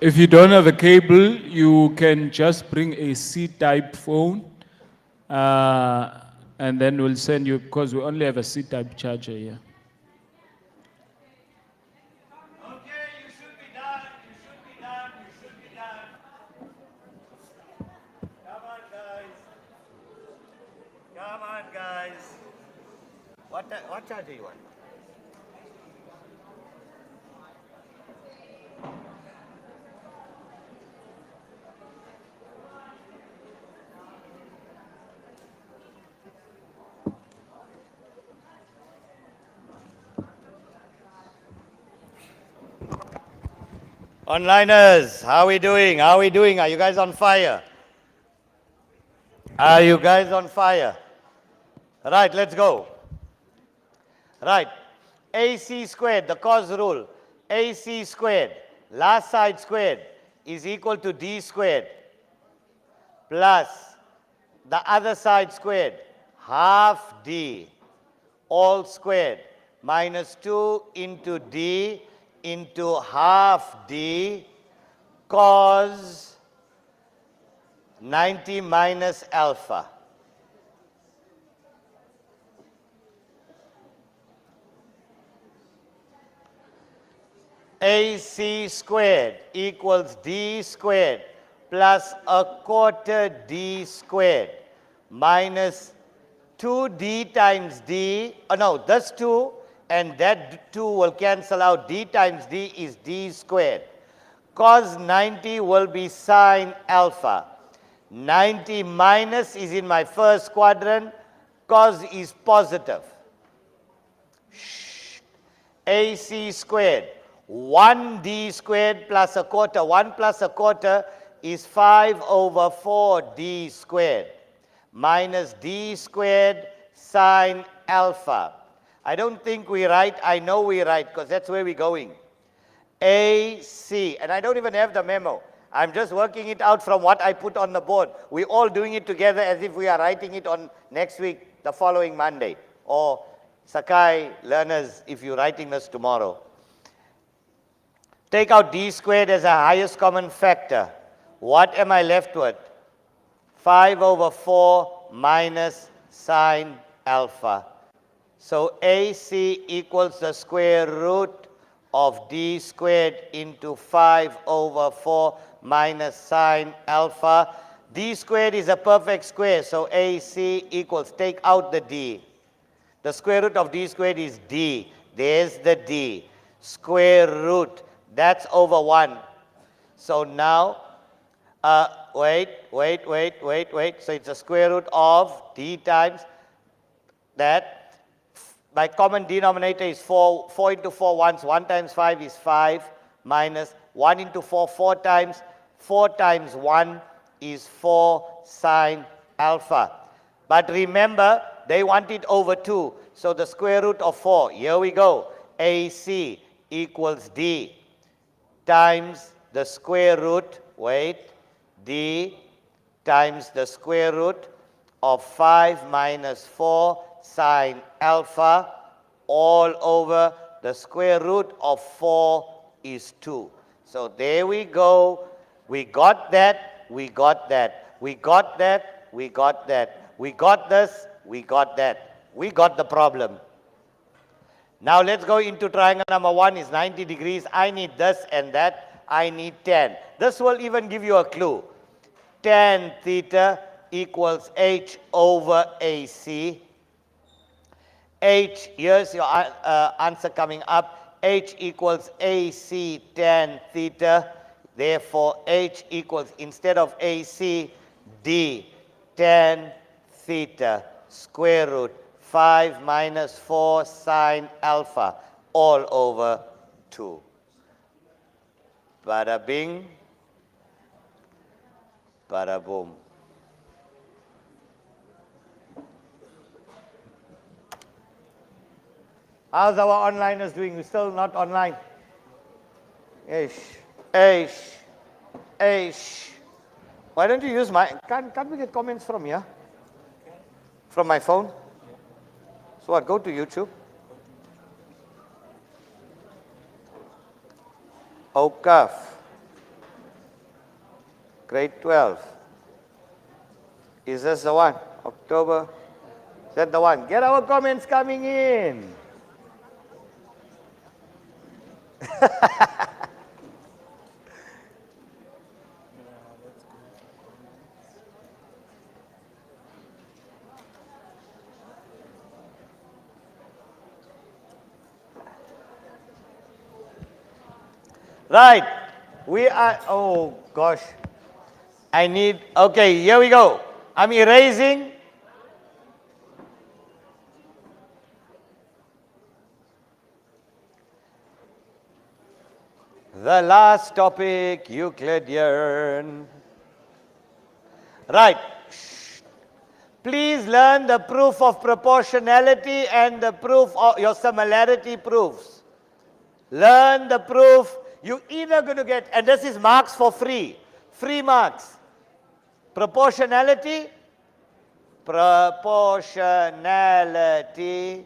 If you don't have a cable, you can just bring a C-type phone, and then we'll send you, because we only have a C-type charger here. Okay, you should be done. You should be done. You should be done. Come on, guys. Come on, guys. What charger you want? Onliners, how are we doing? How are we doing? Are you guys on fire? Are you guys on fire? Right, let's go. Right, AC squared, the cos rule. AC squared, last side squared, is equal to D squared plus the other side squared, half D, all squared, minus 2 into D into half D cos 90 minus alpha. AC squared equals D squared plus a quarter D squared minus 2D times D, no, that's 2, and that 2 will cancel out. D times D is D squared. Cos 90 will be sine alpha. 90 minus is in my first quadrant. Cos is positive. AC squared. 1D squared plus a quarter. 1 plus a quarter is 5 over 4D squared minus D squared sine alpha. I don't think we write, I know we write, because that's where we're going. AC, and I don't even have the memo. I'm just working it out from what I put on the board. We're all doing it together as if we are writing it on next week, the following Monday. Or Sakai learners, if you're writing this tomorrow. Take out D squared as a highest common factor. What am I left with? 5 over 4 minus sine alpha. So AC equals the square root of D squared into 5 over 4 minus sine alpha. D squared is a perfect square, so AC equals, take out the D. The square root of D squared is D. There's the D. Square root, that's over 1. So now, wait. So it's a square root of D times that. My common denominator is 4. 4 into 4 once. 1 times 5 is 5 minus 1 into 4 4 times. 4 times 1 is 4 sine alpha. But remember, they want it over 2. So the square root of 4, here we go. AC equals D times the square root, D times the square root of 5 minus 4 sine alpha all over the square root of 4 is 2. So there we go. We got that, we got that, we got that, we got that, we got this, we got that. We got the problem. Now let's go into triangle number 1 is 90 degrees. I need this and that. I need 10. This will even give you a clue. tan theta equals h over AC. H, here's your answer coming up. H equals AC tan theta. Therefore, H equals, instead of AC, D tan theta square root 5 minus 4 sine alpha all over 2. Bada bing, bada boom. How's our onliners doing? We're still not online. Why don't you use my, can't we get comments from here? From my phone? So what, go to YouTube. OKAF, grade 12. Is this the one? October? Is that the one? Get our comments coming in. Right, we are, oh gosh, I need, okay, here we go. I'm erasing. The last topic, Euclidean. Right. Please learn the proof of proportionality and the proof of your similarity proofs. Learn the proof. You're either going to get, and this is marks for free. Free marks. Proportionality. Proportionality.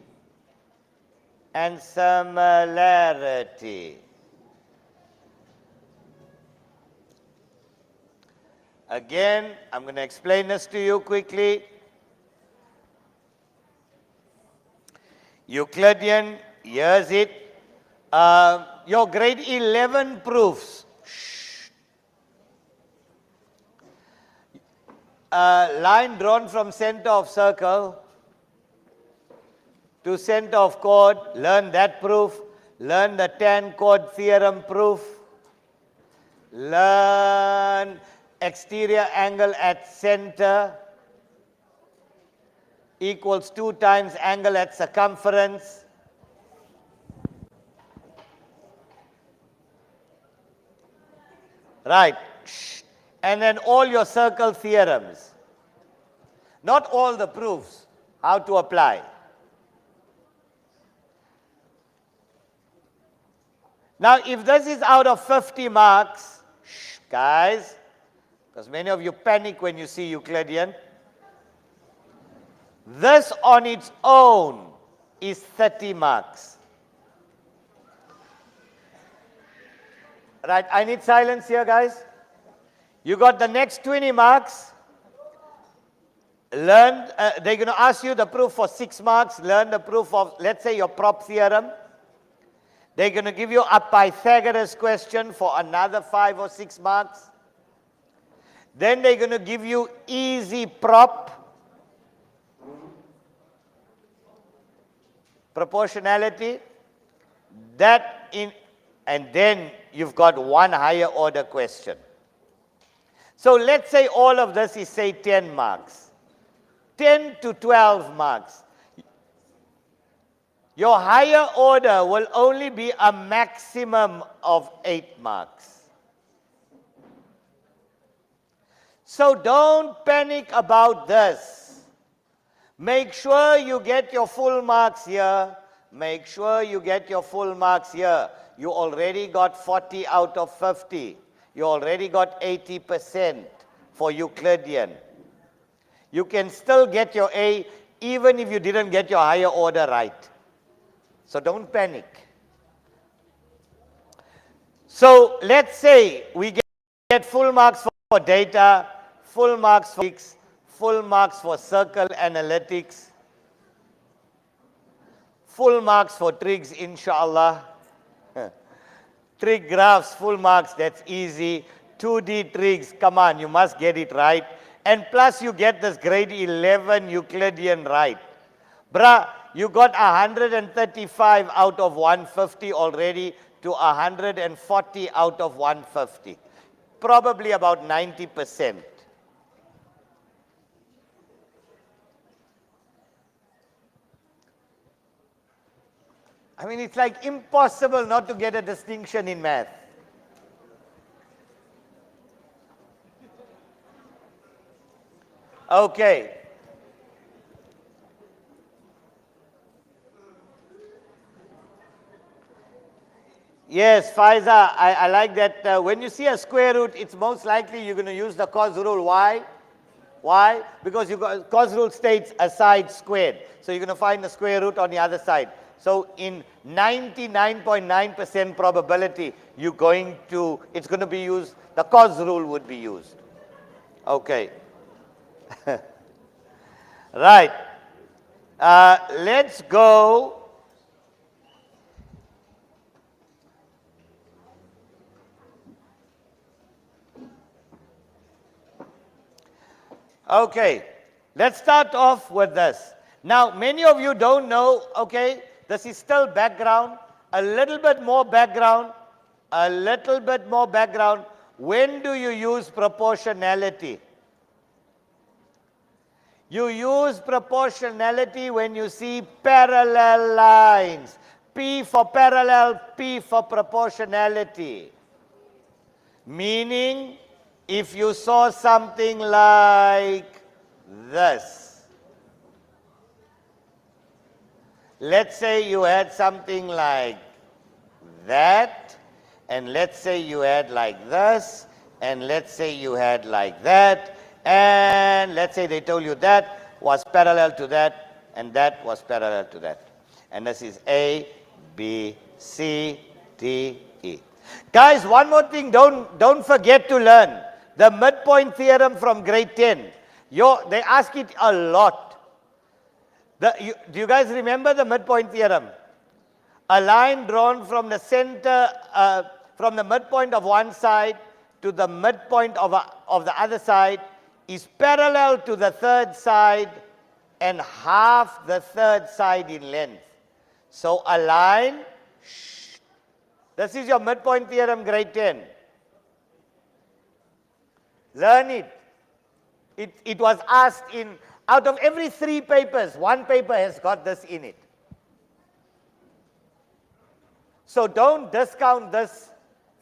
And similarity. Again, I'm going to explain this to you quickly. Euclidean, here's it. Your grade 11 proofs. Line drawn from center of circle to center of chord. Learn that proof. Learn the tan chord theorem proof. Learn exterior angle at center equals 2 times angle at circumference. Right. And then all your circle theorems. Not all the proofs, how to apply. Now, if this is out of 50 marks, guys, because many of you panic when you see Euclidean, this on its own is 30 marks. Right, I need silence here, guys. You got the next 20 marks. Learn, they're going to ask you the proof for 6 marks. Learn the proof of, let's say, your prop theorem. They're going to give you a Pythagoras question for another 5 or 6 marks. Then they're going to give you easy prop. Proportionality. That in, and then you've got one higher order question. So let's say all of this is, say, 10 marks. 10 to 12 marks. Your higher order will only be a maximum of 8 marks. So don't panic about this. Make sure you get your full marks here. Make sure you get your full marks here. You already got 40 out of 50. You already got 80% for Euclidean. You can still get your A even if you didn't get your higher order right. So don't panic. So let's say we get full marks for data, full marks for physics, full marks for circle analytics, full marks for trigs, inshallah. Trig graphs, full marks, that's easy. 2D trigs. Come on, you must get it right. And plus you get this grade 11 Euclidean right. Bruh, you got 135 out of 150 already to 140 out of 150. Probably about 90%. I mean, it's like impossible not to get a distinction in math. Okay. Yes, Faiza, I like that. When you see a square root, it's most likely you're going to use the cos rule. Why? Why? Because cos rule states a side squared. So you're going to find the square root on the other side. So in 99.9% probability, it's going to be used, the cos rule would be used. Okay. Right. Let's go. Okay. Let's start off with this. Now, many of you don't know, okay, this is still background, a little bit more background, a little bit more background. When do you use proportionality? You use proportionality when you see parallel lines. P for parallel, P for proportionality. Meaning, if you saw something like this. Let's say you had something like that, and let's say you had like this, and let's say you had like that, and let's say they told you that was parallel to that, and that was parallel to that. And this is A, B, C, D, E. Guys, one more thing, don't forget to learn the midpoint theorem from grade 10. They ask it a lot. Do you guys remember the midpoint theorem? A line drawn from the center, from the midpoint of one side to the midpoint of the other side is parallel to the third side and half the third side in length. So a line, this is your midpoint theorem, grade 10. Learn it. It was asked out of every 3 papers, 1 paper has got this in it. So don't discount this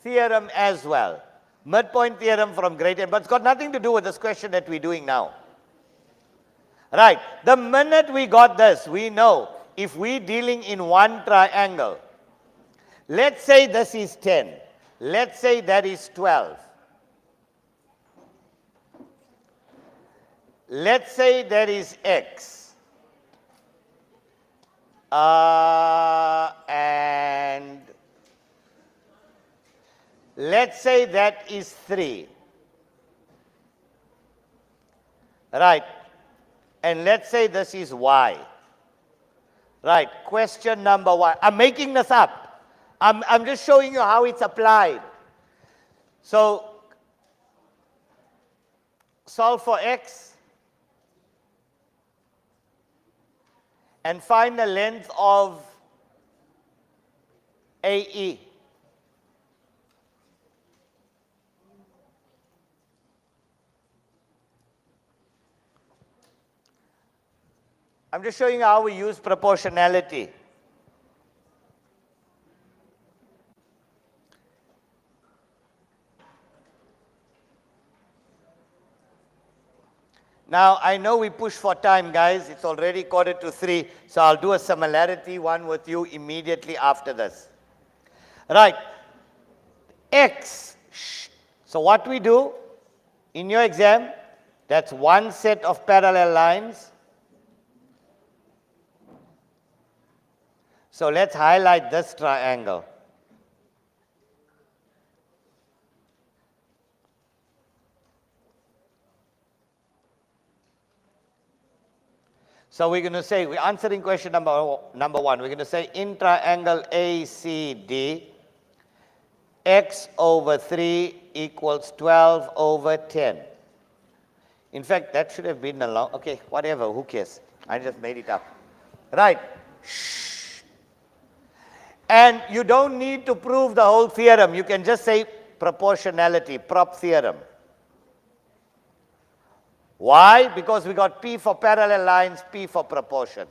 theorem as well. Midpoint theorem from grade 10, but it's got nothing to do with this question that we're doing now. Right, the minute we got this, we know if we're dealing in one triangle, let's say this is 10, let's say that is 12. Let's say there is X. And let's say that is 3. Right. And let's say this is Y. Right. Question number 1. I'm making this up. I'm just showing you how it's applied. So, solve for X. And find the length of AE. I'm just showing you how we use proportionality. Now, I know we push for time, guys. It's already 2:45, so I'll do a similarity one with you immediately after this. Right. X. So what we do in your exam, that's one set of parallel lines. So let's highlight this triangle. So we're going to say, we're answering question number 1. We're going to say in triangle ACD, x over 3 equals 12 over 10. In fact, that should have been a long, okay, whatever, who cares? I just made it up. Right. And you don't need to prove the whole theorem. You can just say proportionality, prop theorem. Why? Because we got P for parallel lines, P for proportion.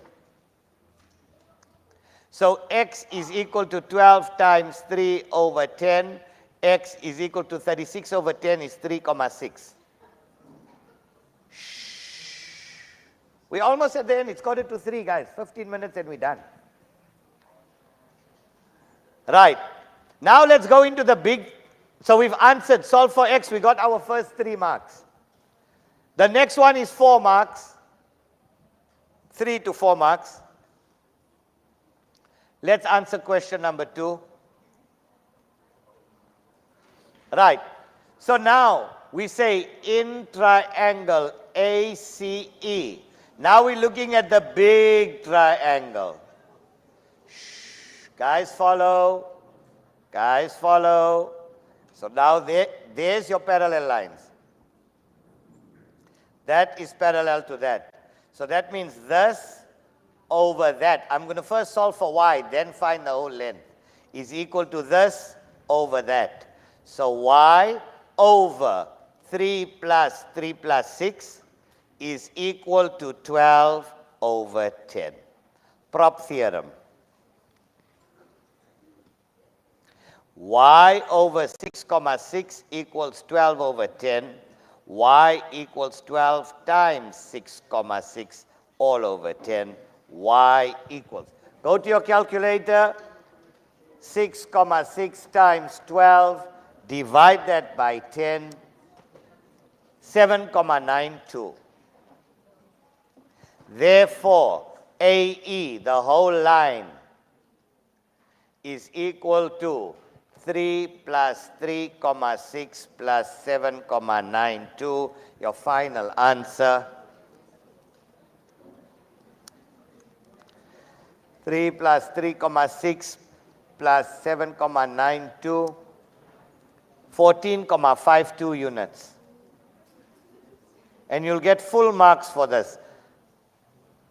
So x is equal to 12 times 3 over 10. X is equal to 36 over 10 is 3,6. We're almost at the end. It's quarter to 3, guys. 15 minutes and we're done. Right. Now let's go into the big. So we've answered, solve for x. We got our first 3 marks. The next one is 4 marks. 3 to 4 marks. Let's answer question number 2. Right. So now we say in triangle ACE. Now we're looking at the big triangle. Shh. Guys follow. Guys follow. So now there's your parallel lines. That is parallel to that. So that means this over that. I'm going to first solve for y, then find the whole length. Is equal to this over that. So y over 3 plus 6 is equal to 12 over 10. Prop theorem. Y over 6,6 equals 12 over 10. Y equals 12 times 6,6 all over 10. Y equals. Go to your calculator. 6,6 times 12. Divide that by 10. 7,92. Therefore, AE, the whole line, is equal to 3 plus 3,6 plus 7,92. Your final answer. 3 plus 3,6 plus 7,92. 14,52 units. And you'll get full marks for this.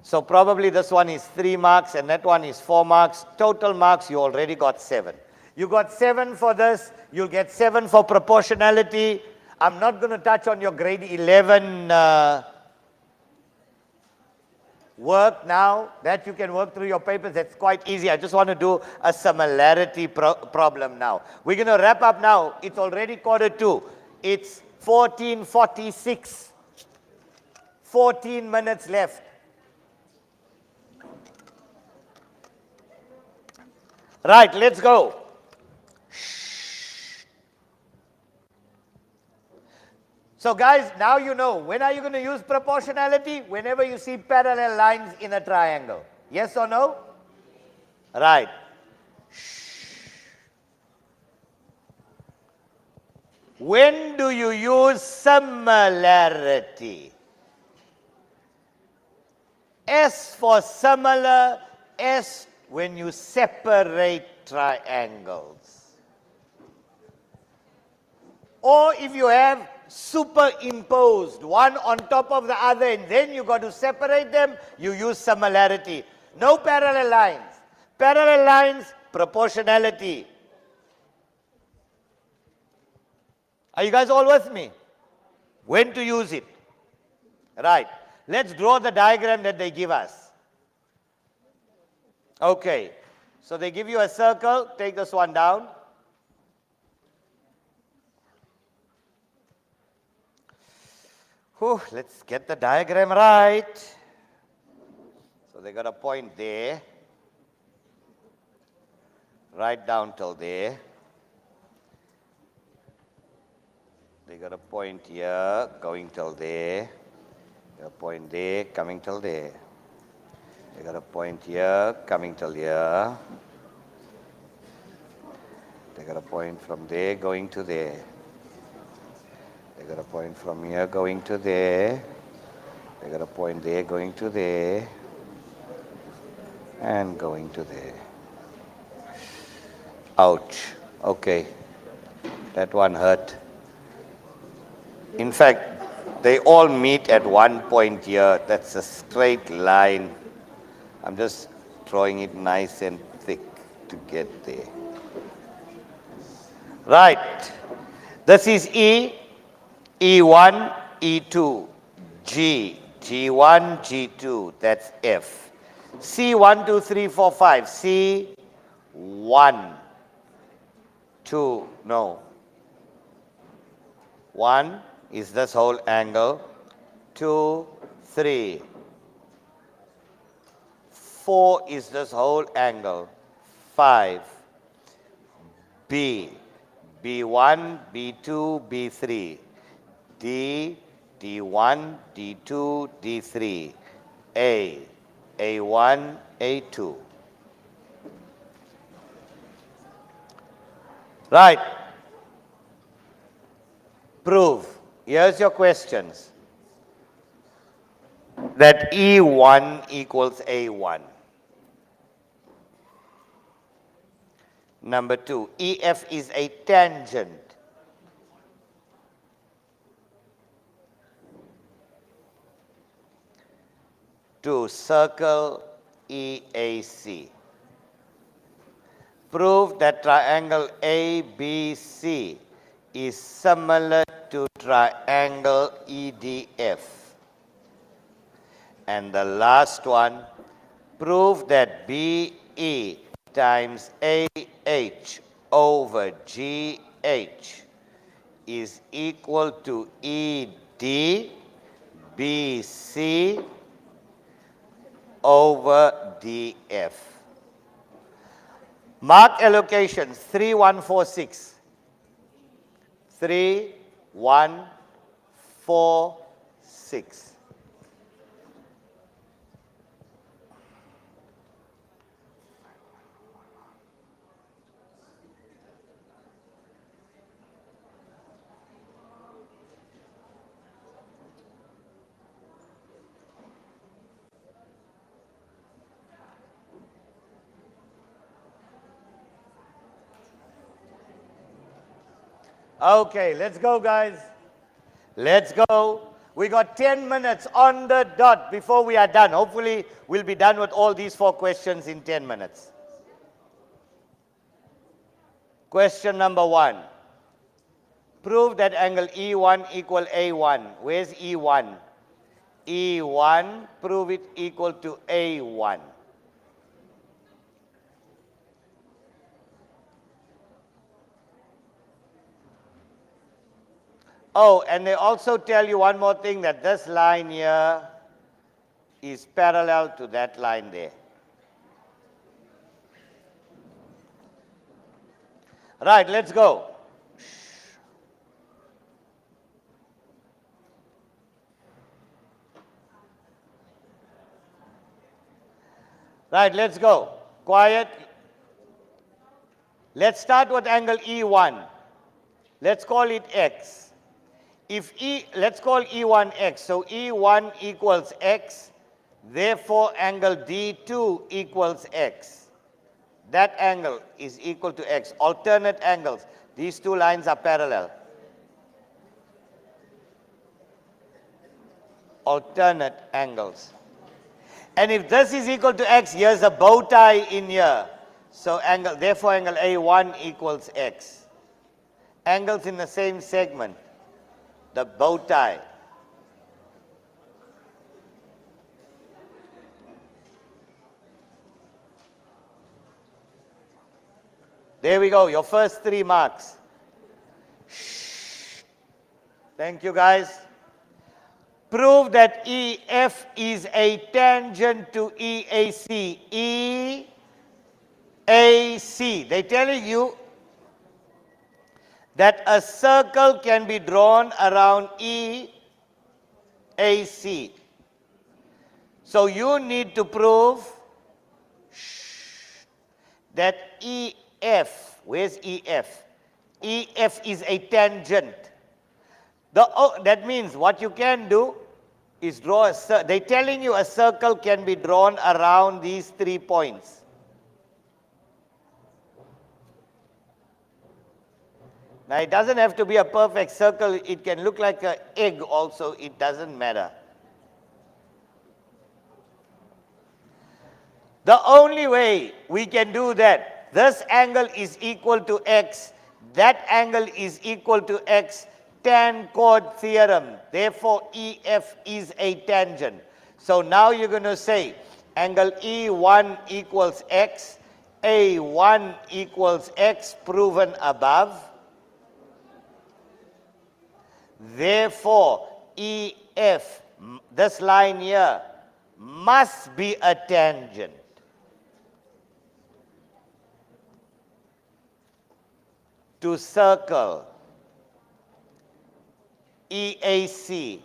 So probably this one is 3 marks and that one is 4 marks. Total marks, you already got 7. You got 7 for this. You'll get 7 for proportionality. I'm not going to touch on your grade 11 work now. That you can work through your papers. That's quite easy. I just want to do a similarity problem now. We're going to wrap up now. It's already quarter to. It's 14:46. 14 minutes left. Right, let's go. So guys, now you know. When are you going to use proportionality? Whenever you see parallel lines in a triangle. Yes or no? Right. When do you use similarity? S for similar, S when you separate triangles. Or if you have superimposed one on top of the other and then you got to separate them, you use similarity. No parallel lines. Parallel lines, proportionality. Are you guys all with me? When to use it? Right. Let's draw the diagram that they give us. Okay. So they give you a circle. Take this one down. Whew, let's get the diagram right. So they got a point there. Right down till there. They got a point here, going till there. A point there, coming till there. They got a point here, coming till here. They got a point from there, going to there. They got a point from here, going to there. They got a point there, going to there. And going to there. Ouch. Okay. That one hurt. In fact, they all meet at one point here. That's a straight line. I'm just drawing it nice and thick to get there. Right. This is E, E1, E2, G, G1, G2. That's F. C, 1, 2, 3, 4, 5. C, 1, 2, no. 1 is this whole angle. 2, 3. 4 is this whole angle. 5. B. B1, B2, B3. D, D1, D2, D3. A, A1, A2. Right. Prove. Here's your questions. That E1 equals A1. Number 2, EF is a tangent to circle EAC. Prove that triangle ABC is similar to triangle EDF. And the last one, prove that BE times AH over GH is equal to ED BC over DF. Mark allocations 3, 1, 4, 6. 3, 1, 4, 6. Okay, let's go, guys. Let's go. We got 10 minutes on the dot before we are done. Hopefully, we'll be done with all these 4 questions in 10 minutes. Question number 1. Prove that angle E1 equal A1. Where's E1? E1, prove it equal to A1. Oh, and they also tell you one more thing, that this line here is parallel to that line there. Right, let's go. Right, let's go. Quiet. Let's start with angle E1. Let's call it X. Let's call E1 X. So E1 equals X. Therefore, angle D2 equals X. That angle is equal to X. Alternate angles. These two lines are parallel. Alternate angles. And if this is equal to X, here's a bow tie in here. So therefore angle A1 equals X. Angles in the same segment. The bow tie. There we go, your first 3 marks. Thank you, guys. Prove that EF is a tangent to EAC. EAC. They're telling you that a circle can be drawn around EAC. So you need to prove that EF, where's EF? EF is a tangent. That means what you can do is draw a circle. They're telling you a circle can be drawn around these 3 points. Now it doesn't have to be a perfect circle, it can look like an egg also, it doesn't matter. The only way we can do that, this angle is equal to x, that angle is equal to x, tan chord theorem. Therefore, EF is a tangent. So now you're going to say angle E1 equals x, A1 equals x, proven above. Therefore, EF, this line here, must be a tangent to circle EAC,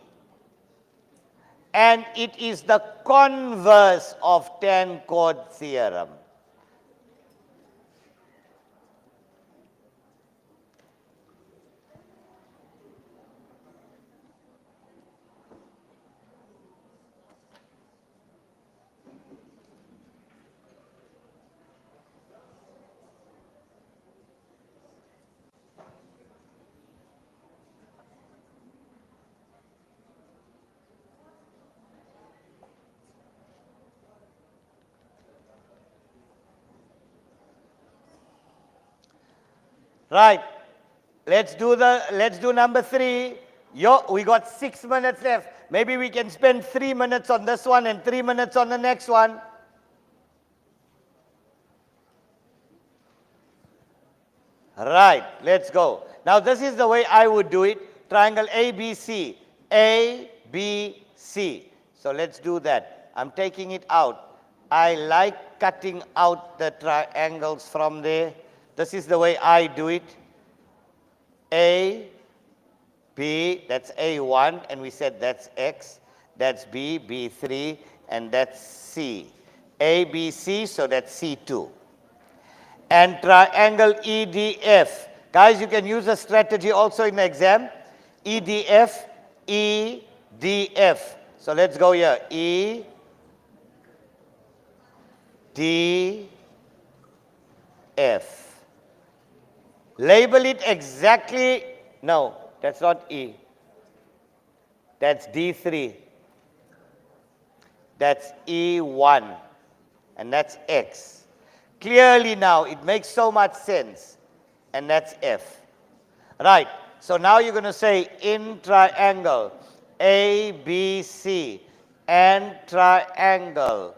and it is the converse of tan chord theorem. Right. Let's do number 3. We got 6 minutes left. Maybe we can spend 3 minutes on this one and 3 minutes on the next one. Right, let's go. Now this is the way I would do it. Triangle ABC. ABC. So let's do that. I'm taking it out. I like cutting out the triangles from there. This is the way I do it. A, B, that's A1, and we said that's X. That's B, B3, and that's C. A, B, C, so that's C2. And triangle EDF. Guys, you can use a strategy also in the exam. EDF, EDF. So let's go here. E, D, F. Label it exactly. No, that's not E. That's D3. That's E1. And that's X. Clearly now, it makes so much sense. And that's F. Right. So now you're going to say in triangle ABC and triangle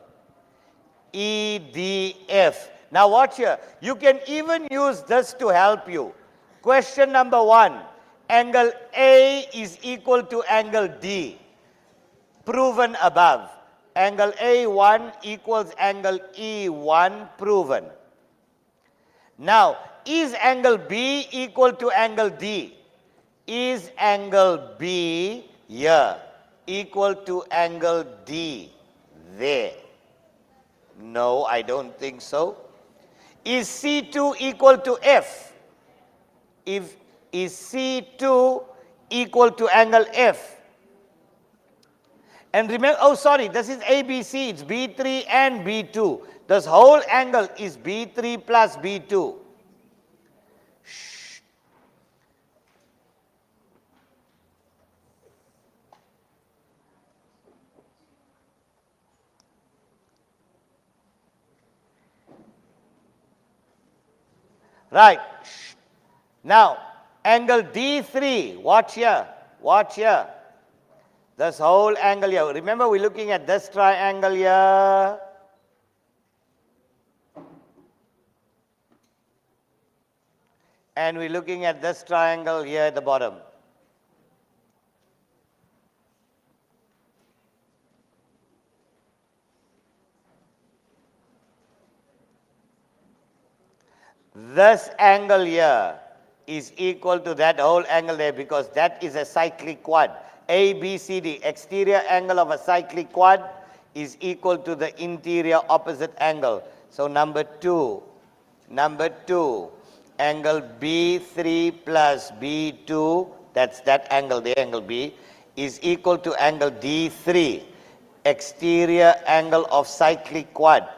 EDF. Now watch here. You can even use this to help you. Question number 1. Angle A is equal to angle D. Proven above. Angle A1 equals angle E1, proven. Now, is angle B equal to angle D? Is angle B here equal to angle D there? No, I don't think so. Is C2 equal to F? Is C2 equal to angle F? And remember, oh sorry, this is ABC, it's B3 and B2. This whole angle is B3 plus B2. Shh. Right. Shh. Now, angle D3, watch here, watch here. This whole angle here. Remember, we're looking at this triangle here. And we're looking at this triangle here at the bottom. This angle here is equal to that whole angle there because that is a cyclic quad. ABCD, exterior angle of a cyclic quad, is equal to the interior opposite angle. So number 2, angle B3 plus B2, that's that angle there, angle B, is equal to angle D3, exterior angle of cyclic quad.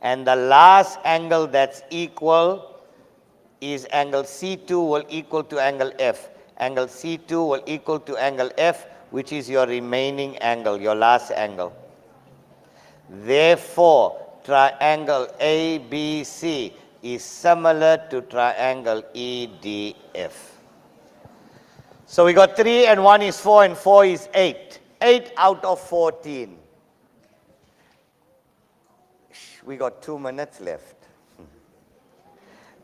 And the last angle that's equal is angle C2 will equal to angle F. Angle C2 will equal to angle F, which is your remaining angle, your last angle. Therefore, triangle ABC is similar to triangle EDF. So we got 3 and 1 is 4 and 4 is 8. 8 out of 14. We got 2 minutes left.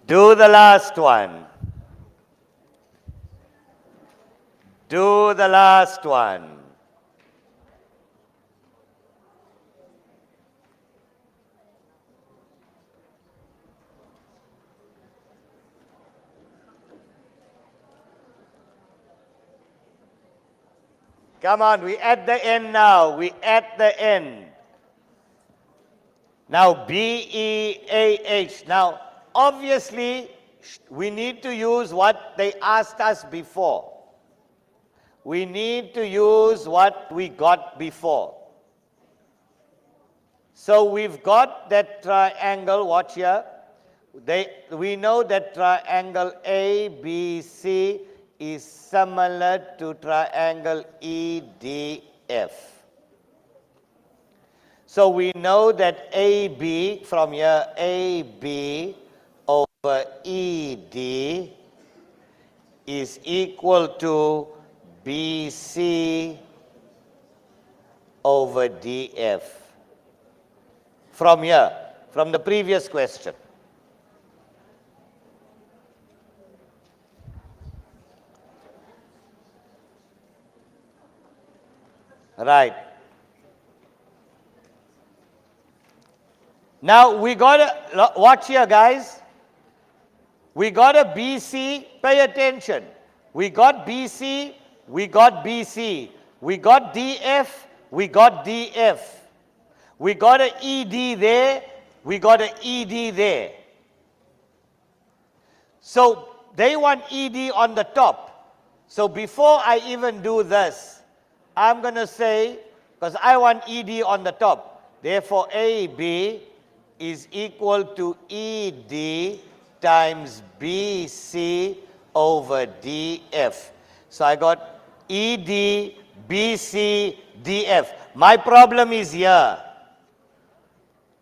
Do the last one. Do the last one. Come on, we at the end now. We at the end. Now, BEAH. Now, obviously, we need to use what they asked us before. We need to use what we got before. So we've got that triangle, watch here. We know that triangle ABC is similar to triangle EDF. So we know that AB, from here, AB over ED is equal to BC over DF. From here, from the previous question. Right. Now we got a, watch here guys. We got a BC, pay attention. We got BC, we got BC. We got DF, we got DF. We got an ED there, we got an ED there. So they want ED on the top. So before I even do this, I'm going to say, because I want ED on the top, therefore AB is equal to ED times BC over DF. So I got ED, BC, DF. My problem is here.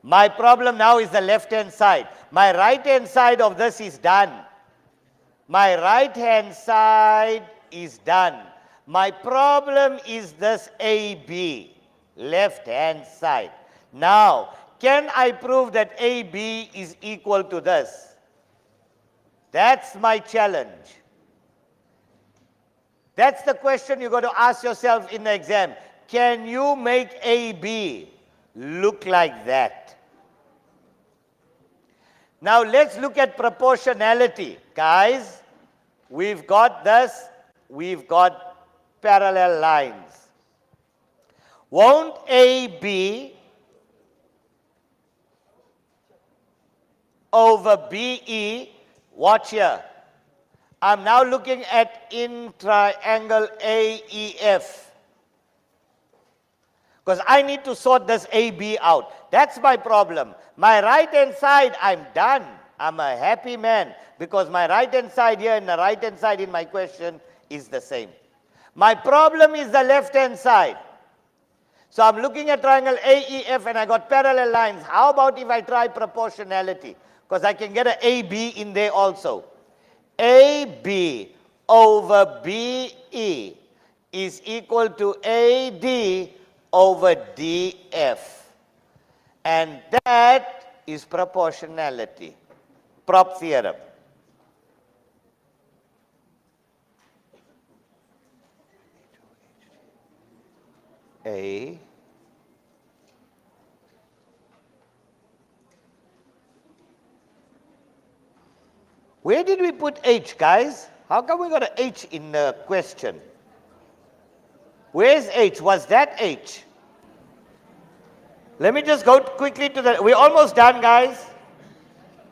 My problem now is the left-hand side. My right-hand side of this is done. My right-hand side is done. My problem is this AB, left-hand side. Now, can I prove that AB is equal to this? That's my challenge. That's the question you've got to ask yourself in the exam. Can you make AB look like that? Now let's look at proportionality. Guys, we've got this, we've got parallel lines. Won't AB over BE, watch here. I'm now looking at in triangle AEF. Because I need to sort this AB out. That's my problem. My right-hand side, I'm done. I'm a happy man. Because my right-hand side here and the right-hand side in my question is the same. My problem is the left-hand side. So I'm looking at triangle AEF and I got parallel lines. How about if I try proportionality? Because I can get an AB in there also. AB over BE is equal to AD over DF. And that is proportionality. Prop theorem. A Where did we put H, guys? How come we got an H in the question? Where's H? Was that H? Let me just go quickly to the... We're almost done, guys.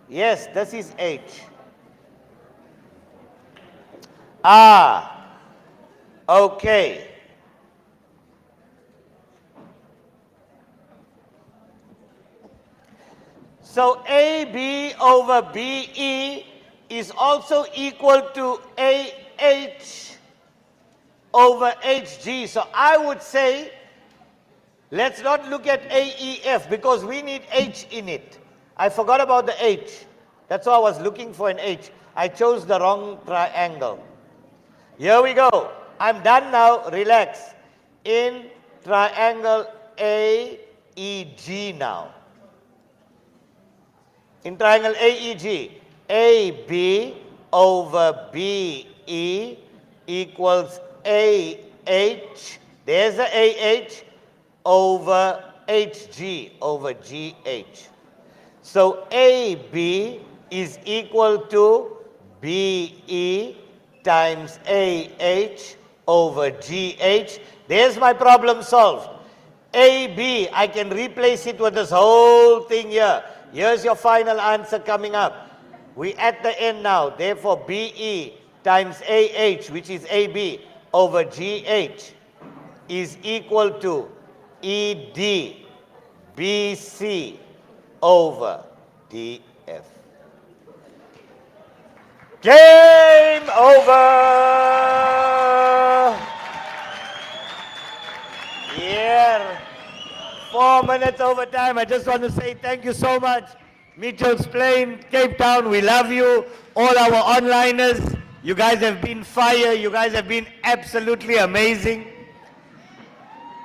Yes, this is H. Ah. Okay. So AB over BE is also equal to AH over HG. So I would say, let's not look at AEF because we need H in it. I forgot about the H. That's why I was looking for an H. I chose the wrong triangle. Here we go. I'm done now. Relax. In triangle AEG now. In triangle AEG, AB over BE equals AH. There's the AH over HG over GH. So AB is equal to BE times AH over GH. There's my problem solved. AB, I can replace it with this whole thing here. Here's your final answer coming up. We at the end now. Therefore, BE times AH, which is AB, over GH is equal to ED BC over DF. Game over! Yeah. 4 minutes over time. I just want to say thank you so much. Mitchell's Plain, Cape Town, we love you. All our onliners, you guys have been fire. You guys have been absolutely amazing.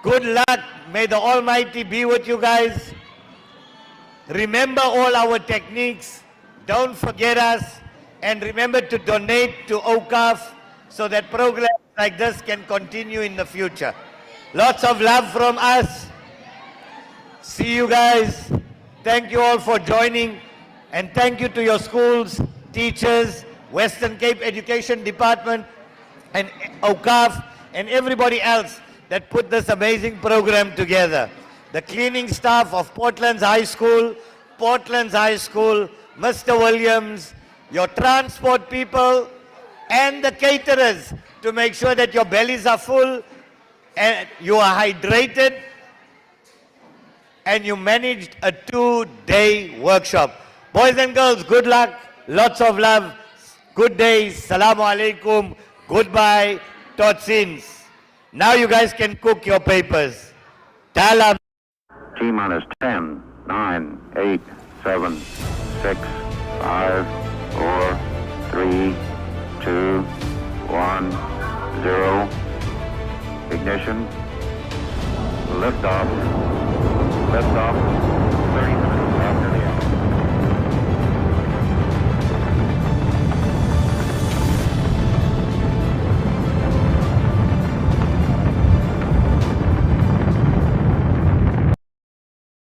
Good luck. May the Almighty be with you guys. Remember all our techniques. Don't forget us. And remember to donate to OKAF so that programs like this can continue in the future. Lots of love from us. See you guys. Thank you all for joining. And thank you to your schools, teachers, Western Cape Education Department, and OKAF, and everybody else that put this amazing program together. The cleaning staff of Portland's High School, Mr. Williams, your transport people, and the caterers to make sure that your bellies are full and you are hydrated and you managed a 2-day workshop. Boys and girls, good luck, lots of love, good days, salamu alaikum, goodbye, tot ziens. Now you guys can cook your papers. Talam. T minus 10, 9, 8, 7, 6, 5, 4, 3, 2, 1, 0. Ignition. Liftoff. Liftoff. 30 minutes after the